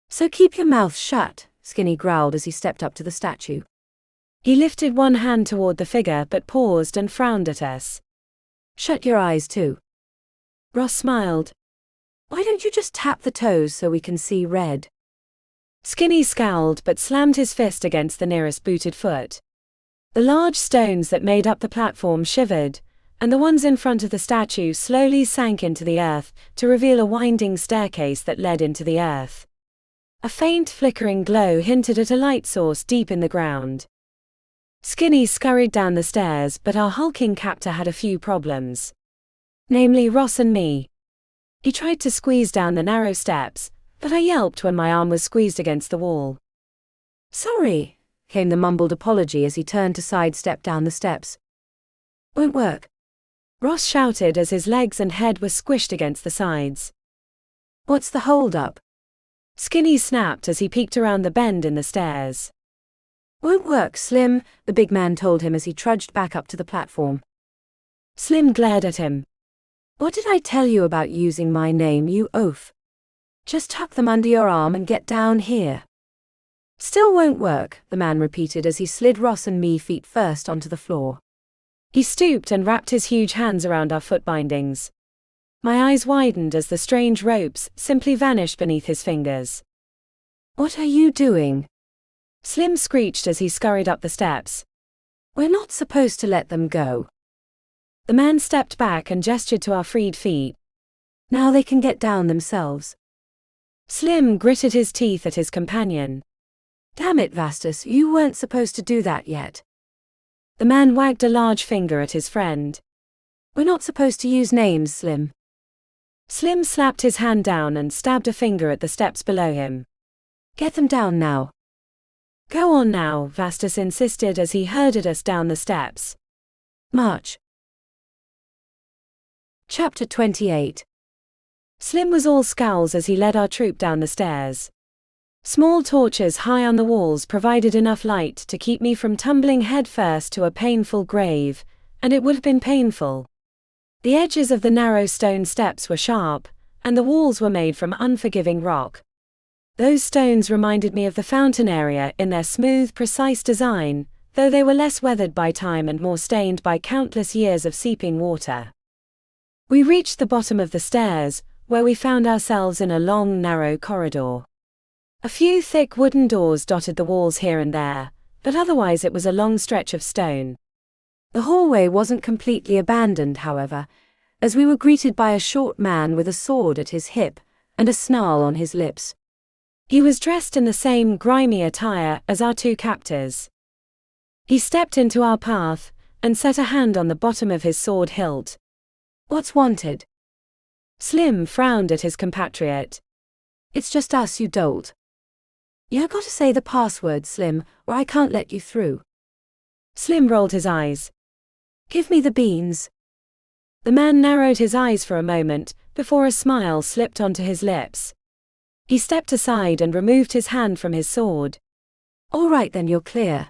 So keep your mouth shut, Skinny growled as he stepped up to the statue. He lifted one hand toward the figure but paused and frowned at us. Shut your eyes too. Ross smiled. Why don't you just tap the toes so we can see red? Skinny scowled but slammed his fist against the nearest booted foot. The large stones that made up the platform shivered, and the ones in front of the statue slowly sank into the earth to reveal a winding staircase that led into the earth. A faint flickering glow hinted at a light source deep in the ground. Skinny scurried down the stairs, but our hulking captor had a few problems. Namely Ross and me. He tried to squeeze down the narrow steps, but I yelped when my arm was squeezed against the wall. Sorry, came the mumbled apology as he turned to sidestep down the steps. Won't work, Ross shouted as his legs and head were squished against the sides. What's the hold-up? Skinny snapped as he peeked around the bend in the stairs. Won't work, Slim, the big man told him as he trudged back up to the platform. Slim glared at him. What did I tell you about using my name, you oaf? Just tuck them under your arm and get down here. Still won't work, the man repeated as he slid Ross and me feet first onto the floor. He stooped and wrapped his huge hands around our foot bindings. My eyes widened as the strange ropes simply vanished beneath his fingers. What are you doing? Slim screeched as he scurried up the steps. We're not supposed to let them go. The man stepped back and gestured to our freed feet. Now they can get down themselves. Slim gritted his teeth at his companion. Damn it, Vastus, you weren't supposed to do that yet. The man wagged a large finger at his friend. We're not supposed to use names, Slim. Slim slapped his hand down and stabbed a finger at the steps below him. Get them down now. Go on now, Vastus insisted as he herded us down the steps. March. Chapter 28. Slim was all scowls as he led our troop down the stairs. Small torches high on the walls provided enough light to keep me from tumbling headfirst to a painful grave, and it would have been painful. The edges of the narrow stone steps were sharp, and the walls were made from unforgiving rock. Those stones reminded me of the fountain area in their smooth, precise design, though they were less weathered by time and more stained by countless years of seeping water. We reached the bottom of the stairs, where we found ourselves in a long, narrow corridor. A few thick wooden doors dotted the walls here and there, but otherwise it was a long stretch of stone. The hallway wasn't completely abandoned, however, as we were greeted by a short man with a sword at his hip and a snarl on his lips. He was dressed in the same grimy attire as our two captors. He stepped into our path and set a hand on the bottom of his sword hilt. "What's wanted?" Slim frowned at his compatriot. "It's just us, you dolt. You gotta say the password, Slim, or I can't let you through." Slim rolled his eyes. "Give me the beans." The man narrowed his eyes for a moment before a smile slipped onto his lips. He stepped aside and removed his hand from his sword. "All right then, you're clear.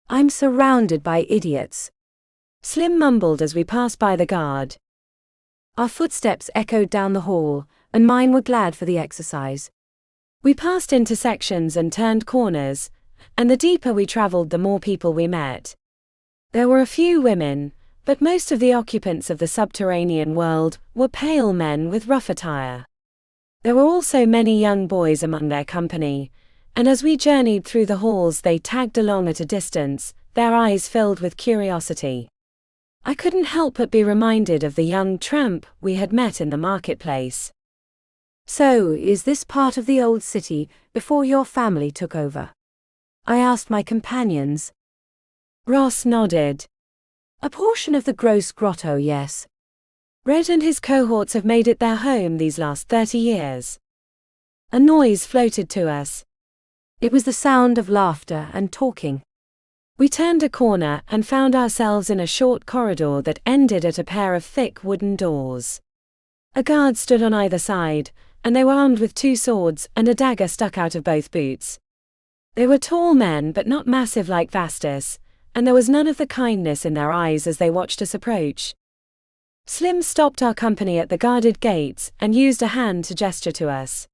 I'm surrounded by idiots," Slim mumbled as we passed by the guard. Our footsteps echoed down the hall, and mine were glad for the exercise. We passed intersections and turned corners, and the deeper we traveled the more people we met. There were a few women, but most of the occupants of the subterranean world were pale men with rough attire. There were also many young boys among their company, and as we journeyed through the halls they tagged along at a distance, their eyes filled with curiosity. I couldn't help but be reminded of the young tramp we had met in the marketplace. "So, is this part of the old city before your family took over?" I asked my companions. Ross nodded. "A portion of the gross grotto, yes. Red and his cohorts have made it their home these last 30 years. A noise floated to us. It was the sound of laughter and talking. We turned a corner and found ourselves in a short corridor that ended at a pair of thick wooden doors. A guard stood on either side, and they were armed with 2 swords and a dagger stuck out of both boots. They were tall men but not massive like Pactus, and there was none of the kindness in their eyes as they watched us approach. Slim stopped our company at the guarded gates and used a hand to gesture to us.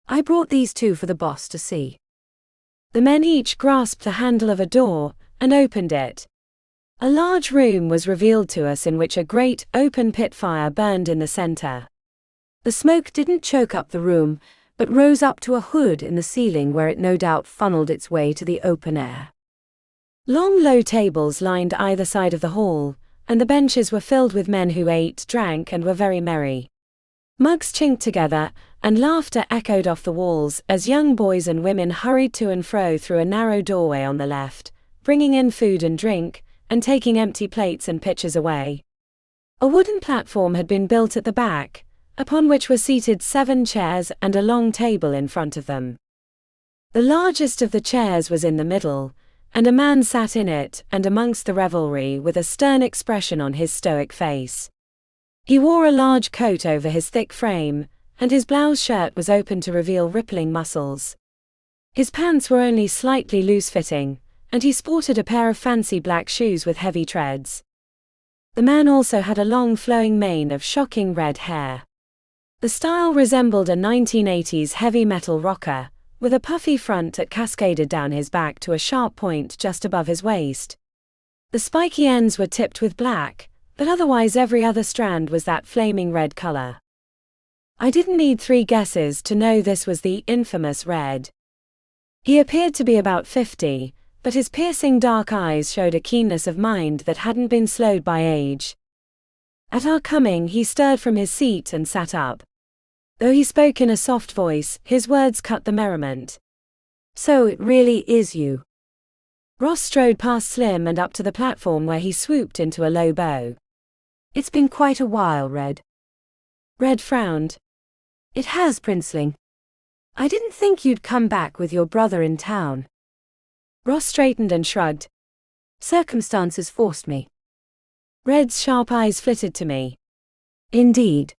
"I brought these 2 for the boss to see." The men each grasped the handle of a door and opened it. A large room was revealed to us in which a great open pit fire burned in the center. The smoke didn't choke up the room, but rose up to a hood in the ceiling where it no doubt funneled its way to the open air. Long low tables lined either side of the hall, and the benches were filled with men who ate, drank, and were very merry. Mugs chinked together, and laughter echoed off the walls as young boys and women hurried to and fro through a narrow doorway on the left, bringing in food and drink, and taking empty plates and pitchers away. A wooden platform had been built at the back, upon which were seated 7 chairs and a long table in front of them. The largest of the chairs was in the middle, and a man sat in it and amongst the revelry with a stern expression on his stoic face. He wore a large coat over his thick frame, and his blouse shirt was open to reveal rippling muscles. His pants were only slightly loose-fitting, and he sported a pair of fancy black shoes with heavy treads. The man also had a long flowing mane of shocking red hair. The style resembled a 1980s heavy metal rocker, with a puffy front that cascaded down his back to a sharp point just above his waist. The spiky ends were tipped with black, but otherwise every other strand was that flaming red color. I didn't need 3 guesses to know this was the infamous Red. He appeared to be about 50, but his piercing dark eyes showed a keenness of mind that hadn't been slowed by age. At our coming he stirred from his seat and sat up. Though he spoke in a soft voice, his words cut the merriment. "So it really is you." Ross strode past Slim and up to the platform where he swooped into a low bow. "It's been quite a while, Red." Red frowned. "It has, Princeling. I didn't think you'd come back with your brother in town." Ross straightened and shrugged. "Circumstances forced me." Red's sharp eyes flitted to me. "Indeed.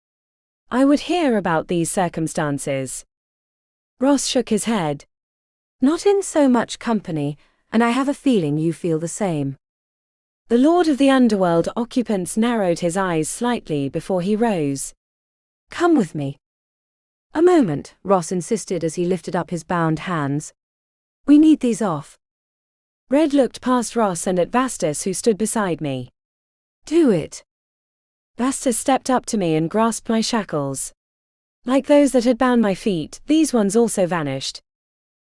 I would hear about these circumstances." Ross shook his head. "Not in so much company, and I have a feeling you feel the same." The Lord of the Underworld occupants narrowed his eyes slightly before he rose. "Come with me." "A moment," Ross insisted as he lifted up his bound hands. "We need these off." Red looked past Ross and at Vastus, who stood beside me. "Do it." Vastus stepped up to me and grasped my shackles. Like those that had bound my feet, these ones also vanished.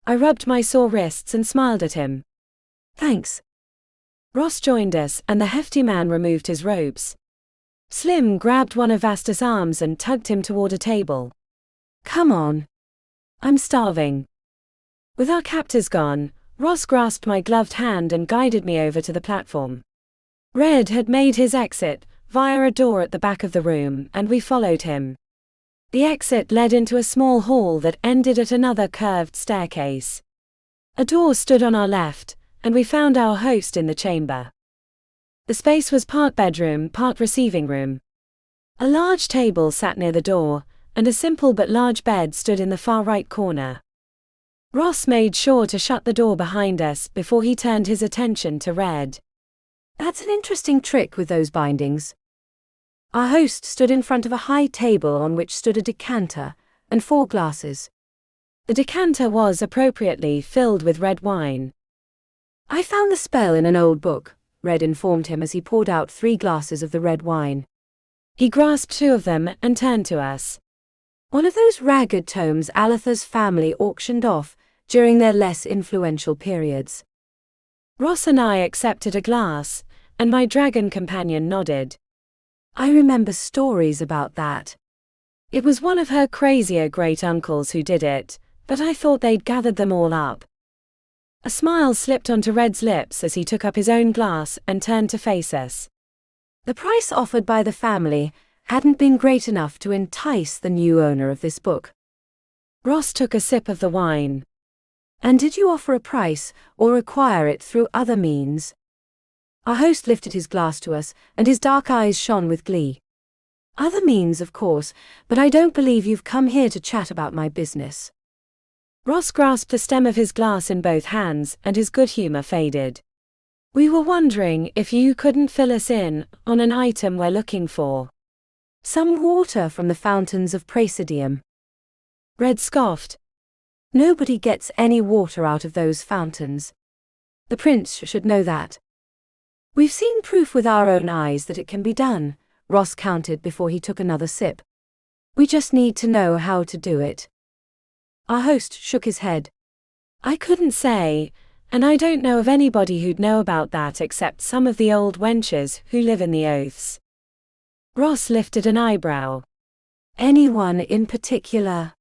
I rubbed my sore wrists and smiled at him. Thanks. Ross joined us, and the hefty man removed his ropes. Slim grabbed one of Vastus' arms and tugged him toward a table. Come on. I'm starving. With our captors gone, Ross grasped my gloved hand and guided me over to the platform. Red had made his exit via a door at the back of the room, and we followed him. The exit led into a small hall that ended at another curved staircase. A door stood on our left, and we found our host in the chamber. The space was part bedroom, part receiving room. A large table sat near the door, and a simple but large bed stood in the far right corner. Ross made sure to shut the door behind us before he turned his attention to Red. That's an interesting trick with those bindings. Our host stood in front of a high table on which stood a decanter and 4 glasses. The decanter was appropriately filled with red wine. I found the spell in an old book, Red informed him as he poured out 3 glasses of the red wine. He grasped 2 of them and turned to us. One of those ragged tomes Alatha's family auctioned off during their less influential periods. Ross and I accepted a glass, and my dragon companion nodded. I remember stories about that. It was one of her crazier great-uncles who did it, but I thought they'd gathered them all up. A smile slipped onto Red's lips as he took up his own glass and turned to face us. The price offered by the family hadn't been great enough to entice the new owner of this book. Ross took a sip of the wine. And did you offer a price or acquire it through other means? Our host lifted his glass to us, and his dark eyes shone with glee. Other means, of course, but I don't believe you've come here to chat about my business. Ross grasped the stem of his glass in both hands, and his good humor faded. We were wondering if you couldn't fill us in on an item we're looking for. Some water from the fountains of Praesidium. Red scoffed. Nobody gets any water out of those fountains. The prince should know that. We've seen proof with our own eyes that it can be done, Ross countered before he took another sip. We just need to know how to do it. Our host shook his head. I couldn't say, and I don't know of anybody who'd know about that except some of the old wenches who live in the oaths. Ross lifted an eyebrow. Anyone in particular?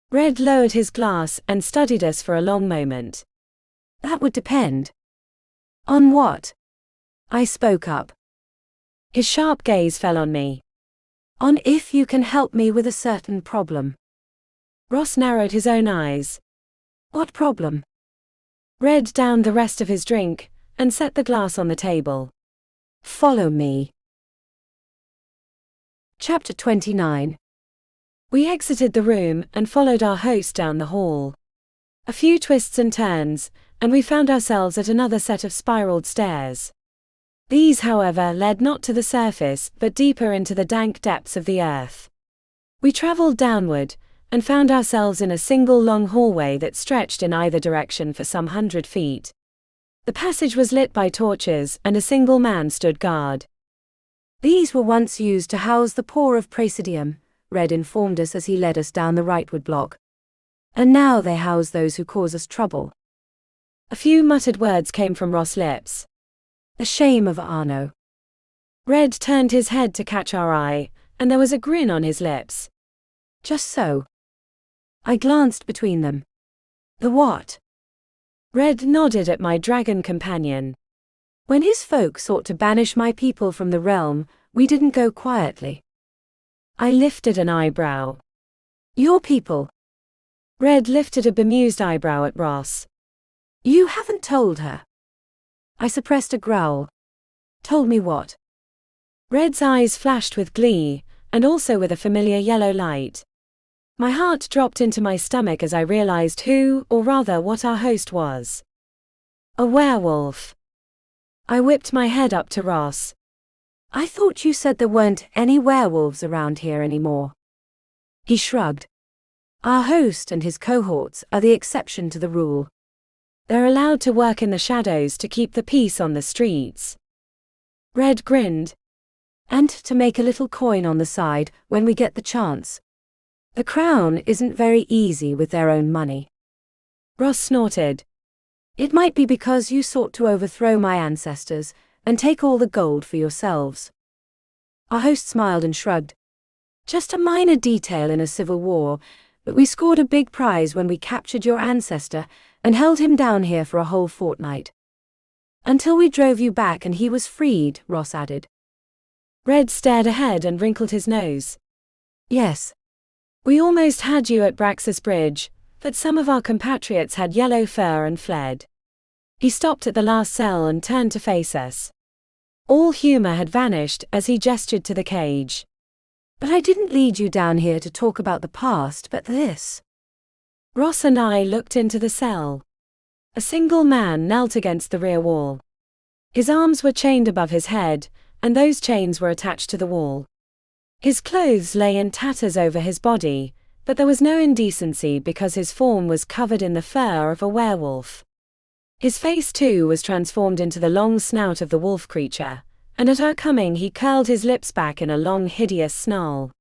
Red lowered his glass and studied us for a long moment. That would depend. On what? I spoke up. His sharp gaze fell on me. On if you can help me with a certain problem. Ross narrowed his own eyes. What problem? Red downed the rest of his drink and set the glass on the table. Follow me. Chapter 29. We exited the room and followed our host down the hall. A few twists and turns, and we found ourselves at another set of spiraled stairs. These, however, led not to the surface but deeper into the dank depths of the earth. We traveled downward, and found ourselves in a single long hallway that stretched in either direction for some 100 feet. The passage was lit by torches, and a single man stood guard. These were once used to house the poor of Praesidium, Red informed us as he led us down the rightward block. And now they house those who cause us trouble. A few muttered words came from Ross' lips. A shame of Arno. Red turned his head to catch our eye, and there was a grin on his lips. Just so. I glanced between them. The what? Red nodded at my dragon companion. When his folk sought to banish my people from the realm, we didn't go quietly. I lifted an eyebrow. Your people? Red lifted a bemused eyebrow at Ross. You haven't told her. I suppressed a growl. Told me what? Red's eyes flashed with glee, and also with a familiar yellow light. My heart dropped into my stomach as I realized who, or rather what our host was. A werewolf. I whipped my head up to Ross. I thought you said there weren't any werewolves around here anymore. He shrugged. Our host and his cohorts are the exception to the rule. They're allowed to work in the shadows to keep the peace on the streets. Red grinned. And to make a little coin on the side when we get the chance. The Crown isn't very easy with their own money. Ross snorted. It might be because you sought to overthrow my ancestors and take all the gold for yourselves. Our host smiled and shrugged. Just a minor detail in a civil war, but we scored a big prize when we captured your ancestor and held him down here for a whole fortnight. Until we drove you back and he was freed, Ross added. Red stared ahead and wrinkled his nose. Yes. We almost had you at Braxis Bridge, but some of our compatriots had yellow fur and fled. He stopped at the last cell and turned to face us. All humor had vanished as he gestured to the cage. But I didn't lead you down here to talk about the past, but this. Ross and I looked into the cell. A single man knelt against the rear wall. His arms were chained above his head, and those chains were attached to the wall. His clothes lay in tatters over his body, but there was no indecency because his form was covered in the fur of a werewolf. His face too was transformed into the long snout of the wolf creature, and at our coming he curled his lips back in a long hideous snarl.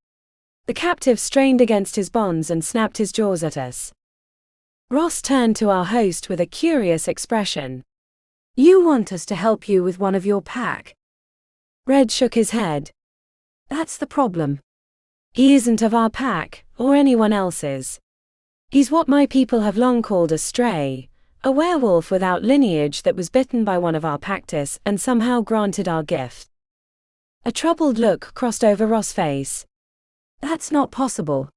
The captive strained against his bonds and snapped his jaws at us. Ross turned to our host with a curious expression. You want us to help you with one of your pack? Red shook his head. That's the problem. He isn't of our pack, or anyone else's. He's what my people have long called a stray, a werewolf without lineage that was bitten by one of our Pactus and somehow granted our gift. A troubled look crossed over Ross' face. That's not possible.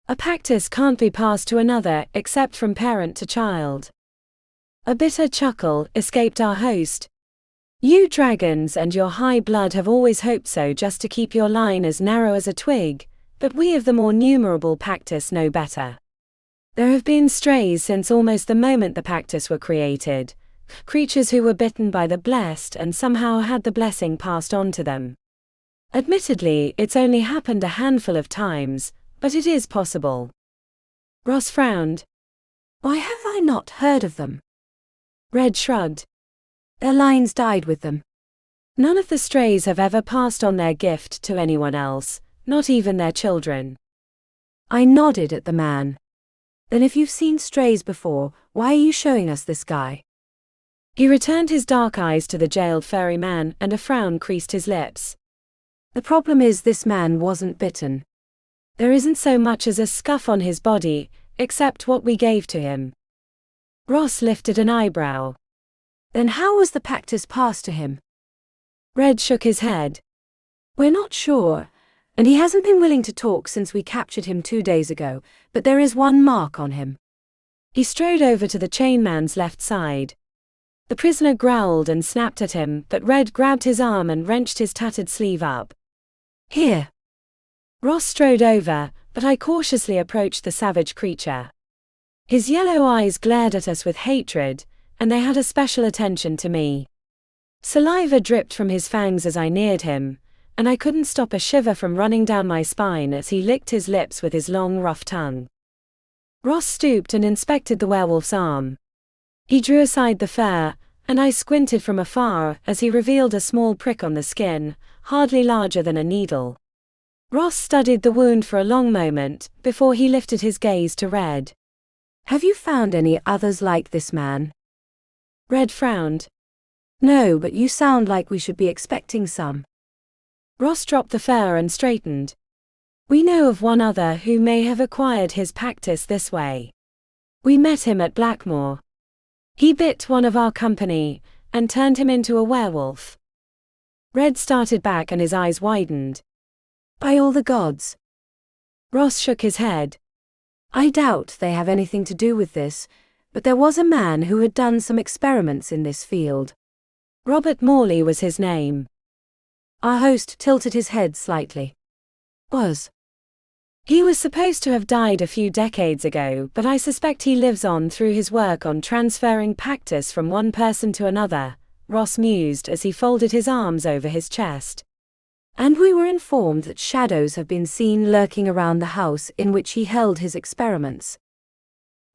A Pactus can't be passed to another except from parent to child. A bitter chuckle escaped our host. You dragons and your high blood have always hoped so just to keep your line as narrow as a twig, but we of the more numerable Pactus know better. There have been strays since almost the moment the Pactus were created, creatures who were bitten by the blessed and somehow had the blessing passed on to them. Admittedly, it's only happened a handful of times, but it is possible. Ross frowned. Why have I not heard of them? Red shrugged. Their lines died with them. None of the strays have ever passed on their gift to anyone else, not even their children. I nodded at the man. Then if you've seen strays before, why are you showing us this guy? He returned his dark eyes to the jailed furry man and a frown creased his lips. The problem is this man wasn't bitten. There isn't so much as a scuff on his body, except what we gave to him. Ross lifted an eyebrow. Then how was the Pactus passed to him? Red shook his head. We're not sure, and he hasn't been willing to talk since we captured him 2 days ago, but there is one mark on him. He strode over to the chain man's left side. The prisoner growled and snapped at him, but Red grabbed his arm and wrenched his tattered sleeve up. Here. Ross strode over, but I cautiously approached the savage creature. His yellow eyes glared at us with hatred, and they had a special attention to me. Saliva dripped from his fangs as I neared him, and I couldn't stop a shiver from running down my spine as he licked his lips with his long rough tongue. Ross stooped and inspected the werewolf's arm. He drew aside the fur, and I squinted from afar as he revealed a small prick on the skin, hardly larger than a needle. Ross studied the wound for a long moment, before he lifted his gaze to Red. Have you found any others like this man? Red frowned. No, but you sound like we should be expecting some. Ross dropped the fur and straightened. We know of one other who may have acquired his Pactus this way. We met him at Blackmore. He bit one of our company, and turned him into a werewolf. Red started back and his eyes widened. By all the gods. Ross shook his head. I doubt they have anything to do with this, but there was a man who had done some experiments in this field. Robert Morley was his name. Our host tilted his head slightly. He was supposed to have died a few decades ago, but I suspect he lives on through his work on transferring Pactus from one person to another, Ross mused as he folded his arms over his chest. And we were informed that shadows have been seen lurking around the house in which he held his experiments.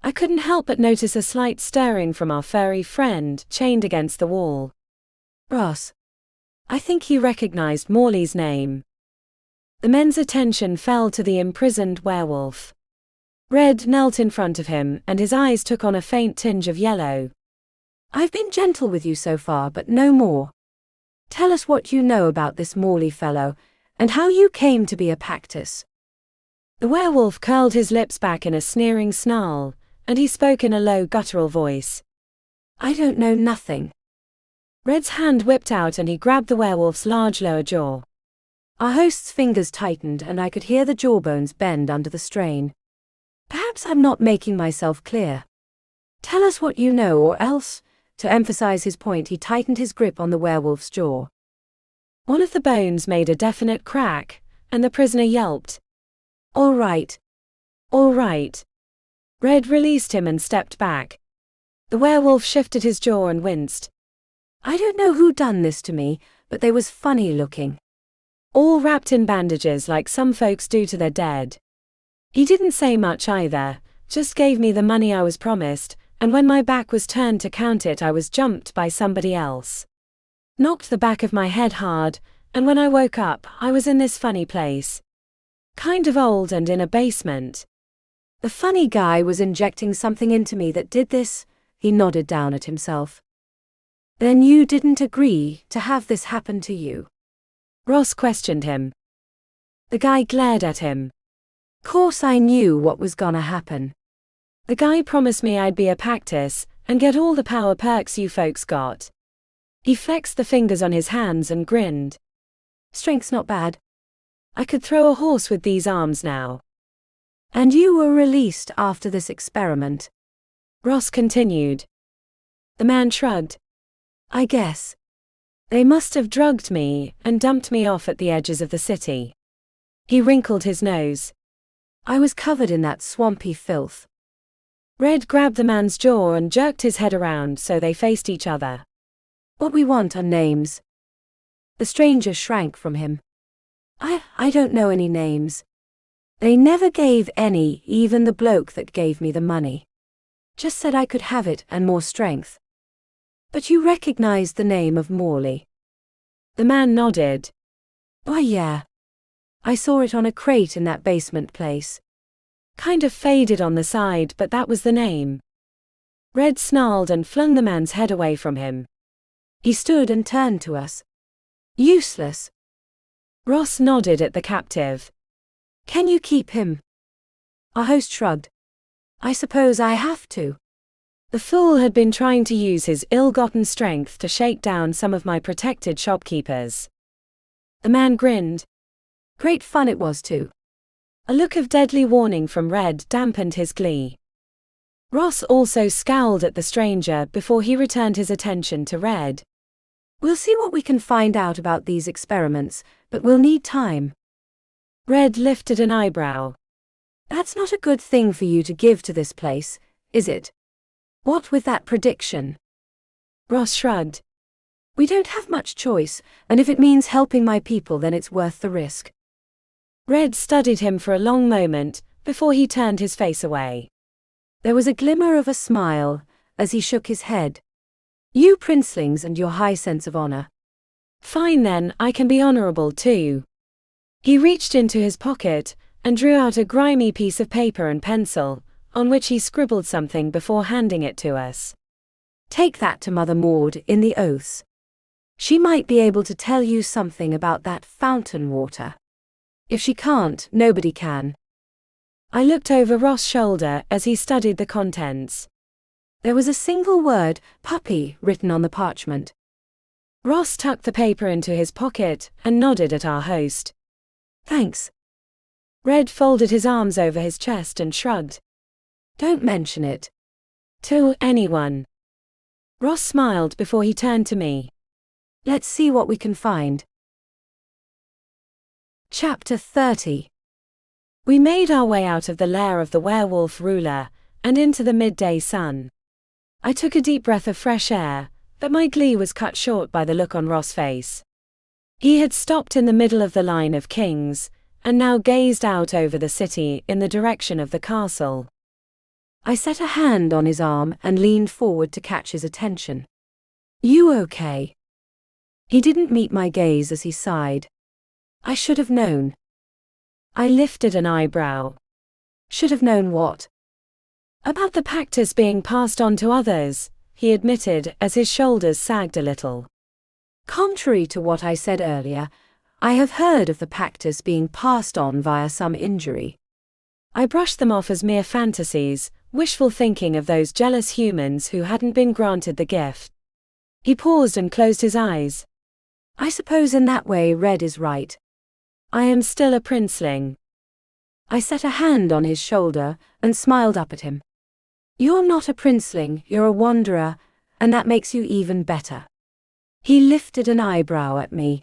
I couldn't help but notice a slight stirring from our furry friend, chained against the wall. Ross. I think he recognized Morley's name. The men's attention fell to the imprisoned werewolf. Red knelt in front of him, and his eyes took on a faint tinge of yellow. I've been gentle with you so far, but no more. Tell us what you know about this Morley fellow, and how you came to be a Pactus. The werewolf curled his lips back in a sneering snarl, and he spoke in a low guttural voice. I don't know nothing. Red's hand whipped out and he grabbed the werewolf's large lower jaw. Our host's fingers tightened and I could hear the jawbones bend under the strain. Perhaps I'm not making myself clear. Tell us what you know, or else, to emphasize his point, he tightened his grip on the werewolf's jaw. One of the bones made a definite crack, and the prisoner yelped. All right. All right. Red released him and stepped back. The werewolf shifted his jaw and winced. I don't know who done this to me, but they was funny looking. All wrapped in bandages like some folks do to their dead. He didn't say much either, just gave me the money I was promised, and when my back was turned to count it I was jumped by somebody else. Knocked the back of my head hard, and when I woke up I was in this funny place. Kind of old and in a basement. The funny guy was injecting something into me that did this, he nodded down at himself. Then you didn't agree to have this happen to you? Ross questioned him. The guy glared at him. Course I knew what was gonna happen. The guy promised me I'd be a Pactus, and get all the power perks you folks got. He flexed the fingers on his hands and grinned. Strength's not bad. I could throw a horse with these arms now. And you were released after this experiment? Ross continued. The man shrugged. I guess. They must have drugged me and dumped me off at the edges of the city. He wrinkled his nose. I was covered in that swampy filth. Red grabbed the man's jaw and jerked his head around so they faced each other. What we want are names. The stranger shrank from him. I don't know any names. They never gave any, even the bloke that gave me the money. Just said I could have it and more strength. But you recognized the name of Morley? The man nodded. Why yeah. I saw it on a crate in that basement place. Kind of faded on the side, but that was the name. Red snarled and flung the man's head away from him. He stood and turned to us. Useless. Ross nodded at the captive. Can you keep him? Our host shrugged. I suppose I have to. The fool had been trying to use his ill-gotten strength to shake down some of my protected shopkeepers. The man grinned. Great fun it was too. A look of deadly warning from Red dampened his glee. Ross also scowled at the stranger before he returned his attention to Red. We'll see what we can find out about these experiments, but we'll need time. Red lifted an eyebrow. That's not a good thing for you to give to this place, is it? What with that prediction? Ross shrugged. We don't have much choice, and if it means helping my people then it's worth the risk. Red studied him for a long moment, before he turned his face away. There was a glimmer of a smile, as he shook his head. You princelings and your high sense of honor. Fine then, I can be honorable too. He reached into his pocket, and drew out a grimy piece of paper and pencil, on which he scribbled something before handing it to us. Take that to Mother Maud in the oaths. She might be able to tell you something about that fountain water. If she can't, nobody can. I looked over Ross' shoulder as he studied the contents. There was a single word, puppy, written on the parchment. Ross tucked the paper into his pocket and nodded at our host. Thanks. Red folded his arms over his chest and shrugged. Don't mention it. To anyone. Ross smiled before he turned to me. Let's see what we can find. Chapter 30. We made our way out of the lair of the werewolf ruler, and into the midday sun. I took a deep breath of fresh air, but my glee was cut short by the look on Ross' face. He had stopped in the middle of the line of kings, and now gazed out over the city in the direction of the castle. I set a hand on his arm and leaned forward to catch his attention. You okay? He didn't meet my gaze as he sighed. I should have known. I lifted an eyebrow. Should have known what? About the Pactus being passed on to others, he admitted as his shoulders sagged a little. Contrary to what I said earlier, I have heard of the Pactus being passed on via some injury. I brushed them off as mere fantasies, wishful thinking of those jealous humans who hadn't been granted the gift. He paused and closed his eyes. I suppose in that way Red is right. I am still a princeling. I set a hand on his shoulder and smiled up at him. You're not a princeling, you're a wanderer, and that makes you even better. He lifted an eyebrow at me.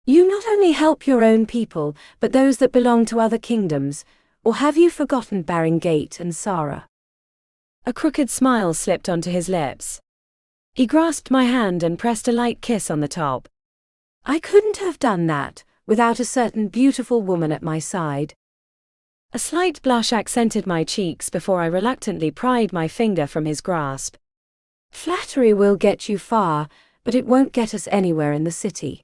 You not only help your own people, but those that belong to other kingdoms, or have you forgotten Baringate and Sara? A crooked smile slipped onto his lips. He grasped my hand and pressed a light kiss on the top. I couldn't have done that without a certain beautiful woman at my side. A slight blush accented my cheeks before I reluctantly pried my finger from his grasp. Flattery will get you far, but it won't get us anywhere in the city.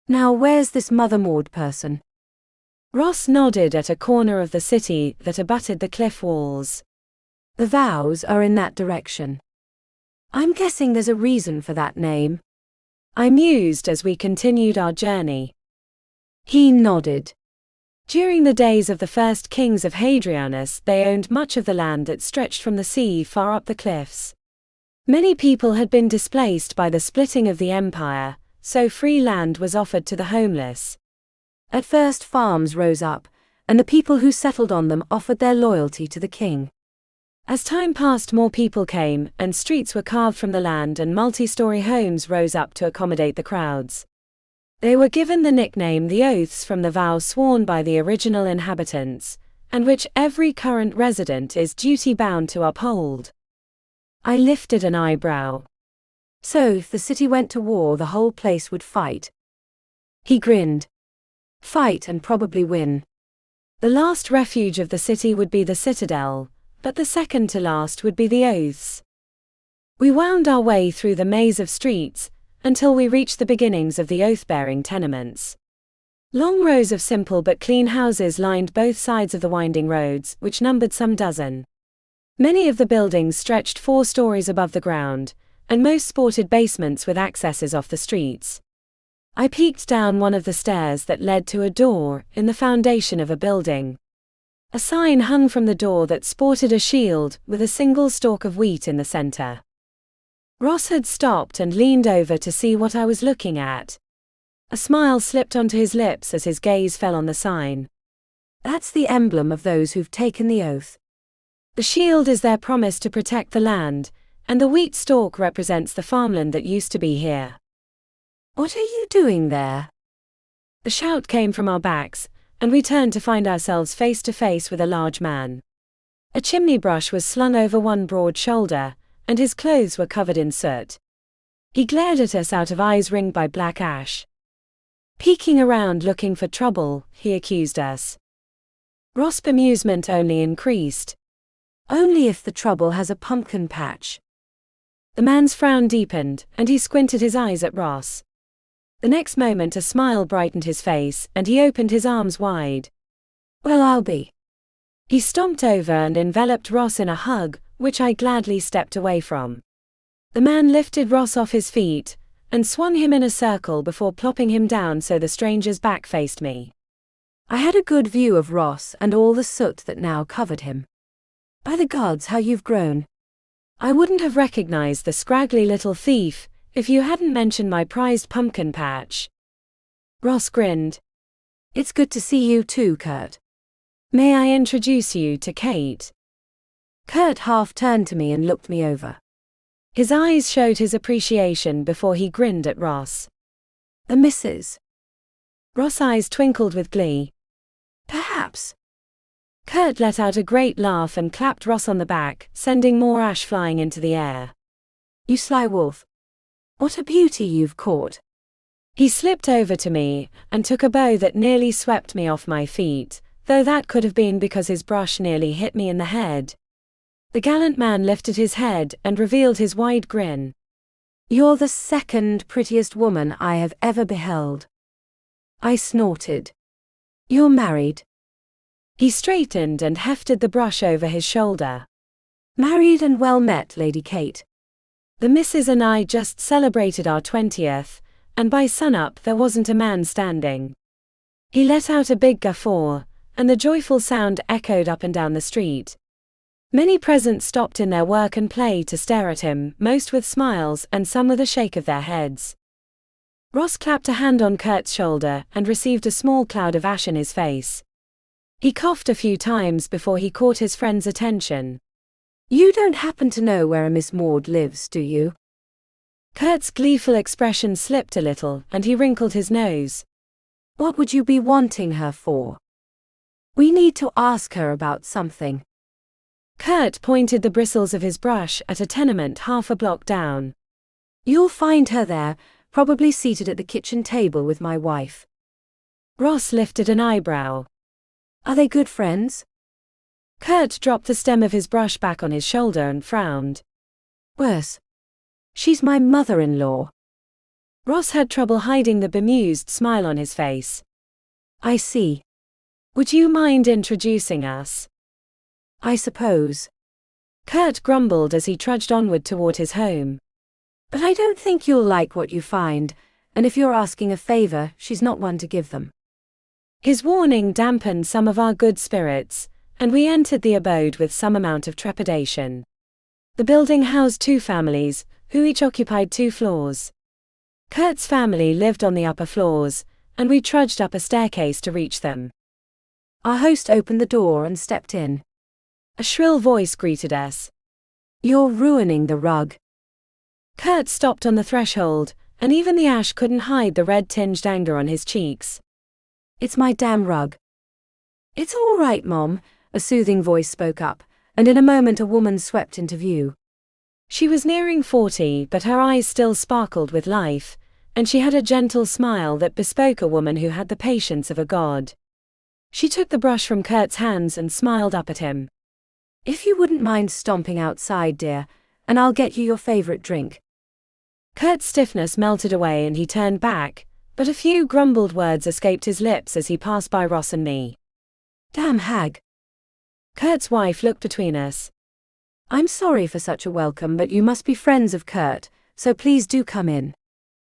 Now where's this Mother Maud person? Ross nodded at a corner of the city that abutted the cliff walls. The vows are in that direction. I'm guessing there's a reason for that name. I mused as we continued our journey. He nodded. During the days of the first kings of Hadrianus, they owned much of the land that stretched from the sea far up the cliffs. Many people had been displaced by the splitting of the empire, so free land was offered to the homeless. At first farms rose up, and the people who settled on them offered their loyalty to the king. As time passed, more people came, and streets were carved from the land and multi-story homes rose up to accommodate the crowds. They were given the nickname the Oaths from the vow sworn by the original inhabitants, and which every current resident is duty-bound to uphold. I lifted an eyebrow. So if the city went to war, the whole place would fight? He grinned. Fight and probably win. The last refuge of the city would be the citadel, but the second to last would be the Oaths. We wound our way through the maze of streets, until we reached the beginnings of the oath-bearing tenements. Long rows of simple but clean houses lined both sides of the winding roads, which numbered some dozen. Many of the buildings stretched 4 stories above the ground, and most sported basements with accesses off the streets. I peeked down one of the stairs that led to a door in the foundation of a building. A sign hung from the door that sported a shield with a single stalk of wheat in the center. Ross had stopped and leaned over to see what I was looking at. A smile slipped onto his lips as his gaze fell on the sign. That's the emblem of those who've taken the oath. The shield is their promise to protect the land, and the wheat stalk represents the farmland that used to be here. What are you doing there? The shout came from our backs, and we turned to find ourselves face to face with a large man. A chimney brush was slung over one broad shoulder, and his clothes were covered in soot. He glared at us out of eyes ringed by black ash. Peeking around looking for trouble, he accused us. Ross's bemusement only increased. Only if the trouble has a pumpkin patch. The man's frown deepened, and he squinted his eyes at Ross. The next moment a smile brightened his face, and he opened his arms wide. Well, I'll be. He stomped over and enveloped Ross in a hug, which I gladly stepped away from. The man lifted Ross off his feet, and swung him in a circle before plopping him down so the stranger's back faced me. I had a good view of Ross and all the soot that now covered him. By the gods, how you've grown. I wouldn't have recognized the scraggly little thief if you hadn't mentioned my prized pumpkin patch. Ross grinned. It's good to see you too, Kurt. May I introduce you to Kate? Kurt half turned to me and looked me over. His eyes showed his appreciation before he grinned at Ross. The missus. Ross' eyes twinkled with glee. Perhaps. Kurt let out a great laugh and clapped Ross on the back, sending more ash flying into the air. You sly wolf. What a beauty you've caught. He slipped over to me and took a bow that nearly swept me off my feet, though that could have been because his brush nearly hit me in the head. The gallant man lifted his head and revealed his wide grin. You're the second prettiest woman I have ever beheld. I snorted. You're married. He straightened and hefted the brush over his shoulder. "Married and well met, Lady Kate. The missus and I just celebrated our 20th, and by sunup there wasn't a man standing." He let out a big guffaw, and the joyful sound echoed up and down the street. Many present stopped in their work and play to stare at him, most with smiles and some with a shake of their heads. Ross clapped a hand on Kurt's shoulder and received a small cloud of ash in his face. He coughed a few times before he caught his friend's attention. "You don't happen to know where a Miss Maud lives, do you?" Kurt's gleeful expression slipped a little, and he wrinkled his nose. "What would you be wanting her for?" "We need to ask her about something." Kurt pointed the bristles of his brush at a tenement half a block down. "You'll find her there, probably seated at the kitchen table with my wife." Ross lifted an eyebrow. "Are they good friends?" Kurt dropped the stem of his brush back on his shoulder and frowned. "Worse. She's my mother-in-law." Ross had trouble hiding the bemused smile on his face. "I see. Would you mind introducing us?" "I suppose." Kurt grumbled as he trudged onward toward his home. "But I don't think you'll like what you find, and if you're asking a favor, she's not one to give them." His warning dampened some of our good spirits, and we entered the abode with some amount of trepidation. The building housed 2 families, who each occupied 2 floors. Kurt's family lived on the upper floors, and we trudged up a staircase to reach them. Our host opened the door and stepped in. A shrill voice greeted us. "You're ruining the rug." Kurt stopped on the threshold, and even the ash couldn't hide the red-tinged anger on his cheeks. "It's my damn rug." "It's all right, Mom," a soothing voice spoke up, and in a moment a woman swept into view. She was nearing 40, but her eyes still sparkled with life, and she had a gentle smile that bespoke a woman who had the patience of a god. She took the brush from Kurt's hands and smiled up at him. "If you wouldn't mind stomping outside, dear, and I'll get you your favorite drink." Kurt's stiffness melted away and he turned back, but a few grumbled words escaped his lips as he passed by Ross and me. "Damn hag." Kurt's wife looked between us. "I'm sorry for such a welcome, but you must be friends of Kurt, so please do come in."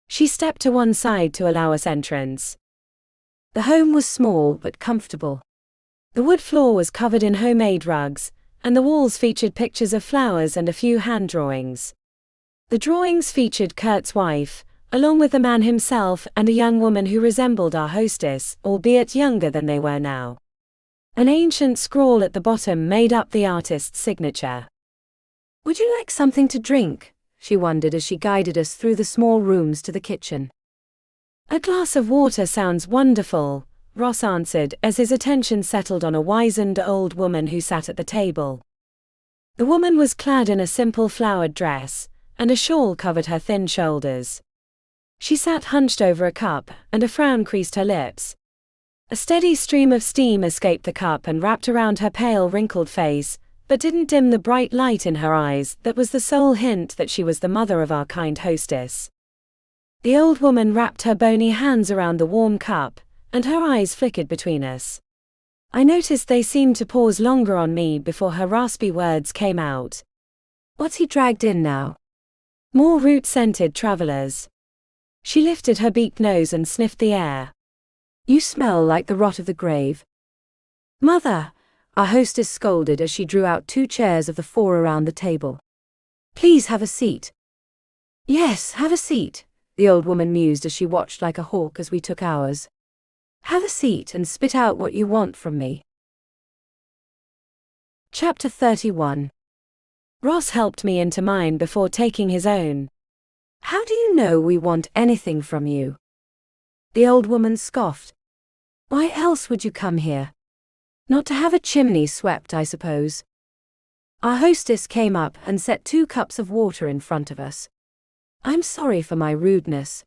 She stepped to one side to allow us entrance. The home was small but comfortable. The wood floor was covered in homemade rugs, and the walls featured pictures of flowers and a few hand drawings. The drawings featured Kurt's wife, along with the man himself and a young woman who resembled our hostess, albeit younger than they were now. An ancient scrawl at the bottom made up the artist's signature. "Would you like something to drink?" she wondered as she guided us through the small rooms to the kitchen. "A glass of water sounds wonderful," Ross answered as his attention settled on a wizened old woman who sat at the table. The woman was clad in a simple flowered dress, and a shawl covered her thin shoulders. She sat hunched over a cup, and a frown creased her lips. A steady stream of steam escaped the cup and wrapped around her pale, wrinkled face, but didn't dim the bright light in her eyes that was the sole hint that she was the mother of our kind hostess. The old woman wrapped her bony hands around the warm cup, and her eyes flickered between us. I noticed they seemed to pause longer on me before her raspy words came out. "What's he dragged in now?" "More root-scented travelers." She lifted her beaked nose and sniffed the air. "You smell like the rot of the grave." "Mother," our hostess scolded as she drew out 2 chairs of the 4 around the table. "Please have a seat." "Yes, have a seat," the old woman mused as she watched like a hawk as we took ours. "Have a seat and spit out what you want from me." Chapter 31. Ross helped me into mine before taking his own. "How do you know we want anything from you?" The old woman scoffed. "Why else would you come here? Not to have a chimney swept, I suppose." Our hostess came up and set 2 cups of water in front of us. "I'm sorry for my rudeness.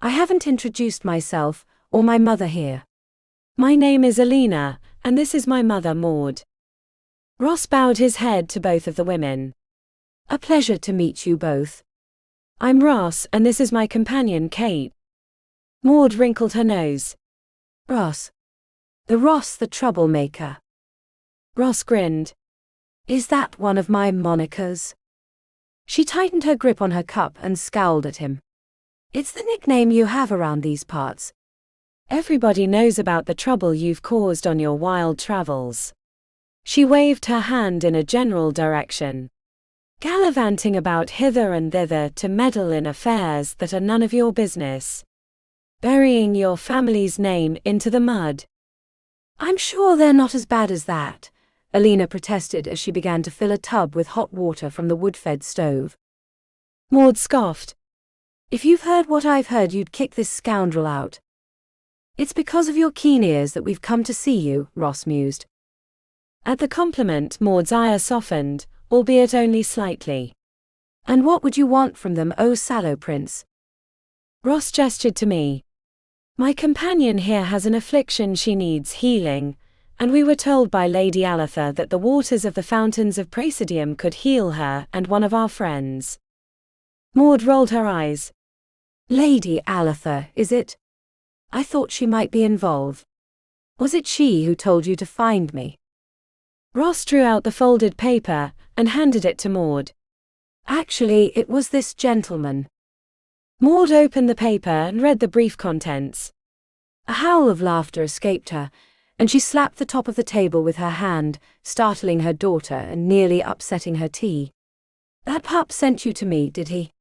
I haven't introduced myself, or my mother here." "My name is Alina, and this is my mother Maud." Ross bowed his head to both of the women. "A pleasure to meet you both." "I'm Ross, and this is my companion Kate." Maud wrinkled her nose. "Ross." The Ross the troublemaker. Ross grinned. Is that one of my monikers? She tightened her grip on her cup and scowled at him. It's the nickname you have around these parts. Everybody knows about the trouble you've caused on your wild travels. She waved her hand in a general direction. Gallivanting about hither and thither to meddle in affairs that are none of your business. Burying your family's name into the mud. I'm sure they're not as bad as that, Alina protested as she began to fill a tub with hot water from the wood-fed stove. Maud scoffed. If you've heard what I've heard, you'd kick this scoundrel out. It's because of your keen ears that we've come to see you, Ross mused. At the compliment, Maud's ire softened, albeit only slightly. And what would you want from them, oh sallow prince? Ross gestured to me. My companion here has an affliction she needs healing, and we were told by Lady Aletha that the waters of the fountains of Praesidium could heal her and one of our friends. Maud rolled her eyes. Lady Aletha, is it? I thought she might be involved. Was it she who told you to find me? Ross drew out the folded paper and handed it to Maud. Actually, it was this gentleman. Maud opened the paper and read the brief contents. A howl of laughter escaped her, and she slapped the top of the table with her hand, startling her daughter and nearly upsetting her tea. That pup sent you to me, did he?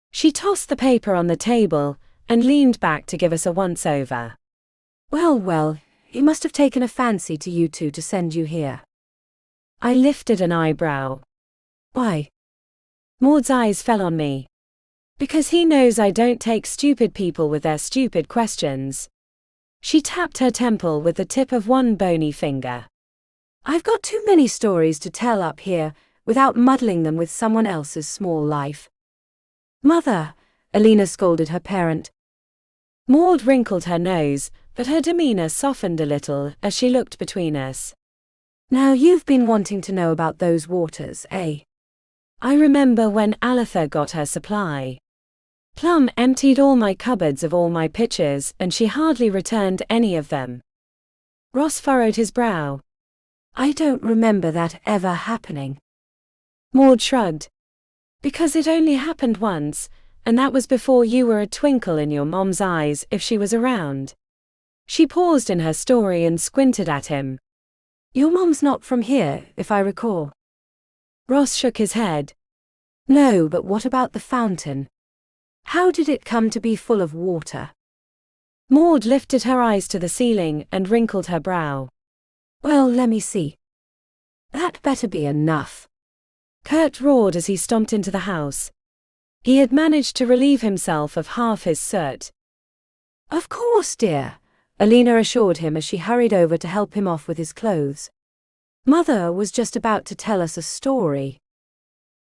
She tossed the paper on the table and leaned back to give us a once-over. Well, he must have taken a fancy to you two to send you here. I lifted an eyebrow. Why? Maud's eyes fell on me. Because he knows I don't take stupid people with their stupid questions. She tapped her temple with the tip of one bony finger. I've got too many stories to tell up here without muddling them with someone else's small life. Mother, Alina scolded her parent. Maud wrinkled her nose, but her demeanor softened a little as she looked between us. Now you've been wanting to know about those waters, eh? I remember when Aletha got her supply. Plum emptied all my cupboards of all my pitchers and she hardly returned any of them. Ross furrowed his brow. I don't remember that ever happening. Maud shrugged. Because it only happened once, and that was before you were a twinkle in your mom's eyes if she was around. She paused in her story and squinted at him. Your mom's not from here, if I recall. Ross shook his head. No, but what about the fountain? How did it come to be full of water? Maud lifted her eyes to the ceiling and wrinkled her brow. Well, let me see. That better be enough. Kurt roared as he stomped into the house. He had managed to relieve himself of half his soot. Of course, dear, Alina assured him as she hurried over to help him off with his clothes. Mother was just about to tell us a story.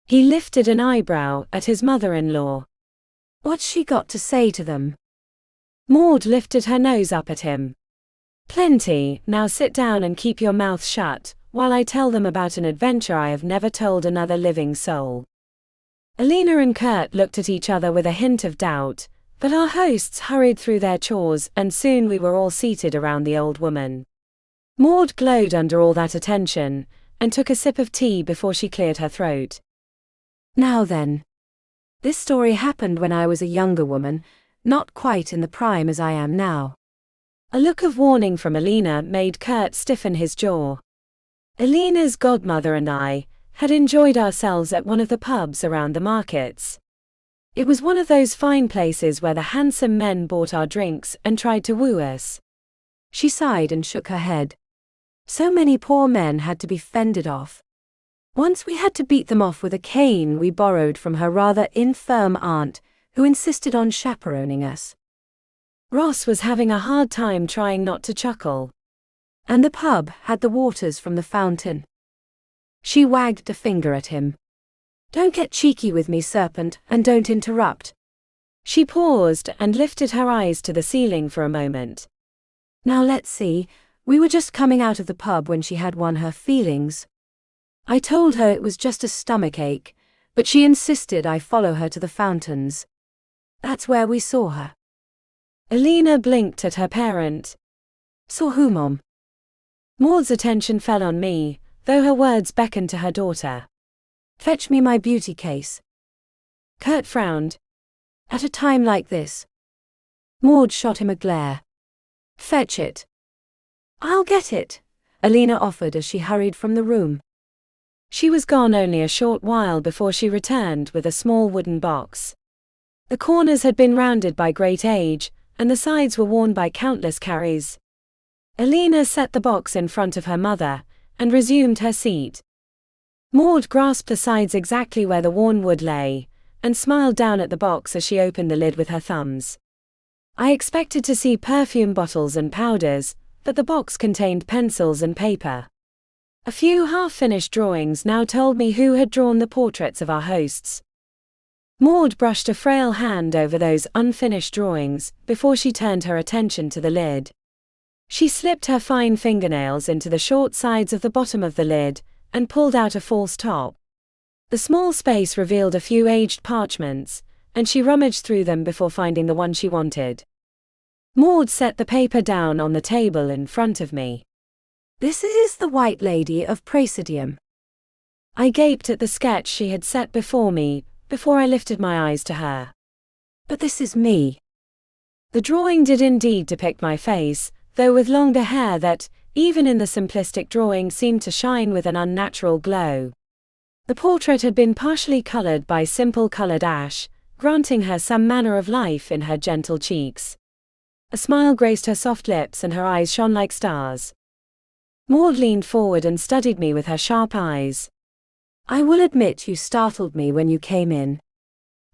He lifted an eyebrow at his mother-in-law. What's she got to say to them? Maud lifted her nose up at him. Plenty, now sit down and keep your mouth shut, while I tell them about an adventure I have never told another living soul. Alina and Kurt looked at each other with a hint of doubt, but our hosts hurried through their chores and soon we were all seated around the old woman. Maud glowed under all that attention, and took a sip of tea before she cleared her throat. Now then. This story happened when I was a younger woman, not quite in the prime as I am now. A look of warning from Alina made Kurt stiffen his jaw. Alina's godmother and I had enjoyed ourselves at one of the pubs around the markets. It was one of those fine places where the handsome men bought our drinks and tried to woo us. She sighed and shook her head. So many poor men had to be fended off. Once we had to beat them off with a cane we borrowed from her rather infirm aunt, who insisted on chaperoning us. Ross was having a hard time trying not to chuckle. And the pub had the waters from the fountain. She wagged a finger at him. Don't get cheeky with me, serpent, and don't interrupt. She paused and lifted her eyes to the ceiling for a moment. Now let's see, we were just coming out of the pub when she had won her feelings. I told her it was just a stomach ache, but she insisted I follow her to the fountains. That's where we saw her. Alina blinked at her parent. Saw who, Mom? Maud's attention fell on me, though her words beckoned to her daughter. Fetch me my beauty case. Kurt frowned. At a time like this. Maud shot him a glare. Fetch it. I'll get it, Alina offered as she hurried from the room. She was gone only a short while before she returned with a small wooden box. The corners had been rounded by great age, and the sides were worn by countless carries. Alina set the box in front of her mother, and resumed her seat. Maud grasped the sides exactly where the worn wood lay, and smiled down at the box as she opened the lid with her thumbs. I expected to see perfume bottles and powders, but the box contained pencils and paper. A few half-finished drawings now told me who had drawn the portraits of our hosts. Maud brushed a frail hand over those unfinished drawings before she turned her attention to the lid. She slipped her fine fingernails into the short sides of the bottom of the lid and pulled out a false top. The small space revealed a few aged parchments, and she rummaged through them before finding the one she wanted. Maud set the paper down on the table in front of me. This is the White Lady of Praesidium. I gaped at the sketch she had set before me, before I lifted my eyes to her. But this is me. The drawing did indeed depict my face, though with longer hair that, even in the simplistic drawing, seemed to shine with an unnatural glow. The portrait had been partially colored by simple colored ash, granting her some manner of life in her gentle cheeks. A smile graced her soft lips and her eyes shone like stars. Maud leaned forward and studied me with her sharp eyes. I will admit you startled me when you came in.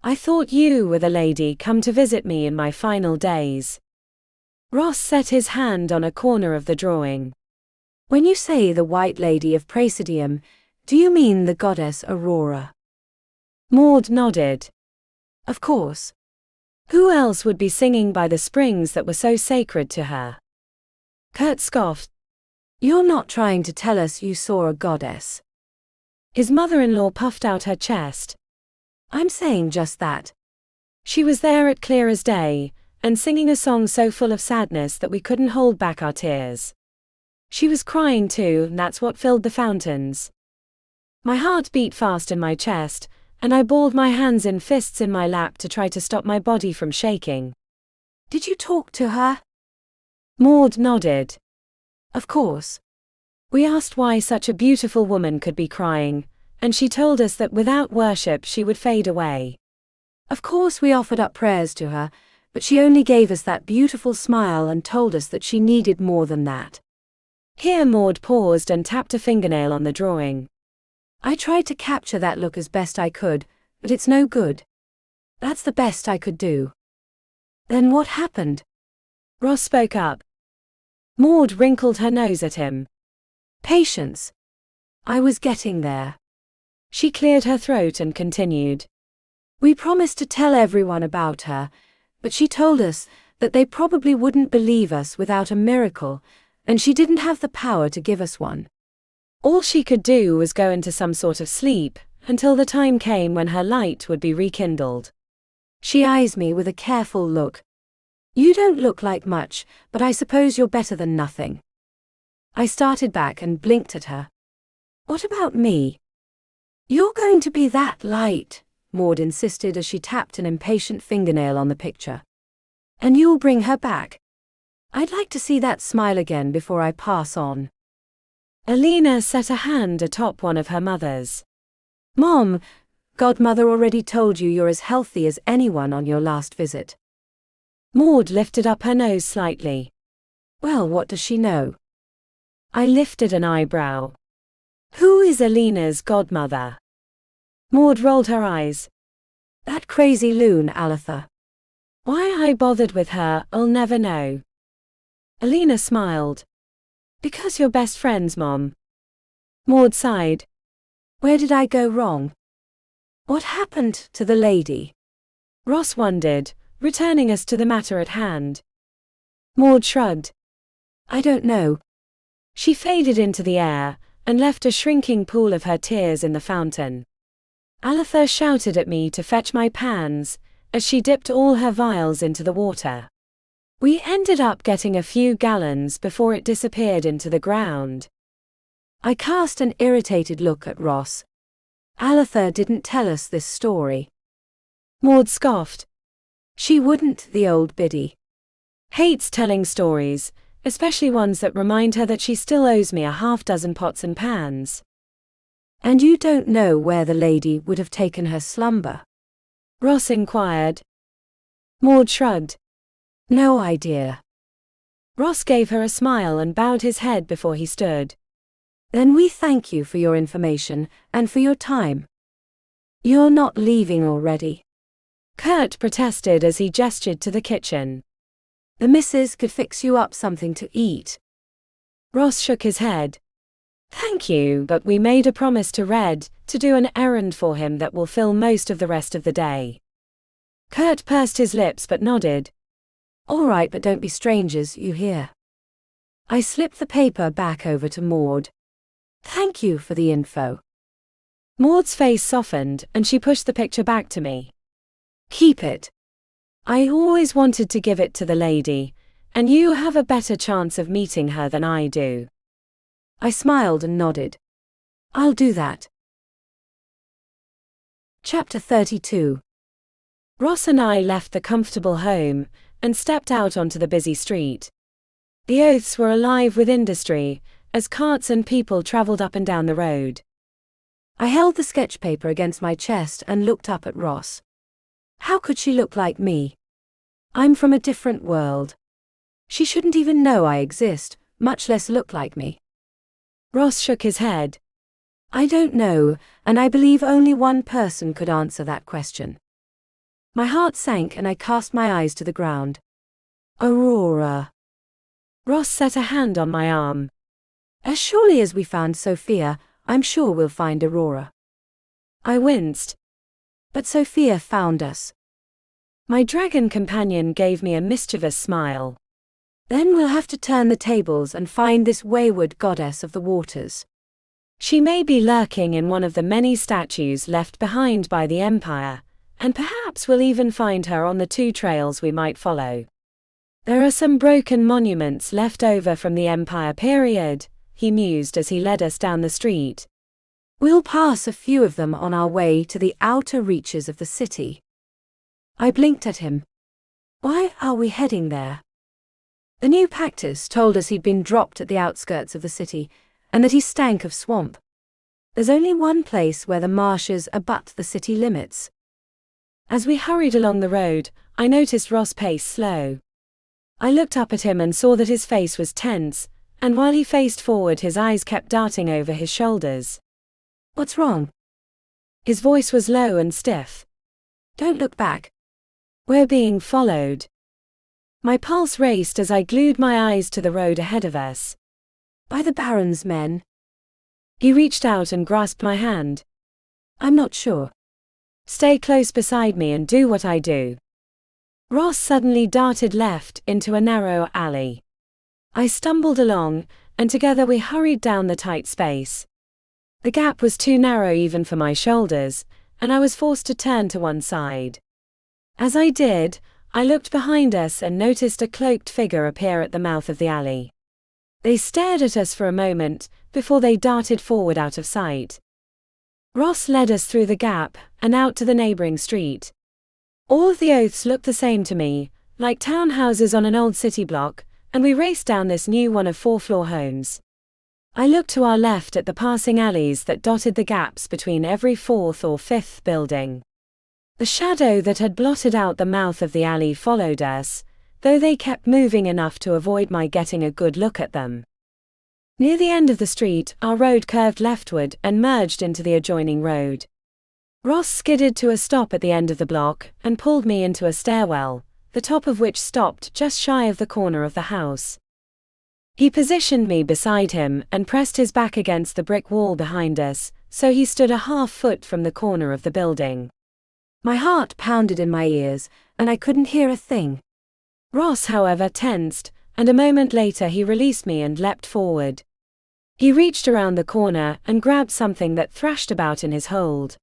I thought you were the lady come to visit me in my final days. Ross set his hand on a corner of the drawing. When you say the White Lady of Praesidium, do you mean the goddess Aurora? Maud nodded. Of course. Who else would be singing by the springs that were so sacred to her? Kurt scoffed. You're not trying to tell us you saw a goddess. His mother-in-law puffed out her chest. I'm saying just that. She was there at clear as day, and singing a song so full of sadness that we couldn't hold back our tears. She was crying too, and that's what filled the fountains. My heart beat fast in my chest, and I balled my hands in fists in my lap to try to stop my body from shaking. Did you talk to her? Maud nodded. Of course. We asked why such a beautiful woman could be crying, and she told us that without worship she would fade away. Of course we offered up prayers to her, but she only gave us that beautiful smile and told us that she needed more than that. Here Maud paused and tapped a fingernail on the drawing. I tried to capture that look as best I could, but it's no good. That's the best I could do. Then what happened? Ross spoke up. Maud wrinkled her nose at him. Patience. I was getting there. She cleared her throat and continued. We promised to tell everyone about her, but she told us that they probably wouldn't believe us without a miracle, and she didn't have the power to give us one. All she could do was go into some sort of sleep, until the time came when her light would be rekindled. She eyes me with a careful look. You don't look like much, but I suppose you're better than nothing. I started back and blinked at her. What about me? You're going to be that light, Maud insisted as she tapped an impatient fingernail on the picture. And you'll bring her back. I'd like to see that smile again before I pass on. Alina set a hand atop one of her mother's. Mom, Godmother already told you you're as healthy as anyone on your last visit. Maud lifted up her nose slightly. Well, what does she know? I lifted an eyebrow. Who is Alina's godmother? Maud rolled her eyes. That crazy loon, Aletha. Why I bothered with her, I'll never know. Alina smiled. Because you're best friends, Mom. Maud sighed. Where did I go wrong? What happened to the lady? Ross wondered, returning us to the matter at hand. Maud shrugged. I don't know. She faded into the air, and left a shrinking pool of her tears in the fountain. Aletha shouted at me to fetch my pans, as she dipped all her vials into the water. We ended up getting a few gallons before it disappeared into the ground. I cast an irritated look at Ross. Aletha didn't tell us this story. Maud scoffed. She wouldn't, the old biddy. Hates telling stories, especially ones that remind her that she still owes me a half-dozen pots and pans. And you don't know where the lady would have taken her slumber? Ross inquired. Maud shrugged. No idea. Ross gave her a smile and bowed his head before he stood. Then we thank you for your information and for your time. You're not leaving already? Kurt protested as he gestured to the kitchen. The missus could fix you up something to eat. Ross shook his head. Thank you, but we made a promise to Red to do an errand for him that will fill most of the rest of the day. Kurt pursed his lips but nodded. All right, but don't be strangers, you hear? I slipped the paper back over to Maud. Thank you for the info. Maud's face softened and she pushed the picture back to me. Keep it. I always wanted to give it to the lady, and you have a better chance of meeting her than I do. I smiled and nodded. I'll do that. Chapter 32. Ross and I left the comfortable home and stepped out onto the busy street. The oaths were alive with industry as carts and people traveled up and down the road. I held the sketch paper against my chest and looked up at Ross. How could she look like me? I'm from a different world. She shouldn't even know I exist, much less look like me. Ross shook his head. I don't know, and I believe only one person could answer that question. My heart sank and I cast my eyes to the ground. Aurora. Ross set a hand on my arm. As surely as we found Sophia, I'm sure we'll find Aurora. I winced. But Sophia found us. My dragon companion gave me a mischievous smile. Then we'll have to turn the tables and find this wayward goddess of the waters. She may be lurking in one of the many statues left behind by the Empire, and perhaps we'll even find her on the 2 trails we might follow. There are some broken monuments left over from the Empire period, he mused as he led us down the street. We'll pass a few of them on our way to the outer reaches of the city. I blinked at him. Why are we heading there? The new Pactus told us he'd been dropped at the outskirts of the city, and that he stank of swamp. There's only one place where the marshes abut the city limits. As we hurried along the road, I noticed Ross' pace slow. I looked up at him and saw that his face was tense, and while he faced forward his eyes kept darting over his shoulders. What's wrong? His voice was low and stiff. Don't look back. We're being followed. My pulse raced as I glued my eyes to the road ahead of us. By the Baron's men. He reached out and grasped my hand. I'm not sure. Stay close beside me and do what I do. Ross suddenly darted left into a narrow alley. I stumbled along, and together we hurried down the tight space. The gap was too narrow even for my shoulders, and I was forced to turn to one side. As I did, I looked behind us and noticed a cloaked figure appear at the mouth of the alley. They stared at us for a moment, before they darted forward out of sight. Ross led us through the gap, and out to the neighboring street. All of the oaths looked the same to me, like townhouses on an old city block, and we raced down this new one of 4-floor homes. I looked to our left at the passing alleys that dotted the gaps between every 4th or 5th building. The shadow that had blotted out the mouth of the alley followed us, though they kept moving enough to avoid my getting a good look at them. Near the end of the street, our road curved leftward and merged into the adjoining road. Ross skidded to a stop at the end of the block and pulled me into a stairwell, the top of which stopped just shy of the corner of the house. He positioned me beside him and pressed his back against the brick wall behind us, so he stood a half-foot from the corner of the building. My heart pounded in my ears, and I couldn't hear a thing. Ross, however, tensed, and a moment later he released me and leapt forward. He reached around the corner and grabbed something that thrashed about in his hold.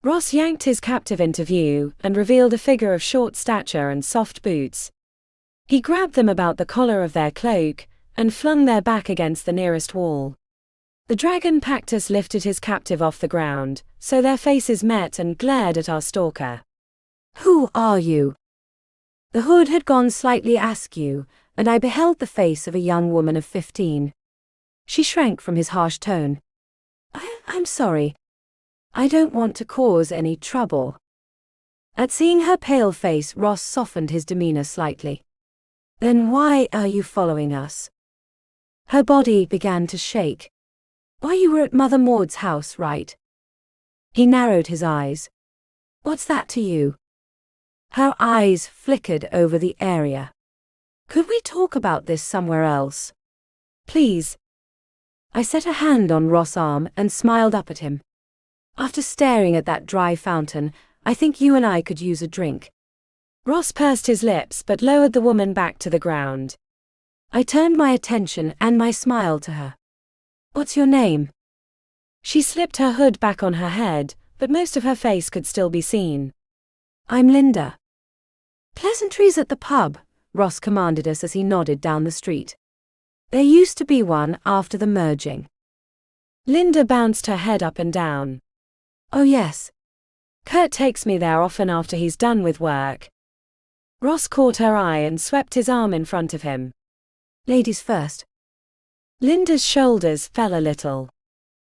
Ross yanked his captive into view and revealed a figure of short stature and soft boots. He grabbed them about the collar of their cloak and flung their back against the nearest wall. The dragon Pactus lifted his captive off the ground, so their faces met and glared at our stalker. "Who are you?" The hood had gone slightly askew, and I beheld the face of a young woman of 15. She shrank from his harsh tone. I'm sorry. I don't want to cause any trouble." At seeing her pale face, Ross softened his demeanor slightly. "Then why are you following us?" Her body began to shake. "Why, you were at Mother Maud's house, right?" He narrowed his eyes. "What's that to you?" Her eyes flickered over the area. "Could we talk about this somewhere else? Please?" I set a hand on Ross' arm and smiled up at him. "After staring at that dry fountain, I think you and I could use a drink." Ross pursed his lips but lowered the woman back to the ground. I turned my attention and my smile to her. "What's your name?" She slipped her hood back on her head, but most of her face could still be seen. "I'm Linda." "Pleasantries at the pub," Ross commanded us as he nodded down the street. "There used to be one after the merging." Linda bounced her head up and down. "Oh yes. Kurt takes me there often after he's done with work." Ross caught her eye and swept his arm in front of him. "Ladies first." Linda's shoulders fell a little.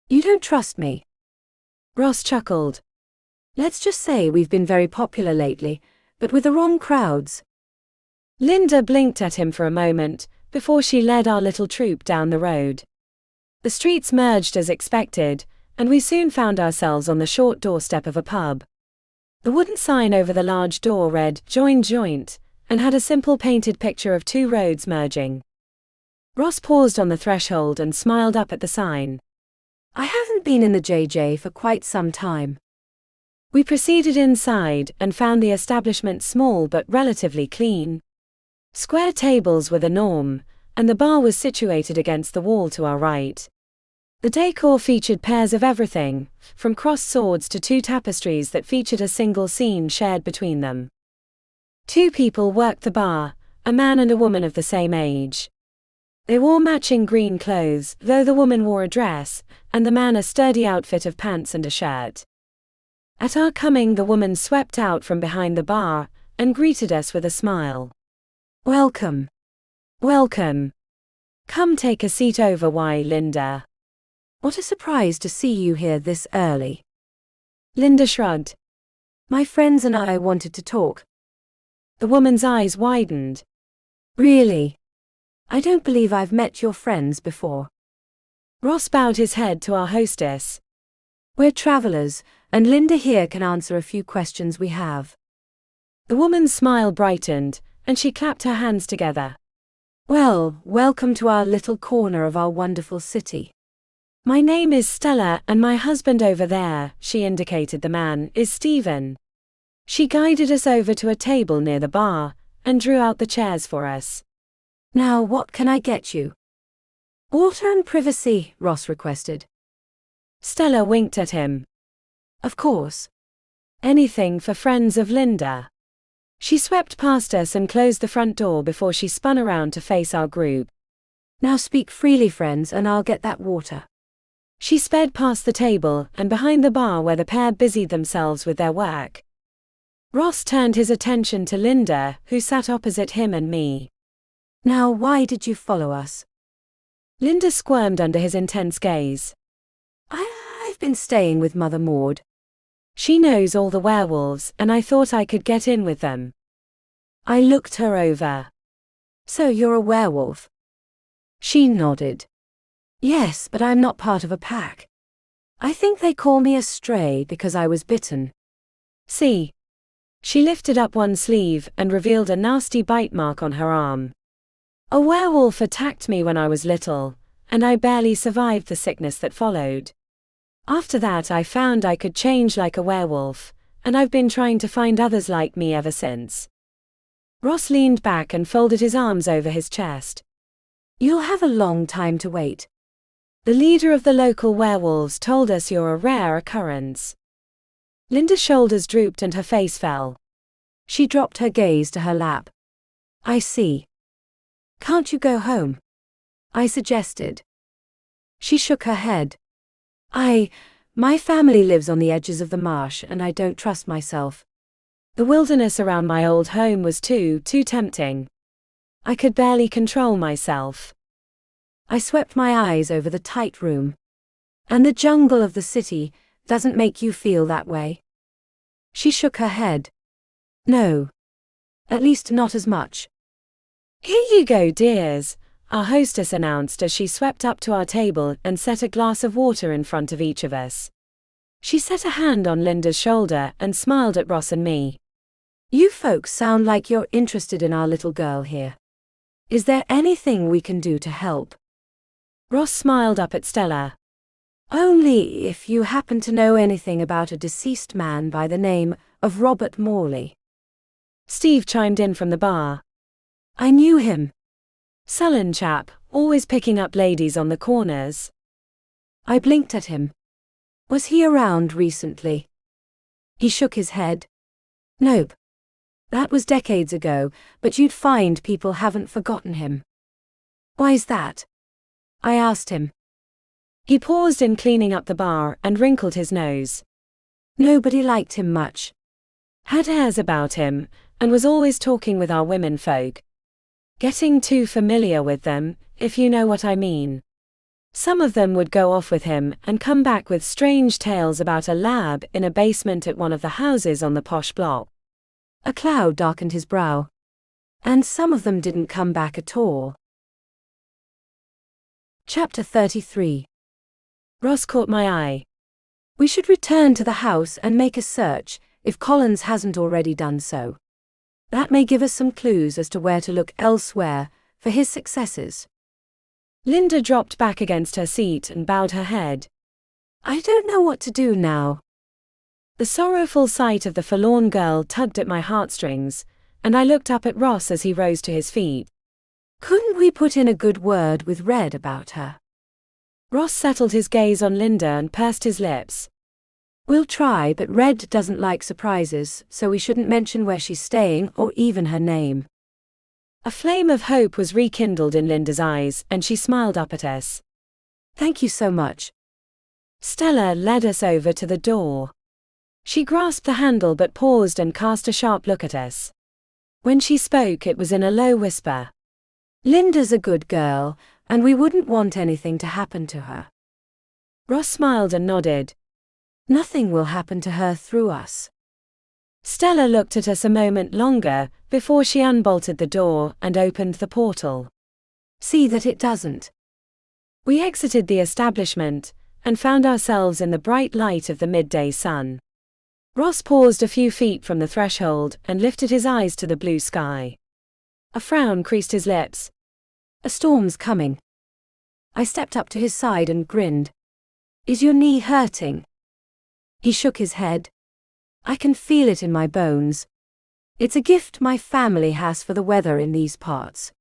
"You don't trust me." Ross chuckled. "Let's just say we've been very popular lately, but with the wrong crowds." Linda blinked at him for a moment before she led our little troop down the road. The streets merged as expected, and we soon found ourselves on the short doorstep of a pub. The wooden sign over the large door read "Join Joint" and had a simple painted picture of two roads merging. Ross paused on the threshold and smiled up at the sign. "I haven't been in the JJ for quite some time." We proceeded inside and found the establishment small but relatively clean. Square tables were the norm, and the bar was situated against the wall to our right. The decor featured pairs of everything, from crossed swords to two tapestries that featured a single scene shared between them. Two people worked the bar, a man and a woman of the same age. They wore matching green clothes, though the woman wore a dress, and the man a sturdy outfit of pants and a shirt. At our coming, the woman swept out from behind the bar and greeted us with a smile. "Welcome." "Welcome. Come take a seat over, Linda." "What a surprise to see you here this early." Linda shrugged. "My friends and I wanted to talk." The woman's eyes widened. "Really? I don't believe I've met your friends before." Ross bowed his head to our hostess. "We're travelers, and Linda here can answer a few questions we have." The woman's smile brightened, and she clapped her hands together. "Well, welcome to our little corner of our wonderful city." "My name is Stella, and my husband over there," she indicated the man, "is Stephen." She guided us over to a table near the bar and drew out the chairs for us. "Now what can I get you?" "Water and privacy," Ross requested. Stella winked at him. "Of course." "Anything for friends of Linda." She swept past us and closed the front door before she spun around to face our group. "Now speak freely, friends, and I'll get that water." She sped past the table and behind the bar where the pair busied themselves with their work. Ross turned his attention to Linda, who sat opposite him and me. "Now why did you follow us?" Linda squirmed under his intense gaze. I've been staying with Mother Maud. She knows all the werewolves, and I thought I could get in with them." I looked her over. "So you're a werewolf?" She nodded. "Yes, but I'm not part of a pack. I think they call me a stray because I was bitten." "See?" She lifted up one sleeve and revealed a nasty bite mark on her arm. "A werewolf attacked me when I was little, and I barely survived the sickness that followed. After that I found I could change like a werewolf, and I've been trying to find others like me ever since." Ross leaned back and folded his arms over his chest. "You'll have a long time to wait. The leader of the local werewolves told us you're a rare occurrence." Linda's shoulders drooped and her face fell. She dropped her gaze to her lap. I see. Can't you go home? I suggested. She shook her head. My family lives on the edges of the marsh and I don't trust myself. The wilderness around my old home was too tempting. I could barely control myself. I swept my eyes over the tight room. And the jungle of the city doesn't make you feel that way? She shook her head. No. At least not as much. Here you go, dears, our hostess announced as she swept up to our table and set a glass of water in front of each of us. She set a hand on Linda's shoulder and smiled at Ross and me. You folks sound like you're interested in our little girl here. Is there anything we can do to help? Ross smiled up at Stella. Only if you happen to know anything about a deceased man by the name of Robert Morley. Steve chimed in from the bar. I knew him. Sullen chap, always picking up ladies on the corners. I blinked at him. Was he around recently? He shook his head. Nope. That was decades ago, but you'd find people haven't forgotten him. Why's that? I asked him. He paused in cleaning up the bar and wrinkled his nose. Nobody liked him much. Had airs about him, and was always talking with our women folk. Getting too familiar with them, if you know what I mean. Some of them would go off with him and come back with strange tales about a lab in a basement at one of the houses on the posh block. A cloud darkened his brow. And some of them didn't come back at all. Chapter 33. Ross caught my eye. We should return to the house and make a search, if Collins hasn't already done so. That may give us some clues as to where to look elsewhere for his successors. Linda dropped back against her seat and bowed her head. I don't know what to do now. The sorrowful sight of the forlorn girl tugged at my heartstrings, and I looked up at Ross as he rose to his feet. Couldn't we put in a good word with Red about her? Ross settled his gaze on Linda and pursed his lips. We'll try, but Red doesn't like surprises, so we shouldn't mention where she's staying or even her name. A flame of hope was rekindled in Linda's eyes, and she smiled up at us. Thank you so much. Stella led us over to the door. She grasped the handle but paused and cast a sharp look at us. When she spoke, it was in a low whisper. Linda's a good girl, and we wouldn't want anything to happen to her. Ross smiled and nodded. Nothing will happen to her through us. Stella looked at us a moment longer before she unbolted the door and opened the portal. See that it doesn't. We exited the establishment and found ourselves in the bright light of the midday sun. Ross paused a few feet from the threshold and lifted his eyes to the blue sky. A frown creased his lips. A storm's coming. I stepped up to his side and grinned. Is your knee hurting? He shook his head. I can feel it in my bones. It's a gift my family has for the weather in these parts.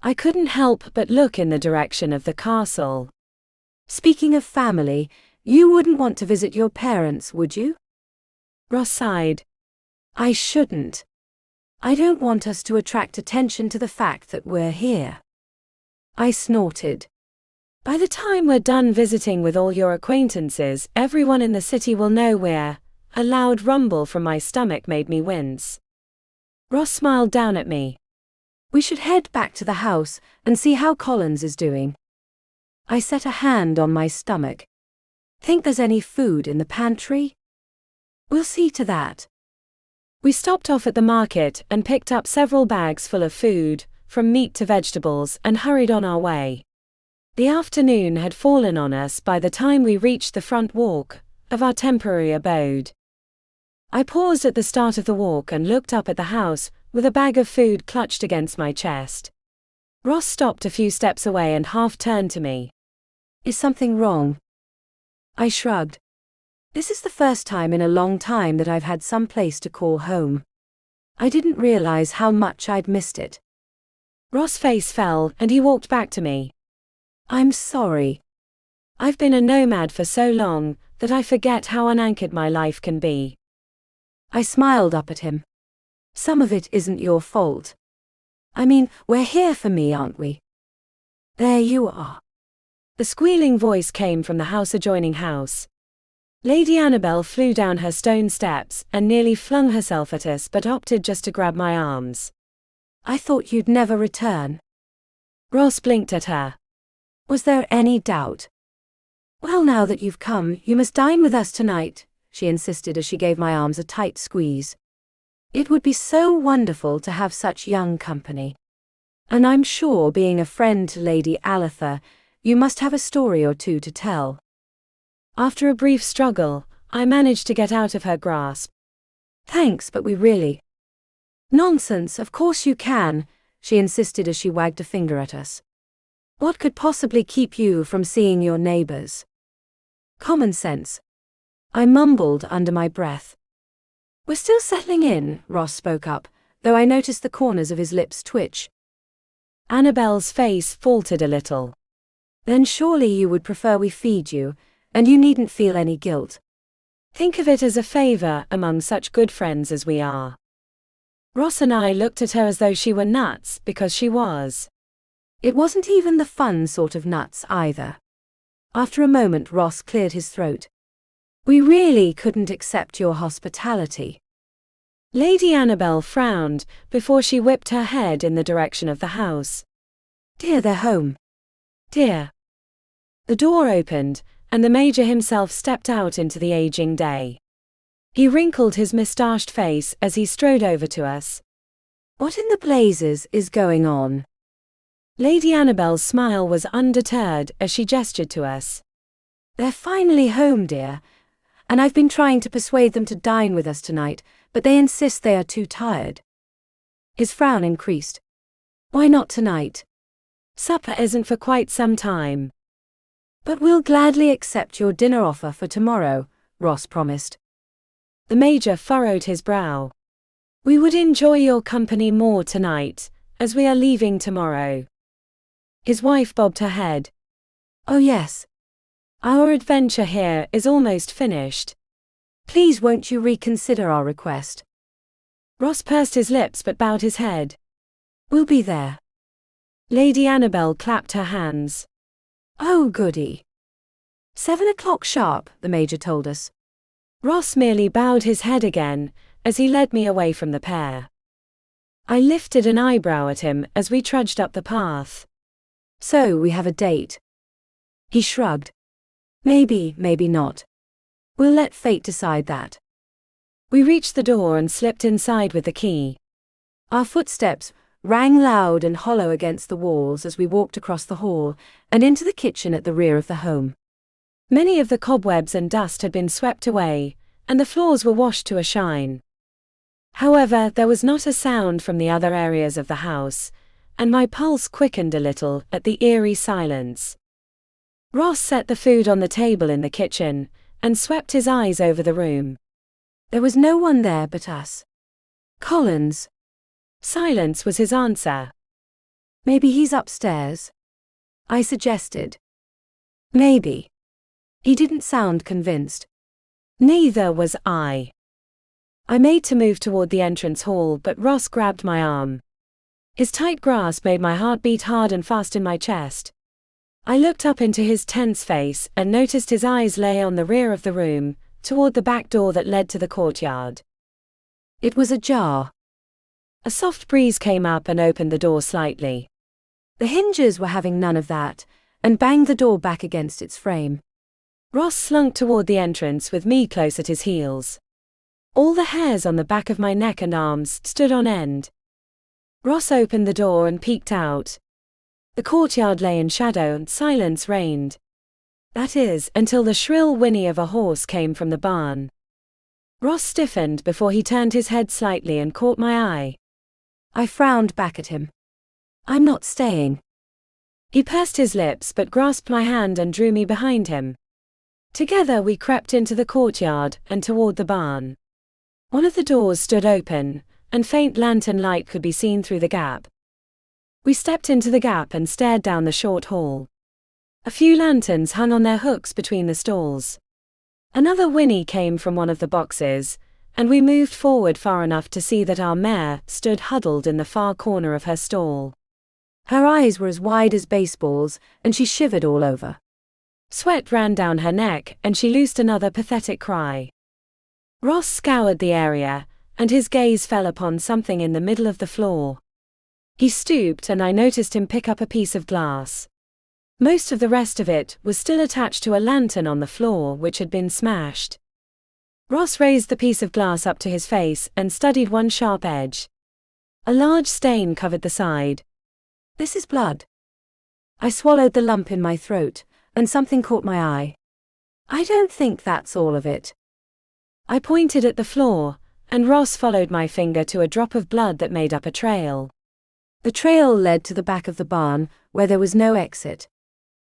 I couldn't help but look in the direction of the castle. Speaking of family, you wouldn't want to visit your parents, would you? Ross sighed. I shouldn't. I don't want us to attract attention to the fact that we're here. I snorted. By the time we're done visiting with all your acquaintances, everyone in the city will know we're. A loud rumble from my stomach made me wince. Ross smiled down at me. We should head back to the house and see how Collins is doing. I set a hand on my stomach. Think there's any food in the pantry? We'll see to that. We stopped off at the market and picked up several bags full of food, from meat to vegetables, and hurried on our way. The afternoon had fallen on us by the time we reached the front walk of our temporary abode. I paused at the start of the walk and looked up at the house, with a bag of food clutched against my chest. Ross stopped a few steps away and half turned to me. Is something wrong? I shrugged. This is the first time in a long time that I've had some place to call home. I didn't realize how much I'd missed it. Ross' face fell and he walked back to me. I'm sorry. I've been a nomad for so long that I forget how unanchored my life can be. I smiled up at him. Some of it isn't your fault. I mean, we're here for me, aren't we? There you are. The squealing voice came from the house adjoining house. Lady Annabel flew down her stone steps and nearly flung herself at us, but opted just to grab my arms. I thought you'd never return. Ross blinked at her. Was there any doubt? Well, now that you've come, you must dine with us tonight, she insisted as she gave my arms a tight squeeze. It would be so wonderful to have such young company. And I'm sure, being a friend to Lady Aletha, you must have a story or two to tell. After a brief struggle, I managed to get out of her grasp. Thanks, but we really... Nonsense, of course you can, she insisted as she wagged a finger at us. What could possibly keep you from seeing your neighbors? Common sense. I mumbled under my breath. We're still settling in, Ross spoke up, though I noticed the corners of his lips twitch. Annabel's face faltered a little. Then surely you would prefer we feed you, and you needn't feel any guilt. Think of it as a favor among such good friends as we are. Ross and I looked at her as though she were nuts, because she was. It wasn't even the fun sort of nuts either. After a moment, Ross cleared his throat. We really couldn't accept your hospitality. Lady Annabel frowned before she whipped her head in the direction of the house. Dear, they're home. Dear. The door opened, and the Major himself stepped out into the aging day. He wrinkled his moustached face as he strode over to us. What in the blazes is going on? Lady Annabel's smile was undeterred as she gestured to us. They're finally home, dear, and I've been trying to persuade them to dine with us tonight, but they insist they are too tired. His frown increased. Why not tonight? Supper isn't for quite some time. But we'll gladly accept your dinner offer for tomorrow, Ross promised. The Major furrowed his brow. We would enjoy your company more tonight, as we are leaving tomorrow. His wife bobbed her head. Oh yes. Our adventure here is almost finished. Please won't you reconsider our request? Ross pursed his lips but bowed his head. We'll be there. Lady Annabel clapped her hands. Oh goody. 7 o'clock sharp, the Major told us. Ross merely bowed his head again, as he led me away from the pair. I lifted an eyebrow at him as we trudged up the path. So we have a date. He shrugged. Maybe, maybe not. We'll let fate decide that. We reached the door and slipped inside with the key. Our footsteps rang loud and hollow against the walls as we walked across the hall and into the kitchen at the rear of the home. Many of the cobwebs and dust had been swept away, and the floors were washed to a shine. However, there was not a sound from the other areas of the house, and my pulse quickened a little at the eerie silence. Ross set the food on the table in the kitchen, and swept his eyes over the room. There was no one there but us. Collins. Silence was his answer. Maybe he's upstairs, I suggested. Maybe. He didn't sound convinced. Neither was I. I made to move toward the entrance hall, but Ross grabbed my arm. His tight grasp made my heart beat hard and fast in my chest. I looked up into his tense face and noticed his eyes lay on the rear of the room, toward the back door that led to the courtyard. It was ajar. A soft breeze came up and opened the door slightly. The hinges were having none of that, and banged the door back against its frame. Ross slunk toward the entrance with me close at his heels. All the hairs on the back of my neck and arms stood on end. Ross opened the door and peeked out. The courtyard lay in shadow and silence reigned. That is, until the shrill whinny of a horse came from the barn. Ross stiffened before he turned his head slightly and caught my eye. I frowned back at him. I'm not staying. He pursed his lips but grasped my hand and drew me behind him. Together we crept into the courtyard and toward the barn. One of the doors stood open, and faint lantern light could be seen through the gap. We stepped into the gap and stared down the short hall. A few lanterns hung on their hooks between the stalls. Another whinny came from one of the boxes, and we moved forward far enough to see that our mare stood huddled in the far corner of her stall. Her eyes were as wide as baseballs, and she shivered all over. Sweat ran down her neck, and she loosed another pathetic cry. Ross scoured the area, and his gaze fell upon something in the middle of the floor. He stooped, and I noticed him pick up a piece of glass. Most of the rest of it was still attached to a lantern on the floor, which had been smashed. Ross raised the piece of glass up to his face and studied one sharp edge. A large stain covered the side. "This is blood." I swallowed the lump in my throat, and something caught my eye. "I don't think that's all of it." I pointed at the floor, and Ross followed my finger to a drop of blood that made up a trail. The trail led to the back of the barn, where there was no exit.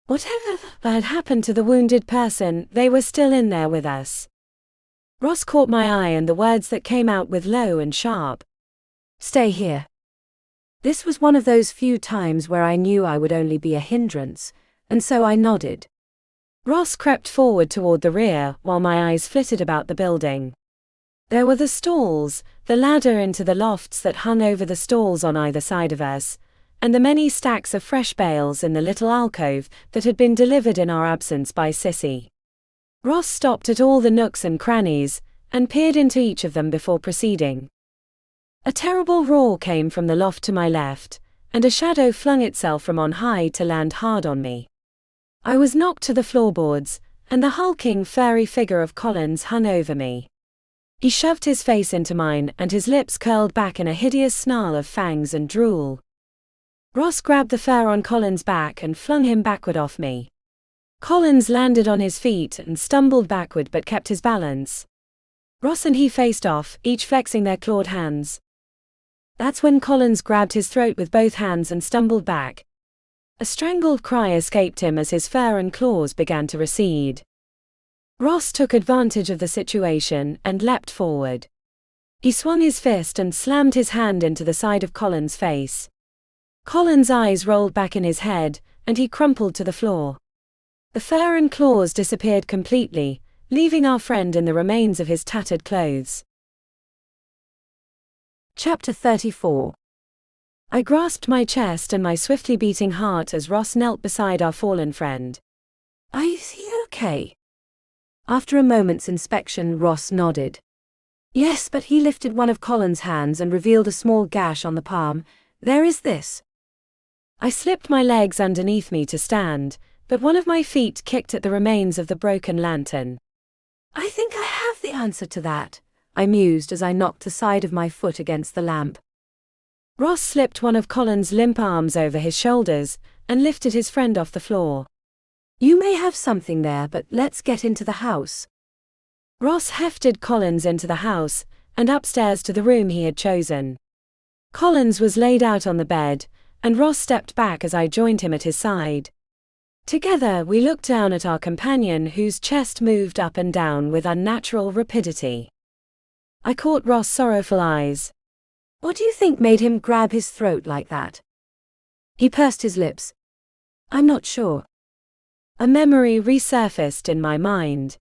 Whatever had happened to the wounded person, they were still in there with us. Ross caught my eye, and the words that came out with low and sharp. "Stay here." This was one of those few times where I knew I would only be a hindrance, and so I nodded. Ross crept forward toward the rear, while my eyes flitted about the building. There were the stalls, the ladder into the lofts that hung over the stalls on either side of us, and the many stacks of fresh bales in the little alcove that had been delivered in our absence by Sissy. Ross stopped at all the nooks and crannies, and peered into each of them before proceeding. A terrible roar came from the loft to my left, and a shadow flung itself from on high to land hard on me. I was knocked to the floorboards, and the hulking, furry figure of Collins hung over me. He shoved his face into mine, and his lips curled back in a hideous snarl of fangs and drool. Ross grabbed the fur on Collins' back and flung him backward off me. Collins landed on his feet and stumbled backward but kept his balance. Ross and he faced off, each flexing their clawed hands. That's when Collins grabbed his throat with both hands and stumbled back. A strangled cry escaped him as his fur and claws began to recede. Ross took advantage of the situation and leapt forward. He swung his fist and slammed his hand into the side of Collins' face. Collins' eyes rolled back in his head, and he crumpled to the floor. The fur and claws disappeared completely, leaving our friend in the remains of his tattered clothes. Chapter 34. I grasped my chest and my swiftly beating heart as Ross knelt beside our fallen friend. "Is he okay?" After a moment's inspection, Ross nodded. "Yes, but he lifted one of Collins' hands and revealed a small gash on the palm. There is this." I slipped my legs underneath me to stand, but one of my feet kicked at the remains of the broken lantern. "I think I have the answer to that," I mused as I knocked the side of my foot against the lamp. Ross slipped one of Collins' limp arms over his shoulders and lifted his friend off the floor. "You may have something there, but let's get into the house." Ross hefted Collins into the house and upstairs to the room he had chosen. Collins was laid out on the bed, and Ross stepped back as I joined him at his side. Together we looked down at our companion, whose chest moved up and down with unnatural rapidity. I caught Ross' sorrowful eyes. "What do you think made him grab his throat like that?" He pursed his lips. "I'm not sure." A memory resurfaced in my mind.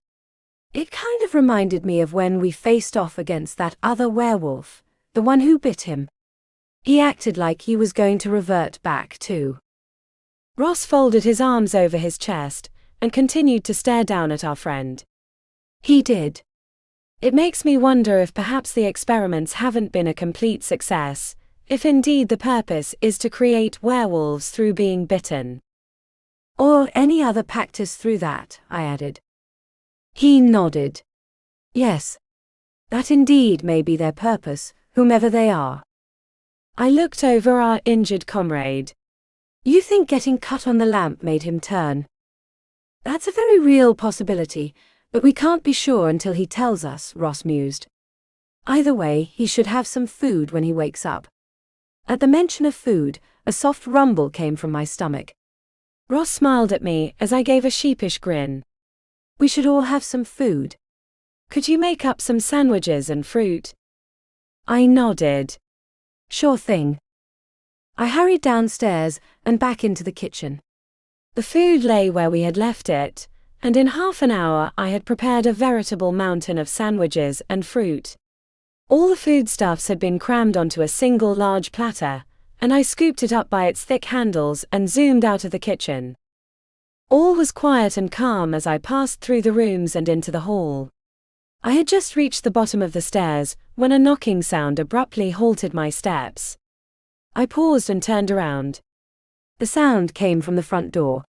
It kind of reminded me of when we faced off against that other werewolf, the one who bit him. He acted like he was going to revert back too. Ross folded his arms over his chest and continued to stare down at our friend. "He did. It makes me wonder if perhaps the experiments haven't been a complete success, if indeed the purpose is to create werewolves through being bitten." "Or any other Pactus through that," I added. He nodded. "Yes. That indeed may be their purpose, whomever they are." I looked over our injured comrade. "You think getting cut on the lamp made him turn?" "That's a very real possibility, but we can't be sure until he tells us," Ross mused. "Either way, he should have some food when he wakes up." At the mention of food, a soft rumble came from my stomach. Ross smiled at me as I gave a sheepish grin. "We should all have some food. Could you make up some sandwiches and fruit?" I nodded. "Sure thing." I hurried downstairs and back into the kitchen. The food lay where we had left it, and in half an hour I had prepared a veritable mountain of sandwiches and fruit. All the foodstuffs had been crammed onto a single large platter, and I scooped it up by its thick handles and zoomed out of the kitchen. All was quiet and calm as I passed through the rooms and into the hall. I had just reached the bottom of the stairs when a knocking sound abruptly halted my steps. I paused and turned around. The sound came from the front door.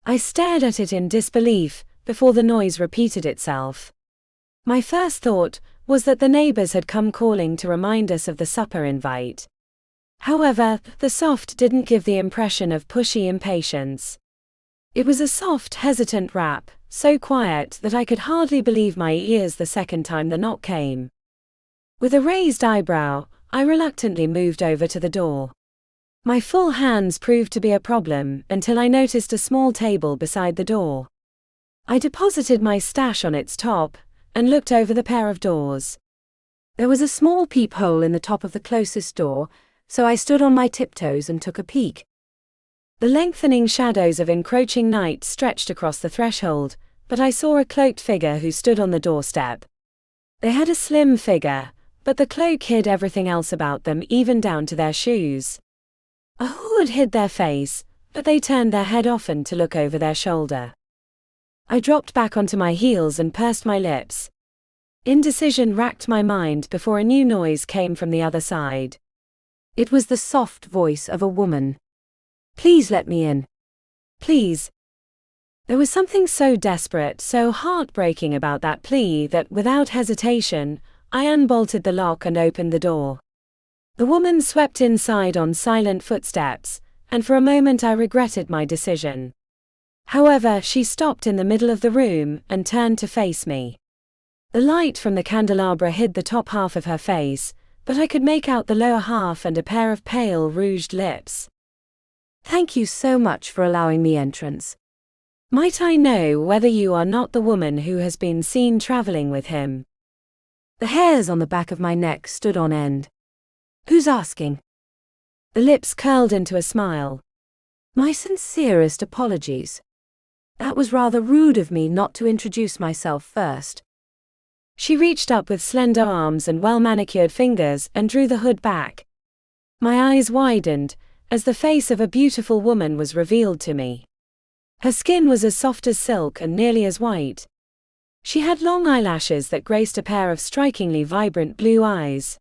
I stared at it in disbelief before the noise repeated itself. My first thought was that the neighbors had come calling to remind us of the supper invite. However, the soft didn't give the impression of pushy impatience. It was a soft, hesitant rap, so quiet that I could hardly believe my ears the second time the knock came. With a raised eyebrow, I reluctantly moved over to the door. My full hands proved to be a problem until I noticed a small table beside the door. I deposited my stash on its top and looked over the pair of doors. There was a small peephole in the top of the closest door, so I stood on my tiptoes and took a peek. The lengthening shadows of encroaching night stretched across the threshold, but I saw a cloaked figure who stood on the doorstep. They had a slim figure, but the cloak hid everything else about them, even down to their shoes. A hood hid their face, but they turned their head often to look over their shoulder. I dropped back onto my heels and pursed my lips. Indecision racked my mind before a new noise came from the other side. It was the soft voice of a woman. "Please let me in. Please." There was something so desperate, so heartbreaking about that plea that, without hesitation, I unbolted the lock and opened the door. The woman swept inside on silent footsteps, and for a moment I regretted my decision. However, she stopped in the middle of the room and turned to face me. The light from the candelabra hid the top half of her face, but I could make out the lower half and a pair of pale, rouged lips. "Thank you so much for allowing me entrance. Might I know whether you are not the woman who has been seen traveling with him?" The hairs on the back of my neck stood on end. "Who's asking?" The lips curled into a smile. "My sincerest apologies. That was rather rude of me not to introduce myself first." She reached up with slender arms and well-manicured fingers and drew the hood back. My eyes widened as the face of a beautiful woman was revealed to me. Her skin was as soft as silk and nearly as white. She had long eyelashes that graced a pair of strikingly vibrant blue eyes.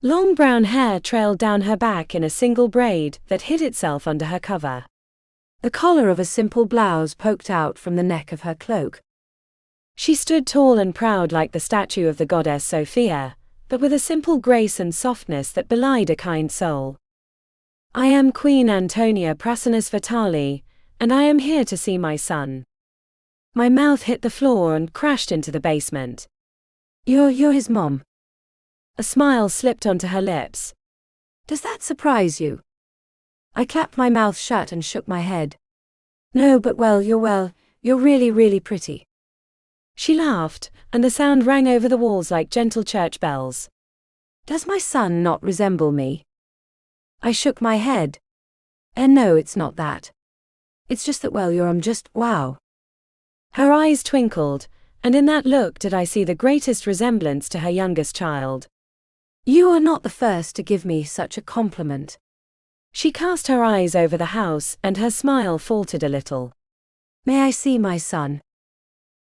Long brown hair trailed down her back in a single braid that hid itself under her cover. The collar of a simple blouse poked out from the neck of her cloak. She stood tall and proud like the statue of the goddess Sophia, but with a simple grace and softness that belied a kind soul. "I am Queen Antonia Prasinus Vitali, and I am here to see my son." My mouth hit the floor and crashed into the basement. You're his mom." A smile slipped onto her lips. "Does that surprise you?" I clapped my mouth shut and shook my head. "No, but you're really, really pretty." She laughed, and the sound rang over the walls like gentle church bells. "Does my son not resemble me?" I shook my head. No, it's not that. It's just that you're just wow." Her eyes twinkled, and in that look did I see the greatest resemblance to her youngest child. "You are not the first to give me such a compliment." She cast her eyes over the house and her smile faltered a little. "May I see my son?"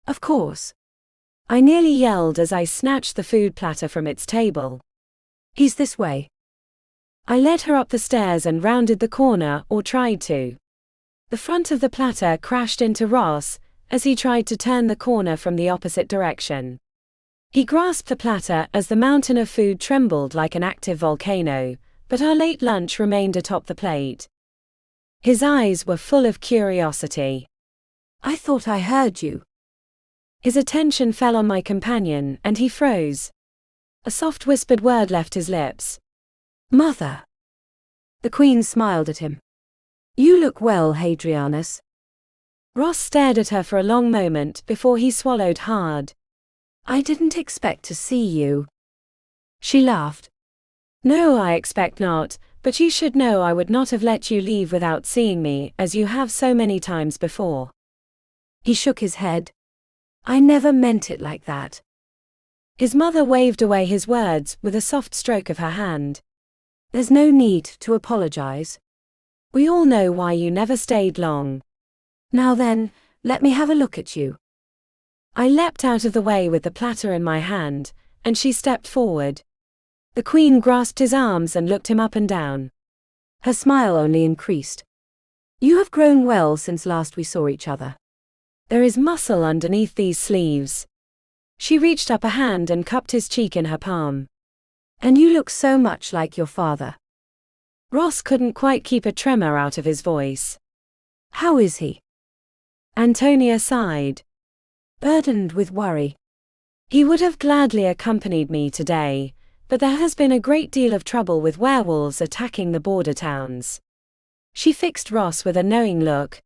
"Of course." I nearly yelled as I snatched the food platter from its table. "He's this way." I led her up the stairs and rounded the corner, or tried to. The front of the platter crashed into Ross as he tried to turn the corner from the opposite direction. He grasped the platter as the mountain of food trembled like an active volcano, but our late lunch remained atop the plate. His eyes were full of curiosity. "I thought I heard you." His attention fell on my companion, and he froze. A soft whispered word left his lips. "Mother." The Queen smiled at him. "You look well, Hadrianus." Ross stared at her for a long moment before he swallowed hard. "I didn't expect to see you." She laughed. "No, I expect not, but you should know I would not have let you leave without seeing me, as you have so many times before." He shook his head. "I never meant it like that." His mother waved away his words with a soft stroke of her hand. There's no need to apologize. We all know why you never stayed long. Now then, let me have a look at you. I leapt out of the way with the platter in my hand, and she stepped forward. The Queen grasped his arms and looked him up and down. Her smile only increased. You have grown well since last we saw each other. There is muscle underneath these sleeves. She reached up a hand and cupped his cheek in her palm. And you look so much like your father. Ross couldn't quite keep a tremor out of his voice. How is he? Antonia sighed. Burdened with worry. He would have gladly accompanied me today, but there has been a great deal of trouble with werewolves attacking the border towns. She fixed Ross with a knowing look.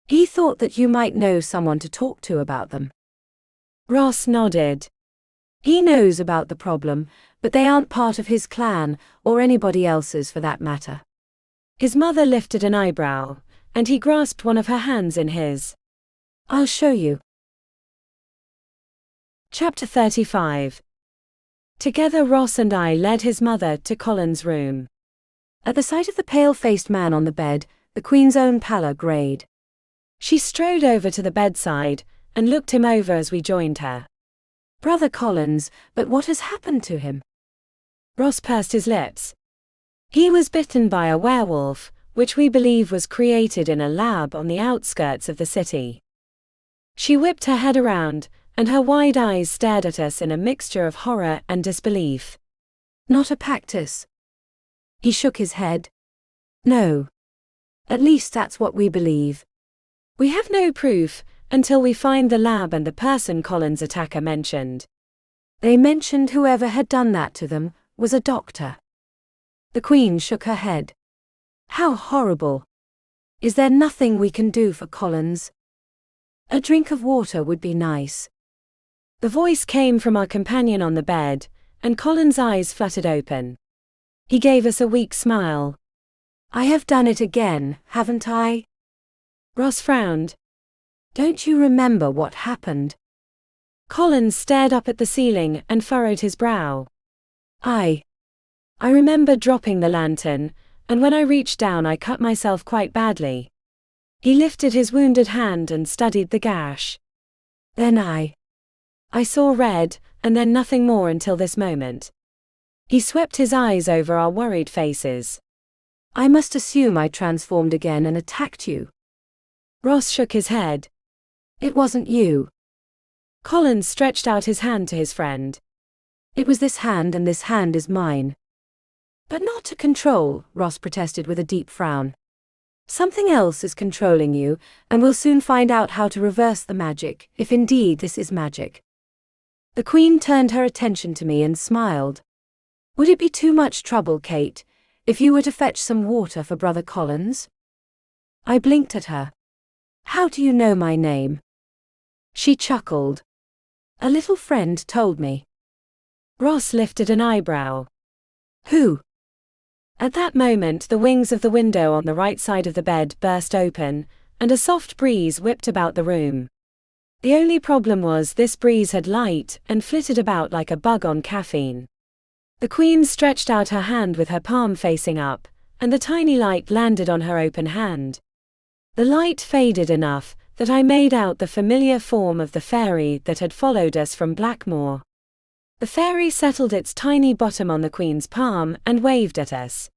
He thought that you might know someone to talk to about them. Ross nodded. He knows about the problem, but they aren't part of his clan, or anybody else's for that matter. His mother lifted an eyebrow, and he grasped one of her hands in his. I'll show you. Chapter 35. Together Ross and I led his mother to Colin's room. At the sight of the pale-faced man on the bed, the Queen's own pallor greyed. She strode over to the bedside, and looked him over as we joined her. Brother Collins, but what has happened to him? Ross pursed his lips. He was bitten by a werewolf, which we believe was created in a lab on the outskirts of the city. She whipped her head around, and her wide eyes stared at us in a mixture of horror and disbelief. Not a Pactus. He shook his head. No. At least that's what we believe. We have no proof, until we find the lab and the person Colin's attacker mentioned. They mentioned whoever had done that to them was a doctor. The Queen shook her head. How horrible. Is there nothing we can do for Collins? A drink of water would be nice. The voice came from our companion on the bed, and Colin's eyes fluttered open. He gave us a weak smile. I have done it again, haven't I? Ross frowned. Don't you remember what happened? Collins stared up at the ceiling and furrowed his brow. I remember dropping the lantern, and when I reached down I cut myself quite badly. He lifted his wounded hand and studied the gash. Then I saw red, and then nothing more until this moment. He swept his eyes over our worried faces. I must assume I transformed again and attacked you. Ross shook his head. It wasn't you. Collins stretched out his hand to his friend. It was this hand, and this hand is mine. But not to control, Ross protested with a deep frown. Something else is controlling you, and we'll soon find out how to reverse the magic, if indeed this is magic. The Queen turned her attention to me and smiled. Would it be too much trouble, Kate, if you were to fetch some water for Brother Collins? I blinked at her. How do you know my name? She chuckled. A little friend told me. Ross lifted an eyebrow. Who? At that moment the wings of the window on the right side of the bed burst open, and a soft breeze whipped about the room. The only problem was this breeze had light and flitted about like a bug on caffeine. The Queen stretched out her hand with her palm facing up, and the tiny light landed on her open hand. The light faded enough that I made out the familiar form of the fairy that had followed us from Blackmoor. The fairy settled its tiny bottom on the Queen's palm and waved at us.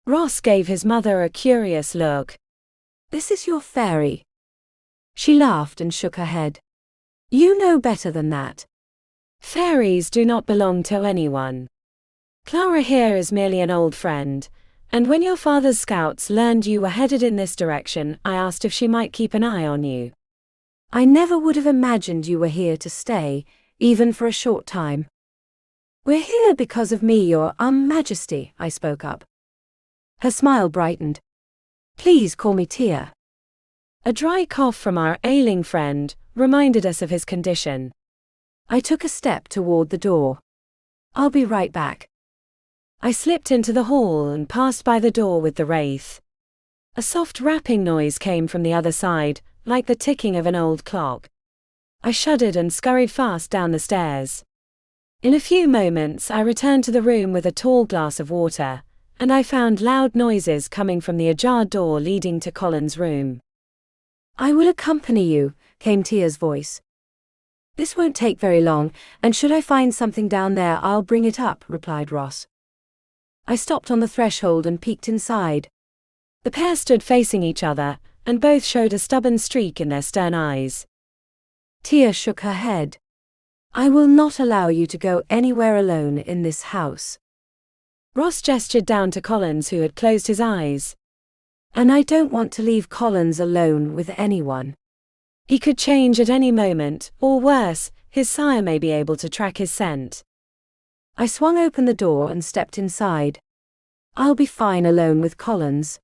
Ross gave his mother a curious look. This is your fairy. She laughed and shook her head. You know better than that. Fairies do not belong to anyone. Clara here is merely an old friend, and when your father's scouts learned you were headed in this direction, I asked if she might keep an eye on you. I never would have imagined you were here to stay, even for a short time. We're here because of me, your Majesty, I spoke up. Her smile brightened. Please call me Tia. A dry cough from our ailing friend reminded us of his condition. I took a step toward the door. I'll be right back. I slipped into the hall and passed by the door with the wraith. A soft rapping noise came from the other side, like the ticking of an old clock. I shuddered and scurried fast down the stairs. In a few moments I returned to the room with a tall glass of water, and I found loud noises coming from the ajar door leading to Colin's room. "I will accompany you," came Tia's voice. "This won't take very long, and should I find something down there I'll bring it up," replied Ross. I stopped on the threshold and peeked inside. The pair stood facing each other, and both showed a stubborn streak in their stern eyes. Tia shook her head. "I will not allow you to go anywhere alone in this house." Ross gestured down to Collins, who had closed his eyes. "And I don't want to leave Collins alone with anyone. He could change at any moment, or worse, his sire may be able to track his scent." I swung open the door and stepped inside. "I'll be fine alone with Collins."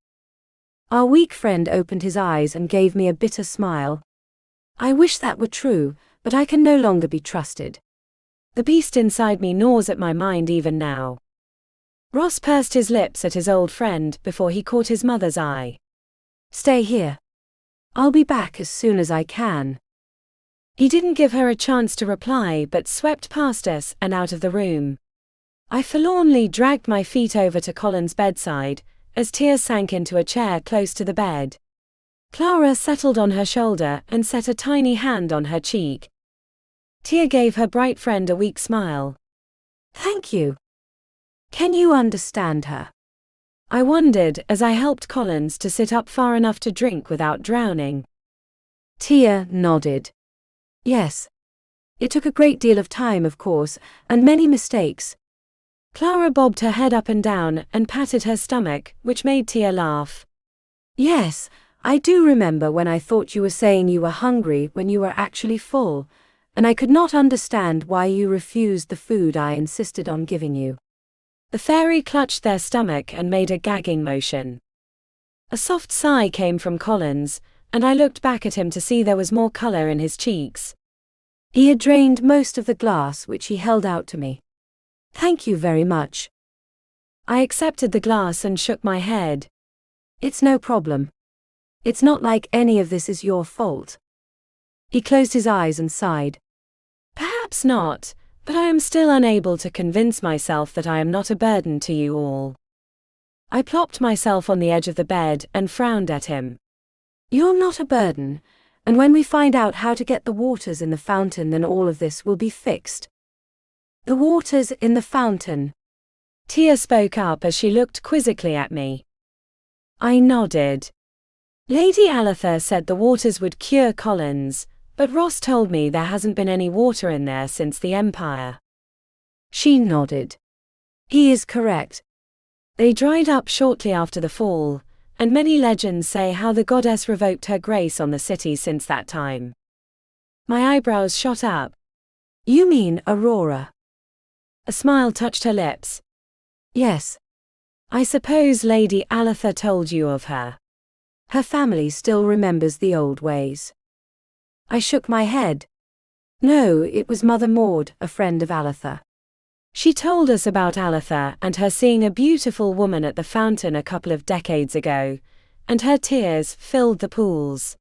Our weak friend opened his eyes and gave me a bitter smile. "I wish that were true, but I can no longer be trusted. The beast inside me gnaws at my mind even now." Ross pursed his lips at his old friend before he caught his mother's eye. "Stay here. I'll be back as soon as I can." He didn't give her a chance to reply but swept past us and out of the room. I forlornly dragged my feet over to Colin's bedside, as Tia sank into a chair close to the bed. Clara settled on her shoulder and set a tiny hand on her cheek. Tia gave her bright friend a weak smile. "Thank you. Can you understand her?" I wondered as I helped Collins to sit up far enough to drink without drowning. Tia nodded. "Yes. It took a great deal of time, of course, and many mistakes." Clara bobbed her head up and down and patted her stomach, which made Tia laugh. "Yes, I do remember when I thought you were saying you were hungry when you were actually full, and I could not understand why you refused the food I insisted on giving you." The fairy clutched their stomach and made a gagging motion. A soft sigh came from Collins, and I looked back at him to see there was more color in his cheeks. He had drained most of the glass which he held out to me. "Thank you very much." I accepted the glass and shook my head. "It's no problem. It's not like any of this is your fault." He closed his eyes and sighed. "Perhaps not, but I am still unable to convince myself that I am not a burden to you all." I plopped myself on the edge of the bed and frowned at him. "You're not a burden, and when we find out how to get the waters in the fountain, then all of this will be fixed." "The waters in the fountain?" Tia spoke up as she looked quizzically at me. I nodded. "Lady Aletha said the waters would cure Collins, but Ross told me there hasn't been any water in there since the Empire." She nodded. "He is correct. They dried up shortly after the fall, and many legends say how the goddess revoked her grace on the city since that time." My eyebrows shot up. "You mean Aurora?" A smile touched her lips. "Yes. I suppose Lady Aletha told you of her." Her family still remembers the old ways." I shook my head. "No, it was Mother Maud, a friend of Aletha. She told us about Aletha and her seeing a beautiful woman at the fountain a couple of decades ago, and her tears filled the pools.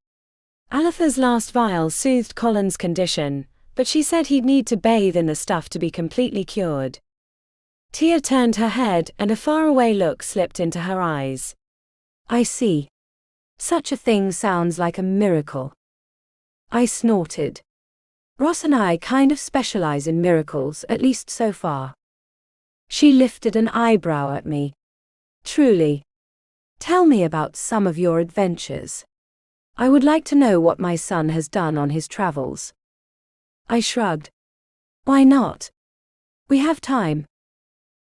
Aletha's last vial soothed Colin's condition, but she said he'd need to bathe in the stuff to be completely cured." Tia turned her head and a faraway look slipped into her eyes. "I see. Such a thing sounds like a miracle." I snorted. "Ross and I kind of specialize in miracles, at least so far." She lifted an eyebrow at me. "Truly? Tell me about some of your adventures. I would like to know what my son has done on his travels." I shrugged. "Why not? We have time."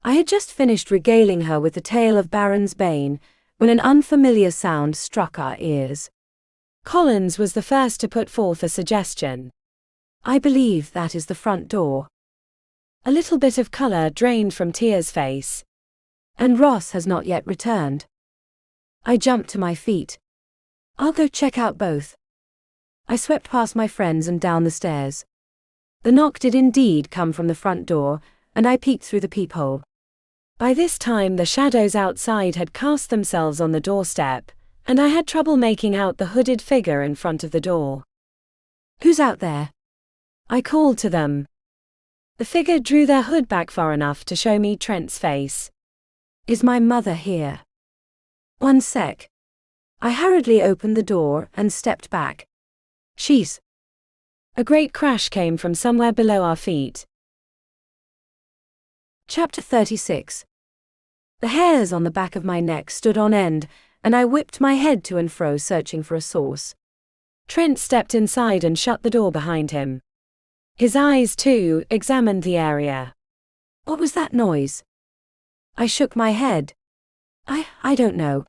I had just finished regaling her with the tale of Baron's Bane, when an unfamiliar sound struck our ears. Collins was the first to put forth a suggestion. "I believe that is the front door." A little bit of color drained from Tia's face. "And Ross has not yet returned." I jumped to my feet. "I'll go check out both." I swept past my friends and down the stairs. The knock did indeed come from the front door, and I peeked through the peephole. By this time the shadows outside had cast themselves on the doorstep, and I had trouble making out the hooded figure in front of the door. "Who's out there?" I called to them. The figure drew their hood back far enough to show me Trent's face. Is my mother here? One sec. I hurriedly opened the door and stepped back. She's. A great crash came from somewhere below our feet. Chapter 36. The hairs on the back of my neck stood on end, and I whipped my head to and fro searching for a source. Trent stepped inside and shut the door behind him. His eyes, too, examined the area. What was that noise? I shook my head. I don't know.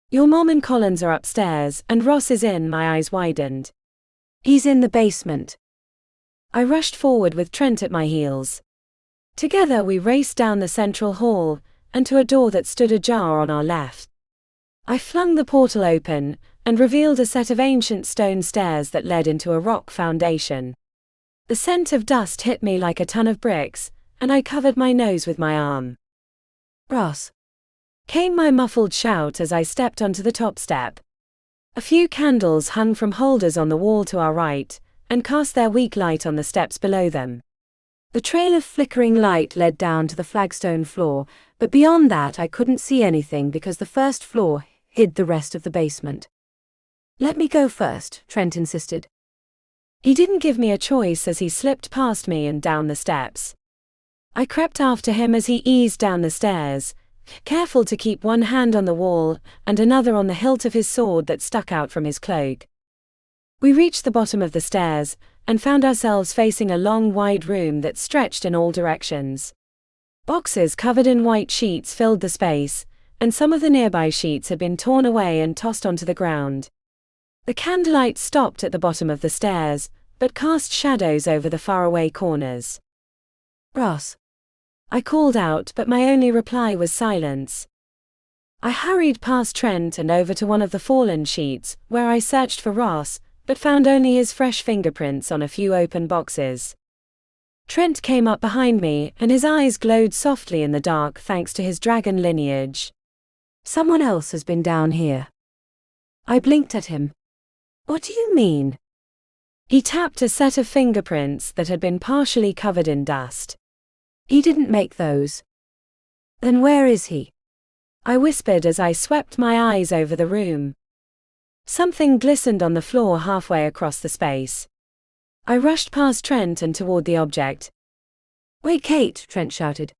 Your mom and Collins are upstairs, and Ross is in. My eyes widened. He's in the basement. I rushed forward with Trent at my heels. Together we raced down the central hall, and to a door that stood ajar on our left. I flung the portal open, and revealed a set of ancient stone stairs that led into a rock foundation. The scent of dust hit me like a ton of bricks, and I covered my nose with my arm. Ross! Came my muffled shout as I stepped onto the top step. A few candles hung from holders on the wall to our right, and cast their weak light on the steps below them. The trail of flickering light led down to the flagstone floor, but beyond that I couldn't see anything because the first floor hid the rest of the basement. Let me go first, Trent insisted. He didn't give me a choice as he slipped past me and down the steps. I crept after him as he eased down the stairs, careful to keep one hand on the wall and another on the hilt of his sword that stuck out from his cloak. We reached the bottom of the stairs, and found ourselves facing a long, wide room that stretched in all directions. Boxes covered in white sheets filled the space, and some of the nearby sheets had been torn away and tossed onto the ground. The candlelight stopped at the bottom of the stairs, but cast shadows over the faraway corners. Ross! I called out, but my only reply was silence. I hurried past Trent and over to one of the fallen sheets, where I searched for Ross, but found only his fresh fingerprints on a few open boxes. Trent came up behind me, and his eyes glowed softly in the dark thanks to his dragon lineage. Someone else has been down here. I blinked at him. What do you mean? He tapped a set of fingerprints that had been partially covered in dust. He didn't make those. Then where is he? I whispered as I swept my eyes over the room. Something glistened on the floor halfway across the space. I rushed past Trent and toward the object. Wait, Kate, Trent shouted.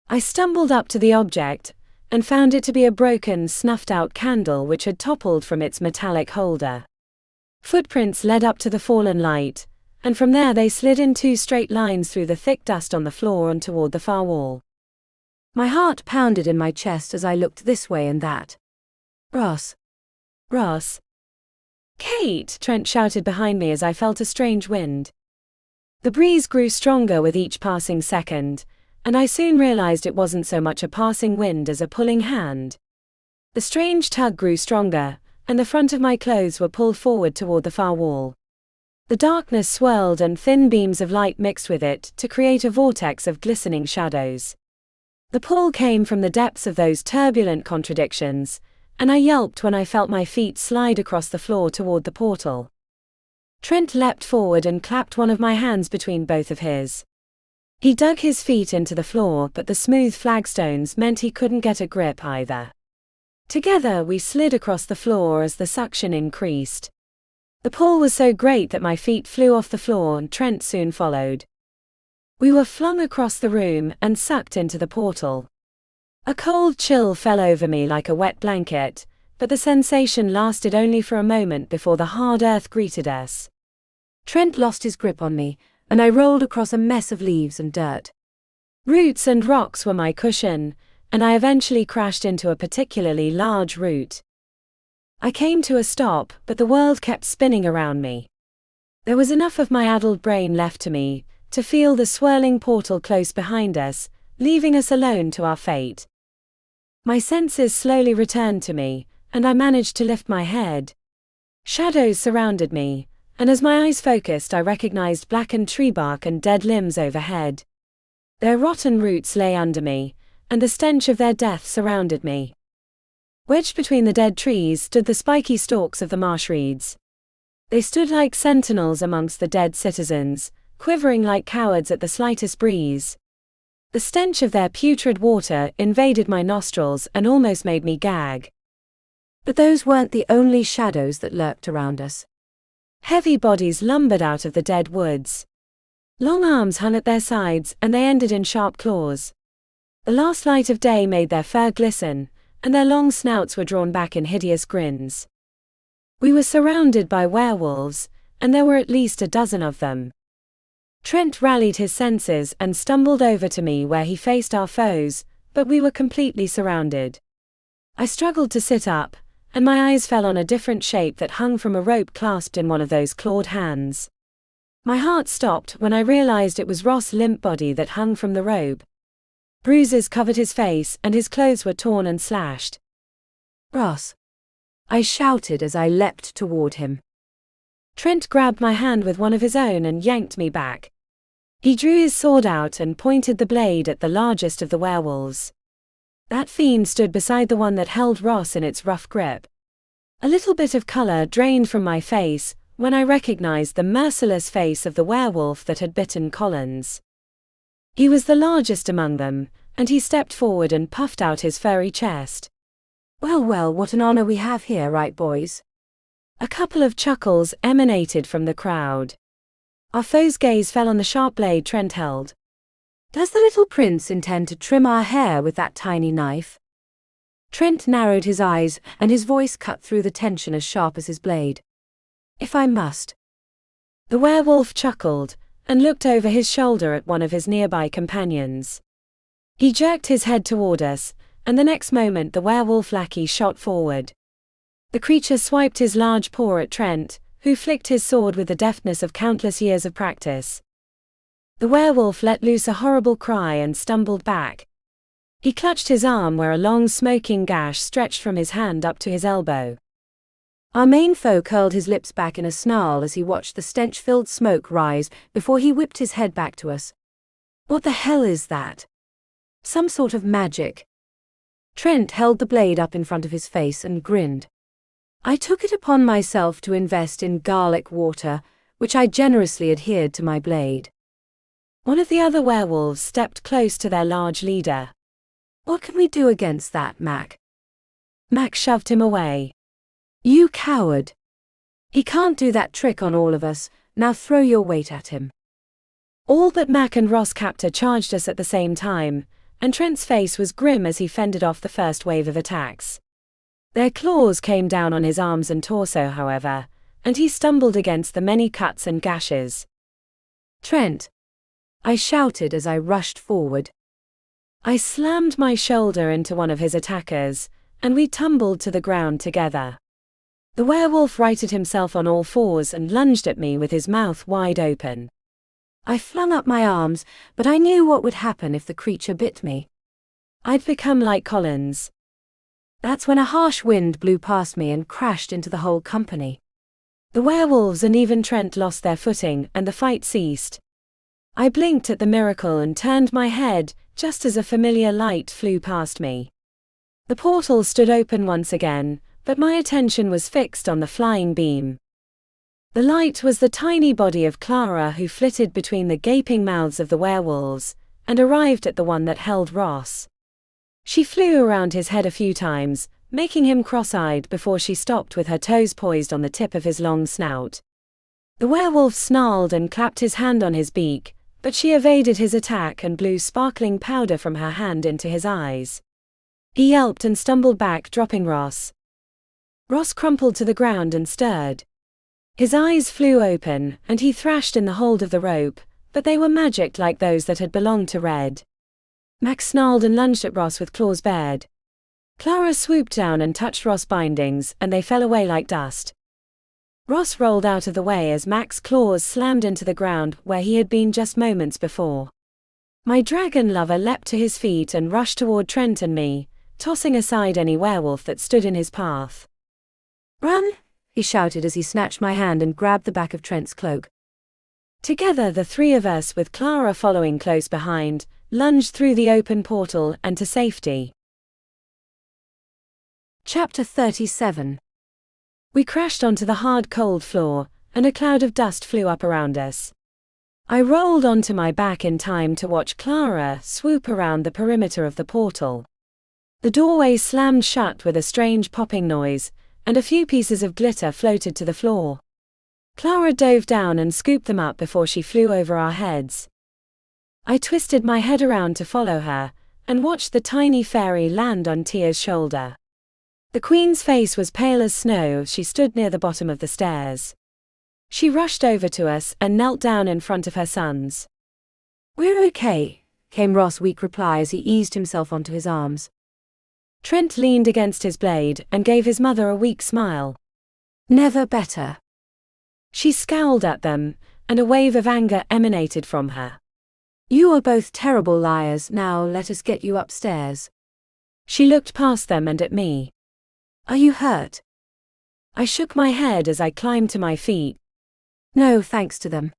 I stumbled up to the object, and found it to be a broken, snuffed-out candle which had toppled from its metallic holder. Footprints led up to the fallen light, and from there they slid in two straight lines through the thick dust on the floor and toward the far wall. My heart pounded in my chest as I looked this way and that. Ross! Ross! Kate! Trent shouted behind me as I felt a strange wind. The breeze grew stronger with each passing second, and I soon realized it wasn't so much a passing wind as a pulling hand. The strange tug grew stronger, and the front of my clothes were pulled forward toward the far wall. The darkness swirled and thin beams of light mixed with it to create a vortex of glistening shadows. The pull came from the depths of those turbulent contradictions, and I yelped when I felt my feet slide across the floor toward the portal. Trent leapt forward and clapped one of my hands between both of his. He dug his feet into the floor, but the smooth flagstones meant he couldn't get a grip either. Together we slid across the floor as the suction increased. The pull was so great that my feet flew off the floor and Trent soon followed. We were flung across the room and sucked into the portal. A cold chill fell over me like a wet blanket, but the sensation lasted only for a moment before the hard earth greeted us. Trent lost his grip on me, and I rolled across a mess of leaves and dirt. Roots and rocks were my cushion, and I eventually crashed into a particularly large root. I came to a stop, but the world kept spinning around me. There was enough of my addled brain left to me to feel the swirling portal close behind us, leaving us alone to our fate. My senses slowly returned to me, and I managed to lift my head. Shadows surrounded me, and as my eyes focused I recognized blackened tree bark and dead limbs overhead. Their rotten roots lay under me, and the stench of their death surrounded me. Wedged between the dead trees stood the spiky stalks of the marsh reeds. They stood like sentinels amongst the dead citizens, quivering like cowards at the slightest breeze. The stench of their putrid water invaded my nostrils and almost made me gag. But those weren't the only shadows that lurked around us. Heavy bodies lumbered out of the dead woods. Long arms hung at their sides and they ended in sharp claws. The last light of day made their fur glisten, and their long snouts were drawn back in hideous grins. We were surrounded by werewolves, and there were at least a dozen of them. Trent rallied his senses and stumbled over to me where he faced our foes, but we were completely surrounded. I struggled to sit up, and my eyes fell on a different shape that hung from a rope clasped in one of those clawed hands. My heart stopped when I realized it was Ross' limp body that hung from the rope. Bruises covered his face and his clothes were torn and slashed. "Ross!" I shouted as I leapt toward him. Trent grabbed my hand with one of his own and yanked me back. He drew his sword out and pointed the blade at the largest of the werewolves. That fiend stood beside the one that held Ross in its rough grip. A little bit of color drained from my face when I recognized the merciless face of the werewolf that had bitten Collins. He was the largest among them, and he stepped forward and puffed out his furry chest. Well, well, what an honor we have here, right, boys?" A couple of chuckles emanated from the crowd. Our foe's gaze fell on the sharp blade Trent held. "Does the little prince intend to trim our hair with that tiny knife?" Trent narrowed his eyes, and his voice cut through the tension as sharp as his blade. "If I must." The werewolf chuckled, and looked over his shoulder at one of his nearby companions. He jerked his head toward us, and the next moment the werewolf lackey shot forward. The creature swiped his large paw at Trent, who flicked his sword with the deftness of countless years of practice. The werewolf let loose a horrible cry and stumbled back. He clutched his arm where a long smoking gash stretched from his hand up to his elbow. Our main foe curled his lips back in a snarl as he watched the stench-filled smoke rise before he whipped his head back to us. "What the hell is that? Some sort of magic?" Trent held the blade up in front of his face and grinned. I took it upon myself to invest in garlic water, which I generously adhered to my blade. One of the other werewolves stepped close to their large leader. "What can we do against that, Mac?" Mac shoved him away. "You coward! He can't do that trick on all of us, now throw your weight at him." All but Mac and Ross Captor charged us at the same time, and Trent's face was grim as he fended off the first wave of attacks. Their claws came down on his arms and torso, however, and he stumbled against the many cuts and gashes. "Trent!" I shouted as I rushed forward. I slammed my shoulder into one of his attackers, and we tumbled to the ground together. The werewolf righted himself on all fours and lunged at me with his mouth wide open. I flung up my arms, but I knew what would happen if the creature bit me. I'd become like Collins. That's when a harsh wind blew past me and crashed into the whole company. The werewolves and even Trent lost their footing, and the fight ceased. I blinked at the miracle and turned my head, just as a familiar light flew past me. The portal stood open once again, but my attention was fixed on the flying beam. The light was the tiny body of Clara, who flitted between the gaping mouths of the werewolves, and arrived at the one that held Ross. She flew around his head a few times, making him cross-eyed before she stopped with her toes poised on the tip of his long snout. The werewolf snarled and clapped his hand on his beak, but she evaded his attack and blew sparkling powder from her hand into his eyes. He yelped and stumbled back, dropping Ross. Ross crumpled to the ground and stirred. His eyes flew open, and he thrashed in the hold of the rope, but they were magic like those that had belonged to Red. Max snarled and lunged at Ross with claws bared. Clara swooped down and touched Ross' bindings, and they fell away like dust. Ross rolled out of the way as Mac's claws slammed into the ground where he had been just moments before. My dragon lover leapt to his feet and rushed toward Trent and me, tossing aside any werewolf that stood in his path. "Run!" he shouted as he snatched my hand and grabbed the back of Trent's cloak. Together the three of us, with Clara following close behind, lunged through the open portal and to safety. Chapter 37. We crashed onto the hard, cold floor, and a cloud of dust flew up around us. I rolled onto my back in time to watch Clara swoop around the perimeter of the portal. The doorway slammed shut with a strange popping noise, and a few pieces of glitter floated to the floor. Clara dove down and scooped them up before she flew over our heads. I twisted my head around to follow her, and watched the tiny fairy land on Tia's shoulder. The Queen's face was pale as snow as she stood near the bottom of the stairs. She rushed over to us and knelt down in front of her sons. "We're okay," came Ross' weak reply as he eased himself onto his arms. Trent leaned against his blade and gave his mother a weak smile. "Never better." She scowled at them, and a wave of anger emanated from her. "You are both terrible liars. Now let us get you upstairs." She looked past them and at me. "Are you hurt?" I shook my head as I climbed to my feet. "No, thanks to them."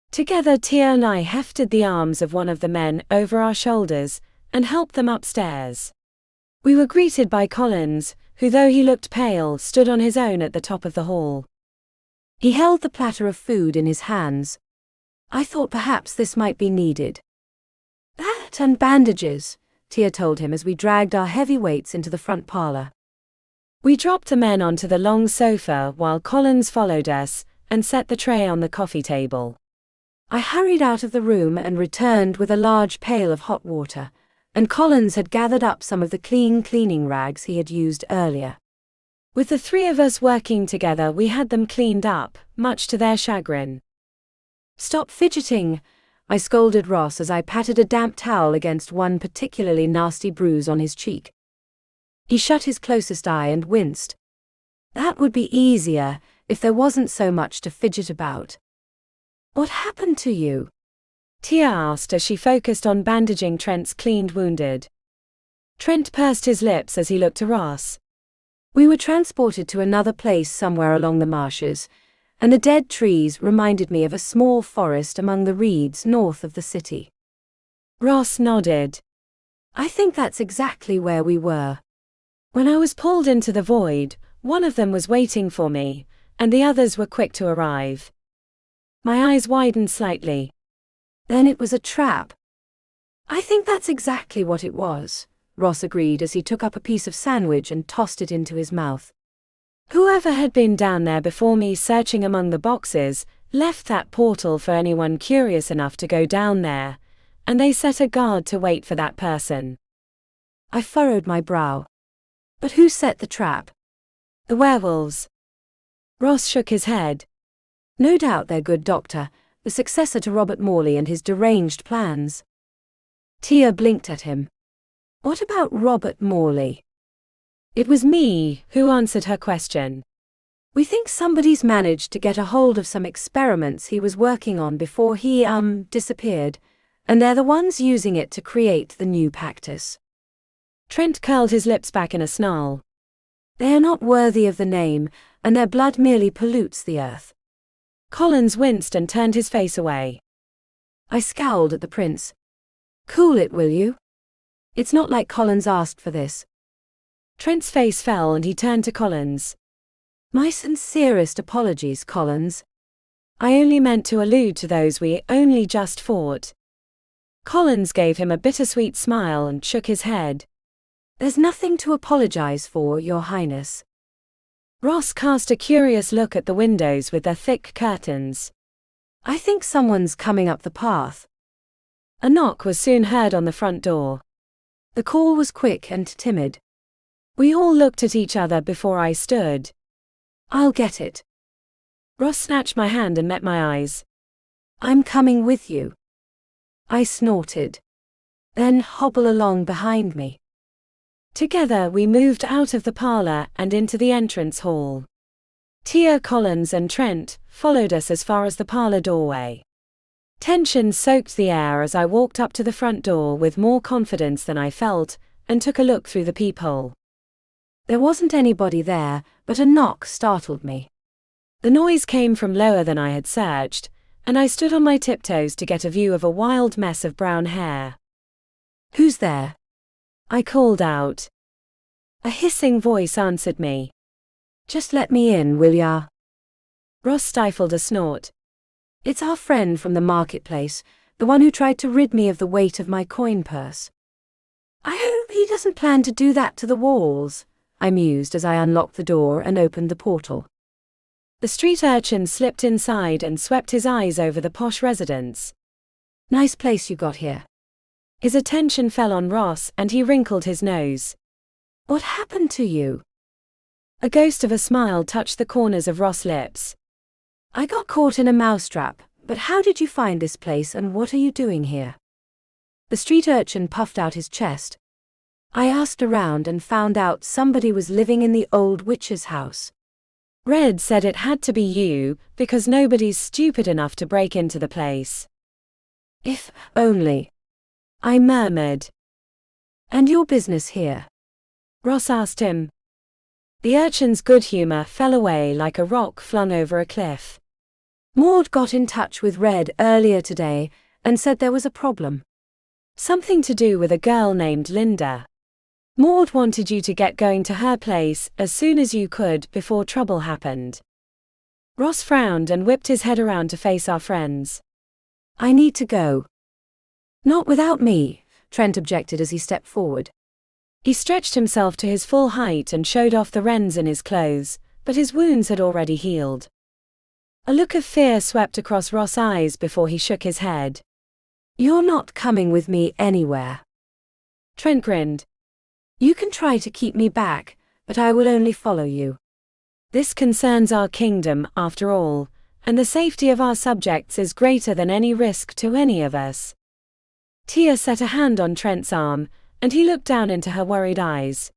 Together Tia and I hefted the arms of one of the men over our shoulders and helped them upstairs. We were greeted by Collins, who, though he looked pale, stood on his own at the top of the hall. He held the platter of food in his hands. "I thought perhaps this might be needed." "That and bandages," Tia told him as we dragged our heavy weights into the front parlor. We dropped the men onto the long sofa while Collins followed us and set the tray on the coffee table. I hurried out of the room and returned with a large pail of hot water, and Collins had gathered up some of the cleaning rags he had used earlier. With the three of us working together, we had them cleaned up, much to their chagrin. "Stop fidgeting," I scolded Ross as I patted a damp towel against one particularly nasty bruise on his cheek. He shut his closest eye and winced. "That would be easier if there wasn't so much to fidget about." "What happened to you?" Tia asked as she focused on bandaging Trent's cleaned wounded. Trent pursed his lips as he looked to Ross. "We were transported to another place somewhere along the marshes, and the dead trees reminded me of a small forest among the reeds north of the city." Ross nodded. "I think that's exactly where we were." When I was pulled into the void, one of them was waiting for me, and the others were quick to arrive. My eyes widened slightly. "Then it was a trap." "I think that's exactly what it was," Ross agreed as he took up a piece of sandwich and tossed it into his mouth. Whoever had been down there before me searching among the boxes left that portal for anyone curious enough to go down there, and they set a guard to wait for that person. I furrowed my brow. "But who set the trap?" "The werewolves." Ross shook his head. "No doubt they're good doctor, the successor to Robert Morley and his deranged plans." Tia blinked at him. "What about Robert Morley?" It was me who answered her question. "We think somebody's managed to get a hold of some experiments he was working on before he, disappeared, and they're the ones using it to create the new Pactus." Trent curled his lips back in a snarl. "They are not worthy of the name, and their blood merely pollutes the earth." Collins winced and turned his face away. I scowled at the prince. "Cool it, will you? It's not like Collins asked for this." Trent's face fell and he turned to Collins. "My sincerest apologies, Collins. I only meant to allude to those we only just fought." Collins gave him a bittersweet smile and shook his head. "There's nothing to apologize for, Your Highness." Ross cast a curious look at the windows with their thick curtains. "I think someone's coming up the path." A knock was soon heard on the front door. The call was quick and timid. We all looked at each other before I stood. "I'll get it." Ross snatched my hand and met my eyes. "I'm coming with you." I snorted. "Then hobble along behind me." Together we moved out of the parlor and into the entrance hall. Tia, Collins and Trent followed us as far as the parlor doorway. Tension soaked the air as I walked up to the front door with more confidence than I felt, and took a look through the peephole. There wasn't anybody there, but a knock startled me. The noise came from lower than I had searched, and I stood on my tiptoes to get a view of a wild mess of brown hair. "Who's there?" I called out. A hissing voice answered me. "Just let me in, will ya?" Ross stifled a snort. It's our friend from the marketplace, the one who tried to rid me of the weight of my coin purse. I hope he doesn't plan to do that to the walls, I mused as I unlocked the door and opened the portal. The street urchin slipped inside and swept his eyes over the posh residence. Nice place you got here. His attention fell on Ross and he wrinkled his nose. What happened to you? A ghost of a smile touched the corners of Ross' lips. I got caught in a mousetrap, but how did you find this place and what are you doing here? The street urchin puffed out his chest. I asked around and found out somebody was living in the old witch's house. Red said it had to be you, because nobody's stupid enough to break into the place. If only. I murmured. And your business here? Ross asked him. The urchin's good humor fell away like a rock flung over a cliff. Maud got in touch with Red earlier today and said there was a problem. Something to do with a girl named Linda. Maud wanted you to get going to her place as soon as you could before trouble happened. Ross frowned and whipped his head around to face our friends. I need to go. Not without me, Trent objected as he stepped forward. He stretched himself to his full height and showed off the rents in his clothes, but his wounds had already healed. A look of fear swept across Ross' eyes before he shook his head. You're not coming with me anywhere. Trent grinned. You can try to keep me back, but I will only follow you. This concerns our kingdom, after all, and the safety of our subjects is greater than any risk to any of us. Tia set a hand on Trent's arm, and he looked down into her worried eyes.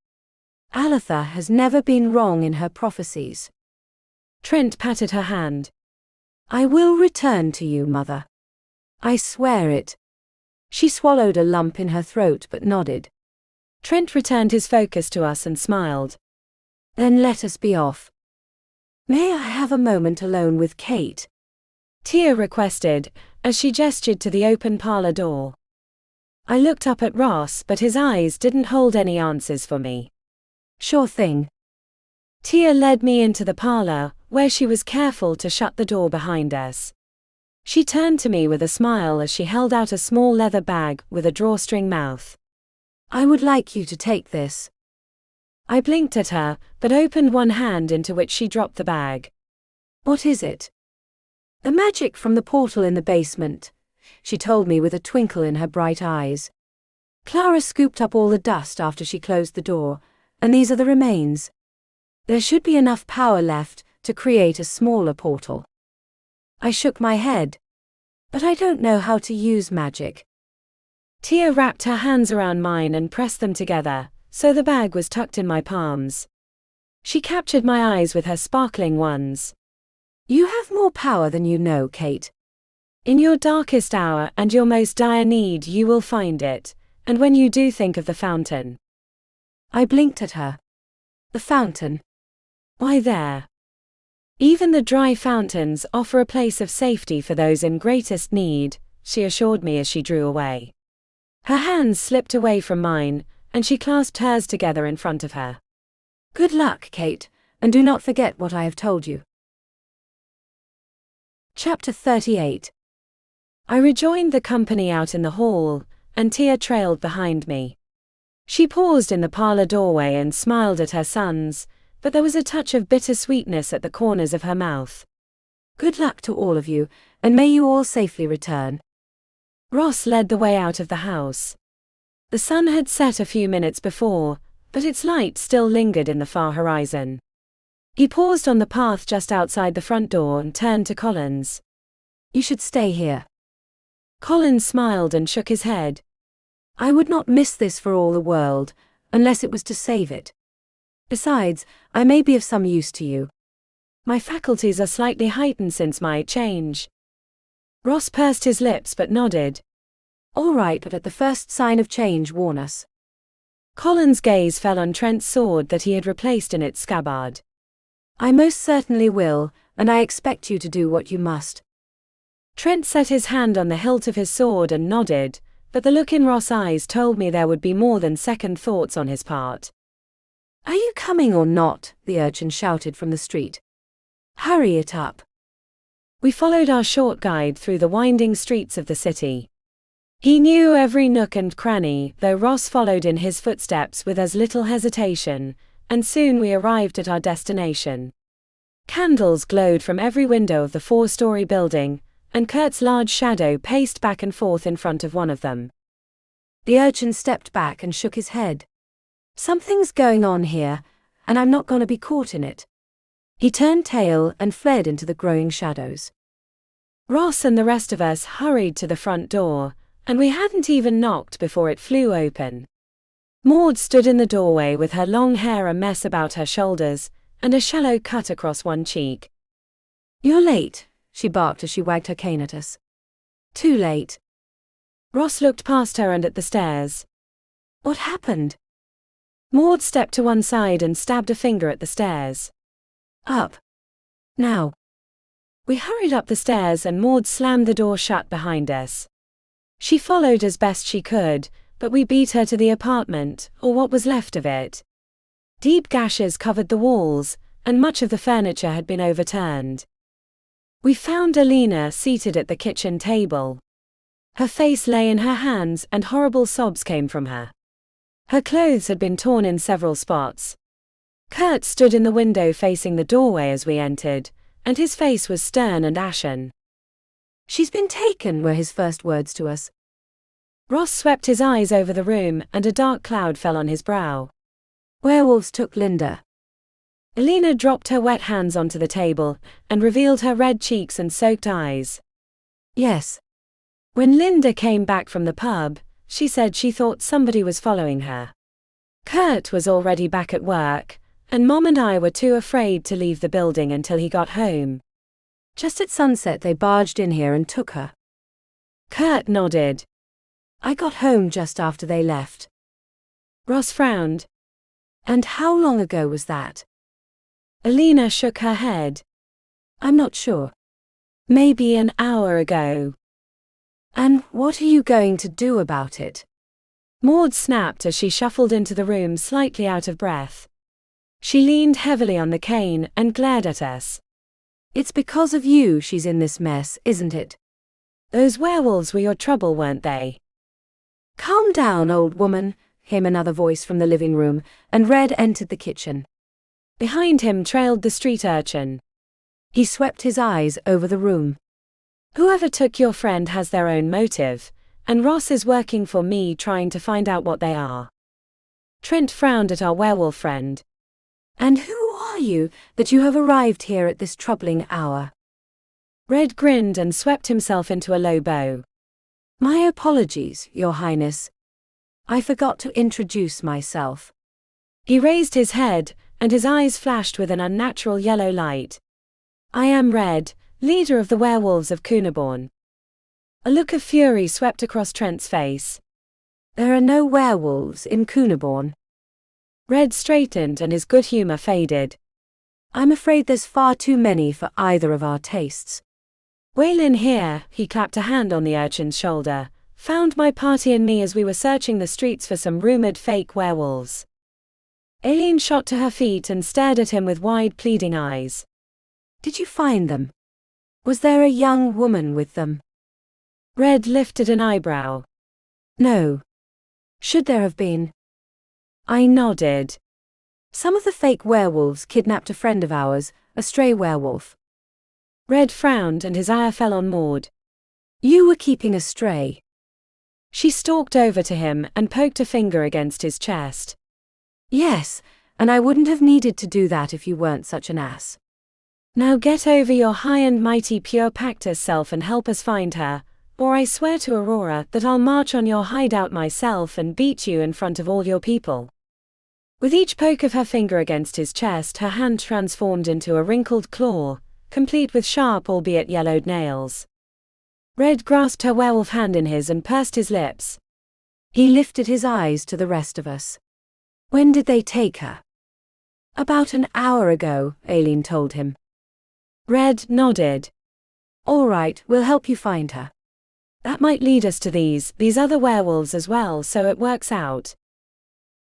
Aletha has never been wrong in her prophecies. Trent patted her hand. I will return to you, Mother. I swear it. She swallowed a lump in her throat but nodded. Trent returned his focus to us and smiled. Then let us be off. May I have a moment alone with Kate? Tia requested, as she gestured to the open parlor door. I looked up at Ross, but his eyes didn't hold any answers for me. Sure thing. Tia led me into the parlor, where she was careful to shut the door behind us. She turned to me with a smile as she held out a small leather bag with a drawstring mouth. I would like you to take this. I blinked at her, but opened one hand into which she dropped the bag. What is it? The magic from the portal in the basement, she told me with a twinkle in her bright eyes. Clara scooped up all the dust after she closed the door, and these are the remains. There should be enough power left to create a smaller portal. I shook my head. But I don't know how to use magic. Tia wrapped her hands around mine and pressed them together, so the bag was tucked in my palms. She captured my eyes with her sparkling ones. You have more power than you know, Kate. In your darkest hour and your most dire need you will find it, and when you do think of the fountain. I blinked at her. The fountain. Why there? Even the dry fountains offer a place of safety for those in greatest need, she assured me as she drew away. Her hands slipped away from mine, and she clasped hers together in front of her. Good luck, Kate, and do not forget what I have told you. Chapter 38. I rejoined the company out in the hall, and Tia trailed behind me. She paused in the parlor doorway and smiled at her sons, but there was a touch of bitter sweetness at the corners of her mouth. Good luck to all of you, and may you all safely return. Ross led the way out of the house. The sun had set a few minutes before, but its light still lingered in the far horizon. He paused on the path just outside the front door and turned to Collins. You should stay here. Collins smiled and shook his head. I would not miss this for all the world, unless it was to save it. Besides, I may be of some use to you. My faculties are slightly heightened since my change. Ross pursed his lips but nodded. All right, but at the first sign of change warn us. Collins' gaze fell on Trent's sword that he had replaced in its scabbard. I most certainly will, and I expect you to do what you must. Trent set his hand on the hilt of his sword and nodded, but the look in Ross' eyes told me there would be more than second thoughts on his part. Are you coming or not? The urchin shouted from the street. Hurry it up. We followed our short guide through the winding streets of the city. He knew every nook and cranny, though Ross followed in his footsteps with as little hesitation, and soon we arrived at our destination. Candles glowed from every window of the 4-story building, and Kurt's large shadow paced back and forth in front of one of them. The urchin stepped back and shook his head. Something's going on here, and I'm not going to be caught in it. He turned tail and fled into the growing shadows. Ross and the rest of us hurried to the front door, and we hadn't even knocked before it flew open. Maud stood in the doorway with her long hair a mess about her shoulders, and a shallow cut across one cheek. "You're late," she barked as she wagged her cane at us. "Too late." Ross looked past her and at the stairs. "What happened?" Maud stepped to one side and stabbed a finger at the stairs. "Up. Now." We hurried up the stairs and Maud slammed the door shut behind us. She followed as best she could, but we beat her to the apartment, or what was left of it. Deep gashes covered the walls, and much of the furniture had been overturned. We found Alina seated at the kitchen table. Her face lay in her hands and horrible sobs came from her. Her clothes had been torn in several spots. Kurt stood in the window facing the doorway as we entered, and his face was stern and ashen. "She's been taken," were his first words to us. Ross swept his eyes over the room and a dark cloud fell on his brow. "Werewolves took Linda." Alina dropped her wet hands onto the table and revealed her red cheeks and soaked eyes. "Yes. When Linda came back from the pub, she said she thought somebody was following her. Kurt was already back at work, and Mom and I were too afraid to leave the building until he got home. Just at sunset they barged in here and took her." Kurt nodded. "I got home just after they left." Ross frowned. "And how long ago was that?" Alina shook her head. "I'm not sure." "Maybe an hour ago." "And what are you going to do about it?" Maud snapped as she shuffled into the room slightly out of breath. She leaned heavily on the cane and glared at us. "It's because of you she's in this mess, isn't it?" "Those werewolves were your trouble, weren't they?" "Calm down, old woman," came another voice from the living room, and Red entered the kitchen. Behind him trailed the street urchin. He swept his eyes over the room. "Whoever took your friend has their own motive, and Ross is working for me trying to find out what they are." Trent frowned at our werewolf friend. "And who are you, that you have arrived here at this troubling hour?" Red grinned and swept himself into a low bow. "My apologies, Your Highness. I forgot to introduce myself." He raised his head, and his eyes flashed with an unnatural yellow light. "I am Red, leader of the werewolves of Cunaborn." A look of fury swept across Trent's face. "There are no werewolves in Cunaborn." Red straightened and his good humor faded. "I'm afraid there's far too many for either of our tastes." "Waylin here," he clapped a hand on the urchin's shoulder, "found my party and me as we were searching the streets for some rumored fake werewolves." Aileen shot to her feet and stared at him with wide pleading eyes. "Did you find them? Was there a young woman with them?" Red lifted an eyebrow. "No. Should there have been?" I nodded. "Some of the fake werewolves kidnapped a friend of ours, a stray werewolf." Red frowned and his ire fell on Maud. "You were keeping a stray." She stalked over to him and poked a finger against his chest. "Yes, and I wouldn't have needed to do that if you weren't such an ass." "Now get over your high and mighty pure Pactus self and help us find her, or I swear to Aurora that I'll march on your hideout myself and beat you in front of all your people." With each poke of her finger against his chest, her hand transformed into a wrinkled claw, complete with sharp albeit yellowed nails. Red grasped her werewolf hand in his and pursed his lips. He lifted his eyes to the rest of us. "When did they take her?" "About an hour ago," Aileen told him. Red nodded. "All right, we'll help you find her." "That might lead us to these other werewolves as well, so it works out."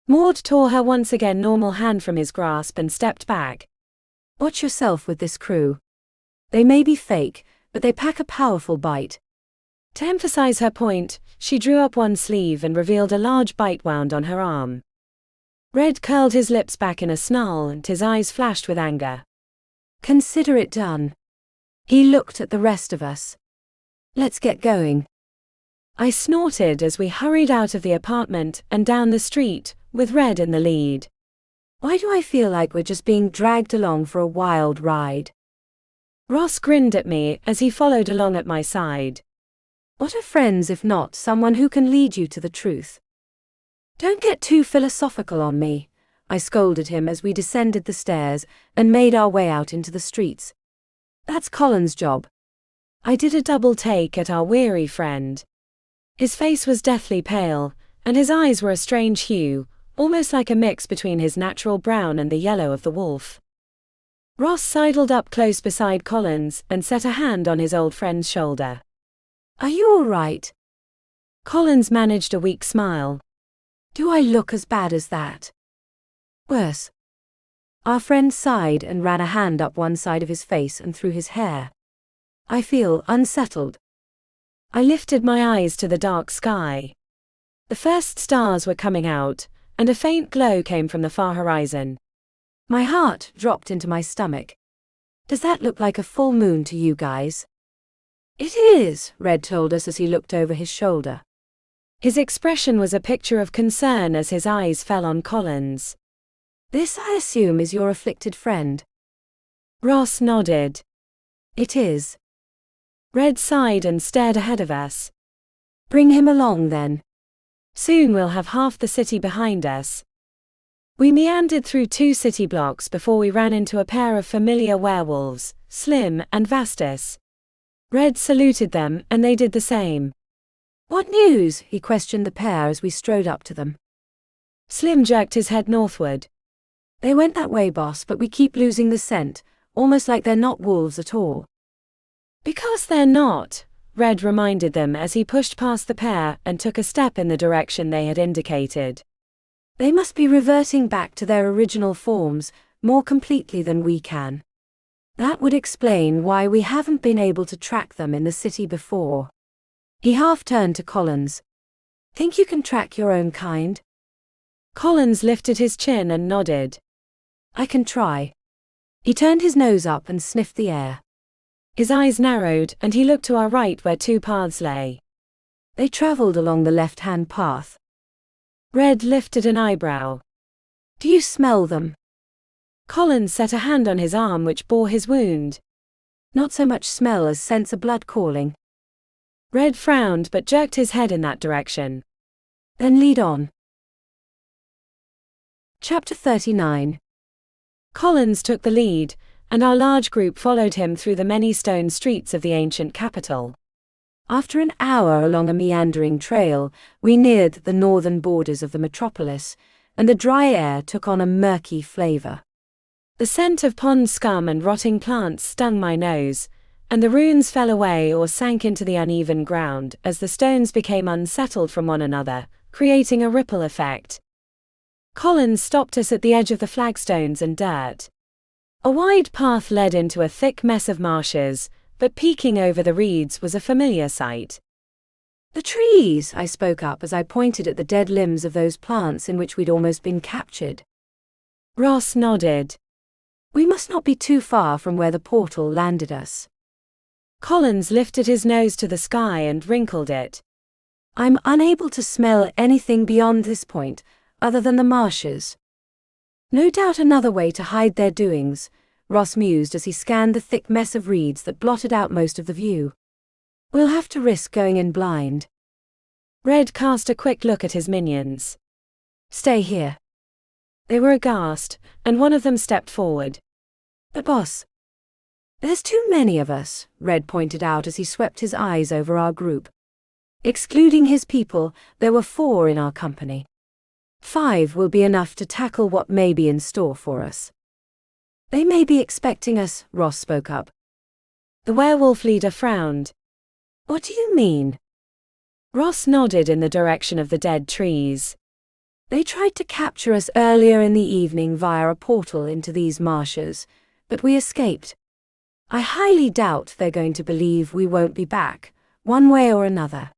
Maud tore her once again normal hand from his grasp and stepped back. "Watch yourself with this crew. They may be fake, but they pack a powerful bite. To emphasize her point, she drew up one sleeve and revealed a large bite wound on her arm. Red curled his lips back in a snarl and his eyes flashed with anger. Consider it done. He looked at the rest of us. Let's get going. I snorted as we hurried out of the apartment and down the street, with Red in the lead. Why do I feel like we're just being dragged along for a wild ride? Ross grinned at me as he followed along at my side. What are friends if not someone who can lead you to the truth? Don't get too philosophical on me, I scolded him as we descended the stairs and made our way out into the streets. That's Colin's job. I did a double take at our weary friend. His face was deathly pale, and his eyes were a strange hue, almost like a mix between his natural brown and the yellow of the wolf. Ross sidled up close beside Collins and set a hand on his old friend's shoulder. Are you all right? Collins managed a weak smile. Do I look as bad as that? Worse. Our friend sighed and ran a hand up one side of his face and through his hair. I feel unsettled. I lifted my eyes to the dark sky. The first stars were coming out, and a faint glow came from the far horizon. My heart dropped into my stomach. Does that look like a full moon to you guys? It is, Red told us as he looked over his shoulder. His expression was a picture of concern as his eyes fell on Collins. This, I assume, is your afflicted friend. Ross nodded. It is. Red sighed and stared ahead of us. Bring him along then. Soon we'll have half the city behind us. We meandered through 2 city blocks before we ran into a pair of familiar werewolves, Slim and Vastus. Red saluted them and they did the same. What news? He questioned the pair as we strode up to them. Slim jerked his head northward. They went that way, boss, but we keep losing the scent, almost like they're not wolves at all. Because they're not, Red reminded them as he pushed past the pair and took a step in the direction they had indicated. They must be reverting back to their original forms, more completely than we can. That would explain why we haven't been able to track them in the city before. He half turned to Collins. Think you can track your own kind? Collins lifted his chin and nodded. I can try. He turned his nose up and sniffed the air. His eyes narrowed and he looked to our right where 2 paths lay. They traveled along the left-hand path. Red lifted an eyebrow. Do you smell them? Collins set a hand on his arm which bore his wound. Not so much smell as sense of blood calling. Red frowned but jerked his head in that direction. Then lead on. Chapter 39. Collins took the lead, and our large group followed him through the many stone streets of the ancient capital. After an hour along a meandering trail, we neared the northern borders of the metropolis, and the dry air took on a murky flavor. The scent of pond scum and rotting plants stung my nose, and the runes fell away or sank into the uneven ground as the stones became unsettled from one another, creating a ripple effect. Collins stopped us at the edge of the flagstones and dirt. A wide path led into a thick mess of marshes, but peeking over the reeds was a familiar sight. The trees, I spoke up as I pointed at the dead limbs of those plants in which we'd almost been captured. Ross nodded. We must not be too far from where the portal landed us. Collins lifted his nose to the sky and wrinkled it. I'm unable to smell anything beyond this point, other than the marshes. No doubt another way to hide their doings, Ross mused as he scanned the thick mess of reeds that blotted out most of the view. We'll have to risk going in blind. Red cast a quick look at his minions. Stay here. They were aghast, and one of them stepped forward. But boss, there's too many of us, Red pointed out as he swept his eyes over our group. Excluding his people, there were 4 in our company. 5 will be enough to tackle what may be in store for us. They may be expecting us, Ross spoke up. The werewolf leader frowned. What do you mean? Ross nodded in the direction of the dead trees. They tried to capture us earlier in the evening via a portal into these marshes, but we escaped. I highly doubt they're going to believe we won't be back, one way or another.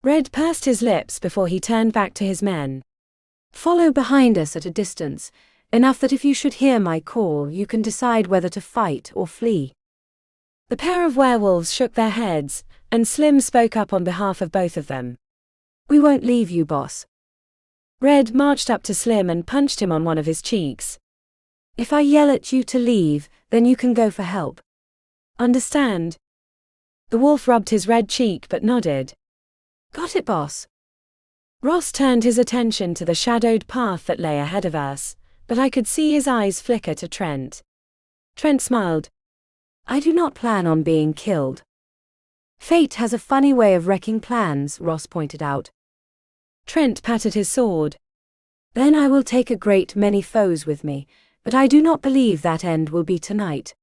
Red pursed his lips before he turned back to his men. Follow behind us at a distance, enough that if you should hear my call, you can decide whether to fight or flee. The pair of werewolves shook their heads, and Slim spoke up on behalf of both of them. We won't leave you, boss. Red marched up to Slim and punched him on one of his cheeks. If I yell at you to leave, then you can go for help. Understand? The wolf rubbed his red cheek but nodded. Got it, boss. Ross turned his attention to the shadowed path that lay ahead of us, but I could see his eyes flicker to Trent. Trent smiled. I do not plan on being killed. Fate has a funny way of wrecking plans, Ross pointed out. Trent patted his sword. Then I will take a great many foes with me, but I do not believe that end will be tonight.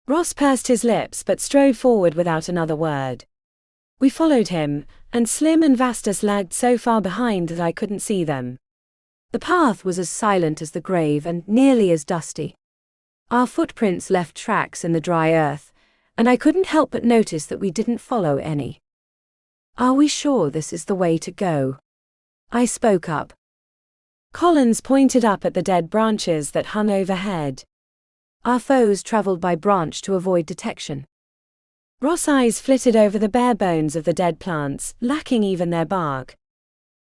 Ross pursed his lips but strode forward without another word. We followed him, and Slim and Vastus lagged so far behind that I couldn't see them. The path was as silent as the grave and nearly as dusty. Our footprints left tracks in the dry earth, and I couldn't help but notice that we didn't follow any. Are we sure this is the way to go? I spoke up. Collins pointed up at the dead branches that hung overhead. Our foes traveled by branch to avoid detection. Ross' eyes flitted over the bare bones of the dead plants, lacking even their bark.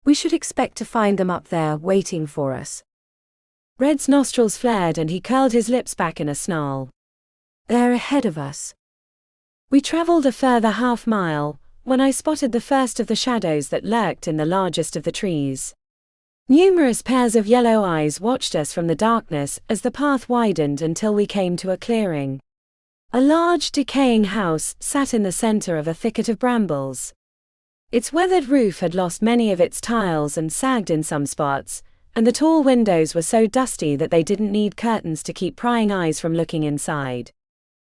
We should expect to find them up there waiting for us. Red's nostrils flared and he curled his lips back in a snarl. They're ahead of us. We traveled a further half-mile, when I spotted the first of the shadows that lurked in the largest of the trees. Numerous pairs of yellow eyes watched us from the darkness as the path widened until we came to a clearing. A large, decaying house sat in the center of a thicket of brambles. Its weathered roof had lost many of its tiles and sagged in some spots, and the tall windows were so dusty that they didn't need curtains to keep prying eyes from looking inside.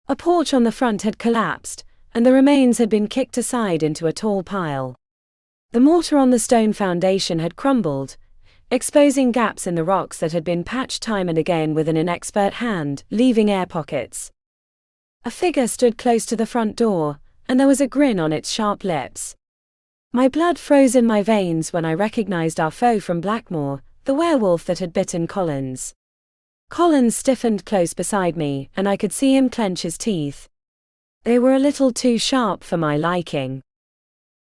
A porch on the front had collapsed, and the remains had been kicked aside into a tall pile. The mortar on the stone foundation had crumbled, exposing gaps in the rocks that had been patched time and again with an inexpert hand, leaving air pockets. A figure stood close to the front door, and there was a grin on its sharp lips. My blood froze in my veins when I recognized our foe from Blackmore, the werewolf that had bitten Collins. Collins stiffened close beside me, and I could see him clench his teeth. They were a little too sharp for my liking.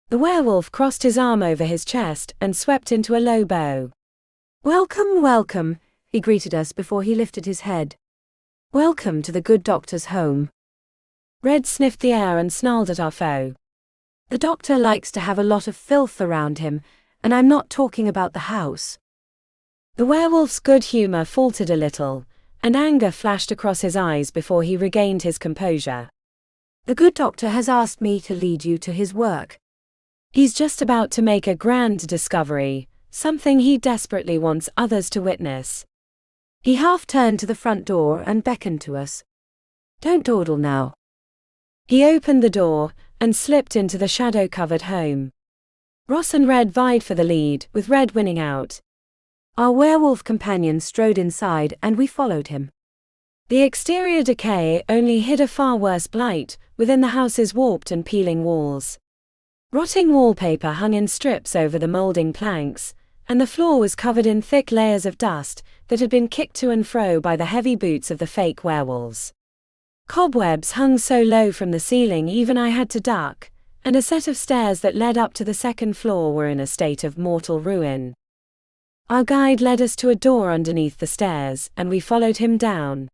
The werewolf crossed his arm over his chest and swept into a low bow. Welcome, welcome, he greeted us before he lifted his head. Welcome to the good doctor's home. Red sniffed the air and snarled at our foe. The doctor likes to have a lot of filth around him, and I'm not talking about the house. The werewolf's good humor faltered a little, and anger flashed across his eyes before he regained his composure. The good doctor has asked me to lead you to his work. He's just about to make a grand discovery, something he desperately wants others to witness. He half turned to the front door and beckoned to us. Don't dawdle now. He opened the door and slipped into the shadow-covered home. Ross and Red vied for the lead, with Red winning out. Our werewolf companion strode inside and we followed him. The exterior decay only hid a far worse blight within the house's warped and peeling walls. Rotting wallpaper hung in strips over the molding planks, and the floor was covered in thick layers of dust that had been kicked to and fro by the heavy boots of the fake werewolves. Cobwebs hung so low from the ceiling even I had to duck, and a set of stairs that led up to the second floor were in a state of mortal ruin. Our guide led us to a door underneath the stairs, and we followed him down.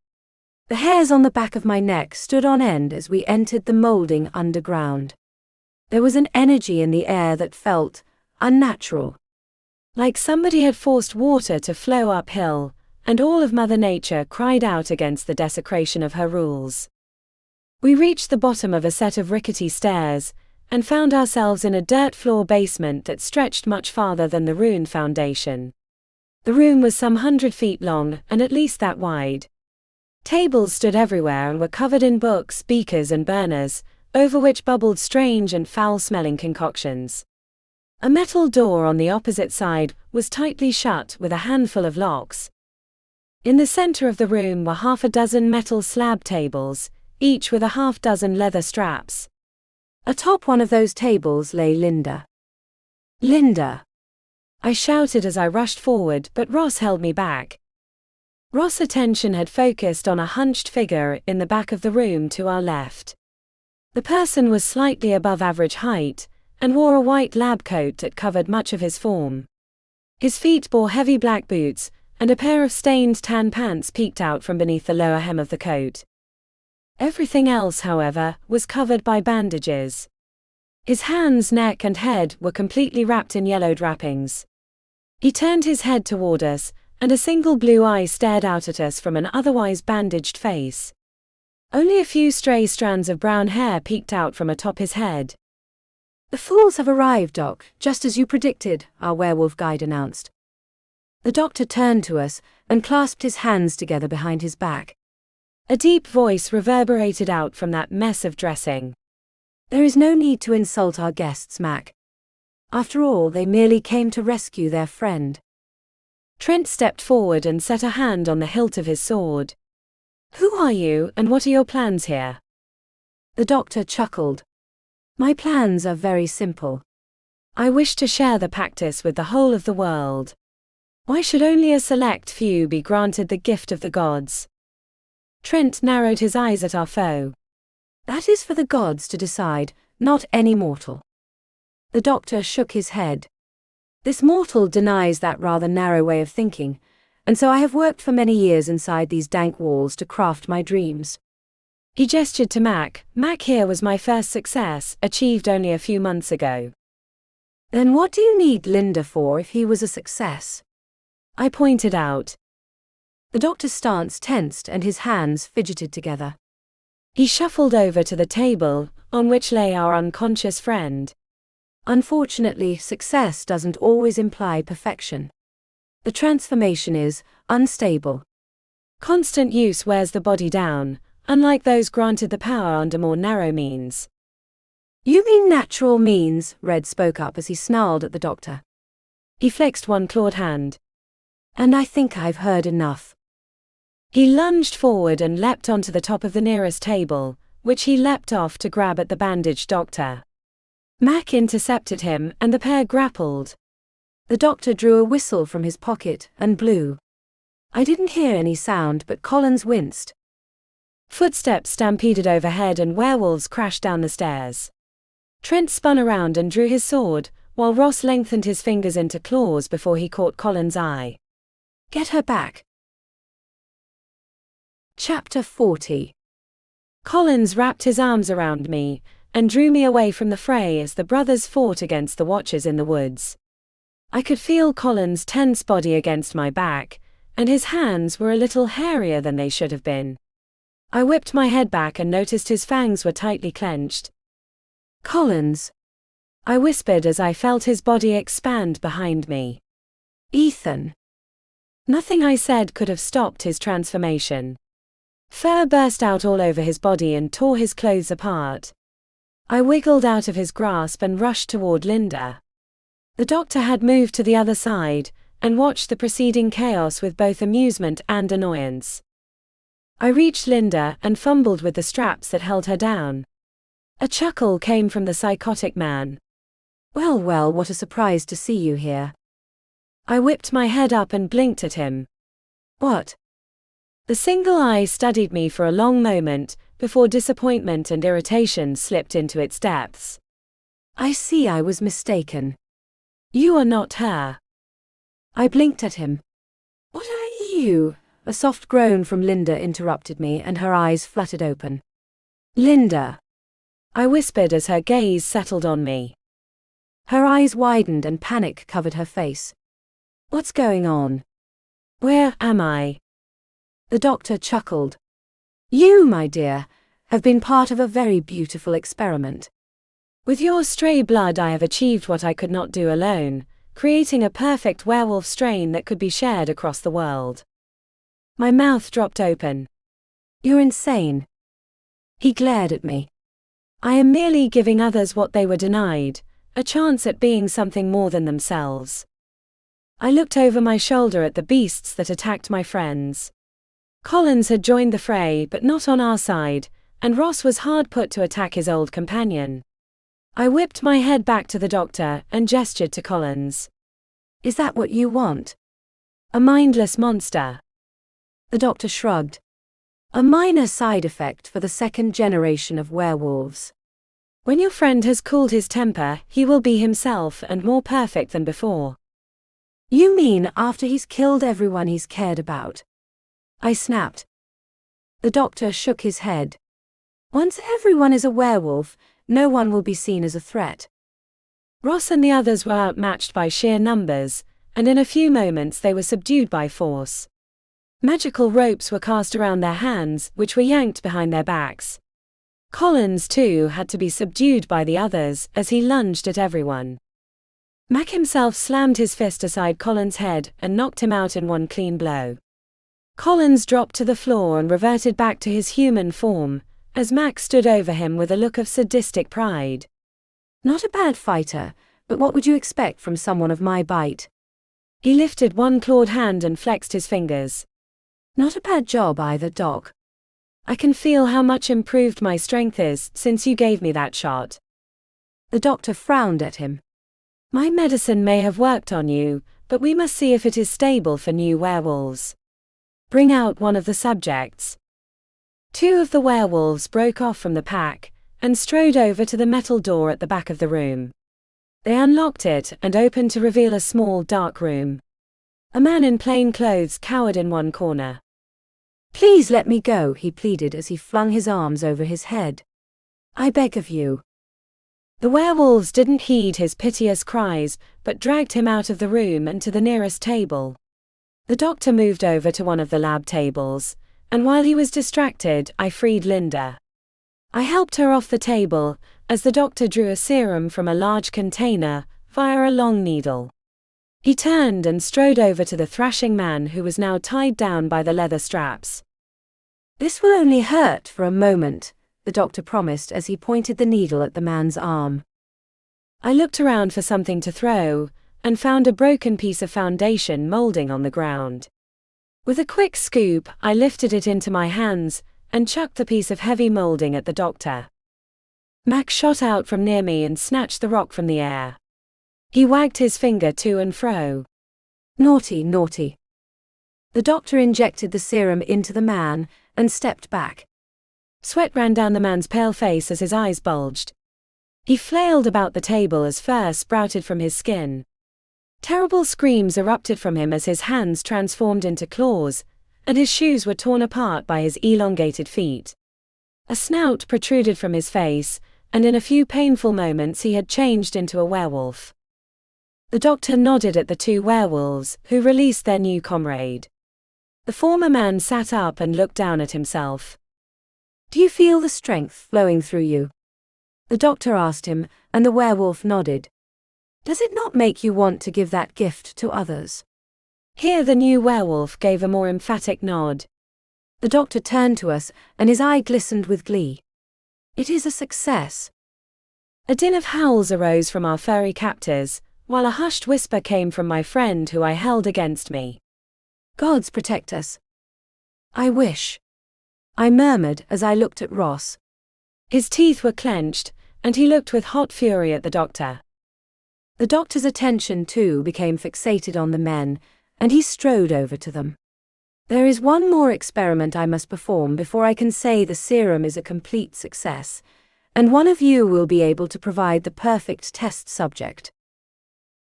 The hairs on the back of my neck stood on end as we entered the molding underground. There was an energy in the air that felt unnatural. Like somebody had forced water to flow uphill, and all of Mother Nature cried out against the desecration of her rules. We reached the bottom of a set of rickety stairs, and found ourselves in a dirt floor basement that stretched much farther than the ruined foundation. The room was some 100 feet long and at least that wide. Tables stood everywhere and were covered in books, beakers and burners, over which bubbled strange and foul-smelling concoctions. A metal door on the opposite side was tightly shut with a handful of locks. In the center of the room were half a dozen metal slab tables, each with a half-dozen leather straps. Atop one of those tables lay Linda. "Linda!" I shouted as I rushed forward, but Ross held me back. Ross' attention had focused on a hunched figure in the back of the room to our left. The person was slightly above average height, and wore a white lab coat that covered much of his form. His feet bore heavy black boots, and a pair of stained tan pants peeked out from beneath the lower hem of the coat. Everything else, however, was covered by bandages. His hands, neck, and head were completely wrapped in yellowed wrappings. He turned his head toward us, and a single blue eye stared out at us from an otherwise bandaged face. Only a few stray strands of brown hair peeked out from atop his head. "The fools have arrived, Doc, just as you predicted," our werewolf guide announced. The doctor turned to us and clasped his hands together behind his back. A deep voice reverberated out from that mess of dressing. "There is no need to insult our guests, Mac. After all, they merely came to rescue their friend." Trent stepped forward and set a hand on the hilt of his sword. "Who are you, and what are your plans here?" The doctor chuckled. "My plans are very simple. I wish to share the Pactus with the whole of the world. Why should only a select few be granted the gift of the gods?" Trent narrowed his eyes at our foe. "That is for the gods to decide, not any mortal." The doctor shook his head. "This mortal denies that rather narrow way of thinking, and so I have worked for many years inside these dank walls to craft my dreams." He gestured to Mac. "Mac here was my first success, achieved only a few months ago." "Then what do you need Linda for if he was a success?" I pointed out. The doctor's stance tensed and his hands fidgeted together. He shuffled over to the table, on which lay our unconscious friend. "Unfortunately, success doesn't always imply perfection. The transformation is unstable. Constant use wears the body down, unlike those granted the power under more narrow means." "You mean natural means?" Red spoke up as he snarled at the doctor. He flexed one clawed hand. "And I think I've heard enough." He lunged forward and leapt onto the top of the nearest table, which he leapt off to grab at the bandaged doctor. Mac intercepted him, and the pair grappled. The doctor drew a whistle from his pocket and blew. I didn't hear any sound, but Collins winced. Footsteps stampeded overhead and werewolves crashed down the stairs. Trent spun around and drew his sword, while Ross lengthened his fingers into claws before he caught Collins' eye. "Get her back." Chapter 40. Collins wrapped his arms around me and drew me away from the fray as the brothers fought against the watchers in the woods. I could feel Collins' tense body against my back, and his hands were a little hairier than they should have been. I whipped my head back and noticed his fangs were tightly clenched. "Collins," I whispered as I felt his body expand behind me. "Ethan." Nothing I said could have stopped his transformation. Fur burst out all over his body and tore his clothes apart. I wiggled out of his grasp and rushed toward Linda. The doctor had moved to the other side, and watched the preceding chaos with both amusement and annoyance. I reached Linda and fumbled with the straps that held her down. A chuckle came from the psychotic man. Well, what a surprise to see you here." I whipped my head up and blinked at him. "What?" The single eye studied me for a long moment, before disappointment and irritation slipped into its depths. "I see I was mistaken. You are not her." I blinked at him. "What are you?" A soft groan from Linda interrupted me, and her eyes fluttered open. "Linda," I whispered as her gaze settled on me. Her eyes widened and panic covered her face. "What's going on?" "Where am I?" The doctor chuckled. "You, my dear, have been part of a very beautiful experiment. With your stray blood I have achieved what I could not do alone, creating a perfect werewolf strain that could be shared across the world." My mouth dropped open. "You're insane." He glared at me. "I am merely giving others what they were denied, a chance at being something more than themselves." I looked over my shoulder at the beasts that attacked my friends. Collins had joined the fray, but not on our side, and Ross was hard put to attack his old companion. I whipped my head back to the doctor and gestured to Collins. "Is that what you want?" "A mindless monster." The doctor shrugged. "A minor side effect for the second generation of werewolves. When your friend has cooled his temper, he will be himself and more perfect than before." "You mean after he's killed everyone he's cared about?" I snapped. The doctor shook his head. "Once everyone is a werewolf, no one will be seen as a threat." Ross and the others were outmatched by sheer numbers, and in a few moments they were subdued by force. Magical ropes were cast around their hands, which were yanked behind their backs. Collins, too, had to be subdued by the others as he lunged at everyone. Mac himself slammed his fist aside Collins' head and knocked him out in one clean blow. Collins dropped to the floor and reverted back to his human form, as Mac stood over him with a look of sadistic pride. "Not a bad fighter, but what would you expect from someone of my bite?" He lifted one clawed hand and flexed his fingers. "Not a bad job either, Doc. I can feel how much improved my strength is since you gave me that shot." The doctor frowned at him. "My medicine may have worked on you, but we must see if it is stable for new werewolves. Bring out one of the subjects." Two of the werewolves broke off from the pack and strode over to the metal door at the back of the room. They unlocked it and opened to reveal a small, dark room. A man in plain clothes cowered in one corner. "Please let me go," he pleaded as he flung his arms over his head. "I beg of you." The werewolves didn't heed his piteous cries, but dragged him out of the room and to the nearest table. The doctor moved over to one of the lab tables, and while he was distracted, I freed Linda. I helped her off the table, as the doctor drew a serum from a large container, via a long needle. He turned and strode over to the thrashing man who was now tied down by the leather straps. "This will only hurt for a moment," the doctor promised as he pointed the needle at the man's arm. I looked around for something to throw, and found a broken piece of foundation molding on the ground. With a quick scoop, I lifted it into my hands, and chucked the piece of heavy molding at the doctor. Mac shot out from near me and snatched the rock from the air. He wagged his finger to and fro. "Naughty, naughty." The doctor injected the serum into the man, and stepped back. Sweat ran down the man's pale face as his eyes bulged. He flailed about the table as fur sprouted from his skin. Terrible screams erupted from him as his hands transformed into claws, and his shoes were torn apart by his elongated feet. A snout protruded from his face, and in a few painful moments he had changed into a werewolf. The doctor nodded at the two werewolves, who released their new comrade. The former man sat up and looked down at himself. "Do you feel the strength flowing through you?" the doctor asked him, and the werewolf nodded. "Does it not make you want to give that gift to others?" Here the new werewolf gave a more emphatic nod. The doctor turned to us, and his eye glistened with glee. "It is a success." A din of howls arose from our furry captors, while a hushed whisper came from my friend who I held against me. "Gods protect us." "I wish," I murmured as I looked at Ross. His teeth were clenched, and he looked with hot fury at the doctor. The doctor's attention too became fixated on the men, and he strode over to them. "There is one more experiment I must perform before I can say the serum is a complete success, and one of you will be able to provide the perfect test subject."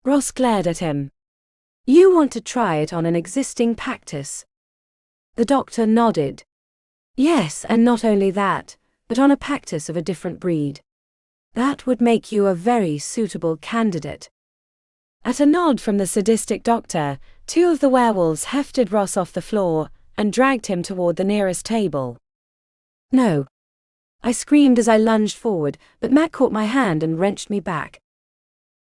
Ross glared at him. "You want to try it on an existing Pactus?" The doctor nodded. "Yes, and not only that, but on a Pactus of a different breed. That would make you a very suitable candidate." At a nod from the sadistic doctor, two of the werewolves hefted Ross off the floor and dragged him toward the nearest table. "No!" I screamed as I lunged forward, but Mac caught my hand and wrenched me back.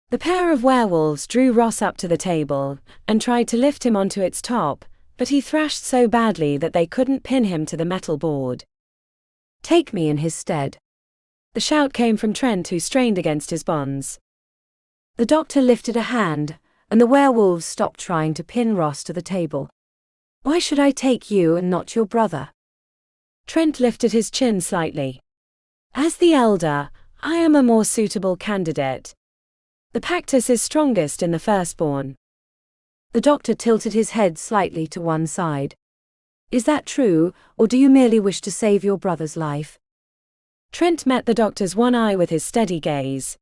The pair of werewolves drew Ross up to the table and tried to lift him onto its top, but he thrashed so badly that they couldn't pin him to the metal board. "Take me in his stead." The shout came from Trent, who strained against his bonds. The doctor lifted a hand, and the werewolves stopped trying to pin Ross to the table. "Why should I take you and not your brother?" Trent lifted his chin slightly. As the elder, I am a more suitable candidate. The Pactus is strongest in the firstborn. The doctor tilted his head slightly to one side. Is that true, or do you merely wish to save your brother's life? Trent met the doctor's one eye with his steady gaze.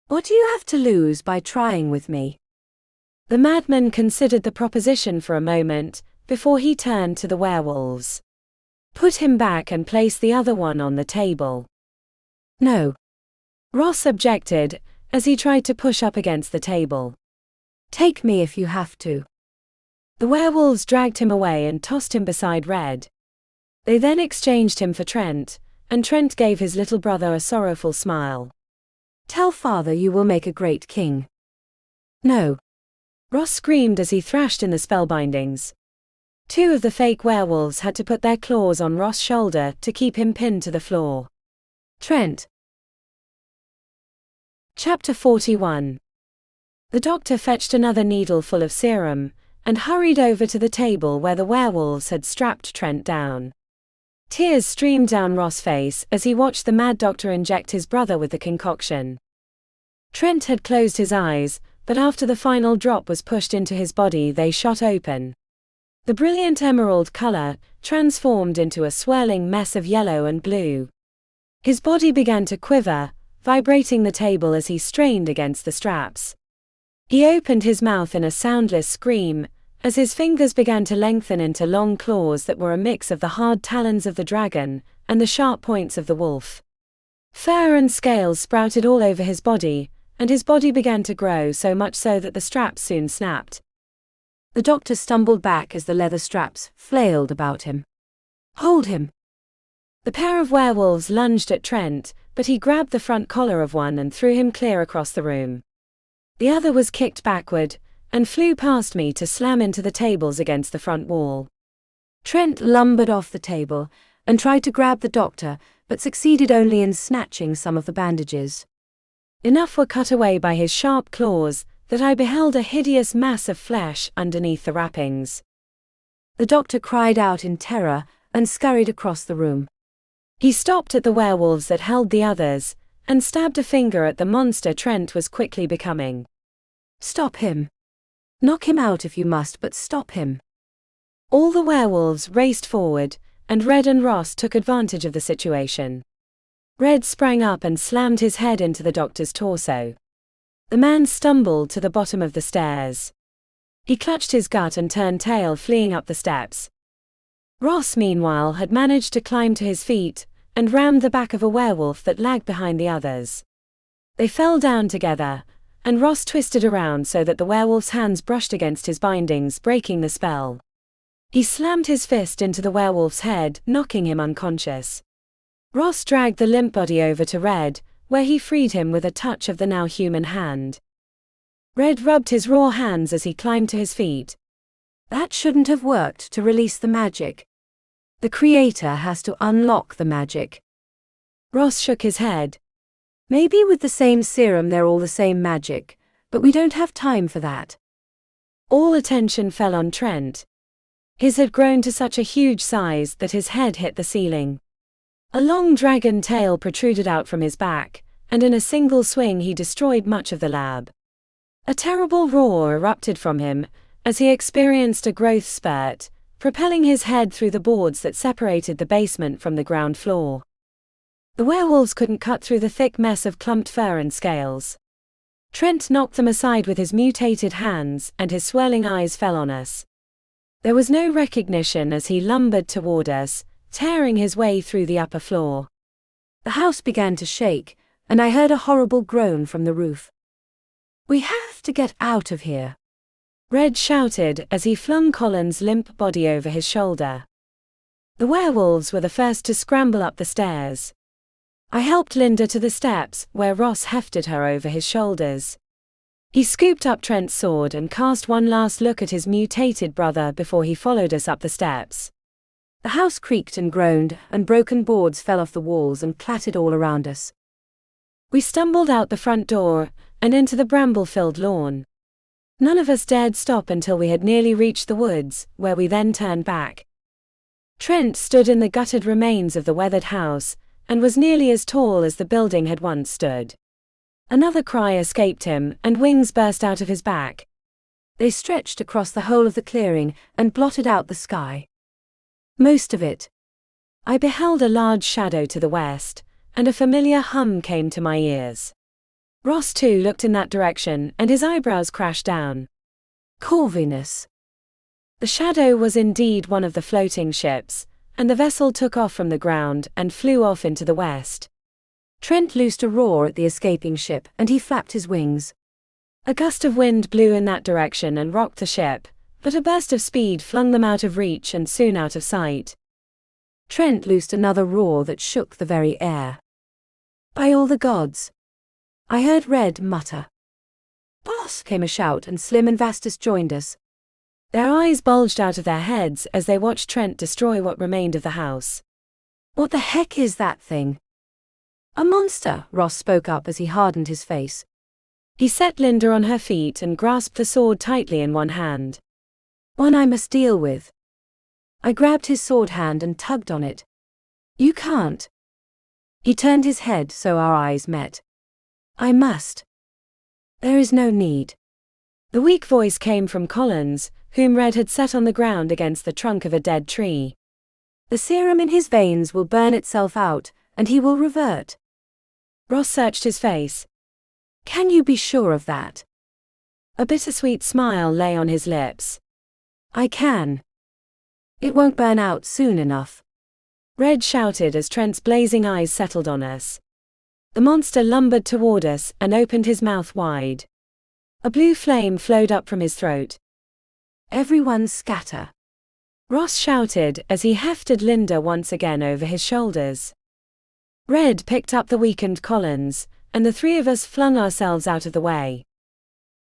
What do you have to lose by trying with me? The madman considered the proposition for a moment, before he turned to the werewolves. Put him back and place the other one on the table. No. Ross objected, as he tried to push up against the table. Take me if you have to. The werewolves dragged him away and tossed him beside Red. They then exchanged him for Trent, and Trent gave his little brother a sorrowful smile. Tell father you will make a great king. No. Ross screamed as he thrashed in the spellbindings. Two of the fake werewolves had to put their claws on Ross' shoulder to keep him pinned to the floor. Trent. Chapter 41. The doctor fetched another needle full of serum, and hurried over to the table where the werewolves had strapped Trent down. Tears streamed down Ross' face as he watched the mad doctor inject his brother with the concoction. Trent had closed his eyes, but after the final drop was pushed into his body they shot open. The brilliant emerald color transformed into a swirling mess of yellow and blue. His body began to quiver, vibrating the table as he strained against the straps. He opened his mouth in a soundless scream, as his fingers began to lengthen into long claws that were a mix of the hard talons of the dragon and the sharp points of the wolf. Fur and scales sprouted all over his body, and his body began to grow so much so that the straps soon snapped. The doctor stumbled back as the leather straps flailed about him. Hold him! The pair of werewolves lunged at Trent, but he grabbed the front collar of one and threw him clear across the room. The other was kicked backward, and flew past me to slam into the tables against the front wall. Trent lumbered off the table, and tried to grab the doctor, but succeeded only in snatching some of the bandages. Enough were cut away by his sharp claws, that I beheld a hideous mass of flesh underneath the wrappings. The doctor cried out in terror, and scurried across the room. He stopped at the werewolves that held the others, and stabbed a finger at the monster Trent was quickly becoming. Stop him! Knock him out if you must, but stop him. All the werewolves raced forward, and Red and Ross took advantage of the situation. Red sprang up and slammed his head into the doctor's torso. The man stumbled to the bottom of the stairs. He clutched his gut and turned tail, fleeing up the steps. Ross, meanwhile, had managed to climb to his feet, and rammed the back of a werewolf that lagged behind the others. They fell down together, and Ross twisted around so that the werewolf's hands brushed against his bindings, breaking the spell. He slammed his fist into the werewolf's head, knocking him unconscious. Ross dragged the limp body over to Red, where he freed him with a touch of the now human hand. Red rubbed his raw hands as he climbed to his feet. That shouldn't have worked to release the magic. The creator has to unlock the magic. Ross shook his head. Maybe with the same serum they're all the same magic, but we don't have time for that. All attention fell on Trent. His had grown to such a huge size that his head hit the ceiling. A long dragon tail protruded out from his back, and in a single swing he destroyed much of the lab. A terrible roar erupted from him, as he experienced a growth spurt, propelling his head through the boards that separated the basement from the ground floor. The werewolves couldn't cut through the thick mess of clumped fur and scales. Trent knocked them aside with his mutated hands, and his swirling eyes fell on us. There was no recognition as he lumbered toward us, tearing his way through the upper floor. The house began to shake, and I heard a horrible groan from the roof. We have to get out of here, Red shouted as he flung Colin's limp body over his shoulder. The werewolves were the first to scramble up the stairs. I helped Linda to the steps, where Ross hefted her over his shoulders. He scooped up Trent's sword and cast one last look at his mutated brother before he followed us up the steps. The house creaked and groaned, and broken boards fell off the walls and clattered all around us. We stumbled out the front door, and into the bramble-filled lawn. None of us dared stop until we had nearly reached the woods, where we then turned back. Trent stood in the gutted remains of the weathered house, and was nearly as tall as the building had once stood. Another cry escaped him, and wings burst out of his back. They stretched across the whole of the clearing and blotted out the sky. Most of it. I beheld a large shadow to the west, and a familiar hum came to my ears. Ross too looked in that direction, and his eyebrows crashed down. Corvinus. The shadow was indeed one of the floating ships, and the vessel took off from the ground and flew off into the west. Trent loosed a roar at the escaping ship, and he flapped his wings. A gust of wind blew in that direction and rocked the ship, but a burst of speed flung them out of reach and soon out of sight. Trent loosed another roar that shook the very air. By all the gods! I heard Red mutter. Boss! Came a shout, and Slim and Vastus joined us. Their eyes bulged out of their heads as they watched Trent destroy what remained of the house. What the heck is that thing? A monster, Ross spoke up as he hardened his face. He set Linda on her feet and grasped the sword tightly in one hand. One I must deal with. I grabbed his sword hand and tugged on it. You can't. He turned his head so our eyes met. I must. There is no need. The weak voice came from Collins, whom Red had set on the ground against the trunk of a dead tree. The serum in his veins will burn itself out, and he will revert. Ross searched his face. Can you be sure of that? A bittersweet smile lay on his lips. I can. It won't burn out soon enough. Red shouted as Trent's blazing eyes settled on us. The monster lumbered toward us and opened his mouth wide. A blue flame flowed up from his throat. Everyone scatter. Ross shouted as he hefted Linda once again over his shoulders. Red picked up the weakened Collins, and the three of us flung ourselves out of the way.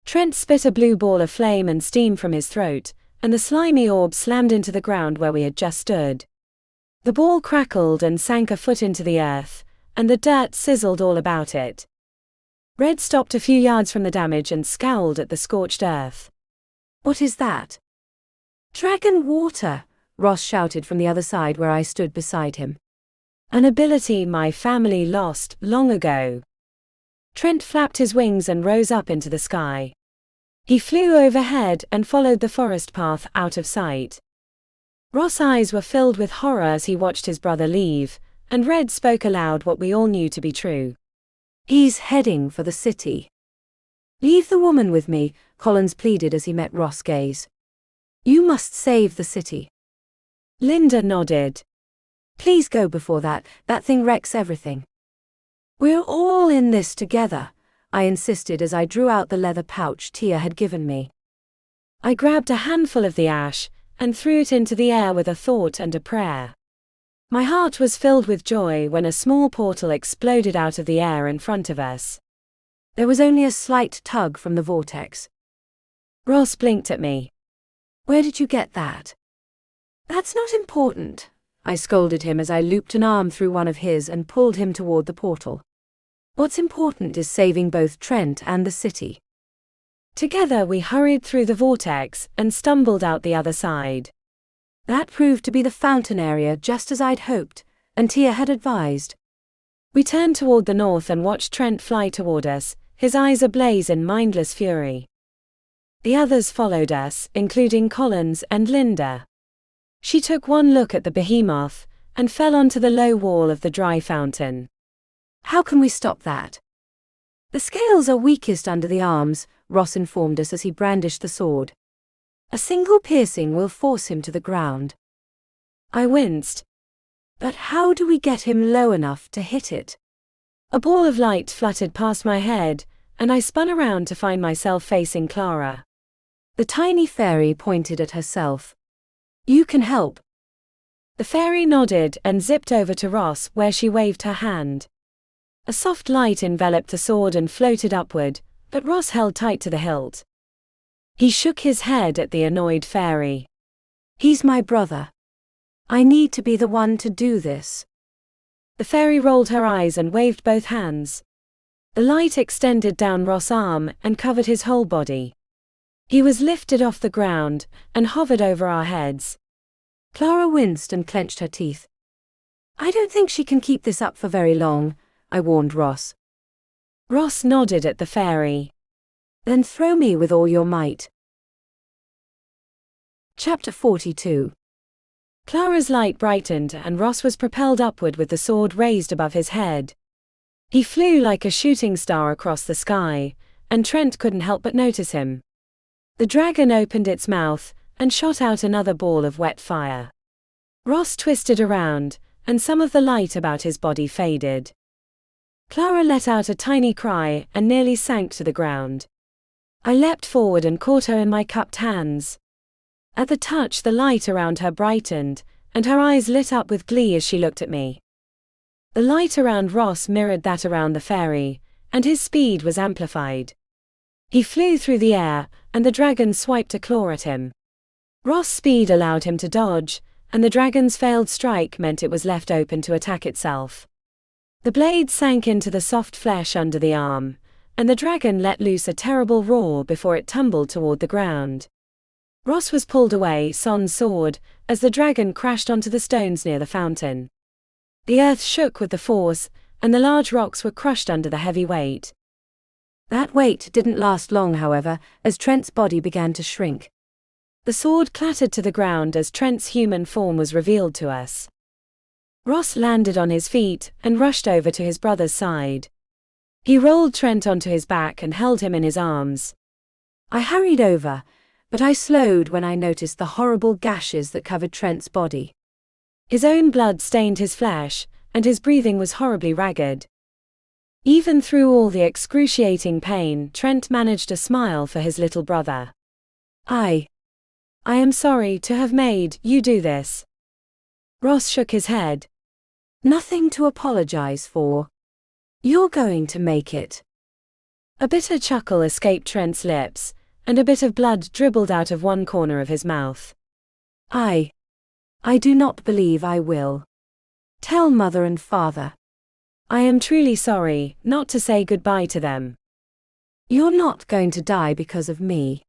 Trent spit a blue ball of flame and steam from his throat, and the slimy orb slammed into the ground where we had just stood. The ball crackled and sank a foot into the earth, and the dirt sizzled all about it. Red stopped a few yards from the damage and scowled at the scorched earth. What is that? Dragon water, Ross shouted from the other side where I stood beside him. An ability my family lost long ago. Trent flapped his wings and rose up into the sky. He flew overhead and followed the forest path out of sight. Ross' eyes were filled with horror as he watched his brother leave, and Red spoke aloud what we all knew to be true. He's heading for the city. Leave the woman with me, Collins pleaded as he met Ross' gaze. You must save the city. Linda nodded. Please go before that thing wrecks everything. We're all in this together, I insisted as I drew out the leather pouch Tia had given me. I grabbed a handful of the ash and threw it into the air with a thought and a prayer. My heart was filled with joy when a small portal exploded out of the air in front of us. There was only a slight tug from the vortex. Ross blinked at me. Where did you get that? That's not important, I scolded him as I looped an arm through one of his and pulled him toward the portal. What's important is saving both Trent and the city. Together we hurried through the vortex and stumbled out the other side. That proved to be the fountain area just as I'd hoped, and Tia had advised. We turned toward the north and watched Trent fly toward us, his eyes ablaze in mindless fury. The others followed us, including Collins and Linda. She took one look at the behemoth and fell onto the low wall of the dry fountain. How can we stop that? The scales are weakest under the arms, Ross informed us as he brandished the sword. A single piercing will force him to the ground. I winced. But how do we get him low enough to hit it? A ball of light fluttered past my head, and I spun around to find myself facing Clara. The tiny fairy pointed at herself. You can help. The fairy nodded and zipped over to Ross where she waved her hand. A soft light enveloped the sword and floated upward, but Ross held tight to the hilt. He shook his head at the annoyed fairy. He's my brother. I need to be the one to do this. The fairy rolled her eyes and waved both hands. The light extended down Ross' arm and covered his whole body. He was lifted off the ground and hovered over our heads. Clara winced and clenched her teeth. I don't think she can keep this up for very long, I warned Ross. Ross nodded at the fairy. Then throw me with all your might. Chapter 42. Clara's light brightened and Ross was propelled upward with the sword raised above his head. He flew like a shooting star across the sky, and Trent couldn't help but notice him. The dragon opened its mouth and shot out another ball of wet fire. Ross twisted around, and some of the light about his body faded. Clara let out a tiny cry and nearly sank to the ground. I leapt forward and caught her in my cupped hands. At the touch, the light around her brightened, and her eyes lit up with glee as she looked at me. The light around Ross mirrored that around the fairy, and his speed was amplified. He flew through the air, and the dragon swiped a claw at him. Ross' speed allowed him to dodge, and the dragon's failed strike meant it was left open to attack itself. The blade sank into the soft flesh under the arm, and the dragon let loose a terrible roar before it tumbled toward the ground. Ross was pulled away sans sword, as the dragon crashed onto the stones near the fountain. The earth shook with the force, and the large rocks were crushed under the heavy weight. That weight didn't last long, however, as Trent's body began to shrink. The sword clattered to the ground as Trent's human form was revealed to us. Ross landed on his feet and rushed over to his brother's side. He rolled Trent onto his back and held him in his arms. I hurried over, but I slowed when I noticed the horrible gashes that covered Trent's body. His own blood stained his flesh, and his breathing was horribly ragged. Even through all the excruciating pain, Trent managed a smile for his little brother. I am sorry to have made you do this. Ross shook his head. Nothing to apologize for. You're going to make it. A bitter chuckle escaped Trent's lips, and a bit of blood dribbled out of one corner of his mouth. I do not believe I will. Tell Mother and Father. I am truly sorry not to say goodbye to them. You're not going to die because of me.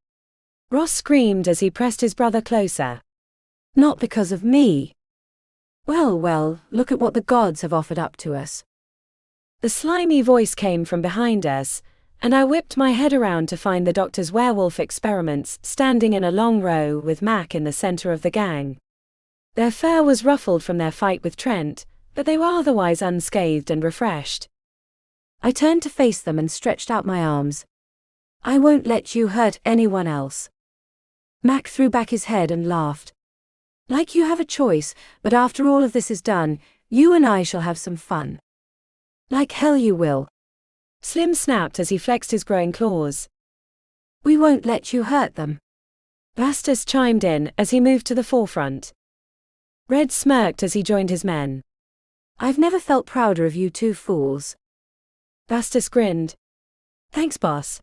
Ross screamed as he pressed his brother closer. Not because of me. Well, look at what the gods have offered up to us. The slimy voice came from behind us, and I whipped my head around to find the doctor's werewolf experiments standing in a long row with Mac in the center of the gang. Their fur was ruffled from their fight with Trent, but they were otherwise unscathed and refreshed. I turned to face them and stretched out my arms. I won't let you hurt anyone else. Mac threw back his head and laughed. Like you have a choice, but after all of this is done, you and I shall have some fun. Like hell you will. Slim snapped as he flexed his growing claws. We won't let you hurt them. Pactus chimed in as he moved to the forefront. Red smirked as he joined his men. I've never felt prouder of you two fools. Pactus grinned. Thanks, boss.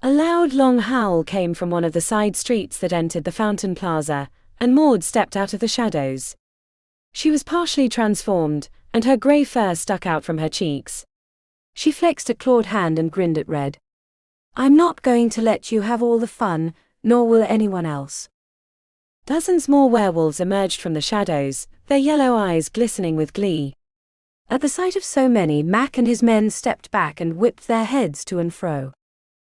A loud long howl came from one of the side streets that entered the fountain plaza, and Maud stepped out of the shadows. She was partially transformed, and her grey fur stuck out from her cheeks. She flexed a clawed hand and grinned at Red. I'm not going to let you have all the fun, nor will anyone else. Dozens more werewolves emerged from the shadows, their yellow eyes glistening with glee. At the sight of so many, Mac and his men stepped back and whipped their heads to and fro.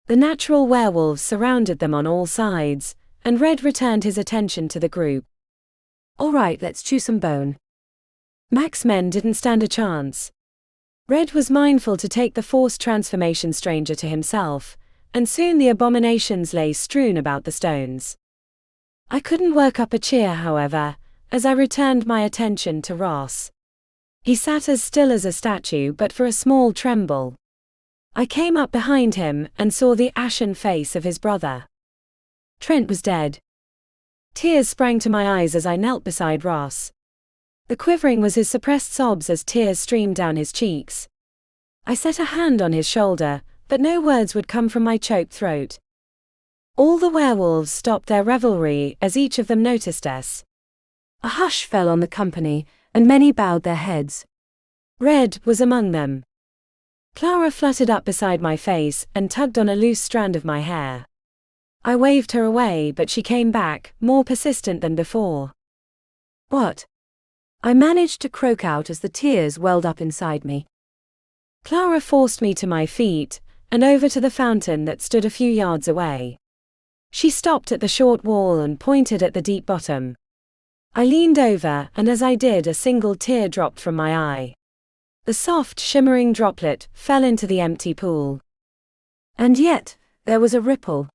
The natural werewolves surrounded them on all sides, and Red returned his attention to the group. All right, let's chew some bone. Mac's men didn't stand a chance. Red was mindful to take the forced transformation stranger to himself, and soon the abominations lay strewn about the stones. I couldn't work up a cheer, however, as I returned my attention to Ross. He sat as still as a statue but for a small tremble. I came up behind him and saw the ashen face of his brother. Trent was dead. Tears sprang to my eyes as I knelt beside Ross. The quivering was his suppressed sobs as tears streamed down his cheeks. I set a hand on his shoulder, but no words would come from my choked throat. All the werewolves stopped their revelry as each of them noticed us. A hush fell on the company, and many bowed their heads. Red was among them. Clara fluttered up beside my face and tugged on a loose strand of my hair. I waved her away, but she came back, more persistent than before. What? I managed to croak out as the tears welled up inside me. Clara forced me to my feet, and over to the fountain that stood a few yards away. She stopped at the short wall and pointed at the deep bottom. I leaned over, and as I did, a single tear dropped from my eye. The soft, shimmering droplet fell into the empty pool. And yet, there was a ripple.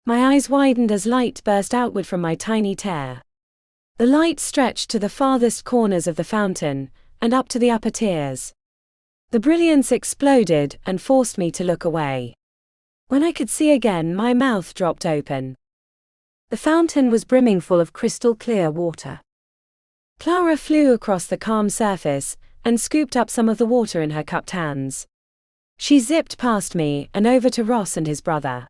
My eyes widened as light burst outward from my tiny tear. The light stretched to the farthest corners of the fountain, and up to the upper tiers. The brilliance exploded and forced me to look away. When I could see again, my mouth dropped open. The fountain was brimming full of crystal clear water. Clara flew across the calm surface and scooped up some of the water in her cupped hands. She zipped past me and over to Ross and his brother.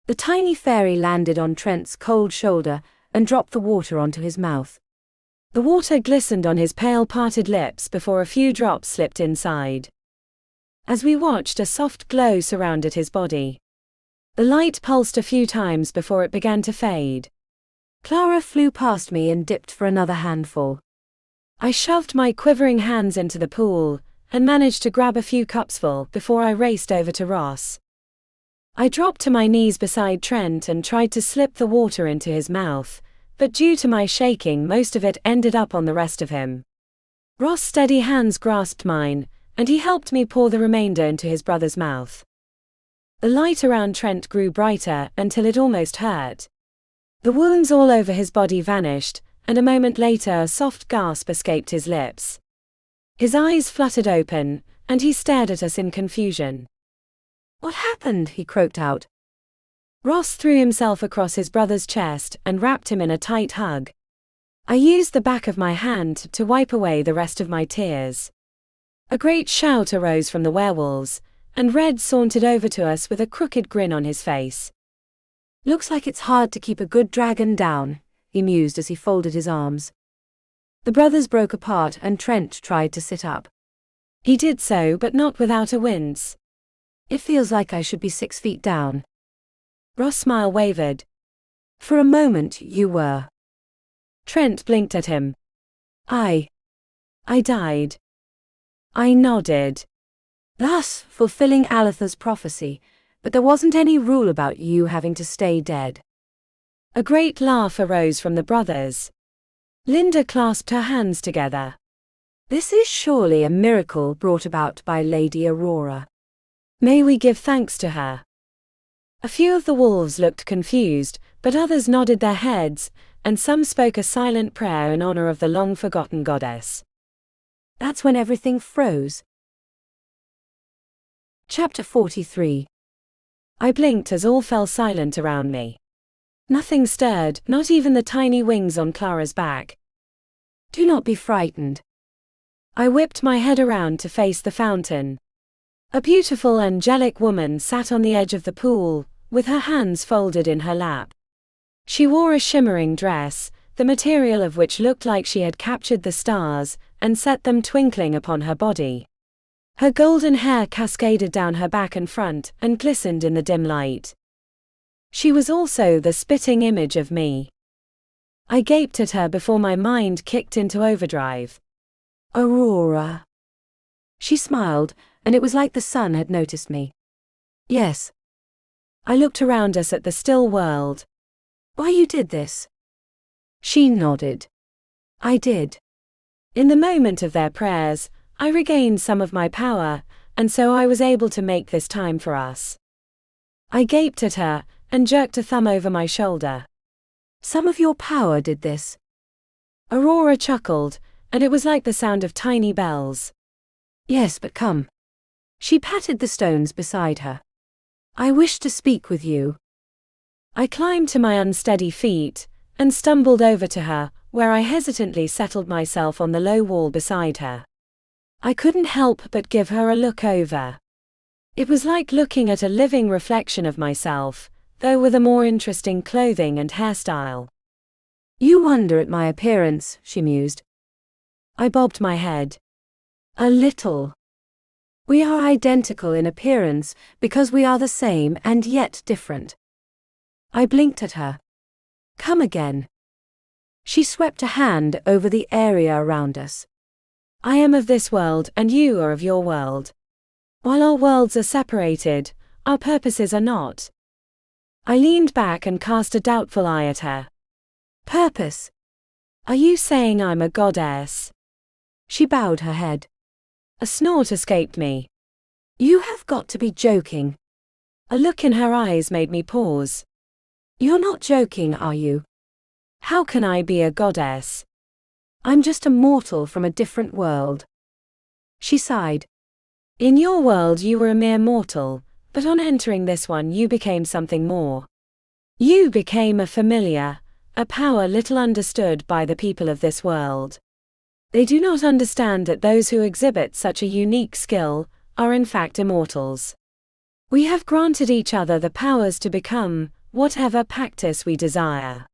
The tiny fairy landed on Trent's cold shoulder and dropped the water onto his mouth. The water glistened on his pale parted lips before a few drops slipped inside. As we watched, a soft glow surrounded his body. The light pulsed a few times before it began to fade. Clara flew past me and dipped for another handful. I shoved my quivering hands into the pool and managed to grab a few cupsful before I raced over to Ross. I dropped to my knees beside Trent and tried to slip the water into his mouth, but due to my shaking, most of it ended up on the rest of him. Ross' steady hands grasped mine, and he helped me pour the remainder into his brother's mouth. The light around Trent grew brighter until it almost hurt. The wounds all over his body vanished, and a moment later a soft gasp escaped his lips. His eyes fluttered open, and he stared at us in confusion. "What happened?" he croaked out. Ross threw himself across his brother's chest and wrapped him in a tight hug. I used the back of my hand to wipe away the rest of my tears. A great shout arose from the werewolves, and Red sauntered over to us with a crooked grin on his face. "Looks like it's hard to keep a good dragon down," he mused as he folded his arms. The brothers broke apart and Trent tried to sit up. He did so, but not without a wince. "It feels like I should be 6 feet down." Ross' smile wavered. "For a moment, you were." Trent blinked at him. I died." I nodded. "Thus, fulfilling Aletha's prophecy, but there wasn't any rule about you having to stay dead." A great laugh arose from the brothers. Linda clasped her hands together. "This is surely a miracle brought about by Lady Aurora. May we give thanks to her." A few of the wolves looked confused, but others nodded their heads, and some spoke a silent prayer in honor of the long-forgotten goddess. That's when everything froze. Chapter 43. I blinked as all fell silent around me. Nothing stirred, not even the tiny wings on Clara's back. "Do not be frightened." I whipped my head around to face the fountain. A beautiful, angelic woman sat on the edge of the pool, with her hands folded in her lap. She wore a shimmering dress, the material of which looked like she had captured the stars and set them twinkling upon her body. Her golden hair cascaded down her back and front and glistened in the dim light. She was also the spitting image of me. I gaped at her before my mind kicked into overdrive. "Aurora." She smiled, and it was like the sun had noticed me. "Yes." I looked around us at the still world. "Why you did this?" She nodded. "I did." In the moment of their prayers, I regained some of my power, and so I was able to make this time for us. I gaped at her and jerked a thumb over my shoulder. "Some of your power did this." Aurora chuckled, and it was like the sound of tiny bells. "Yes, but come." She patted the stones beside her. "I wish to speak with you." I climbed to my unsteady feet and stumbled over to her, where I hesitantly settled myself on the low wall beside her. I couldn't help but give her a look over. It was like looking at a living reflection of myself, though with a more interesting clothing and hairstyle. "You wonder at my appearance," she mused. I bobbed my head. "A little. We are identical in appearance because we are the same and yet different." I blinked at her. "Come again." She swept a hand over the area around us. I am of this world and you are of your world. While our worlds are separated, our purposes are not. I leaned back and cast a doubtful eye at her. Purpose? Are you saying I'm a goddess? She bowed her head. A snort escaped me. You have got to be joking. A look in her eyes made me pause. You're not joking, are you? How can I be a goddess? I'm just a mortal from a different world. She sighed. In your world you were a mere mortal, but on entering this one you became something more. You became a familiar, a power little understood by the people of this world. They do not understand that those who exhibit such a unique skill are in fact immortals. We have granted each other the powers to become whatever Pactus we desire.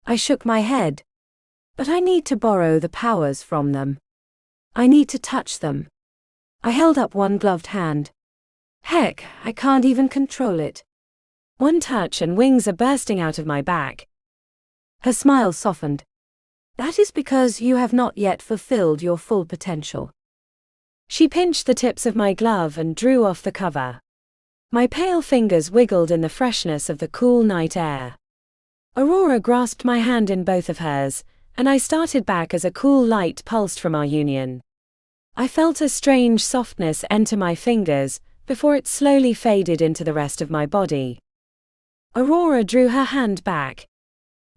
I shook my head. But I need to borrow the powers from them. I need to touch them. I held up one gloved hand. Heck, I can't even control it. One touch and wings are bursting out of my back. Her smile softened. That is because you have not yet fulfilled your full potential. She pinched the tips of my glove and drew off the cover. My pale fingers wiggled in the freshness of the cool night air. Aurora grasped my hand in both of hers, and I started back as a cool light pulsed from our union. I felt a strange softness enter my fingers, before it slowly faded into the rest of my body. Aurora drew her hand back.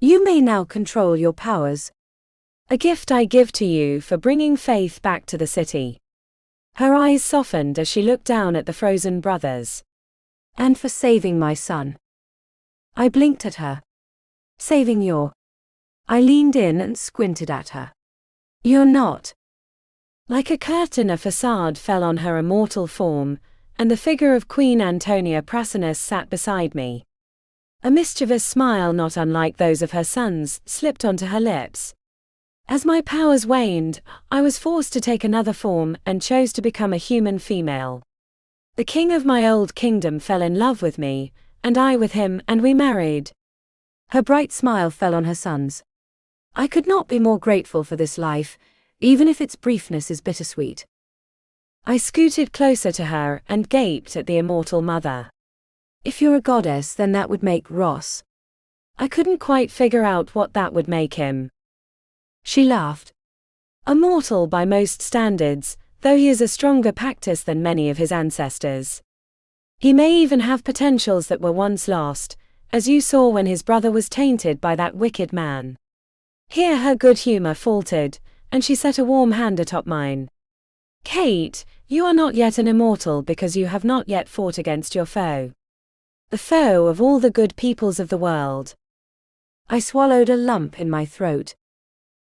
You may now control your powers. A gift I give to you for bringing faith back to the city. Her eyes softened as she looked down at the frozen brothers. And for saving my son. I blinked at her. Saving your... I leaned in and squinted at her. You're not. Like a curtain, a facade fell on her immortal form, and the figure of Queen Antonia Prasinus sat beside me. A mischievous smile not unlike those of her sons slipped onto her lips. As my powers waned, I was forced to take another form and chose to become a human female. The king of my old kingdom fell in love with me, and I with him, and we married. Her bright smile fell on her sons. I could not be more grateful for this life, even if its briefness is bittersweet. I scooted closer to her and gaped at the immortal mother. If you're a goddess, then that would make Ross. I couldn't quite figure out what that would make him. She laughed. A mortal by most standards, though he is a stronger Pactus than many of his ancestors. He may even have potentials that were once lost, as you saw when his brother was tainted by that wicked man. Here her good humor faltered, and she set a warm hand atop mine. Kate, you are not yet an immortal because you have not yet fought against your foe. The foe of all the good peoples of the world. I swallowed a lump in my throat.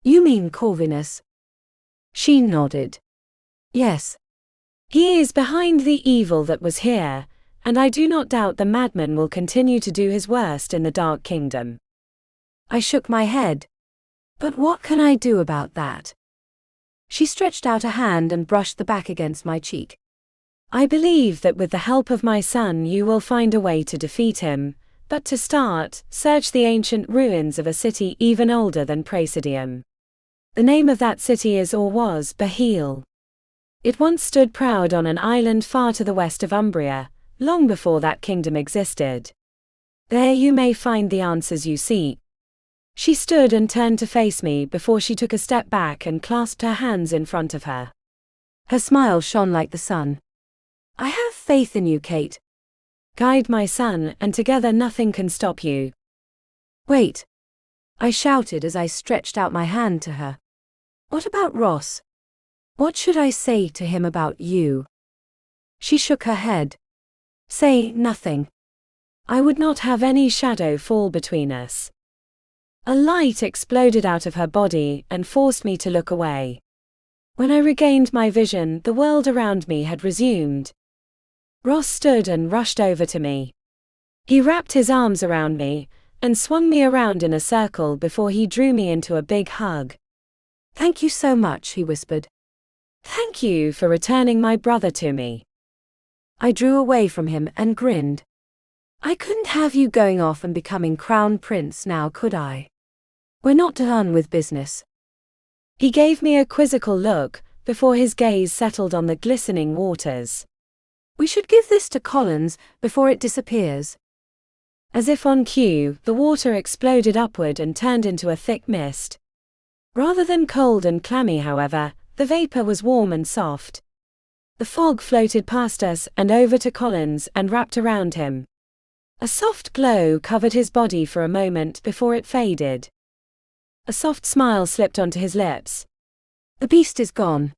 You mean Corvinus? She nodded. Yes. He is behind the evil that was here, and I do not doubt the madman will continue to do his worst in the Dark Kingdom. I shook my head. But what can I do about that? She stretched out a hand and brushed the back against my cheek. I believe that with the help of my son you will find a way to defeat him, but to start, search the ancient ruins of a city even older than Praesidium. The name of that city is or was Bahil. It once stood proud on an island far to the west of Umbria, long before that kingdom existed. There you may find the answers you seek. She stood and turned to face me before she took a step back and clasped her hands in front of her. Her smile shone like the sun. I have faith in you, Kate. Guide my son, and together nothing can stop you. Wait. I shouted as I stretched out my hand to her. What about Ross? What should I say to him about you? She shook her head. Say nothing. I would not have any shadow fall between us. A light exploded out of her body and forced me to look away. When I regained my vision, the world around me had resumed. Ross stood and rushed over to me. He wrapped his arms around me and swung me around in a circle before he drew me into a big hug. Thank you so much, he whispered. Thank you for returning my brother to me. I drew away from him and grinned. I couldn't have you going off and becoming crown prince now, could I? We're not done with business. He gave me a quizzical look before his gaze settled on the glistening waters. We should give this to Collins before it disappears. As if on cue, the water exploded upward and turned into a thick mist. Rather than cold and clammy, however, the vapor was warm and soft. The fog floated past us and over to Collins and wrapped around him. A soft glow covered his body for a moment before it faded. A soft smile slipped onto his lips. The beast is gone.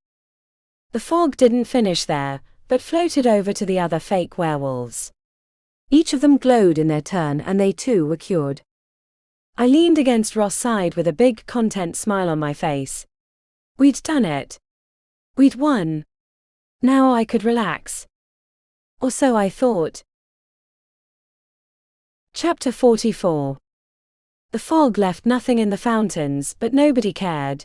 The fog didn't finish there, but floated over to the other fake werewolves. Each of them glowed in their turn, and they too were cured. I leaned against Ross' side with a big content smile on my face. We'd done it. We'd won. Now I could relax. Or so I thought. Chapter 44. The fog left nothing in the fountains, but nobody cared.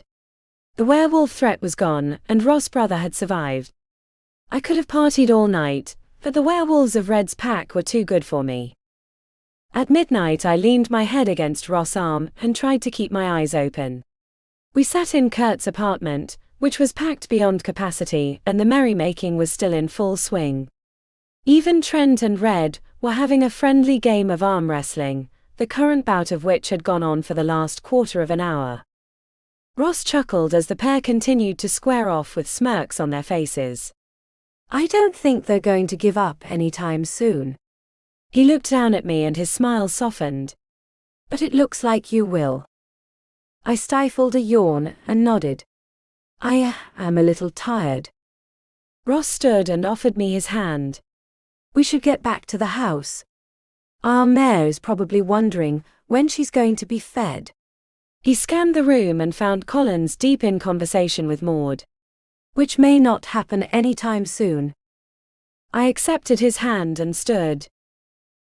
The werewolf threat was gone, and Ross' brother had survived. I could have partied all night, but the werewolves of Red's pack were too good for me. At midnight I leaned my head against Ross' arm and tried to keep my eyes open. We sat in Kurt's apartment, which was packed beyond capacity, and the merrymaking was still in full swing. Even Trent and Red were having a friendly game of arm wrestling, the current bout of which had gone on for the last quarter of an hour. Ross chuckled as the pair continued to square off with smirks on their faces. I don't think they're going to give up anytime soon. He looked down at me and his smile softened. But it looks like you will. I stifled a yawn and nodded. I am a little tired. Ross stood and offered me his hand. We should get back to the house. Our mare is probably wondering when she's going to be fed. He scanned the room and found Collins deep in conversation with Maud. Which may not happen anytime soon. I accepted his hand and stood.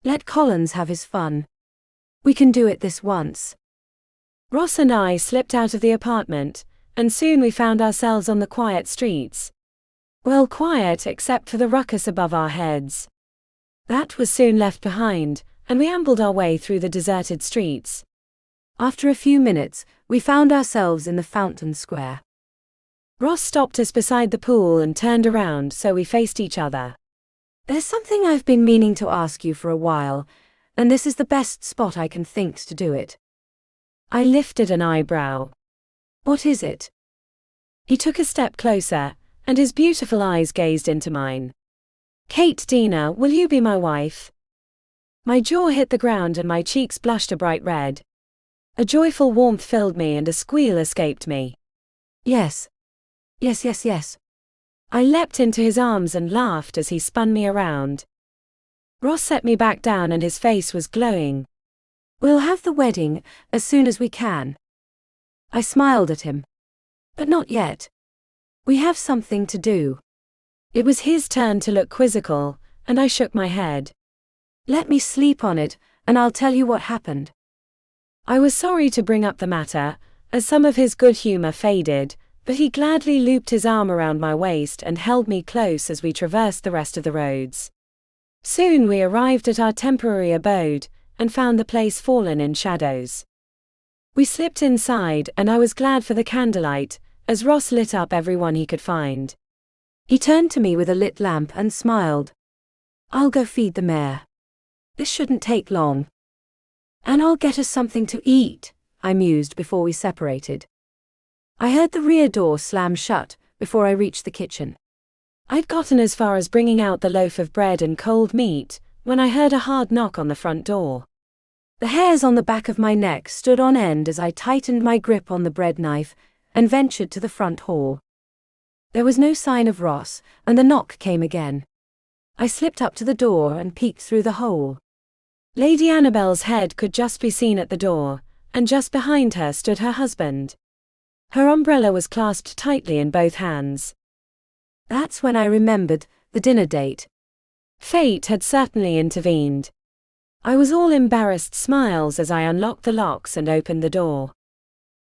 Let Collins have his fun. We can do it this once. Ross and I slipped out of the apartment, and soon we found ourselves on the quiet streets. Well, quiet except for the ruckus above our heads. That was soon left behind, and we ambled our way through the deserted streets. After a few minutes, we found ourselves in the Fountain Square. Ross stopped us beside the pool and turned around so we faced each other. There's something I've been meaning to ask you for a while, and this is the best spot I can think to do it. I lifted an eyebrow. What is it? He took a step closer, and his beautiful eyes gazed into mine. Kate Dina, will you be my wife? My jaw hit the ground and my cheeks blushed a bright red. A joyful warmth filled me and a squeal escaped me. Yes. Yes, yes, yes. I leapt into his arms and laughed as he spun me around. Ross set me back down and his face was glowing. We'll have the wedding as soon as we can. I smiled at him. But not yet. We have something to do. It was his turn to look quizzical, and I shook my head. Let me sleep on it, and I'll tell you what happened. I was sorry to bring up the matter, as some of his good humor faded, but he gladly looped his arm around my waist and held me close as we traversed the rest of the roads. Soon we arrived at our temporary abode, and found the place fallen in shadows. We slipped inside and I was glad for the candlelight, as Ross lit up everyone he could find. He turned to me with a lit lamp and smiled. I'll go feed the mare. This shouldn't take long. And I'll get us something to eat, I mused before we separated. I heard the rear door slam shut before I reached the kitchen. I'd gotten as far as bringing out the loaf of bread and cold meat, when I heard a hard knock on the front door. The hairs on the back of my neck stood on end as I tightened my grip on the bread knife and ventured to the front hall. There was no sign of Ross, and the knock came again. I slipped up to the door and peeked through the hole. Lady Annabel's head could just be seen at the door, and just behind her stood her husband. Her umbrella was clasped tightly in both hands. That's when I remembered the dinner date. Fate had certainly intervened. I was all embarrassed smiles as I unlocked the locks and opened the door.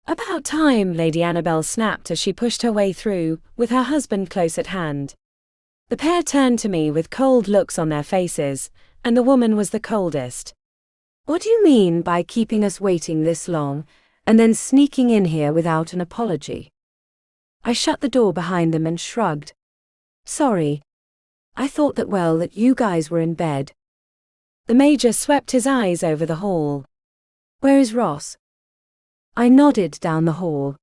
About time, Lady Annabel snapped as she pushed her way through, with her husband close at hand. The pair turned to me with cold looks on their faces, and the woman was the coldest. What do you mean by keeping us waiting this long, and then sneaking in here without an apology. I shut the door behind them and shrugged. Sorry. I thought that you guys were in bed. The Major swept his eyes over the hall. Where is Ross? I nodded down the hall.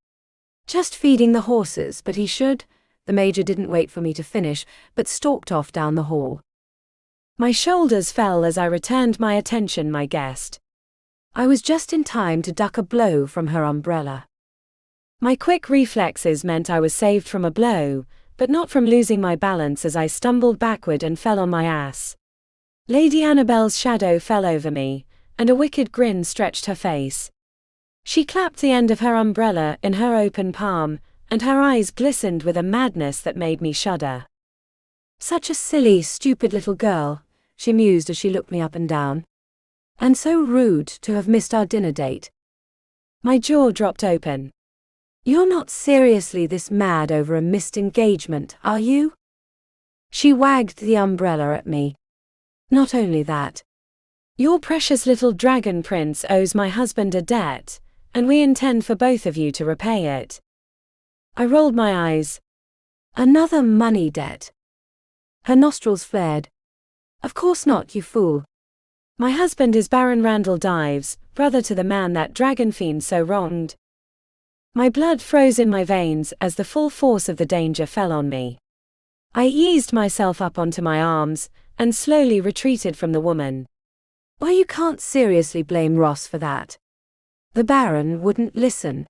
Just feeding the horses, but he should. The Major didn't wait for me to finish, but stalked off down the hall. My shoulders fell as I returned my attention my guest. I was just in time to duck a blow from her umbrella. My quick reflexes meant I was saved from a blow, but not from losing my balance as I stumbled backward and fell on my ass. Lady Annabel's shadow fell over me, and a wicked grin stretched her face. She clapped the end of her umbrella in her open palm, and her eyes glistened with a madness that made me shudder. Such a silly, stupid little girl, she mused as she looked me up and down. And so rude to have missed our dinner date. My jaw dropped open. You're not seriously this mad over a missed engagement, are you? She wagged the umbrella at me. Not only that. Your precious little dragon prince owes my husband a debt, and we intend for both of you to repay it. I rolled my eyes. Another money debt. Her nostrils flared. Of course not, you fool. My husband is Baron Randall Dives, brother to the man that dragon fiend so wronged. My blood froze in my veins as the full force of the danger fell on me. I eased myself up onto my arms, and slowly retreated from the woman. Well, you can't seriously blame Ross for that. The Baron wouldn't listen.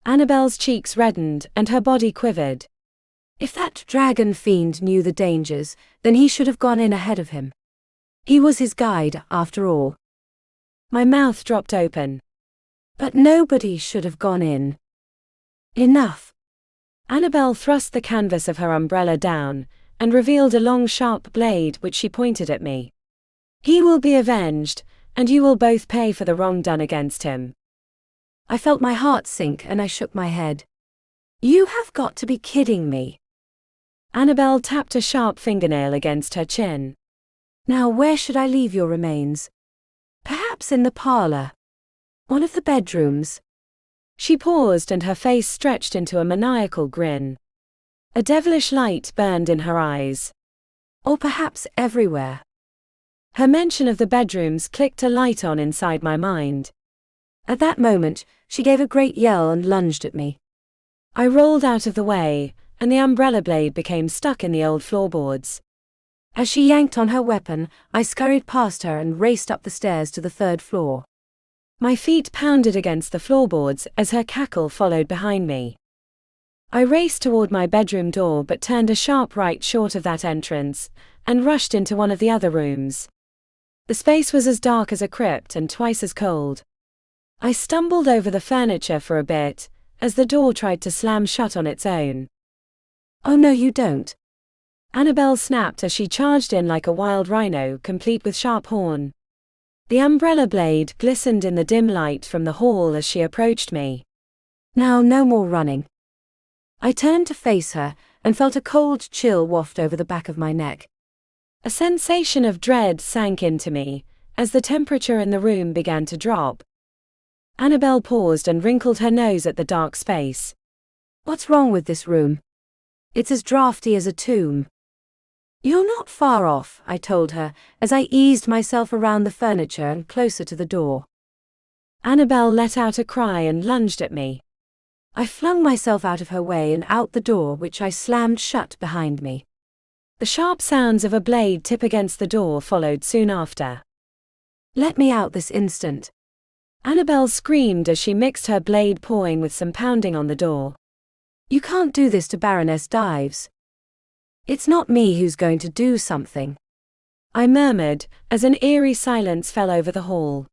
Annabel's cheeks reddened and her body quivered. If that dragon fiend knew the dangers, then he should have gone in ahead of him. He was his guide, after all. My mouth dropped open. But nobody should have gone in. Enough. Annabel thrust the canvas of her umbrella down, and revealed a long sharp blade which she pointed at me. He will be avenged, and you will both pay for the wrong done against him. I felt my heart sink and I shook my head. You have got to be kidding me. Annabel tapped a sharp fingernail against her chin. Now where should I leave your remains? Perhaps in the parlor. One of the bedrooms. She paused and her face stretched into a maniacal grin. A devilish light burned in her eyes. Or perhaps everywhere. Her mention of the bedrooms clicked a light on inside my mind. At that moment, she gave a great yell and lunged at me. I rolled out of the way, and the umbrella blade became stuck in the old floorboards. As she yanked on her weapon, I scurried past her and raced up the stairs to the 3rd floor. My feet pounded against the floorboards as her cackle followed behind me. I raced toward my bedroom door but turned a sharp right short of that entrance, and rushed into one of the other rooms. The space was as dark as a crypt and twice as cold. I stumbled over the furniture for a bit, as the door tried to slam shut on its own. Oh no, you don't. Annabel snapped as she charged in like a wild rhino, complete with sharp horn. The umbrella blade glistened in the dim light from the hall as she approached me. Now no more running. I turned to face her, and felt a cold chill waft over the back of my neck. A sensation of dread sank into me, as the temperature in the room began to drop. Annabel paused and wrinkled her nose at the dark space. What's wrong with this room? It's as drafty as a tomb. You're not far off, I told her, as I eased myself around the furniture and closer to the door. Annabel let out a cry and lunged at me. I flung myself out of her way and out the door, which I slammed shut behind me. The sharp sounds of a blade tip against the door followed soon after. Let me out this instant. Annabel screamed as she mixed her blade pawing with some pounding on the door. You can't do this to Baroness Dives. It's not me who's going to do something, I murmured, as an eerie silence fell over the hall.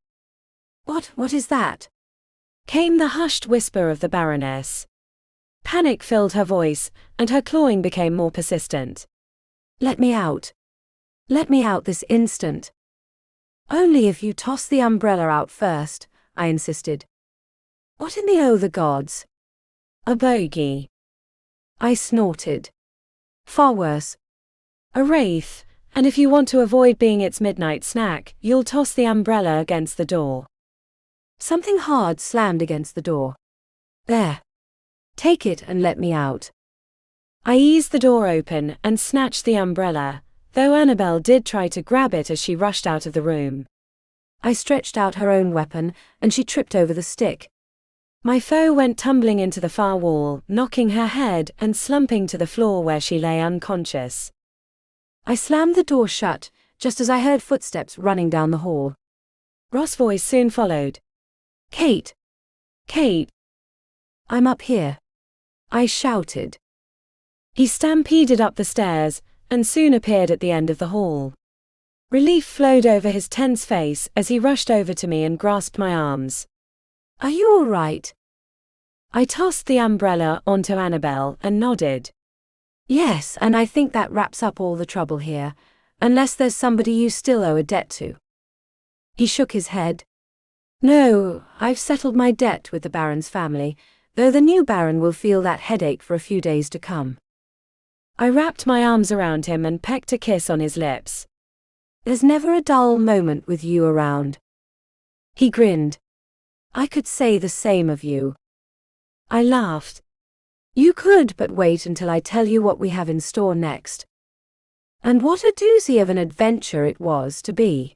What is that? Came the hushed whisper of the Baroness. Panic filled her voice, and her clawing became more persistent. Let me out. Let me out this instant. Only if you toss the umbrella out first, I insisted. What in the gods? A bogey. I snorted. Far worse. A wraith, and if you want to avoid being its midnight snack, you'll toss the umbrella against the door. Something hard slammed against the door. There. Take it and let me out. I eased the door open and snatched the umbrella, though Annabelle did try to grab it as she rushed out of the room. I stretched out her own weapon, and she tripped over the stick. My foe went tumbling into the far wall, knocking her head and slumping to the floor where she lay unconscious. I slammed the door shut, just as I heard footsteps running down the hall. Ross' voice soon followed. Kate! Kate! I'm up here. I shouted. He stampeded up the stairs, and soon appeared at the end of the hall. Relief flowed over his tense face as he rushed over to me and grasped my arms. Are you all right? I tossed the umbrella onto Annabelle and nodded. Yes, and I think that wraps up all the trouble here, unless there's somebody you still owe a debt to. He shook his head. No, I've settled my debt with the Baron's family, though the new Baron will feel that headache for a few days to come. I wrapped my arms around him and pecked a kiss on his lips. There's never a dull moment with you around. He grinned. I could say the same of you. I laughed. You could, but wait until I tell you what we have in store next. And what a doozy of an adventure it was to be.